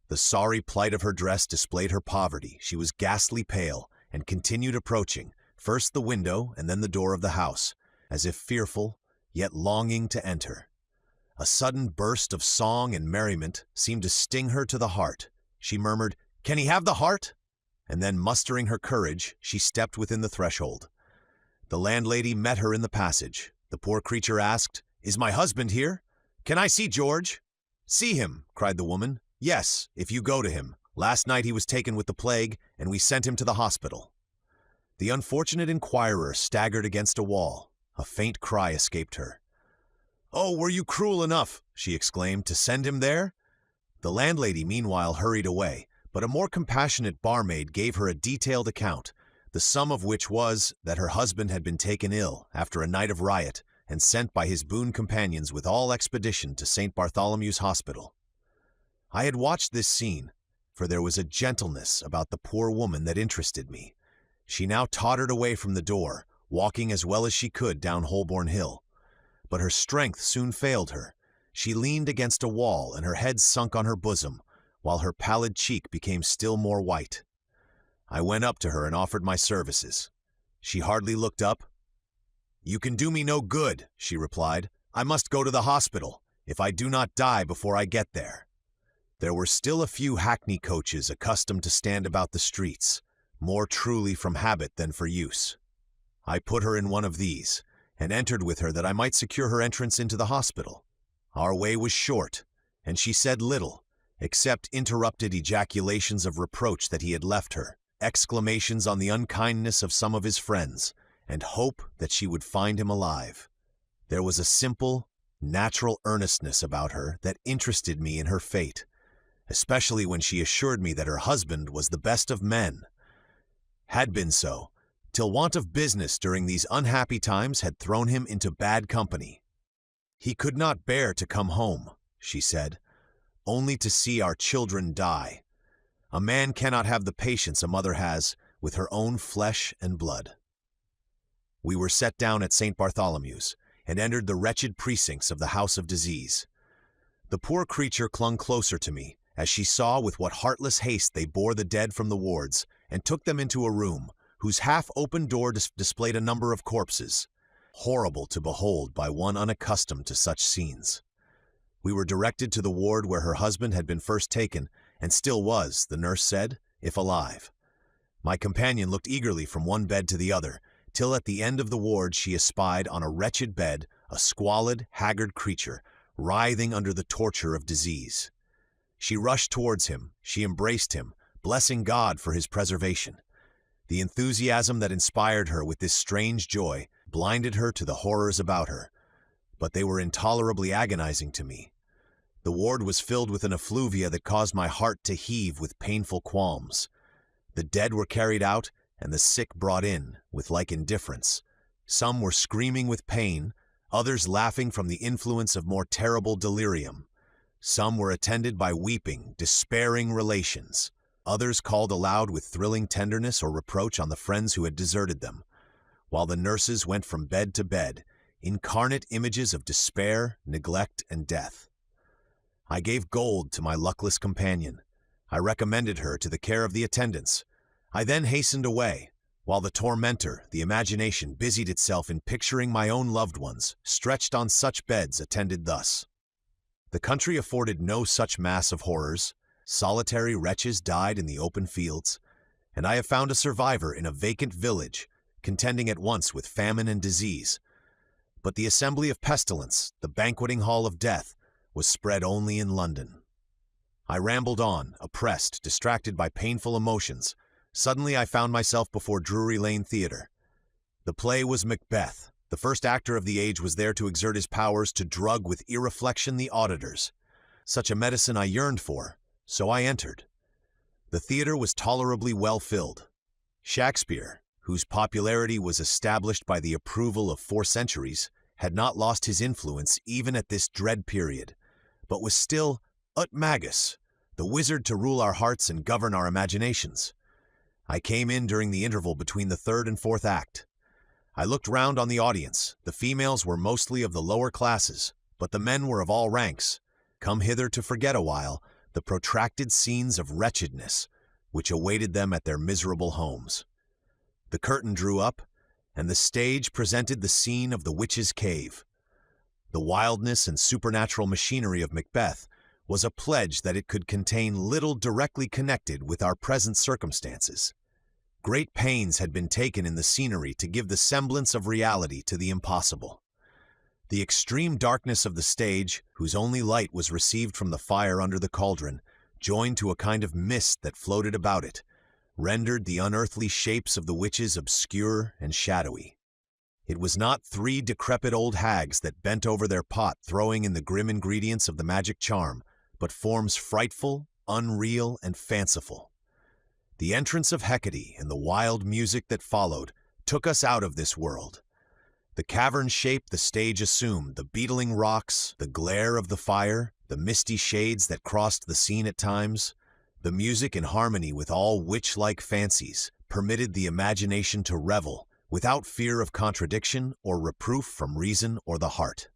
The sorry plight of her dress displayed her poverty. She was ghastly pale, and continued approaching, first the window and then the door of the house, as if fearful, yet longing to enter. A sudden burst of song and merriment seemed to sting her to the heart. She murmured, "Can he have the heart?" And then, mustering her courage, she stepped within the threshold. The landlady met her in the passage. The poor creature asked, "Is my husband here? Can I see George?" "See him," cried the woman. "Yes, if you go to him. Last night he was taken with the plague, and we sent him to the hospital." The unfortunate inquirer staggered against a wall. A faint cry escaped her. "Oh, were you cruel enough," she exclaimed, "to send him there?" The landlady meanwhile hurried away, but a more compassionate barmaid gave her a detailed account, the sum of which was that her husband had been taken ill after a night of riot and sent by his boon companions with all expedition to St. Bartholomew's Hospital. I had watched this scene, for there was a gentleness about the poor woman that interested me. She now tottered away from the door, walking as well as she could down Holborn Hill. But her strength soon failed her. She leaned against a wall, and her head sunk on her bosom, while her pallid cheek became still more white. I went up to her and offered my services. She hardly looked up. "You can do me no good," she replied. "I must go to the hospital, if I do not die before I get there." There were still a few hackney coaches accustomed to stand about the streets, more truly from habit than for use. I put her in one of these, and entered with her that I might secure her entrance into the hospital. Our way was short, and she said little, except interrupted ejaculations of reproach that he had left her, exclamations on the unkindness of some of his friends, and hope that she would find him alive. There was a simple, natural earnestness about her that interested me in her fate, especially when she assured me that her husband was the best of men, had been so, till want of business during these unhappy times had thrown him into bad company. He could not bear to come home, she said, only to see our children die. A man cannot have the patience a mother has with her own flesh and blood. We were set down at St. Bartholomew's, and entered the wretched precincts of the house of disease. The poor creature clung closer to me, as she saw with what heartless haste they bore the dead from the wards, and took them into a room, whose half-open door displayed a number of corpses, horrible to behold by one unaccustomed to such scenes. We were directed to the ward where her husband had been first taken, and still was, the nurse said, if alive. My companion looked eagerly from one bed to the other, till at the end of the ward she espied on a wretched bed a squalid, haggard creature, writhing under the torture of disease. She rushed towards him, she embraced him, blessing God for his preservation. The enthusiasm that inspired her with this strange joy blinded her to the horrors about her, but they were intolerably agonizing to me. The ward was filled with an effluvia that caused my heart to heave with painful qualms. The dead were carried out, and the sick brought in, with like indifference. Some were screaming with pain, others laughing from the influence of more terrible delirium. Some were attended by weeping, despairing relations. Others called aloud with thrilling tenderness or reproach on the friends who had deserted them, while the nurses went from bed to bed, incarnate images of despair, neglect, and death. I gave gold to my luckless companion. I recommended her to the care of the attendants. I then hastened away, while the tormentor, the imagination, busied itself in picturing my own loved ones, stretched on such beds, attended thus. The country afforded no such mass of horrors. Solitary wretches died in the open fields, and I have found a survivor in a vacant village, contending at once with famine and disease. But the assembly of pestilence, the banqueting hall of death, was spread only in London. I rambled on, oppressed, distracted by painful emotions. Suddenly I found myself before Drury Lane Theatre. The play was Macbeth. The first actor of the age was there to exert his powers to drug with irreflection the auditors. Such a medicine I yearned for, so I entered. The theatre was tolerably well filled. Shakespeare, whose popularity was established by the approval of 4 centuries, had not lost his influence even at this dread period, but was still Ut Magus, the wizard to rule our hearts and govern our imaginations. I came in during the interval between the 3rd and 4th act. I looked round on the audience. The females were mostly of the lower classes, but the men were of all ranks, come hither to forget a while the protracted scenes of wretchedness which awaited them at their miserable homes. The curtain drew up, and the stage presented the scene of the witch's cave. The wildness and supernatural machinery of Macbeth was a pledge that it could contain little directly connected with our present circumstances. Great pains had been taken in the scenery to give the semblance of reality to the impossible. The extreme darkness of the stage, whose only light was received from the fire under the cauldron, joined to a kind of mist that floated about it, rendered the unearthly shapes of the witches obscure and shadowy. It was not 3 decrepit old hags that bent over their pot throwing in the grim ingredients of the magic charm, but forms frightful, unreal, and fanciful. The entrance of Hecate and the wild music that followed took us out of this world. The cavern shape the stage assumed, the beetling rocks, the glare of the fire, the misty shades that crossed the scene at times, the music in harmony with all witch-like fancies, permitted the imagination to revel, without fear of contradiction or reproof from reason or the heart.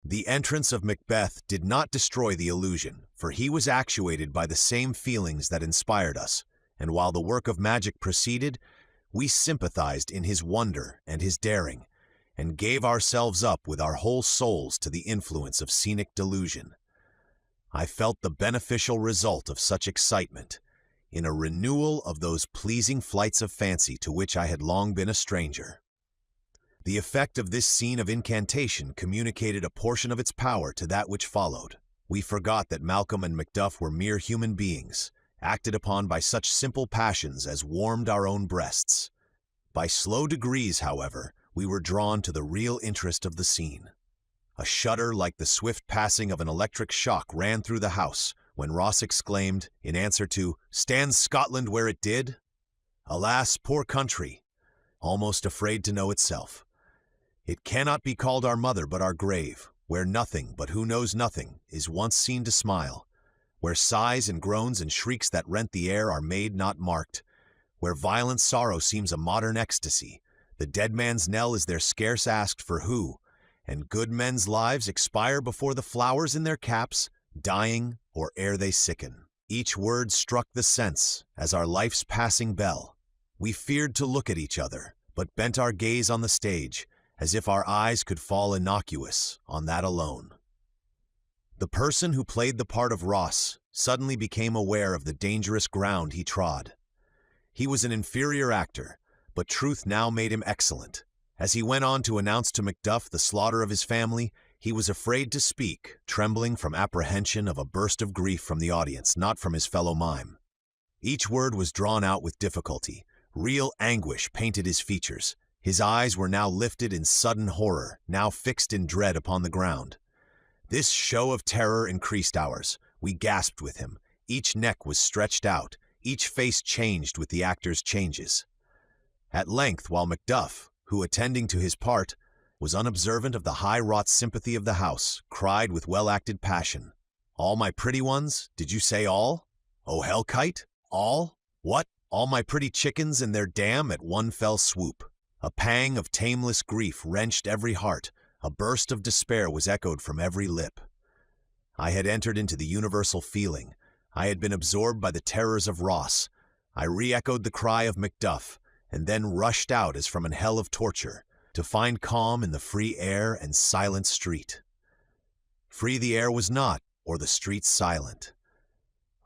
The entrance of Macbeth did not destroy the illusion, for he was actuated by the same feelings that inspired us, and while the work of magic proceeded, we sympathized in his wonder and his daring, and gave ourselves up with our whole souls to the influence of scenic delusion. I felt the beneficial result of such excitement in a renewal of those pleasing flights of fancy to which I had long been a stranger. The effect of this scene of incantation communicated a portion of its power to that which followed. We forgot that Malcolm and Macduff were mere human beings, acted upon by such simple passions as warmed our own breasts. By slow degrees, however, we were drawn to the real interest of the scene. A shudder like the swift passing of an electric shock ran through the house when Ross exclaimed, in answer to "Stands Scotland where it did? Alas, poor country, almost afraid to know itself. It cannot be called our mother but our grave, where nothing but who knows nothing is once seen to smile, where sighs and groans and shrieks that rent the air are made not marked, where violent sorrow seems a modern ecstasy, the dead man's knell is there scarce asked for who, and good men's lives expire before the flowers in their caps, dying or ere they sicken. Each word struck the sense as our life's passing bell. We feared to look at each other, but bent our gaze on the stage, as if our eyes could fall innocuous on that alone. The person who played the part of Ross suddenly became aware of the dangerous ground he trod. He was an inferior actor, but truth now made him excellent. As he went on to announce to Macduff the slaughter of his family, he was afraid to speak, trembling from apprehension of a burst of grief from the audience, not from his fellow mime. Each word was drawn out with difficulty. Real anguish painted his features. His eyes were now lifted in sudden horror, now fixed in dread upon the ground. This show of terror increased ours. We gasped with him. Each neck was stretched out, each face changed with the actor's changes. At length, while Macduff, who, attending to his part, was unobservant of the high-wrought sympathy of the house, cried with well-acted passion, "All my pretty ones? Did you say all? Oh, hell-kite? All? What? All my pretty chickens and their dam at one fell swoop." A pang of tameless grief wrenched every heart. A burst of despair was echoed from every lip. I had entered into the universal feeling. I had been absorbed by the terrors of Ross. I re-echoed the cry of Macduff, and then rushed out as from an hell of torture, to find calm in the free air and silent street. Free the air was not, or the streets silent.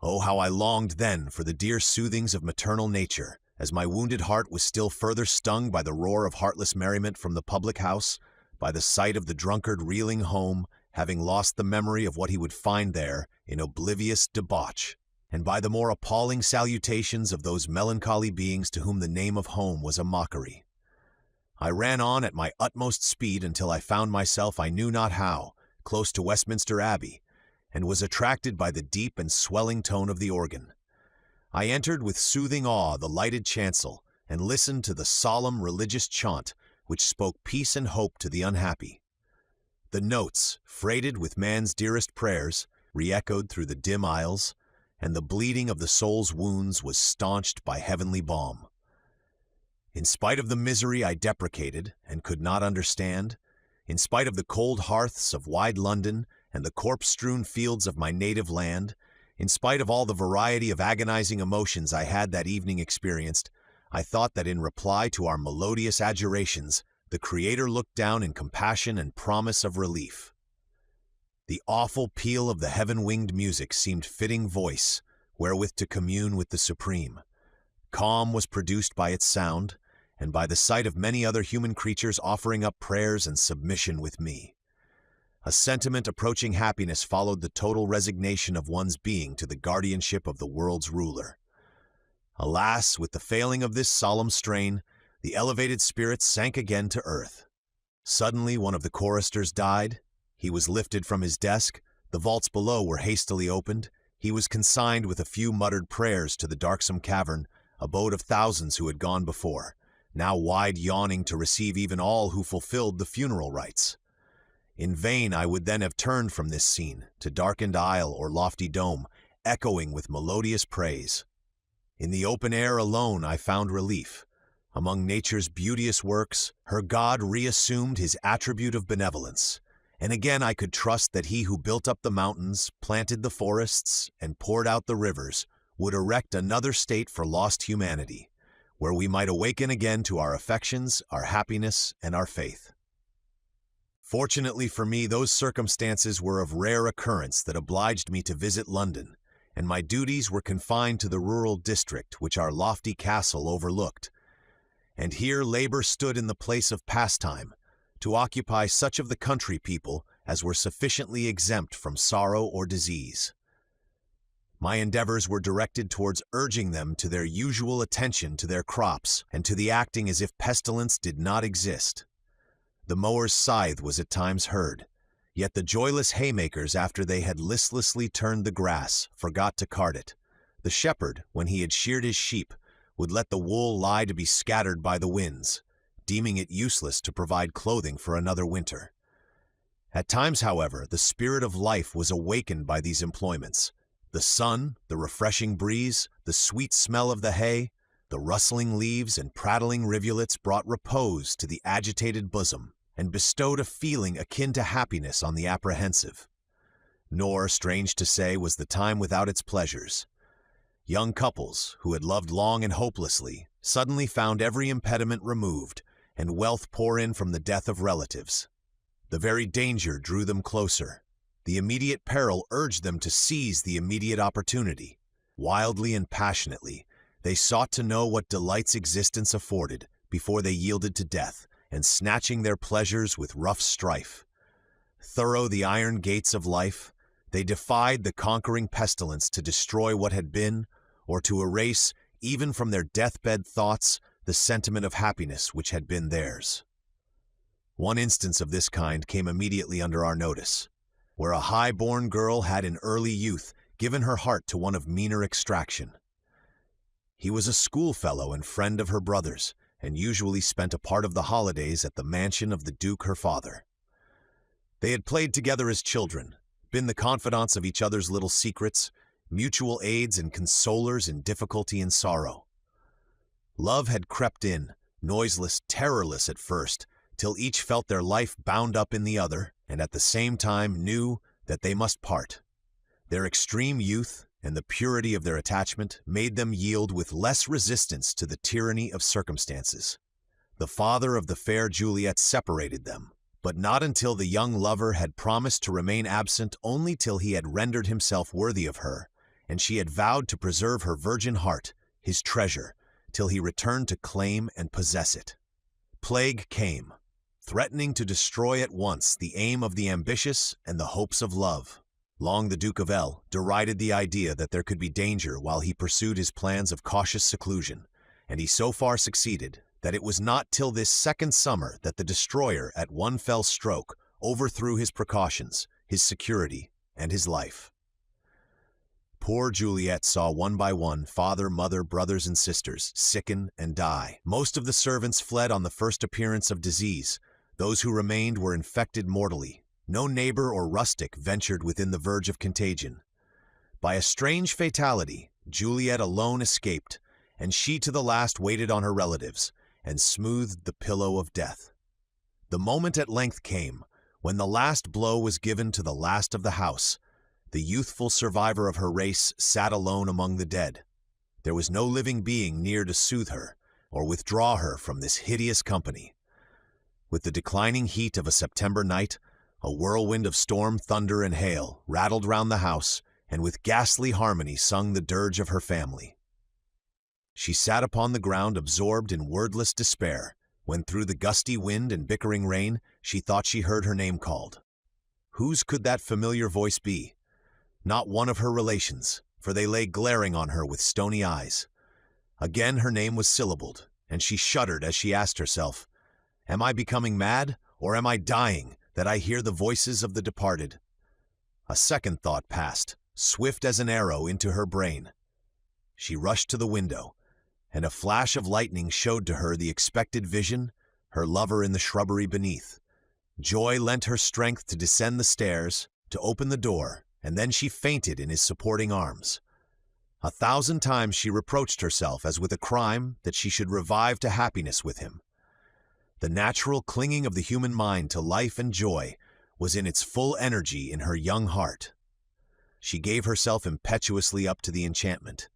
Oh, how I longed then for the dear soothings of maternal nature, as my wounded heart was still further stung by the roar of heartless merriment from the public house, by the sight of the drunkard reeling home, having lost the memory of what he would find there in oblivious debauch, and by the more appalling salutations of those melancholy beings to whom the name of home was a mockery. I ran on at my utmost speed until I found myself, I knew not how, close to Westminster Abbey, and was attracted by the deep and swelling tone of the organ. I entered with soothing awe the lighted chancel, and listened to the solemn religious chaunt which spoke peace and hope to the unhappy. The notes, freighted with man's dearest prayers, re-echoed through the dim aisles, and the bleeding of the soul's wounds was staunched by heavenly balm. In spite of the misery I deprecated and could not understand, in spite of the cold hearths of wide London and the corpse-strewn fields of my native land, in spite of all the variety of agonizing emotions I had that evening experienced, I thought that in reply to our melodious adjurations, the Creator looked down in compassion and promise of relief. The awful peal of the heaven-winged music seemed fitting voice wherewith to commune with the Supreme. Calm was produced by its sound, and by the sight of many other human creatures offering up prayers and submission with me. A sentiment approaching happiness followed the total resignation of one's being to the guardianship of the world's ruler. Alas, with the failing of this solemn strain, the elevated spirit sank again to earth. Suddenly one of the choristers died. He was lifted from his desk, the vaults below were hastily opened, he was consigned with a few muttered prayers to the darksome cavern, abode of thousands who had gone before, now wide yawning to receive even all who fulfilled the funeral rites. In vain I would then have turned from this scene, to darkened aisle or lofty dome, echoing with melodious praise. In the open air alone I found relief. Among nature's beauteous works, her God reassumed his attribute of benevolence, and again I could trust that he who built up the mountains, planted the forests, and poured out the rivers, would erect another state for lost humanity, where we might awaken again to our affections, our happiness, and our faith. Fortunately for me, those circumstances were of rare occurrence that obliged me to visit London, and my duties were confined to the rural district which our lofty castle overlooked. And here labor stood in the place of pastime, to occupy such of the country people as were sufficiently exempt from sorrow or disease. My endeavors were directed towards urging them to their usual attention to their crops and to the acting as if pestilence did not exist. The mower's scythe was at times heard, yet the joyless haymakers, after they had listlessly turned the grass, forgot to cart it. The shepherd, when he had sheared his sheep, would let the wool lie to be scattered by the winds, deeming it useless to provide clothing for another winter. At times, however, the spirit of life was awakened by these employments. The sun, the refreshing breeze, the sweet smell of the hay, the rustling leaves and prattling rivulets brought repose to the agitated bosom, and bestowed a feeling akin to happiness on the apprehensive. Nor, strange to say, was the time without its pleasures. Young couples, who had loved long and hopelessly, suddenly found every impediment removed, and wealth pour in from the death of relatives. The very danger drew them closer. The immediate peril urged them to seize the immediate opportunity. Wildly and passionately, they sought to know what delights existence afforded before they yielded to death, and snatching their pleasures with rough strife. Thorough the iron gates of life, they defied the conquering pestilence to destroy what had been, or to erase, even from their deathbed thoughts, the sentiment of happiness which had been theirs. One instance of this kind came immediately under our notice, where a high-born girl had in early youth given her heart to one of meaner extraction. He was a schoolfellow and friend of her brother's, and usually spent a part of the holidays at the mansion of the Duke her father. They had played together as children, been the confidants of each other's little secrets, mutual aids and consolers in difficulty and sorrow. Love had crept in, noiseless, terrorless at first, till each felt their life bound up in the other, and at the same time knew that they must part. Their extreme youth and the purity of their attachment made them yield with less resistance to the tyranny of circumstances. The father of the fair Juliet separated them, but not until the young lover had promised to remain absent only till he had rendered himself worthy of her, and she had vowed to preserve her virgin heart, his treasure, till he returned to claim and possess it. Plague came, threatening to destroy at once the aim of the ambitious and the hopes of love. Long the Duke of L derided the idea that there could be danger while he pursued his plans of cautious seclusion, and he so far succeeded that it was not till this second summer that the destroyer at one fell stroke overthrew his precautions, his security, and his life. Poor Juliet saw one by one father, mother, brothers, and sisters sicken and die. Most of the servants fled on the first appearance of disease. Those who remained were infected mortally. No neighbor or rustic ventured within the verge of contagion. By a strange fatality, Juliet alone escaped, and she to the last waited on her relatives, and smoothed the pillow of death. The moment at length came, when the last blow was given to the last of the house. The youthful survivor of her race sat alone among the dead. There was no living being near to soothe her, or withdraw her from this hideous company. With the declining heat of a September night, a whirlwind of storm, thunder, and hail rattled round the house, and with ghastly harmony sung the dirge of her family. She sat upon the ground absorbed in wordless despair, when through the gusty wind and bickering rain she thought she heard her name called. Whose could that familiar voice be? Not one of her relations, for they lay glaring on her with stony eyes. Again her name was syllabled, and she shuddered as she asked herself, "Am I becoming mad, or am I dying, that I hear the voices of the departed?" A second thought passed, swift as an arrow, into her brain. She rushed to the window, and a flash of lightning showed to her the expected vision, her lover in the shrubbery beneath. Joy lent her strength to descend the stairs, to open the door, and then she fainted in his supporting arms. 1,000 times she reproached herself as with a crime that she should revive to happiness with him. The natural clinging of the human mind to life and joy was in its full energy in her young heart. She gave herself impetuously up to the enchantment.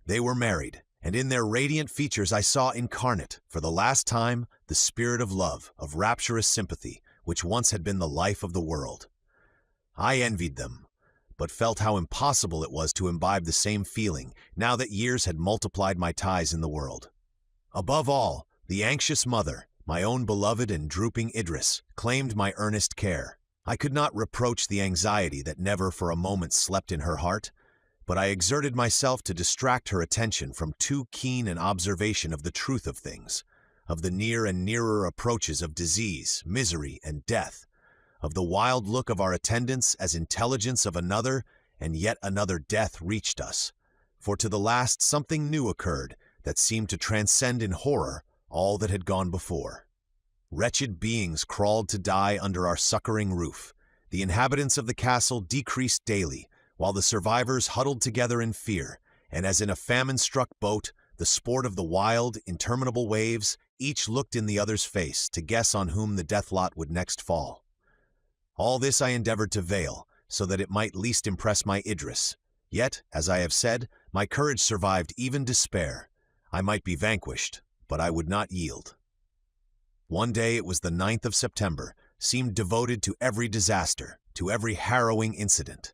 They were married, and in their radiant features I saw incarnate, for the last time, the spirit of love, of rapturous sympathy, which once had been the life of the world. I envied them, but felt how impossible it was to imbibe the same feeling, now that years had multiplied my ties in the world. Above all, the anxious mother, my own beloved and drooping Idris, claimed my earnest care. I could not reproach the anxiety that never for a moment slept in her heart, but I exerted myself to distract her attention from too keen an observation of the truth of things, of the near and nearer approaches of disease, misery, and death, of the wild look of our attendants as intelligence of another and yet another death reached us, for to the last something new occurred that seemed to transcend in horror all that had gone before. Wretched beings crawled to die under our succoring roof. The inhabitants of the castle decreased daily, while the survivors huddled together in fear, and as in a famine-struck boat, the sport of the wild, interminable waves, each looked in the other's face to guess on whom the death lot would next fall. All this I endeavored to veil, so that it might least impress my Idris. Yet, as I have said, my courage survived even despair. I might be vanquished, but I would not yield. One day, it was the 9th of September, seemed devoted to every disaster, to every harrowing incident.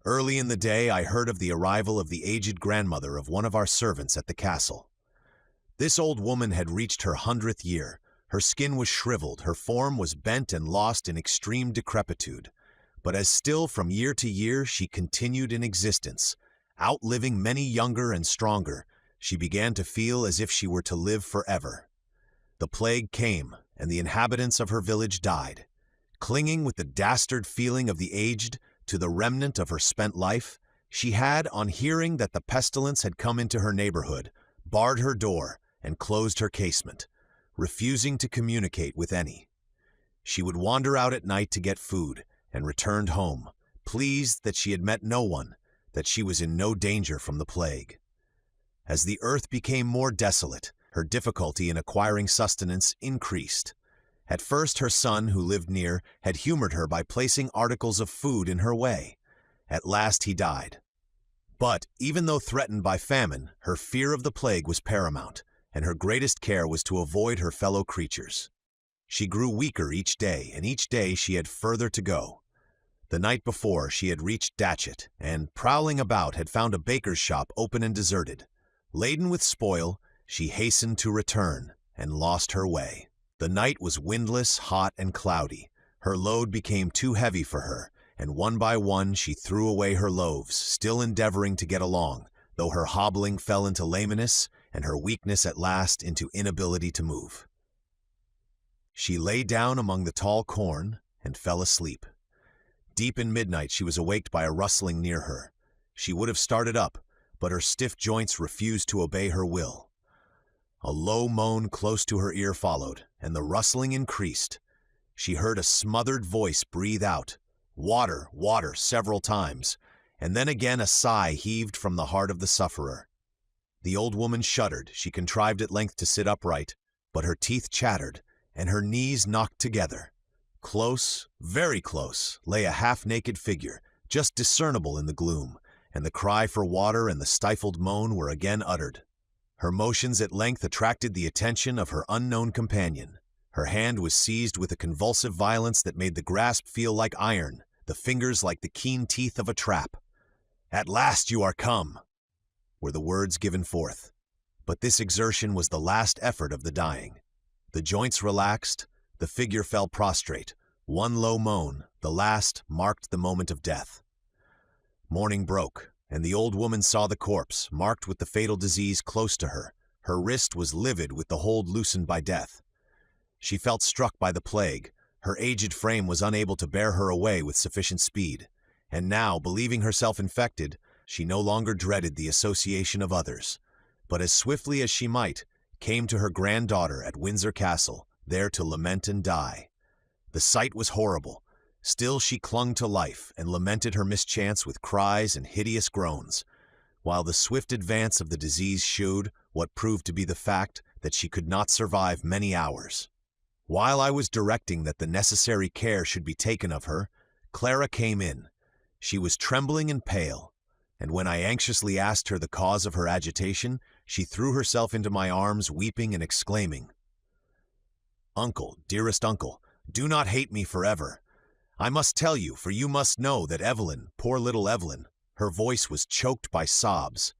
Early in the day, I heard of the arrival of the aged grandmother of one of our servants at the castle. This old woman had reached her 100th year. Her skin was shriveled, her form was bent and lost in extreme decrepitude. But as still from year to year she continued in existence, outliving many younger and stronger, she began to feel as if she were to live forever. The plague came, and the inhabitants of her village died. Clinging with the dastard feeling of the aged to the remnant of her spent life, she had, on hearing that the pestilence had come into her neighborhood, barred her door and closed her casement, refusing to communicate with any. She would wander out at night to get food, and returned home, pleased that she had met no one, that she was in no danger from the plague. As the earth became more desolate, her difficulty in acquiring sustenance increased. At first her son, who lived near, had humored her by placing articles of food in her way. At last he died. But, even though threatened by famine, her fear of the plague was paramount, and her greatest care was to avoid her fellow creatures. She grew weaker each day, and each day she had further to go. The night before, she had reached Datchet, and, prowling about, had found a baker's shop open and deserted. Laden with spoil, she hastened to return, and lost her way. The night was windless, hot, and cloudy. Her load became too heavy for her, and one by one she threw away her loaves, still endeavoring to get along, though her hobbling fell into lameness, and her weakness at last into inability to move. She lay down among the tall corn, and fell asleep. Deep in midnight she was awaked by a rustling near her. She would have started up, but her stiff joints refused to obey her will. A low moan close to her ear followed, and the rustling increased. She heard a smothered voice breathe out, "Water, water," several times, and then again a sigh heaved from the heart of the sufferer. The old woman shuddered. She contrived at length to sit upright, but her teeth chattered, and her knees knocked together. Close, very close, lay a half-naked figure, just discernible in the gloom, and the cry for water and the stifled moan were again uttered. Her motions at length attracted the attention of her unknown companion. Her hand was seized with a convulsive violence that made the grasp feel like iron, the fingers like the keen teeth of a trap. "At last you are come," were the words given forth. But this exertion was the last effort of the dying. The joints relaxed, the figure fell prostrate. One low moan, the last, marked the moment of death. Morning broke, and the old woman saw the corpse, marked with the fatal disease, close to her. Her wrist was livid with the hold loosened by death. She felt struck by the plague. Her aged frame was unable to bear her away with sufficient speed, and now, believing herself infected, she no longer dreaded the association of others, but as swiftly as she might, came to her granddaughter at Windsor Castle, there to lament and die. The sight was horrible. Still she clung to life and lamented her mischance with cries and hideous groans, while the swift advance of the disease showed what proved to be the fact that she could not survive many hours. While I was directing that the necessary care should be taken of her, Clara came in. She was trembling and pale, and when I anxiously asked her the cause of her agitation, she threw herself into my arms, weeping and exclaiming, "Uncle, dearest uncle, do not hate me forever. I must tell you, for you must know, that Evelyn, poor little Evelyn," her voice was choked by sobs.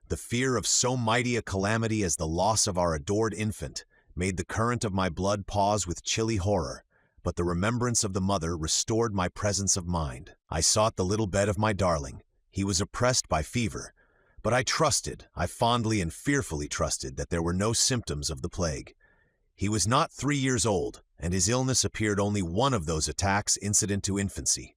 The fear of so mighty a calamity as the loss of our adored infant made the current of my blood pause with chilly horror, but the remembrance of the mother restored my presence of mind. I sought the little bed of my darling. He was oppressed by fever, but I fondly and fearfully trusted, that there were no symptoms of the plague. He was not 3 years old, and his illness appeared only one of those attacks incident to infancy.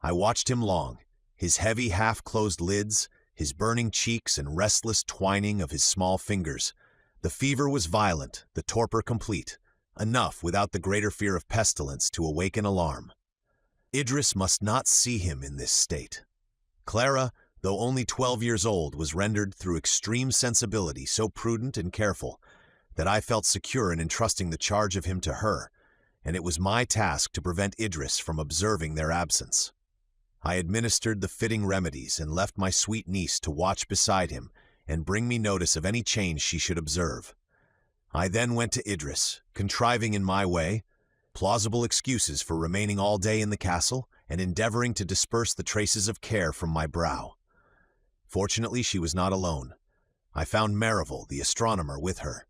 I watched him long, his heavy half-closed lids, his burning cheeks and restless twining of his small fingers. The fever was violent, the torpor complete, enough without the greater fear of pestilence to awaken alarm. Idris must not see him in this state. Clara, though only 12 years old, was rendered through extreme sensibility so prudent and careful that I felt secure in entrusting the charge of him to her, and it was my task to prevent Idris from observing their absence. I administered the fitting remedies and left my sweet niece to watch beside him and bring me notice of any change she should observe. I then went to Idris, contriving in my way, plausible excuses for remaining all day in the castle and endeavoring to disperse the traces of care from my brow. Fortunately, she was not alone. I found Merrival, the astronomer, with her.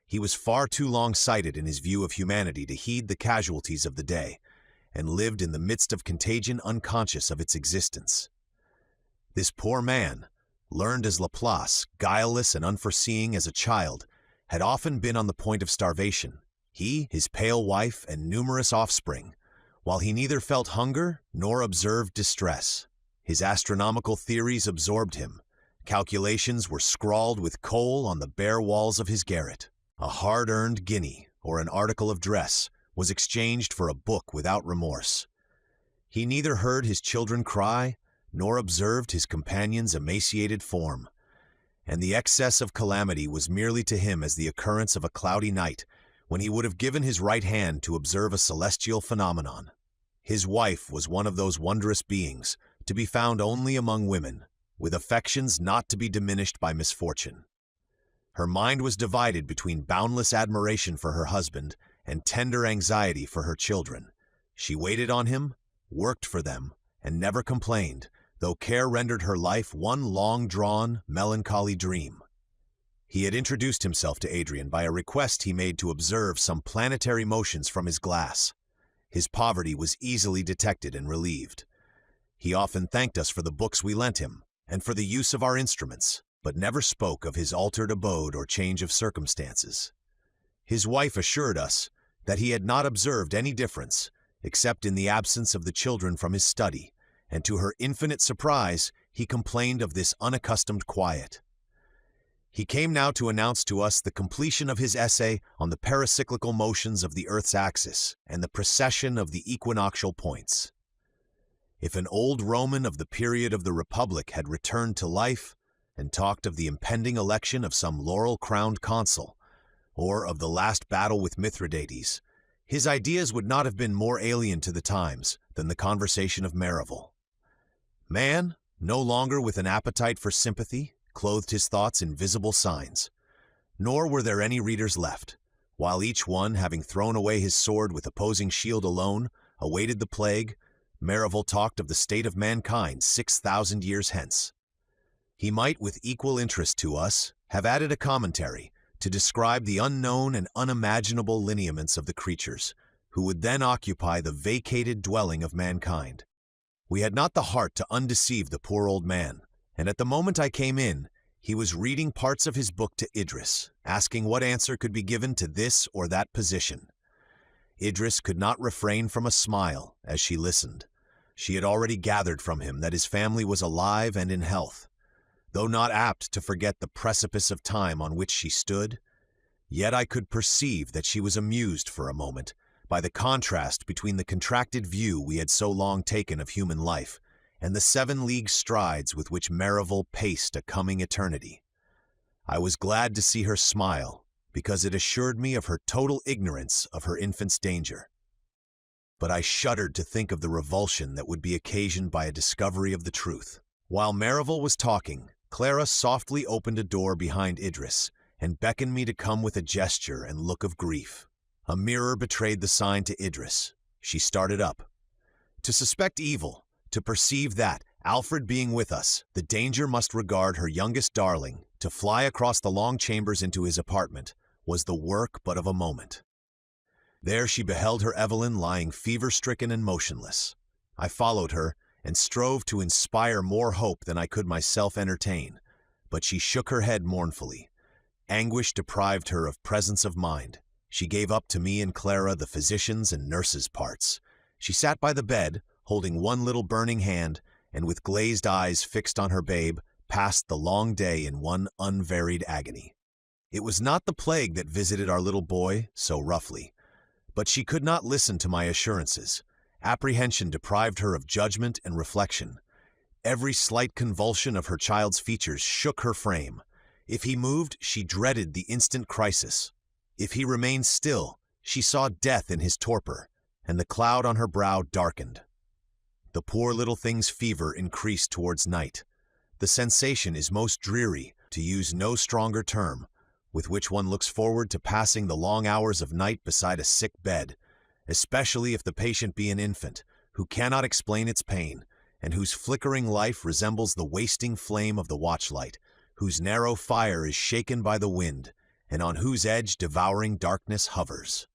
He was far too long-sighted in his view of humanity to heed the casualties of the day, and lived in the midst of contagion unconscious of its existence. This poor man, learned as Laplace, guileless and unforeseeing as a child, had often been on the point of starvation. He, his pale wife, and numerous offspring, while he neither felt hunger nor observed distress. His astronomical theories absorbed him. Calculations were scrawled with coal on the bare walls of his garret. A hard-earned guinea, or an article of dress, was exchanged for a book without remorse. He neither heard his children cry, nor observed his companion's emaciated form, and the excess of calamity was merely to him as the occurrence of a cloudy night, when he would have given his right hand to observe a celestial phenomenon. His wife was one of those wondrous beings, to be found only among women, with affections not to be diminished by misfortune. Her mind was divided between boundless admiration for her husband and tender anxiety for her children. She waited on him, worked for them, and never complained, though care rendered her life one long-drawn, melancholy dream. He had introduced himself to Adrian by a request he made to observe some planetary motions from his glass. His poverty was easily detected and relieved. He often thanked us for the books we lent him, and for the use of our instruments, but never spoke of his altered abode or change of circumstances. His wife assured us that he had not observed any difference, except in the absence of the children from his study, and to her infinite surprise, he complained of this unaccustomed quiet. He came now to announce to us the completion of his essay on the paracyclical motions of the Earth's axis and the precession of the equinoctial points. If an old Roman of the period of the Republic had returned to life and talked of the impending election of some laurel-crowned consul, or of the last battle with Mithridates, his ideas would not have been more alien to the times than the conversation of Merrival. Man, no longer with an appetite for sympathy, clothed his thoughts in visible signs. Nor were there any readers left, while each one, having thrown away his sword with opposing shield alone, awaited the plague. Merrival talked of the state of mankind 6,000 years hence. He might, with equal interest to us, have added a commentary to describe the unknown and unimaginable lineaments of the creatures, who would then occupy the vacated dwelling of mankind. We had not the heart to undeceive the poor old man, and at the moment I came in, he was reading parts of his book to Idris, asking what answer could be given to this or that position. Idris could not refrain from a smile as she listened. She had already gathered from him that his family was alive and in health. Though not apt to forget the precipice of time on which she stood, yet I could perceive that she was amused for a moment by the contrast between the contracted view we had so long taken of human life and the 7-league strides with which Merrival paced a coming eternity. I was glad to see her smile, because it assured me of her total ignorance of her infant's danger. But I shuddered to think of the revulsion that would be occasioned by a discovery of the truth. While Merrival was talking, Clara softly opened a door behind Idris and beckoned me to come with a gesture and look of grief. A mirror betrayed the sign to Idris. She started up. To suspect evil, to perceive that, Alfred being with us, the danger must regard her youngest darling, to fly across the long chambers into his apartment, was the work but of a moment. There she beheld her Evelyn lying fever-stricken and motionless. I followed her, and strove to inspire more hope than I could myself entertain, but she shook her head mournfully. Anguish deprived her of presence of mind. She gave up to me and Clara the physician's and nurse's parts. She sat by the bed, holding one little burning hand, and with glazed eyes fixed on her babe, passed the long day in one unvaried agony. It was not the plague that visited our little boy so roughly, but she could not listen to my assurances. Apprehension deprived her of judgment and reflection. Every slight convulsion of her child's features shook her frame. If he moved, she dreaded the instant crisis. If he remained still, she saw death in his torpor, and the cloud on her brow darkened. The poor little thing's fever increased towards night. The sensation is most dreary, to use no stronger term, with which one looks forward to passing the long hours of night beside a sick bed, especially if the patient be an infant, who cannot explain its pain, and whose flickering life resembles the wasting flame of the watchlight, whose narrow fire is shaken by the wind, and on whose edge devouring darkness hovers.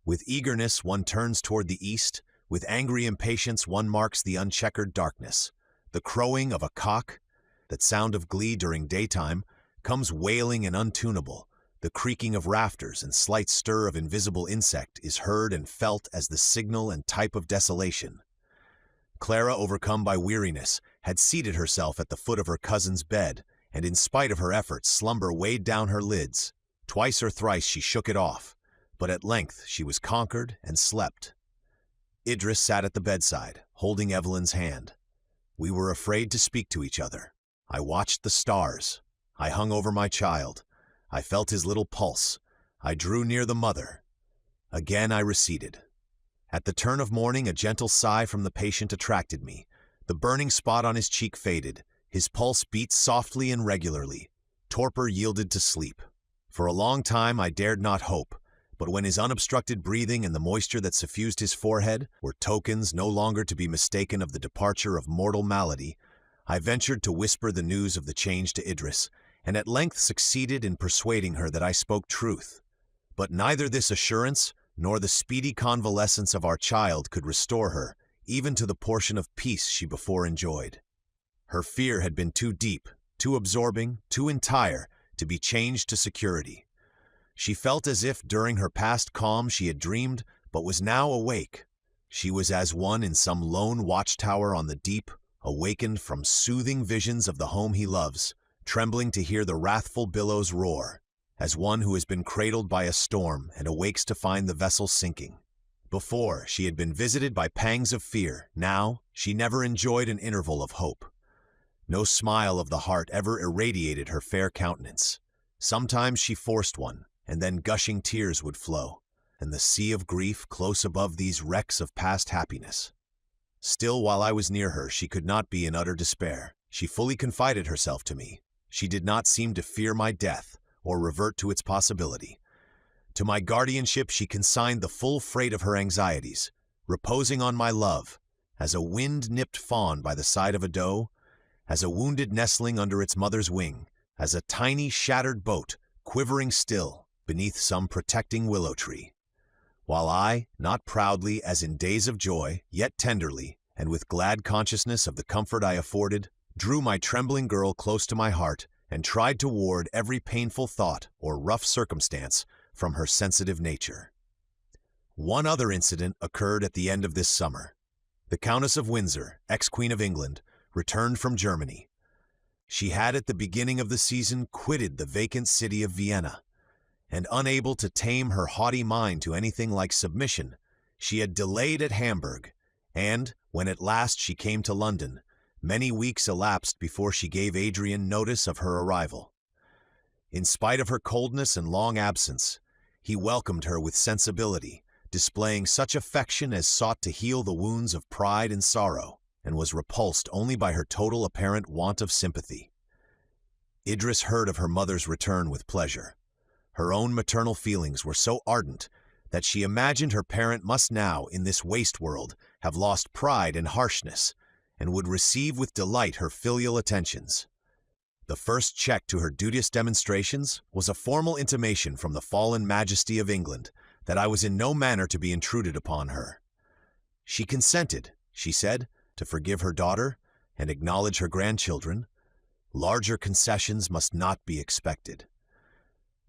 With eagerness one turns toward the east, with angry impatience one marks the uncheckered darkness. The crowing of a cock, that sound of glee during daytime, comes wailing and untunable. The creaking of rafters and slight stir of invisible insect is heard and felt as the signal and type of desolation. Clara, overcome by weariness, had seated herself at the foot of her cousin's bed, and in spite of her efforts, slumber weighed down her lids. Twice or thrice she shook it off, but at length she was conquered and slept. Idris sat at the bedside, holding Evelyn's hand. We were afraid to speak to each other. I watched the stars. I hung over my child. I felt his little pulse. I drew near the mother. Again I receded. At the turn of morning, a gentle sigh from the patient attracted me. The burning spot on his cheek faded. His pulse beat softly and regularly. Torpor yielded to sleep. For a long time I dared not hope, but when his unobstructed breathing and the moisture that suffused his forehead were tokens no longer to be mistaken of the departure of mortal malady, I ventured to whisper the news of the change to Idris, and at length succeeded in persuading her that I spoke truth. But neither this assurance nor the speedy convalescence of our child could restore her, even to the portion of peace she before enjoyed. Her fear had been too deep, too absorbing, too entire, to be changed to security. She felt as if during her past calm she had dreamed, but was now awake. She was as one in some lone watchtower on the deep, awakened from soothing visions of the home he loves, trembling to hear the wrathful billows roar, as one who has been cradled by a storm and awakes to find the vessel sinking. Before, she had been visited by pangs of fear. Now, she never enjoyed an interval of hope. No smile of the heart ever irradiated her fair countenance. Sometimes she forced one, and then gushing tears would flow, and the sea of grief close above these wrecks of past happiness. Still, while I was near her, she could not be in utter despair. She fully confided herself to me. She did not seem to fear my death, or revert to its possibility. To my guardianship she consigned the full freight of her anxieties, reposing on my love, as a wind-nipped fawn by the side of a doe, as a wounded nestling under its mother's wing, as a tiny shattered boat quivering still beneath some protecting willow tree. While I, not proudly as in days of joy, yet tenderly, and with glad consciousness of the comfort I afforded, drew my trembling girl close to my heart and tried to ward every painful thought or rough circumstance from her sensitive nature. One other incident occurred at the end of this summer. The Countess of Windsor, ex-Queen of England, returned from Germany. She had at the beginning of the season quitted the vacant city of Vienna, and unable to tame her haughty mind to anything like submission, she had delayed at Hamburg, and, when at last she came to London, many weeks elapsed before she gave Adrian notice of her arrival. In spite of her coldness and long absence, he welcomed her with sensibility, displaying such affection as sought to heal the wounds of pride and sorrow, and was repulsed only by her total apparent want of sympathy. Idris heard of her mother's return with pleasure. Her own maternal feelings were so ardent that she imagined her parent must now, in this waste world, have lost pride and harshness, and would receive with delight her filial attentions. The first check to her duteous demonstrations was a formal intimation from the fallen majesty of England that I was in no manner to be intruded upon her. She consented, she said, to forgive her daughter and acknowledge her grandchildren. Larger concessions must not be expected.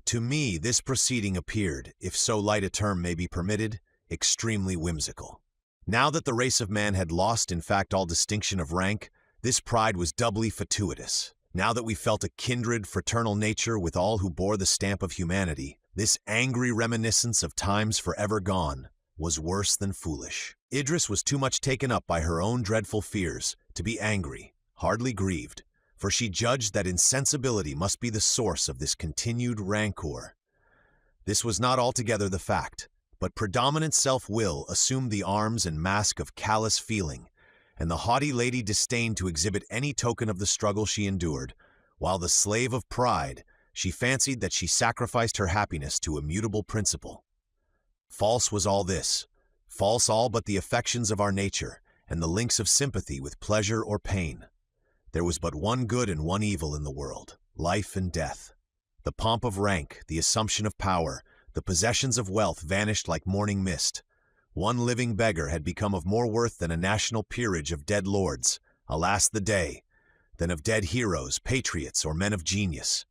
To me, this proceeding appeared, if so light a term may be permitted, extremely whimsical. Now that the race of man had lost in fact all distinction of rank, this pride was doubly fatuous. Now that we felt a kindred, fraternal nature with all who bore the stamp of humanity, this angry reminiscence of times forever gone was worse than foolish. Idris was too much taken up by her own dreadful fears to be angry, hardly grieved, for she judged that insensibility must be the source of this continued rancor. This was not altogether the fact, but predominant self-will assumed the arms and mask of callous feeling, and the haughty lady disdained to exhibit any token of the struggle she endured, while the slave of pride, she fancied that she sacrificed her happiness to immutable principle. False was all this, false all but the affections of our nature, and the links of sympathy with pleasure or pain. There was but one good and one evil in the world, life and death. The pomp of rank, the assumption of power, the possessions of wealth vanished like morning mist. One living beggar had become of more worth than a national peerage of dead lords, alas the day, than of dead heroes, patriots, or men of genius.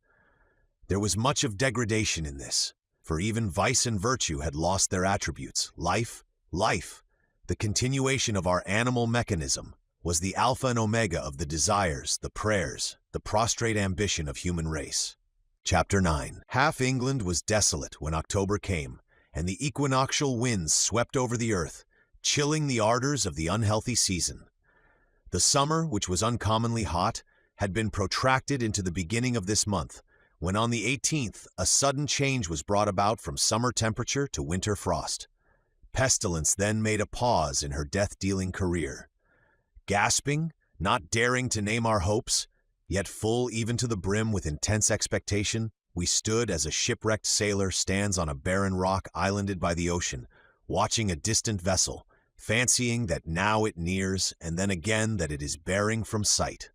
There was much of degradation in this, for even vice and virtue had lost their attributes. Life, the continuation of our animal mechanism, was the alpha and omega of the desires, the prayers, the prostrate ambition of human race. Chapter 9. Half England was desolate when October came, and the equinoctial winds swept over the earth, chilling the ardors of the unhealthy season. The summer, which was uncommonly hot, had been protracted into the beginning of this month, when on the 18th a sudden change was brought about from summer temperature to winter frost. Pestilence then made a pause in her death-dealing career. Gasping, not daring to name our hopes, yet full even to the brim with intense expectation, we stood as a shipwrecked sailor stands on a barren rock islanded by the ocean, watching a distant vessel, fancying that now it nears and then again that it is bearing from sight.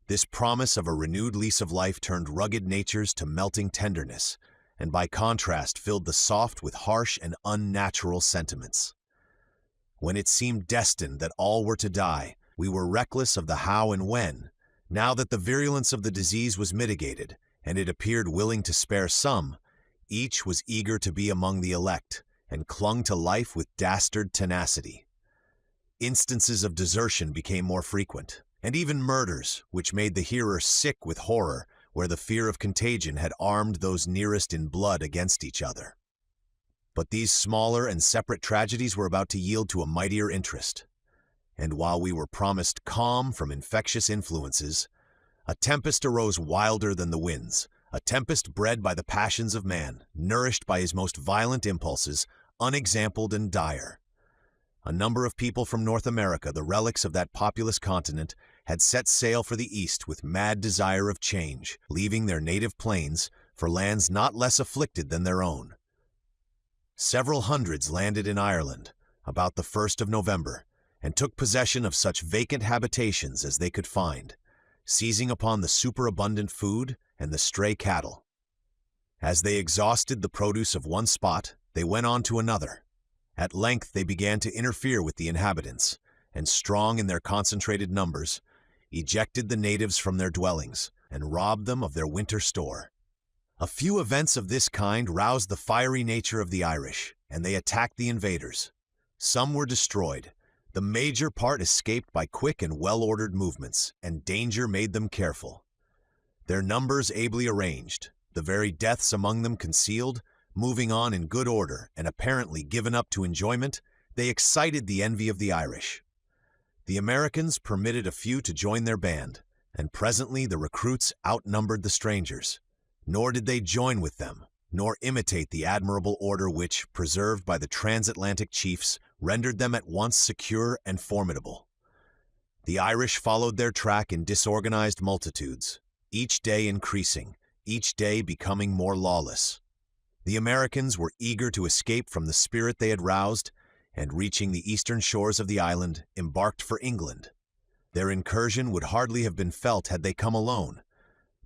This promise of a renewed lease of life turned rugged natures to melting tenderness, and by contrast filled the soft with harsh and unnatural sentiments. When it seemed destined that all were to die, we were reckless of the how and when. Now that the virulence of the disease was mitigated, and it appeared willing to spare some, each was eager to be among the elect, and clung to life with dastard tenacity. Instances of desertion became more frequent, and even murders, which made the hearer sick with horror, where the fear of contagion had armed those nearest in blood against each other. But these smaller and separate tragedies were about to yield to a mightier interest. And while we were promised calm from infectious influences, a tempest arose wilder than the winds, a tempest bred by the passions of man, nourished by his most violent impulses, unexampled and dire. A number of people from North America, the relics of that populous continent, had set sail for the east with mad desire of change, leaving their native plains for lands not less afflicted than their own. Several hundreds landed in Ireland about the 1st of November, and took possession of such vacant habitations as they could find, seizing upon the superabundant food and the stray cattle. As they exhausted the produce of one spot, they went on to another. At length they began to interfere with the inhabitants, and strong in their concentrated numbers, ejected the natives from their dwellings, and robbed them of their winter store. A few events of this kind roused the fiery nature of the Irish, and they attacked the invaders. Some were destroyed. The major part escaped by quick and well-ordered movements, and danger made them careful. Their numbers ably arranged, the very deaths among them concealed, moving on in good order and apparently given up to enjoyment, they excited the envy of the Irish. The Americans permitted a few to join their band, and presently the recruits outnumbered the strangers. Nor did they join with them, nor imitate the admirable order which, preserved by the transatlantic chiefs, rendered them at once secure and formidable. The Irish followed their track in disorganized multitudes, each day increasing, each day becoming more lawless. The Americans were eager to escape from the spirit they had roused, and reaching the eastern shores of the island, embarked for England. Their incursion would hardly have been felt had they come alone,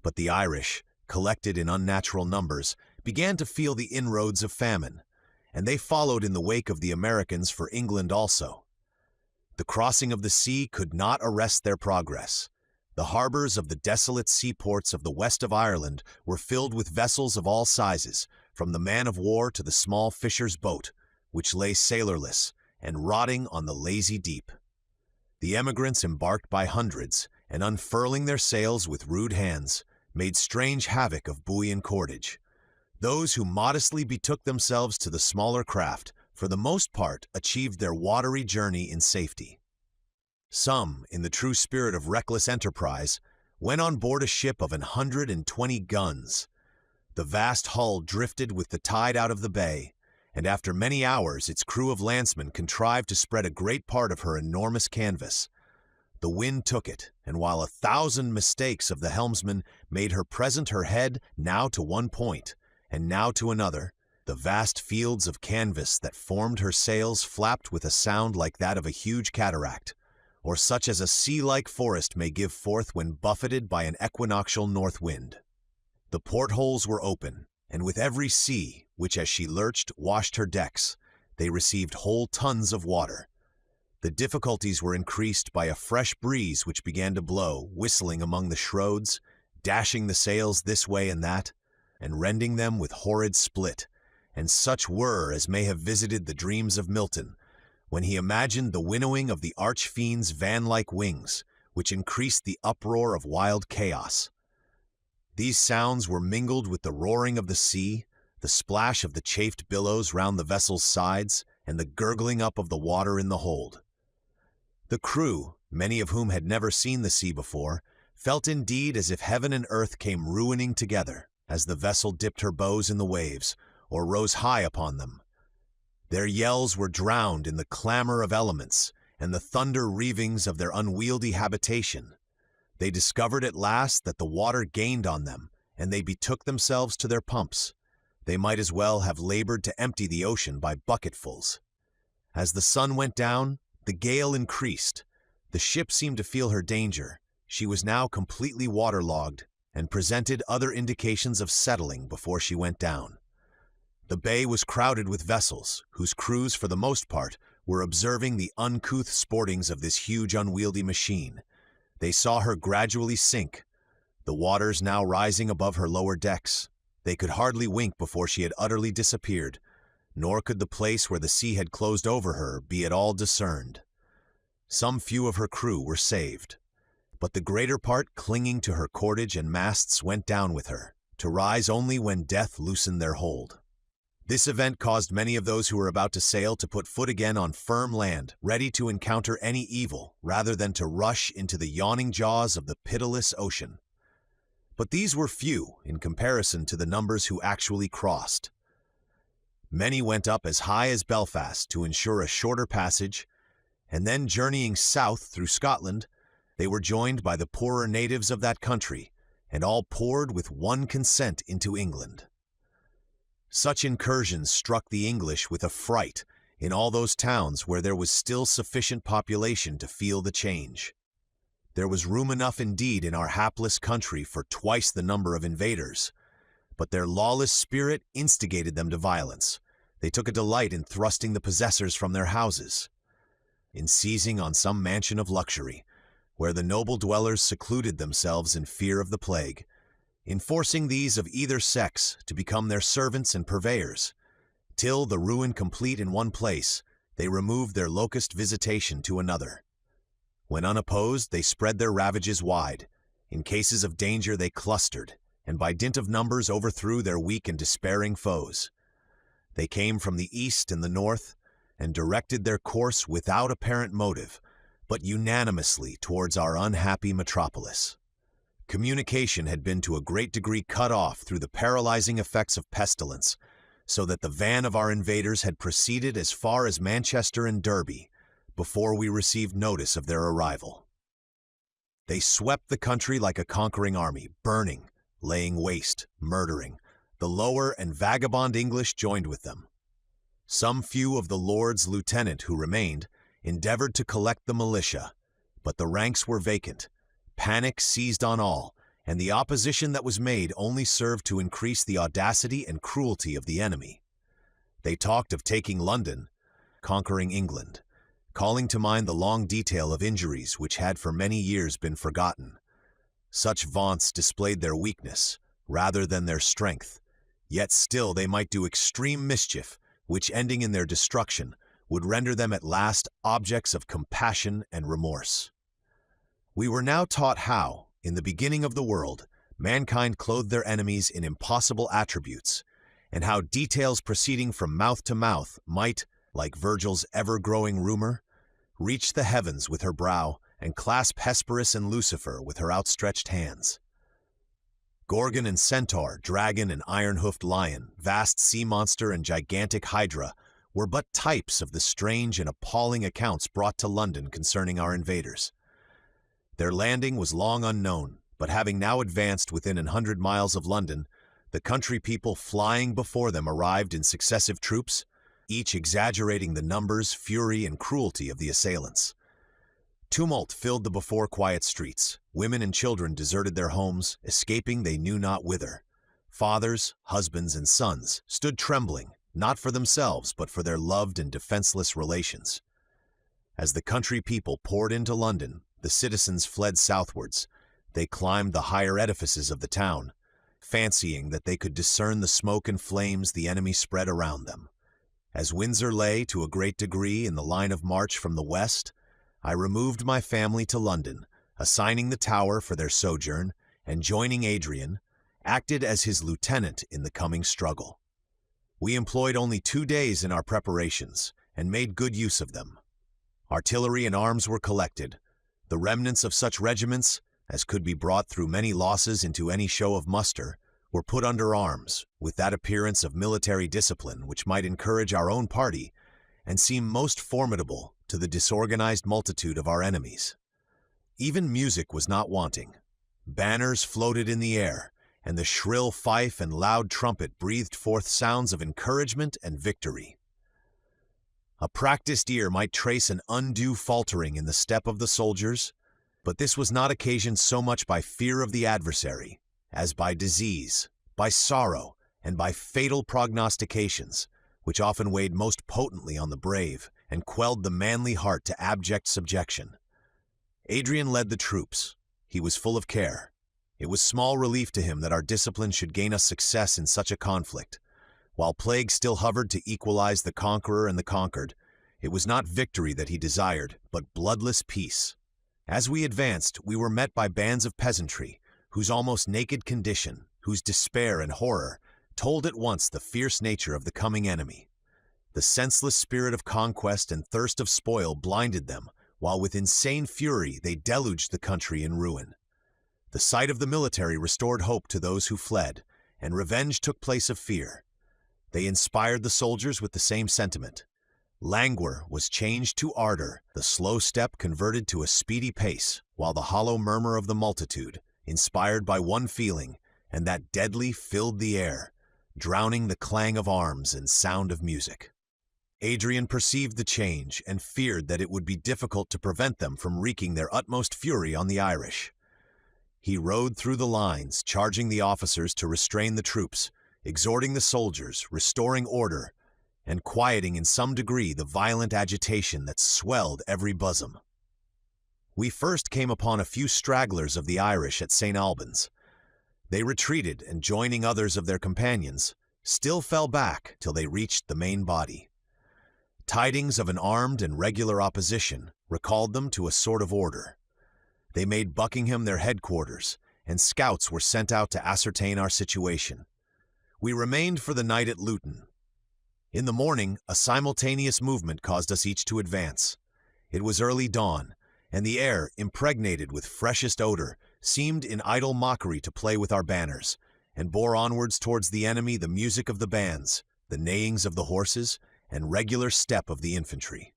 but the Irish, collected in unnatural numbers, began to feel the inroads of famine, and they followed in the wake of the Americans for England also. The crossing of the sea could not arrest their progress. The harbors of the desolate seaports of the west of Ireland were filled with vessels of all sizes, from the man-of-war to the small fisher's boat, which lay sailorless and rotting on the lazy deep. The emigrants embarked by hundreds, and unfurling their sails with rude hands, made strange havoc of buoy and cordage. Those who modestly betook themselves to the smaller craft, for the most part, achieved their watery journey in safety. Some, in the true spirit of reckless enterprise, went on board a ship of 120 guns. The vast hull drifted with the tide out of the bay, and after many hours its crew of landsmen contrived to spread a great part of her enormous canvas. The wind took it, and while 1,000 mistakes of the helmsman made her present her head now to one point, and now to another, The vast fields of canvas that formed her sails flapped with a sound like that of a huge cataract, or such as a sea-like forest may give forth when buffeted by an equinoctial north wind. The portholes were open, and with every sea, which as she lurched washed her decks, they received whole tons of water. The difficulties were increased by a fresh breeze which began to blow, whistling among the shrouds, dashing the sails this way and that, and rending them with horrid split, and such whir as may have visited the dreams of Milton, when he imagined the winnowing of the arch-fiend's van-like wings, which increased the uproar of wild chaos. These sounds were mingled with the roaring of the sea, the splash of the chafed billows round the vessel's sides, and the gurgling up of the water in the hold. The crew, many of whom had never seen the sea before, felt indeed as if heaven and earth came ruining together, as the vessel dipped her bows in the waves, or rose high upon them. Their yells were drowned in the clamor of elements and the thunder reavings of their unwieldy habitation. They discovered at last that the water gained on them, and they betook themselves to their pumps. They might as well have labored to empty the ocean by bucketfuls. As the sun went down, the gale increased. The ship seemed to feel her danger. She was now completely waterlogged, and presented other indications of settling before she went down. The bay was crowded with vessels, whose crews, for the most part, were observing the uncouth sportings of this huge unwieldy machine. They saw her gradually sink, the waters now rising above her lower decks. They could hardly wink before she had utterly disappeared, nor could the place where the sea had closed over her be at all discerned. Some few of her crew were saved, but the greater part, clinging to her cordage and masts, went down with her, to rise only when death loosened their hold. This event caused many of those who were about to sail to put foot again on firm land, ready to encounter any evil, rather than to rush into the yawning jaws of the pitiless ocean. But these were few in comparison to the numbers who actually crossed. Many went up as high as Belfast to ensure a shorter passage, and then journeying south through Scotland, they were joined by the poorer natives of that country, and all poured with one consent into England. Such incursions struck the English with affright in all those towns where there was still sufficient population to feel the change. There was room enough indeed in our hapless country for twice the number of invaders, but their lawless spirit instigated them to violence. They took a delight in thrusting the possessors from their houses, in seizing on some mansion of luxury, where the noble dwellers secluded themselves in fear of the plague, in forcing these of either sex to become their servants and purveyors, till, the ruin complete in one place, they removed their locust visitation to another. When unopposed, they spread their ravages wide. In cases of danger they clustered, and by dint of numbers overthrew their weak and despairing foes. They came from the east and the north, and directed their course without apparent motive, but unanimously towards our unhappy metropolis. Communication had been to a great degree cut off through the paralyzing effects of pestilence, so that the van of our invaders had proceeded as far as Manchester and Derby before we received notice of their arrival. They swept the country like a conquering army, burning, laying waste, murdering. The lower and vagabond English joined with them. Some few of the Lord's lieutenant who remained endeavored to collect the militia, but the ranks were vacant. Panic seized on all, and the opposition that was made only served to increase the audacity and cruelty of the enemy. They talked of taking London, conquering England, calling to mind the long detail of injuries which had for many years been forgotten. Such vaunts displayed their weakness, rather than their strength, yet still they might do extreme mischief, which, ending in their destruction, would render them at last objects of compassion and remorse. We were now taught how, in the beginning of the world, mankind clothed their enemies in impossible attributes, and how details proceeding from mouth to mouth might, like Virgil's ever-growing rumor, reach the heavens with her brow and clasp Hesperus and Lucifer with her outstretched hands. Gorgon and centaur, dragon and iron-hoofed lion, vast sea monster and gigantic hydra were but types of the strange and appalling accounts brought to London concerning our invaders. Their landing was long unknown, but having now advanced within 100 miles of London, the country people flying before them arrived in successive troops, each exaggerating the numbers, fury, and cruelty of the assailants. Tumult filled the before quiet streets. Women and children deserted their homes, escaping they knew not whither. Fathers, husbands, and sons stood trembling, not for themselves but for their loved and defenseless relations. As the country people poured into London, the citizens fled southwards. They climbed the higher edifices of the town, fancying that they could discern the smoke and flames the enemy spread around them. As Windsor lay to a great degree in the line of march from the west, I removed my family to London, assigning the Tower for their sojourn, and joining Adrian, acted as his lieutenant in the coming struggle. We employed only 2 days in our preparations, and made good use of them. Artillery and arms were collected. The remnants of such regiments as could be brought through many losses into any show of muster were put under arms, with that appearance of military discipline which might encourage our own party and seem most formidable to the disorganized multitude of our enemies. Even music was not wanting. Banners floated in the air, and the shrill fife and loud trumpet breathed forth sounds of encouragement and victory. A practiced ear might trace an undue faltering in the step of the soldiers, but this was not occasioned so much by fear of the adversary as by disease, by sorrow, and by fatal prognostications, which often weighed most potently on the brave and quelled the manly heart to abject subjection. Adrian led the troops. He was full of care. It was small relief to him that our discipline should gain us success in such a conflict. While plague still hovered to equalize the conqueror and the conquered, it was not victory that he desired, but bloodless peace. As we advanced, we were met by bands of peasantry, whose almost naked condition, whose despair and horror, told at once the fierce nature of the coming enemy. The senseless spirit of conquest and thirst of spoil blinded them, while with insane fury they deluged the country in ruin. The sight of the military restored hope to those who fled, and revenge took place of fear. They inspired the soldiers with the same sentiment. Languor was changed to ardor, the slow step converted to a speedy pace, while the hollow murmur of the multitude, inspired by one feeling, and that deadly, filled the air, drowning the clang of arms and sound of music. Adrian perceived the change and feared that it would be difficult to prevent them from wreaking their utmost fury on the Irish. He rode through the lines, charging the officers to restrain the troops, exhorting the soldiers, restoring order, and quieting in some degree the violent agitation that swelled every bosom. We first came upon a few stragglers of the Irish at St. Albans. They retreated, and joining others of their companions, still fell back till they reached the main body. Tidings of an armed and regular opposition recalled them to a sort of order. They made Buckingham their headquarters, and scouts were sent out to ascertain our situation. We remained for the night at Luton. In the morning, a simultaneous movement caused us each to advance. It was early dawn, and the air, impregnated with freshest odor, seemed in idle mockery to play with our banners, and bore onwards towards the enemy the music of the bands, the neighings of the horses, and regular step of the infantry.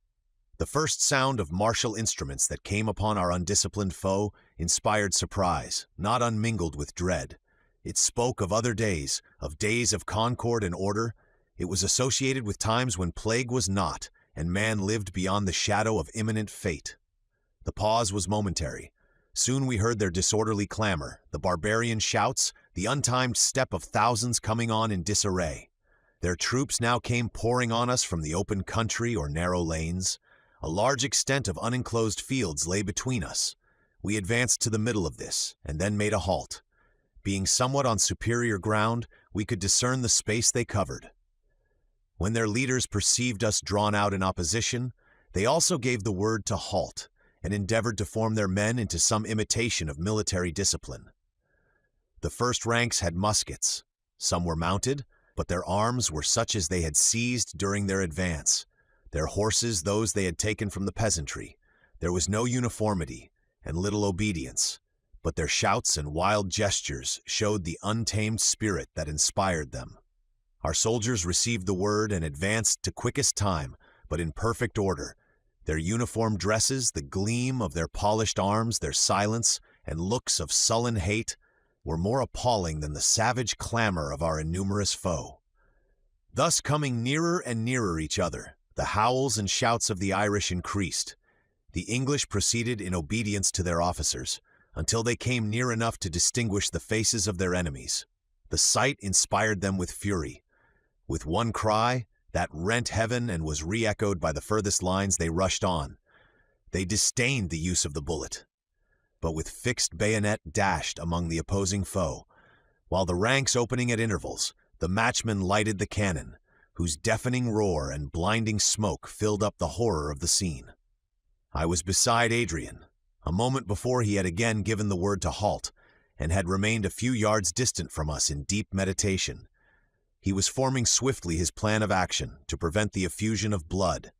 The first sound of martial instruments that came upon our undisciplined foe inspired surprise, not unmingled with dread. It spoke of other days, of days of concord and order. It was associated with times when plague was not, and man lived beyond the shadow of imminent fate. The pause was momentary. Soon we heard their disorderly clamor, the barbarian shouts, the untimed step of thousands coming on in disarray. Their troops now came pouring on us from the open country or narrow lanes. A large extent of unenclosed fields lay between us. We advanced to the middle of this, and then made a halt. Being somewhat on superior ground, we could discern the space they covered. When their leaders perceived us drawn out in opposition, they also gave the word to halt, and endeavored to form their men into some imitation of military discipline. The first ranks had muskets. Some were mounted, but their arms were such as they had seized during their advance, their horses those they had taken from the peasantry. There was no uniformity, and little obedience, but their shouts and wild gestures showed the untamed spirit that inspired them. Our soldiers received the word and advanced to quickest time, but in perfect order. Their uniform dresses, the gleam of their polished arms, their silence, and looks of sullen hate, were more appalling than the savage clamor of our innumerous foe. Thus coming nearer and nearer each other, the howls and shouts of the Irish increased. The English proceeded in obedience to their officers, until they came near enough to distinguish the faces of their enemies. The sight inspired them with fury. With one cry, that rent heaven and was re-echoed by the furthest lines, they rushed on. They disdained the use of the bullet, but with fixed bayonet dashed among the opposing foe, while the ranks opening at intervals, the matchmen lighted the cannon, whose deafening roar and blinding smoke filled up the horror of the scene. I was beside Adrian. A moment before he had again given the word to halt, and had remained a few yards distant from us in deep meditation. He was forming swiftly his plan of action to prevent the effusion of blood.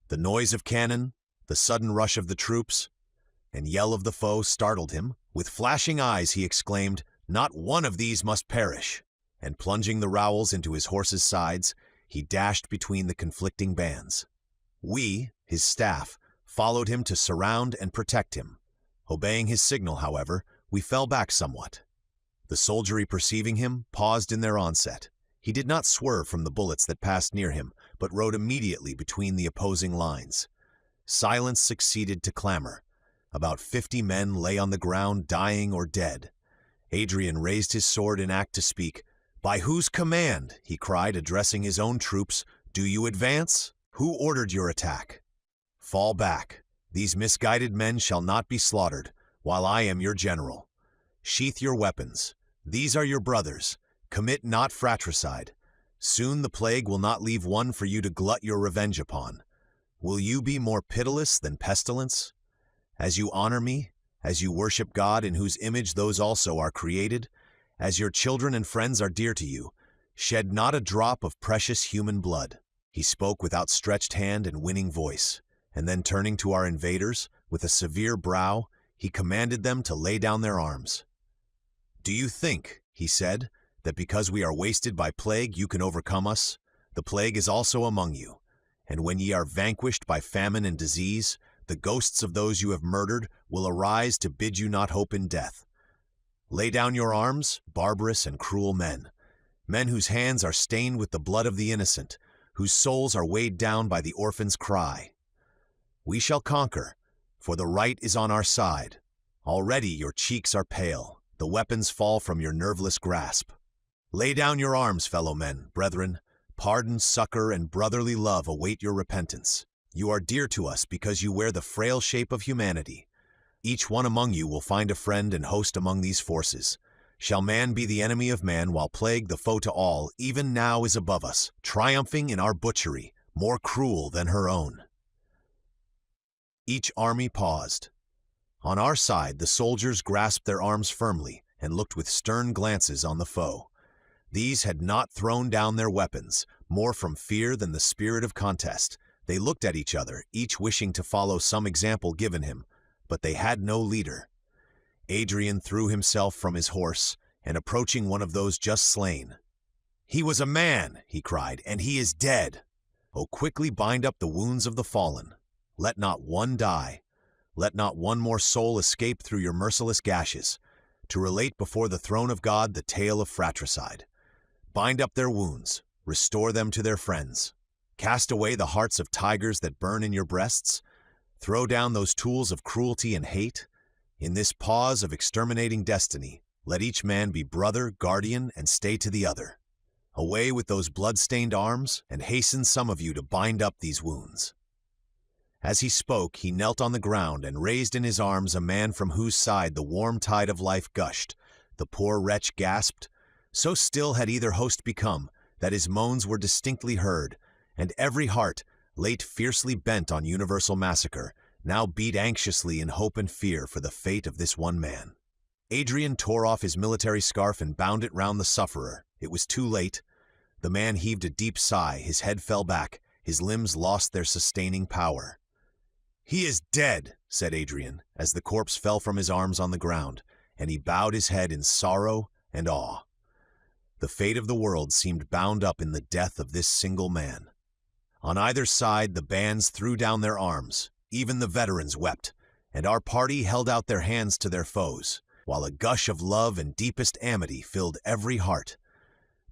The noise of cannon, the sudden rush of the troops, and yell of the foe startled him. With flashing eyes he exclaimed, "Not one of these must perish!" And plunging the rowels into his horse's sides, he dashed between the conflicting bands. We, his staff, followed him to surround and protect him. Obeying his signal, however, we fell back somewhat. The soldiery, perceiving him, paused in their onset. He did not swerve from the bullets that passed near him, but rode immediately between the opposing lines. Silence succeeded to clamor. About 50 men lay on the ground, dying or dead. Adrian raised his sword in act to speak. "By whose command," he cried, addressing his own troops, "do you advance? Who ordered your attack? Fall back. These misguided men shall not be slaughtered, while I am your general. Sheath your weapons. These are your brothers. Commit not fratricide. Soon the plague will not leave one for you to glut your revenge upon. Will you be more pitiless than pestilence? As you honor me, as you worship God in whose image those also are created, as your children and friends are dear to you, shed not a drop of precious human blood." He spoke with outstretched hand and winning voice, and then turning to our invaders, with a severe brow, he commanded them to lay down their arms. "Do you think," he said, "that because we are wasted by plague you can overcome us? The plague is also among you, and when ye are vanquished by famine and disease, the ghosts of those you have murdered will arise to bid you not hope in death. Lay down your arms, barbarous and cruel men, men whose hands are stained with the blood of the innocent, whose souls are weighed down by the orphan's cry. We shall conquer, for the right is on our side. Already your cheeks are pale, the weapons fall from your nerveless grasp. Lay down your arms, fellow men, brethren. Pardon, succor, and brotherly love await your repentance. You are dear to us because you wear the frail shape of humanity. Each one among you will find a friend and host among these forces. Shall man be the enemy of man, while plague, the foe to all, even now is above us, triumphing in our butchery, more cruel than her own." Each army paused. On our side, the soldiers grasped their arms firmly and looked with stern glances on the foe. These had not thrown down their weapons, more from fear than the spirit of contest. They looked at each other, each wishing to follow some example given him, but they had no leader. Adrian threw himself from his horse, and approaching one of those just slain, "He was a man," he cried, "and he is dead. Oh, quickly bind up the wounds of the fallen. Let not one die. Let not one more soul escape through your merciless gashes, to relate before the throne of God the tale of fratricide. Bind up their wounds, restore them to their friends. Cast away the hearts of tigers that burn in your breasts. Throw down those tools of cruelty and hate. In this pause of exterminating destiny, let each man be brother, guardian, and stay to the other. Away with those blood-stained arms, and hasten some of you to bind up these wounds." As he spoke, he knelt on the ground and raised in his arms a man from whose side the warm tide of life gushed. The poor wretch gasped. So still had either host become, that his moans were distinctly heard, and every heart, late fiercely bent on universal massacre, now beat anxiously in hope and fear for the fate of this one man. Adrian tore off his military scarf and bound it round the sufferer. It was too late. The man heaved a deep sigh, his head fell back, his limbs lost their sustaining power. "He is dead," said Adrian, as the corpse fell from his arms on the ground, and he bowed his head in sorrow and awe. The fate of the world seemed bound up in the death of this single man. On either side, the bands threw down their arms. Even the veterans wept, and our party held out their hands to their foes. while a gush of love and deepest amity filled every heart.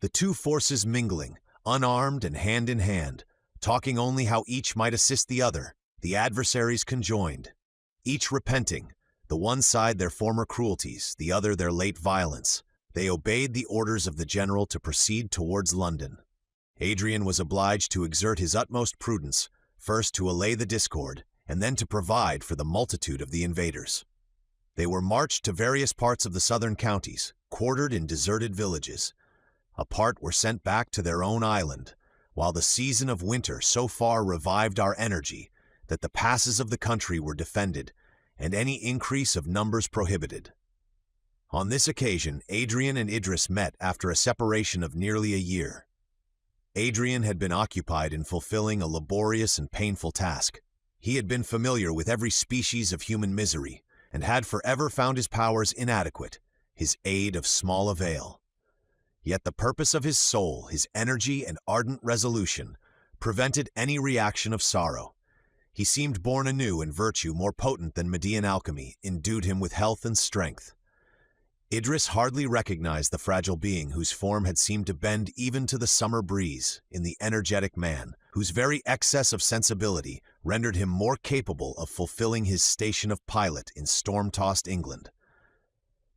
The two forces mingling, unarmed and hand in hand, talking only how each might assist the other, the adversaries conjoined, each repenting, the one side their former cruelties, the other their late violence. They obeyed the orders of the general to proceed towards London. Adrian was obliged to exert his utmost prudence, first to allay the discord, and then to provide for the multitude of the invaders. They were marched to various parts of the southern counties, quartered in deserted villages. A part were sent back to their own island, while the season of winter so far revived our energy that the passes of the country were defended and any increase of numbers prohibited. On this occasion, Adrian and Idris met after a separation of nearly a year. Adrian had been occupied in fulfilling a laborious and painful task. He had been familiar with every species of human misery, and had forever found his powers inadequate, his aid of small avail. Yet the purpose of his soul, his energy and ardent resolution, prevented any reaction of sorrow. He seemed born anew, and virtue more potent than Median alchemy endued him with health and strength. Idris hardly recognized the fragile being whose form had seemed to bend even to the summer breeze in the energetic man, whose very excess of sensibility rendered him more capable of fulfilling his station of pilot in storm-tossed England.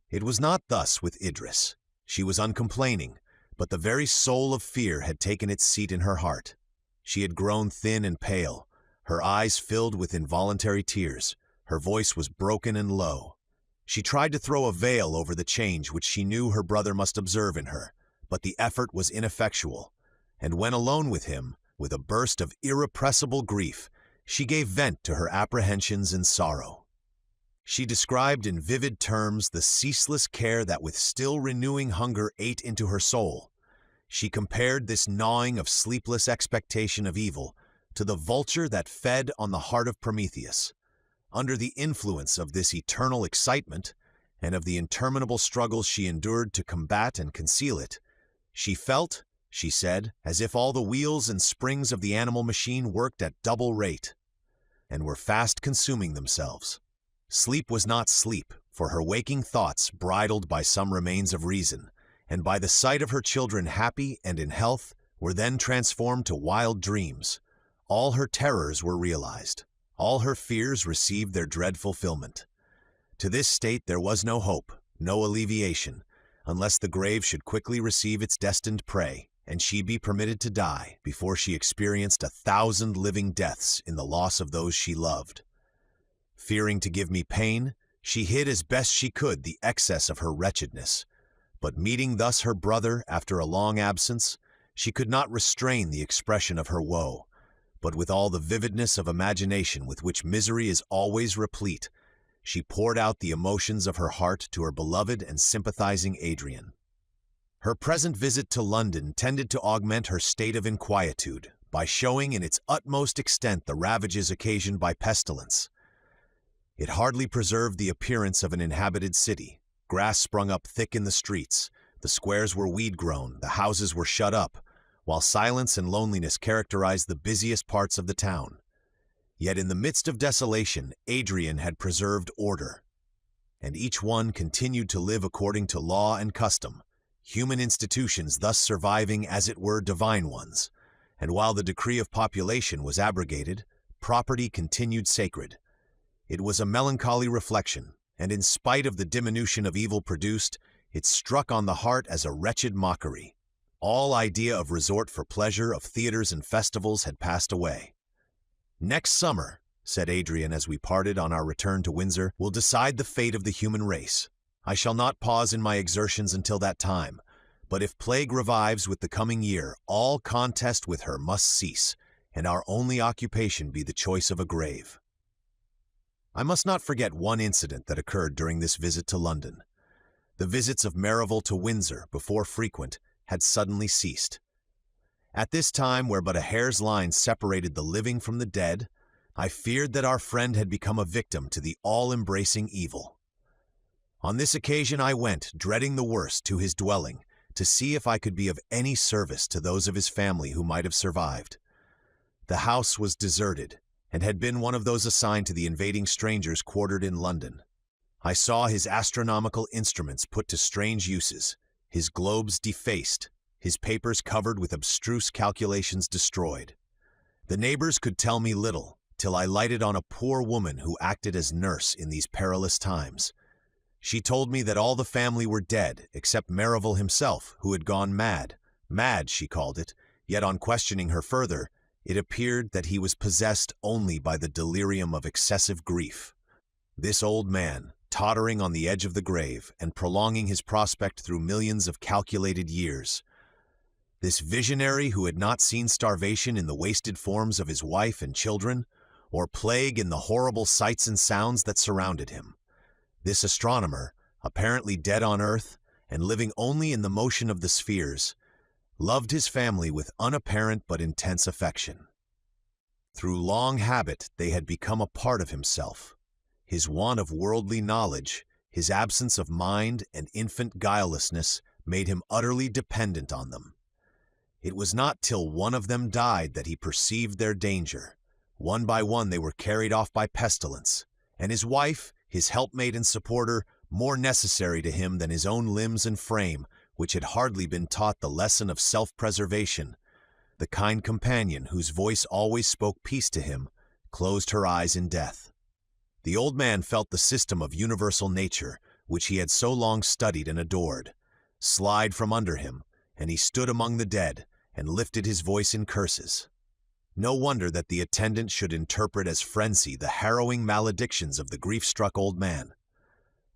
It was not thus with Idris. She was uncomplaining, but the very soul of fear had taken its seat in her heart. She had grown thin and pale, her eyes filled with involuntary tears, her voice was broken and low. She tried to throw a veil over the change which she knew her brother must observe in her, but the effort was ineffectual, and when alone with him, with a burst of irrepressible grief, she gave vent to her apprehensions and sorrow. She described in vivid terms the ceaseless care that with still renewing hunger ate into her soul. She compared this gnawing of sleepless expectation of evil to the vulture that fed on the heart of Prometheus. Under the influence of this eternal excitement, and of the interminable struggles she endured to combat and conceal it, she felt, she said, as if all the wheels and springs of the animal machine worked at double rate, and were fast consuming themselves. Sleep was not sleep, for her waking thoughts, bridled by some remains of reason, and by the sight of her children happy and in health, were then transformed to wild dreams. All her terrors were realized. All her fears received their dread fulfillment. To this state there was no hope, no alleviation, unless the grave should quickly receive its destined prey, and she be permitted to die before she experienced 1,000 living deaths in the loss of those she loved. Fearing to give me pain, she hid as best she could the excess of her wretchedness, but meeting thus her brother after a long absence, she could not restrain the expression of her woe, but with all the vividness of imagination with which misery is always replete, she poured out the emotions of her heart to her beloved and sympathizing Adrian. Her present visit to London tended to augment her state of inquietude by showing in its utmost extent the ravages occasioned by pestilence. It hardly preserved the appearance of an inhabited city. Grass sprung up thick in the streets, the squares were weed-grown, the houses were shut up, while silence and loneliness characterized the busiest parts of the town. Yet in the midst of desolation, Adrian had preserved order, and each one continued to live according to law and custom, human institutions thus surviving as it were divine ones, and while the decree of population was abrogated, property continued sacred. It was a melancholy reflection, and in spite of the diminution of evil produced, it struck on the heart as a wretched mockery. All idea of resort for pleasure, of theaters and festivals had passed away. "Next summer," said Adrian as we parted on our return to Windsor, "will decide the fate of the human race. I shall not pause in my exertions until that time, but if plague revives with the coming year, all contest with her must cease, and our only occupation be the choice of a grave." I must not forget one incident that occurred during this visit to London. The visits of Merivale to Windsor, before frequent, had suddenly ceased. At this time, where but a hair's line separated the living from the dead, I feared that our friend had become a victim to the all-embracing evil. On this occasion I went, dreading the worst, to his dwelling, to see if I could be of any service to those of his family who might have survived. The house was deserted, and had been one of those assigned to the invading strangers quartered in London. I saw his astronomical instruments put to strange uses, his globes defaced, his papers covered with abstruse calculations destroyed. The neighbors could tell me little, till I lighted on a poor woman who acted as nurse in these perilous times. She told me that all the family were dead, except Merivale himself, who had gone mad. Mad, she called it, yet on questioning her further, it appeared that he was possessed only by the delirium of excessive grief. This old man, tottering on the edge of the grave and prolonging his prospect through millions of calculated years. This visionary who had not seen starvation in the wasted forms of his wife and children, or plague in the horrible sights and sounds that surrounded him. This astronomer, apparently dead on Earth and living only in the motion of the spheres, loved his family with unapparent but intense affection. Through long habit, they had become a part of himself. His want of worldly knowledge, his absence of mind and infant guilelessness made him utterly dependent on them. It was not till one of them died that he perceived their danger. One by one they were carried off by pestilence, and his wife, his helpmate and supporter, more necessary to him than his own limbs and frame, which had hardly been taught the lesson of self-preservation, the kind companion whose voice always spoke peace to him, closed her eyes in death. The old man felt the system of universal nature, which he had so long studied and adored, slide from under him, and he stood among the dead and lifted his voice in curses. No wonder that the attendant should interpret as frenzy the harrowing maledictions of the grief-struck old man.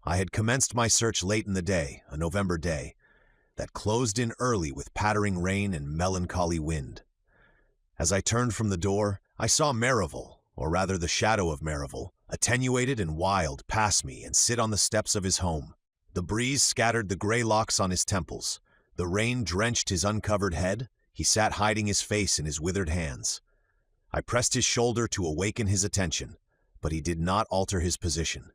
I had commenced my search late in the day, a November day, that closed in early with pattering rain and melancholy wind. As I turned from the door, I saw Merivale, or rather the shadow of Merivale, attenuated and wild, pass me and sit on the steps of his home. The breeze scattered the gray locks on his temples. The rain drenched his uncovered head. He sat hiding his face in his withered hands. I pressed his shoulder to awaken his attention, but he did not alter his position.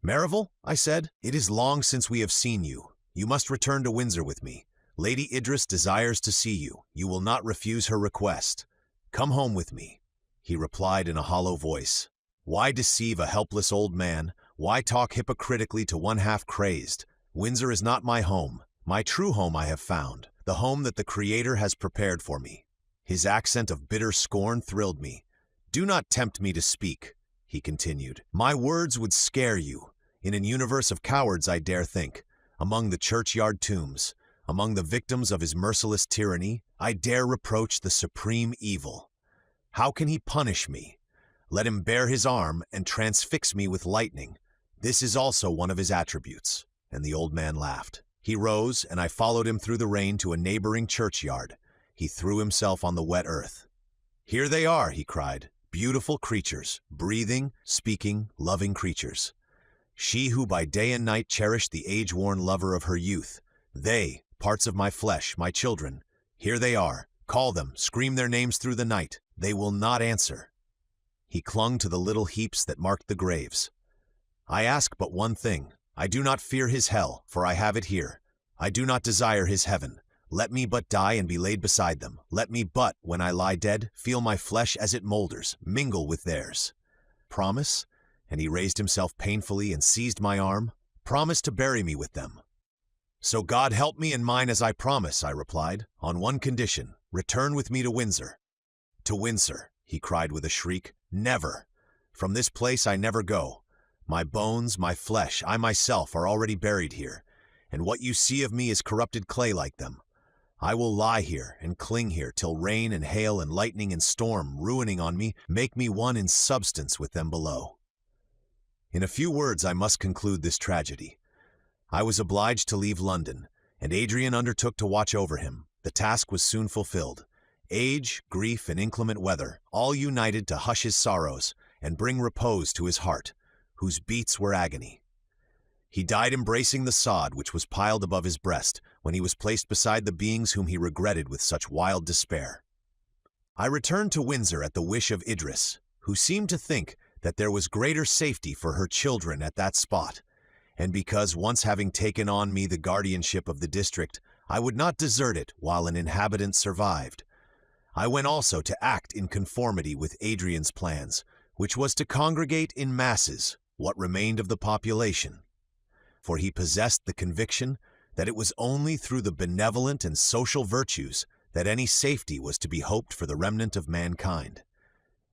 "Merivale," I said, "it is long since we have seen you. You must return to Windsor with me. Lady Idris desires to see you. You will not refuse her request. Come home with me." He replied in a hollow voice. "Why deceive a helpless old man? Why talk hypocritically to one half-crazed? Windsor is not my home. My true home I have found, the home that the Creator has prepared for me." His accent of bitter scorn thrilled me. "Do not tempt me to speak," he continued. "My words would scare you. In an universe of cowards, I dare think, among the churchyard tombs, among the victims of his merciless tyranny, I dare reproach the supreme evil. How can he punish me? Let him bare his arm and transfix me with lightning. This is also one of his attributes." And the old man laughed. He rose, and I followed him through the rain to a neighboring churchyard. He threw himself on the wet earth. "Here they are," he cried, "beautiful creatures, breathing, speaking, loving creatures. She who by day and night cherished the age-worn lover of her youth. They, parts of my flesh, my children. Here they are. Call them, scream their names through the night. They will not answer." He clung to the little heaps that marked the graves. "I ask but one thing. I do not fear his hell, for I have it here. I do not desire his heaven. Let me but die and be laid beside them. Let me but, when I lie dead, feel my flesh as it molders, mingle with theirs. Promise?" And he raised himself painfully and seized my arm. "Promise to bury me with them." "So God help me and mine as I promise," I replied, "on one condition. Return with me to Windsor." "To Windsor," he cried with a shriek. "Never! From this place I never go. My bones, my flesh, I myself are already buried here, and what you see of me is corrupted clay like them. I will lie here and cling here till rain and hail and lightning and storm, ruining on me, make me one in substance with them below." In a few words I must conclude this tragedy. I was obliged to leave London, and Adrian undertook to watch over him. The task was soon fulfilled. Age, grief, and inclement weather all united to hush his sorrows and bring repose to his heart, whose beats were agony. He died embracing the sod which was piled above his breast when he was placed beside the beings whom he regretted with such wild despair. I returned to Windsor at the wish of Idris, who seemed to think that there was greater safety for her children at that spot, and because once having taken on me the guardianship of the district, I would not desert it while an inhabitant survived. I went also to act in conformity with Adrian's plans, which was to congregate in masses, what remained of the population, for he possessed the conviction that it was only through the benevolent and social virtues that any safety was to be hoped for the remnant of mankind.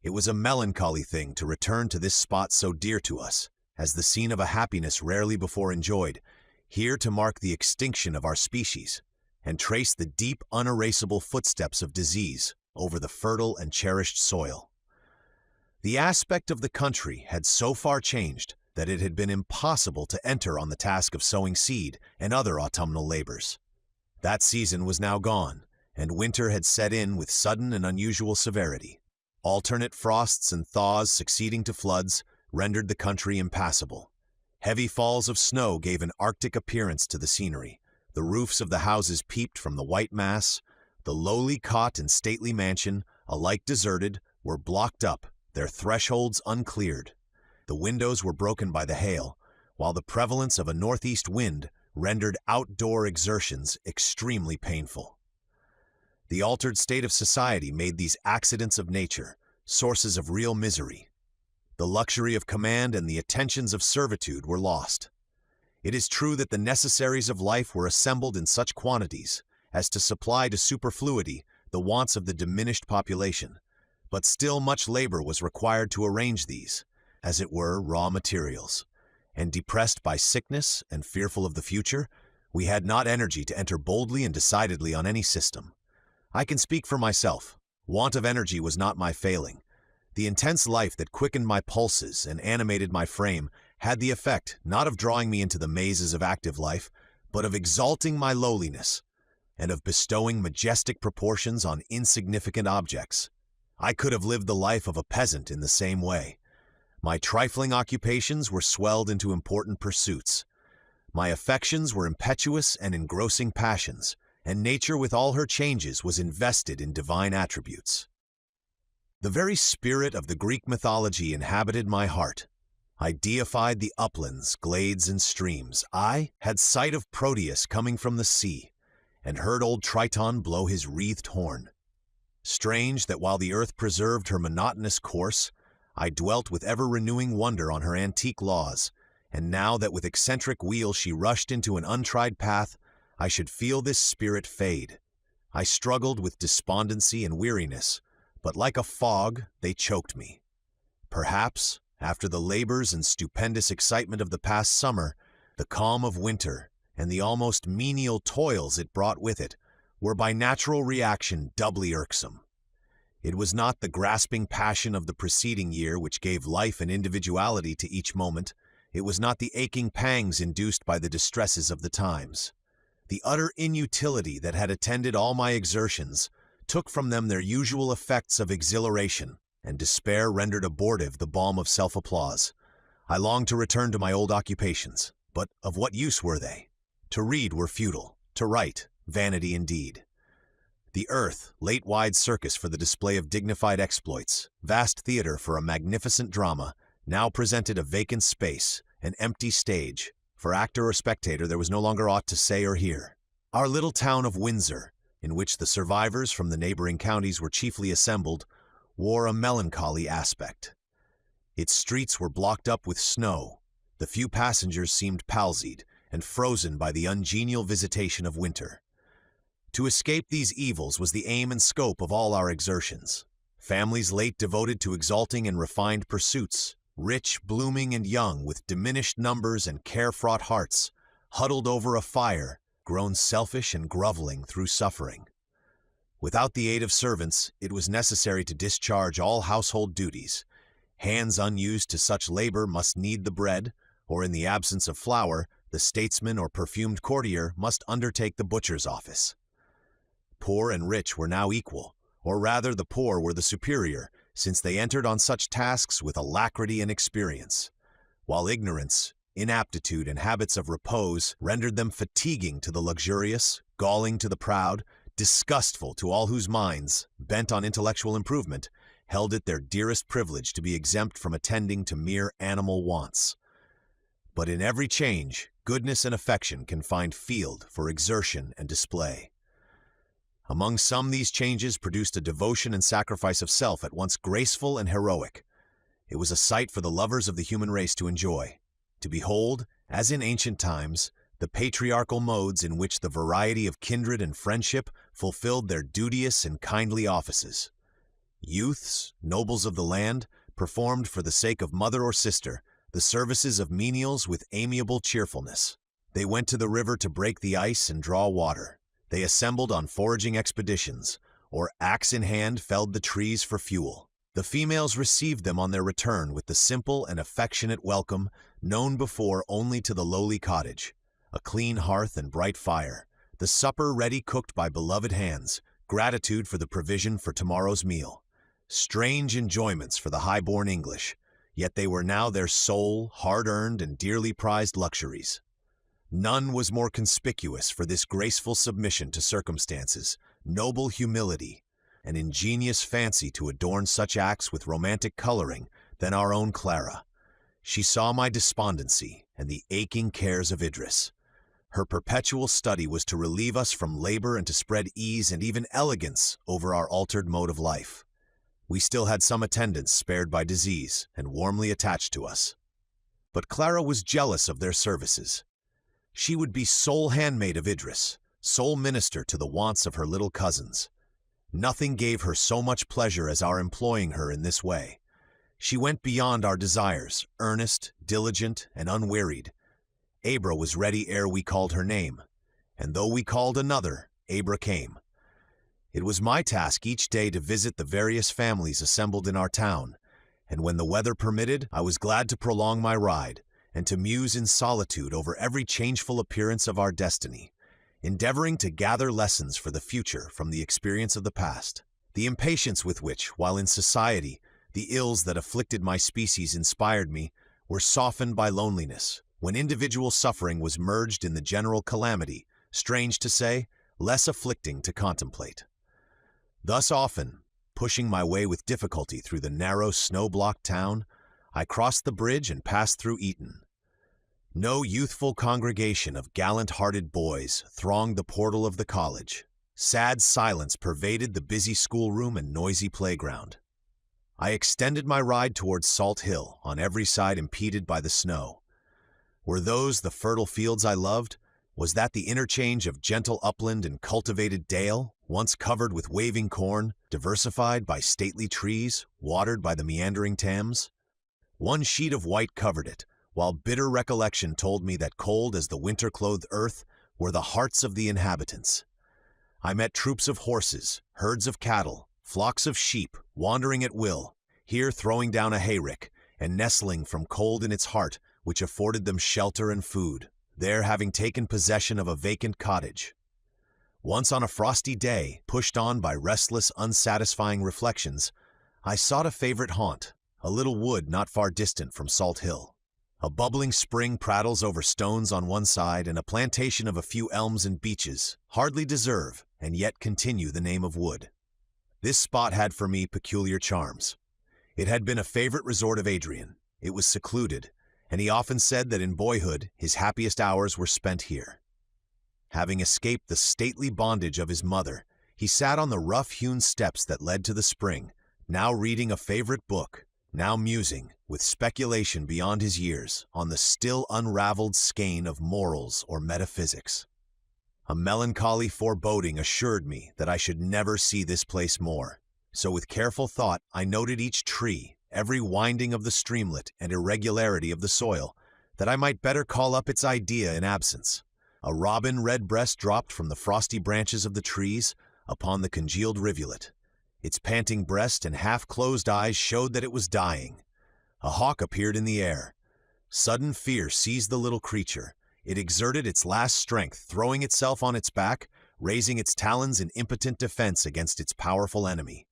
It was a melancholy thing to return to this spot so dear to us, as the scene of a happiness rarely before enjoyed, here to mark the extinction of our species, and trace the deep, unerasable footsteps of disease over the fertile and cherished soil. The aspect of the country had so far changed that it had been impossible to enter on the task of sowing seed and other autumnal labors. That season was now gone, and winter had set in with sudden and unusual severity. Alternate frosts and thaws succeeding to floods rendered the country impassable. Heavy falls of snow gave an Arctic appearance to the scenery. The roofs of the houses peeped from the white mass. The lowly cot and stately mansion, alike deserted, were blocked up, their thresholds uncleared. The windows were broken by the hail, while the prevalence of a northeast wind rendered outdoor exertions extremely painful. The altered state of society made these accidents of nature sources of real misery. The luxury of command and the attentions of servitude were lost. It is true that the necessaries of life were assembled in such quantities as to supply to superfluity the wants of the diminished population, but still much labor was required to arrange these, as it were, raw materials, and depressed by sickness and fearful of the future, we had not energy to enter boldly and decidedly on any system. I can speak for myself. Want of energy was not my failing. The intense life that quickened my pulses and animated my frame had the effect not of drawing me into the mazes of active life, but of exalting my lowliness, and of bestowing majestic proportions on insignificant objects. I could have lived the life of a peasant in the same way. My trifling occupations were swelled into important pursuits. My affections were impetuous and engrossing passions, and nature with all her changes was invested in divine attributes. The very spirit of the Greek mythology inhabited my heart. I deified the uplands, glades, and streams. I had sight of Proteus coming from the sea, and heard old Triton blow his wreathed horn. Strange that while the earth preserved her monotonous course, I dwelt with ever-renewing wonder on her antique laws, and now that with eccentric wheel she rushed into an untried path, I should feel this spirit fade. I struggled with despondency and weariness, but like a fog, they choked me. Perhaps, after the labors and stupendous excitement of the past summer, the calm of winter, and the almost menial toils it brought with it, were by natural reaction doubly irksome. It was not the grasping passion of the preceding year which gave life and individuality to each moment. It was not the aching pangs induced by the distresses of the times. The utter inutility that had attended all my exertions took from them their usual effects of exhilaration, and despair rendered abortive the balm of self-applause. I longed to return to my old occupations, but of what use were they? To read were futile, to write, vanity indeed. The earth, late wide circus for the display of dignified exploits, vast theater for a magnificent drama, now presented a vacant space, an empty stage. For actor or spectator there was no longer aught to say or hear. Our little town of Windsor, in which the survivors from the neighboring counties were chiefly assembled, wore a melancholy aspect. Its streets were blocked up with snow. The few passengers seemed palsied and frozen by the ungenial visitation of winter. To escape these evils was the aim and scope of all our exertions. Families late devoted to exalting and refined pursuits, rich, blooming, and young, with diminished numbers and care-fraught hearts, huddled over a fire, grown selfish and groveling through suffering. Without the aid of servants, it was necessary to discharge all household duties. Hands unused to such labor must knead the bread, or in the absence of flour, the statesman or perfumed courtier must undertake the butcher's office. Poor and rich were now equal, or rather the poor were the superior, since they entered on such tasks with alacrity and experience, while ignorance, inaptitude, and habits of repose rendered them fatiguing to the luxurious, galling to the proud, disgustful to all whose minds, bent on intellectual improvement, held it their dearest privilege to be exempt from attending to mere animal wants. But in every change, goodness and affection can find field for exertion and display. Among some these changes produced a devotion and sacrifice of self at once graceful and heroic. It was a sight for the lovers of the human race to enjoy, to behold, as in ancient times, the patriarchal modes in which the variety of kindred and friendship fulfilled their duteous and kindly offices. Youths, nobles of the land, performed for the sake of mother or sister the services of menials with amiable cheerfulness. They went to the river to break the ice and draw water. They assembled on foraging expeditions, or axe in hand felled the trees for fuel. The females received them on their return with the simple and affectionate welcome known before only to the lowly cottage. A clean hearth and bright fire, the supper ready cooked by beloved hands, gratitude for the provision for tomorrow's meal. Strange enjoyments for the high-born English, yet they were now their sole, hard-earned, and dearly prized luxuries. None was more conspicuous for this graceful submission to circumstances, noble humility, and ingenious fancy to adorn such acts with romantic coloring than our own Clara. She saw my despondency and the aching cares of Idris. Her perpetual study was to relieve us from labor and to spread ease and even elegance over our altered mode of life. We still had some attendants spared by disease and warmly attached to us. But Clara was jealous of their services. She would be sole handmaid of Idris, sole minister to the wants of her little cousins. Nothing gave her so much pleasure as our employing her in this way. She went beyond our desires, earnest, diligent, and unwearied. Abra was ready ere we called her name, and though we called another, Abra came. It was my task each day to visit the various families assembled in our town, and when the weather permitted, I was glad to prolong my ride, and to muse in solitude over every changeful appearance of our destiny, endeavoring to gather lessons for the future from the experience of the past. The impatience with which, while in society, the ills that afflicted my species inspired me, were softened by loneliness, when individual suffering was merged in the general calamity, strange to say, less afflicting to contemplate. Thus often, pushing my way with difficulty through the narrow snow-blocked town, I crossed the bridge and passed through Eton. No youthful congregation of gallant-hearted boys thronged the portal of the college. Sad silence pervaded the busy schoolroom and noisy playground. I extended my ride towards Salt Hill, on every side impeded by the snow. Were those the fertile fields I loved? Was that the interchange of gentle upland and cultivated dale, once covered with waving corn, diversified by stately trees, watered by the meandering Thames? One sheet of white covered it, while bitter recollection told me that cold as the winter-clothed earth were the hearts of the inhabitants. I met troops of horses, herds of cattle, flocks of sheep, wandering at will, here throwing down a hayrick, and nestling from cold in its heart, which afforded them shelter and food, there having taken possession of a vacant cottage. Once on a frosty day, pushed on by restless, unsatisfying reflections, I sought a favorite haunt, a little wood not far distant from Salt Hill. A bubbling spring prattles over stones on one side, and a plantation of a few elms and beeches hardly deserve and yet continue the name of wood. This spot had for me peculiar charms. It had been a favorite resort of Adrian. It was secluded, and he often said that in boyhood his happiest hours were spent here. Having escaped the stately bondage of his mother, he sat on the rough-hewn steps that led to the spring, now reading a favorite book, now musing, with speculation beyond his years, on the still unraveled skein of morals or metaphysics. A melancholy foreboding assured me that I should never see this place more, so with careful thought I noted each tree, every winding of the streamlet and irregularity of the soil, that I might better call up its idea in absence. A robin redbreast dropped from the frosty branches of the trees upon the congealed rivulet. Its panting breast and half-closed eyes showed that it was dying. A hawk appeared in the air. Sudden fear seized the little creature. It exerted its last strength, throwing itself on its back, raising its talons in impotent defense against its powerful enemy.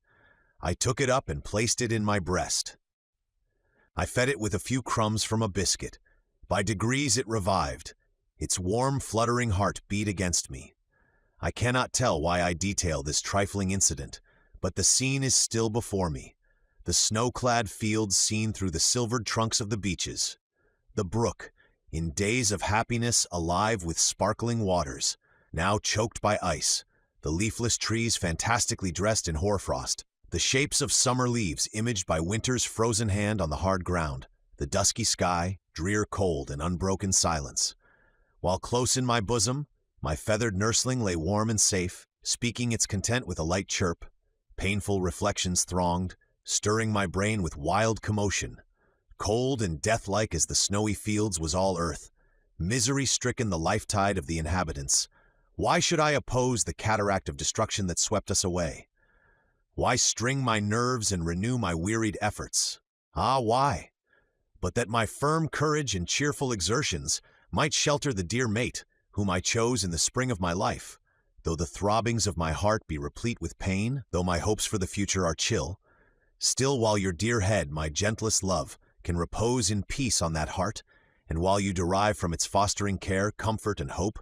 I took it up and placed it in my breast. I fed it with a few crumbs from a biscuit. By degrees it revived. Its warm, fluttering heart beat against me. I cannot tell why I detail this trifling incident, but the scene is still before me. The snow-clad fields seen through the silvered trunks of the beeches. The brook, in days of happiness alive with sparkling waters, now choked by ice. The leafless trees fantastically dressed in hoarfrost. The shapes of summer leaves imaged by winter's frozen hand on the hard ground, the dusky sky, drear cold and unbroken silence. While close in my bosom, my feathered nursling lay warm and safe, speaking its content with a light chirp. Painful reflections thronged, stirring my brain with wild commotion. Cold and death-like as the snowy fields was all earth, misery-stricken the life-tide of the inhabitants. Why should I oppose the cataract of destruction that swept us away? Why string my nerves and renew my wearied efforts? Ah, why? But that my firm courage and cheerful exertions might shelter the dear mate whom I chose in the spring of my life. Though the throbbings of my heart be replete with pain, though my hopes for the future are chill, still while your dear head, my gentlest love, can repose in peace on that heart, and while you derive from its fostering care comfort and hope,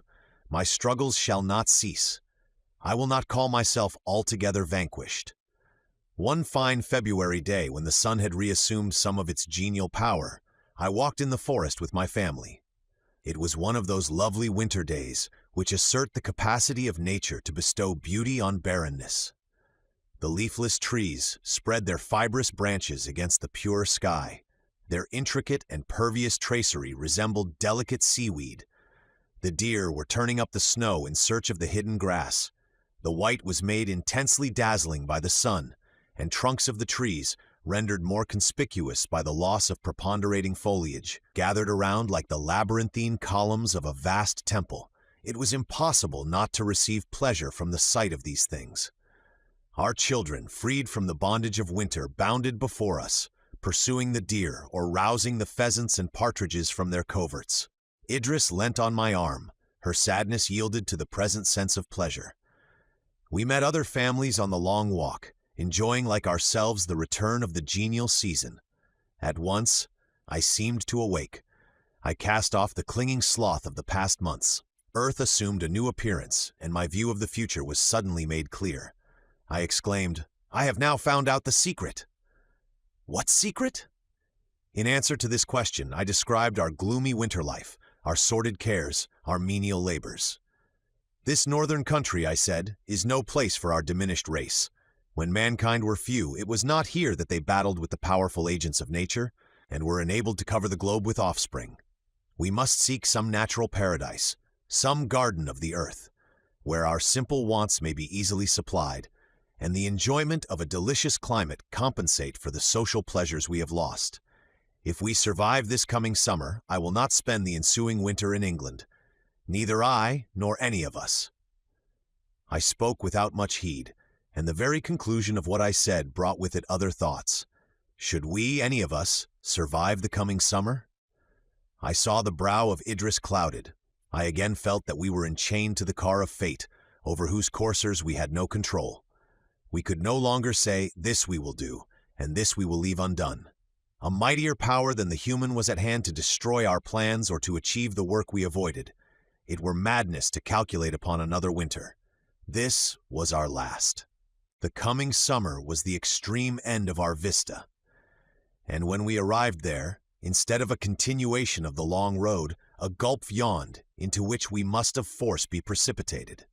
my struggles shall not cease. I will not call myself altogether vanquished. One fine February day, when the sun had reassumed some of its genial power, I walked in the forest with my family. It was one of those lovely winter days which assert the capacity of nature to bestow beauty on barrenness. The leafless trees spread their fibrous branches against the pure sky. Their intricate and pervious tracery resembled delicate seaweed. The deer were turning up the snow in search of the hidden grass. The white was made intensely dazzling by the sun, and trunks of the trees, rendered more conspicuous by the loss of preponderating foliage, gathered around like the labyrinthine columns of a vast temple. It was impossible not to receive pleasure from the sight of these things. Our children, freed from the bondage of winter, bounded before us, pursuing the deer or rousing the pheasants and partridges from their coverts. Idris leant on my arm, her sadness yielded to the present sense of pleasure. We met other families on the long walk, enjoying like ourselves the return of the genial season. At once, I seemed to awake. I cast off the clinging sloth of the past months. Earth assumed a new appearance, and my view of the future was suddenly made clear. I exclaimed, "I have now found out the secret." What secret? In answer to this question, I described our gloomy winter life, our sordid cares, our menial labors. This northern country, I said, is no place for our diminished race. When mankind were few, it was not here that they battled with the powerful agents of nature, and were enabled to cover the globe with offspring. We must seek some natural paradise, some garden of the earth, where our simple wants may be easily supplied, and the enjoyment of a delicious climate compensate for the social pleasures we have lost. If we survive this coming summer, I will not spend the ensuing winter in England. Neither I nor any of us. I spoke without much heed, and the very conclusion of what I said brought with it other thoughts. Should we, any of us, survive the coming summer? I saw the brow of Idris clouded. I again felt that we were enchained to the car of fate, over whose coursers we had no control. We could no longer say, "This we will do, and this we will leave undone." A mightier power than the human was at hand to destroy our plans or to achieve the work we avoided. It were madness to calculate upon another winter. This was our last. The coming summer was the extreme end of our vista. And when we arrived there, instead of a continuation of the long road, a gulf yawned, into which we must of force be precipitated.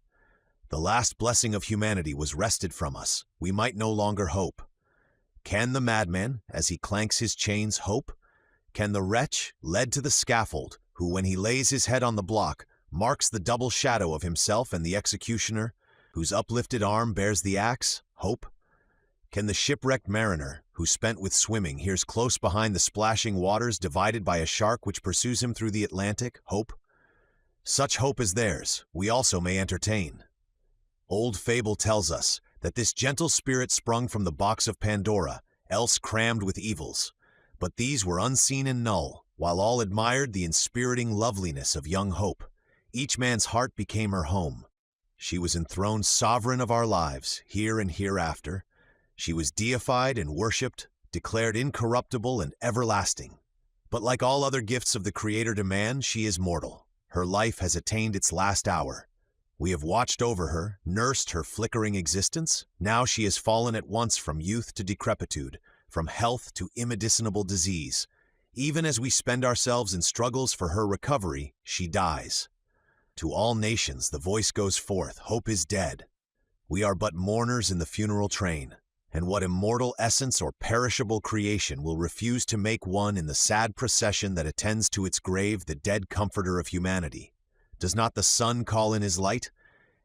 The last blessing of humanity was wrested from us. We might no longer hope. Can the madman, as he clanks his chains, hope? Can the wretch, led to the scaffold, who, when he lays his head on the block, marks the double shadow of himself and the executioner, whose uplifted arm bears the axe, hope? Can the shipwrecked mariner, who, spent with swimming, hears close behind the splashing waters divided by a shark which pursues him through the Atlantic, hope? Such hope as theirs we also may entertain. Old fable tells us that this gentle spirit sprung from the box of Pandora, else crammed with evils. But these were unseen and null, while all admired the inspiriting loveliness of young hope. Each man's heart became her home. She was enthroned sovereign of our lives, here and hereafter. She was deified and worshipped, declared incorruptible and everlasting. But like all other gifts of the Creator to man, she is mortal. Her life has attained its last hour. We have watched over her, nursed her flickering existence. Now she has fallen at once from youth to decrepitude, from health to immedicinable disease. Even as we spend ourselves in struggles for her recovery, she dies. To all nations the voice goes forth, hope is dead. We are but mourners in the funeral train, And what immortal essence or perishable creation will refuse to make one in the sad procession that attends to its grave the dead comforter of humanity? Does not the sun call in his light,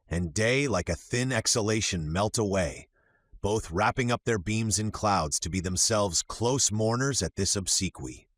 and day like a thin exhalation melt away, both wrapping up their beams in clouds to be themselves close mourners at this obsequy?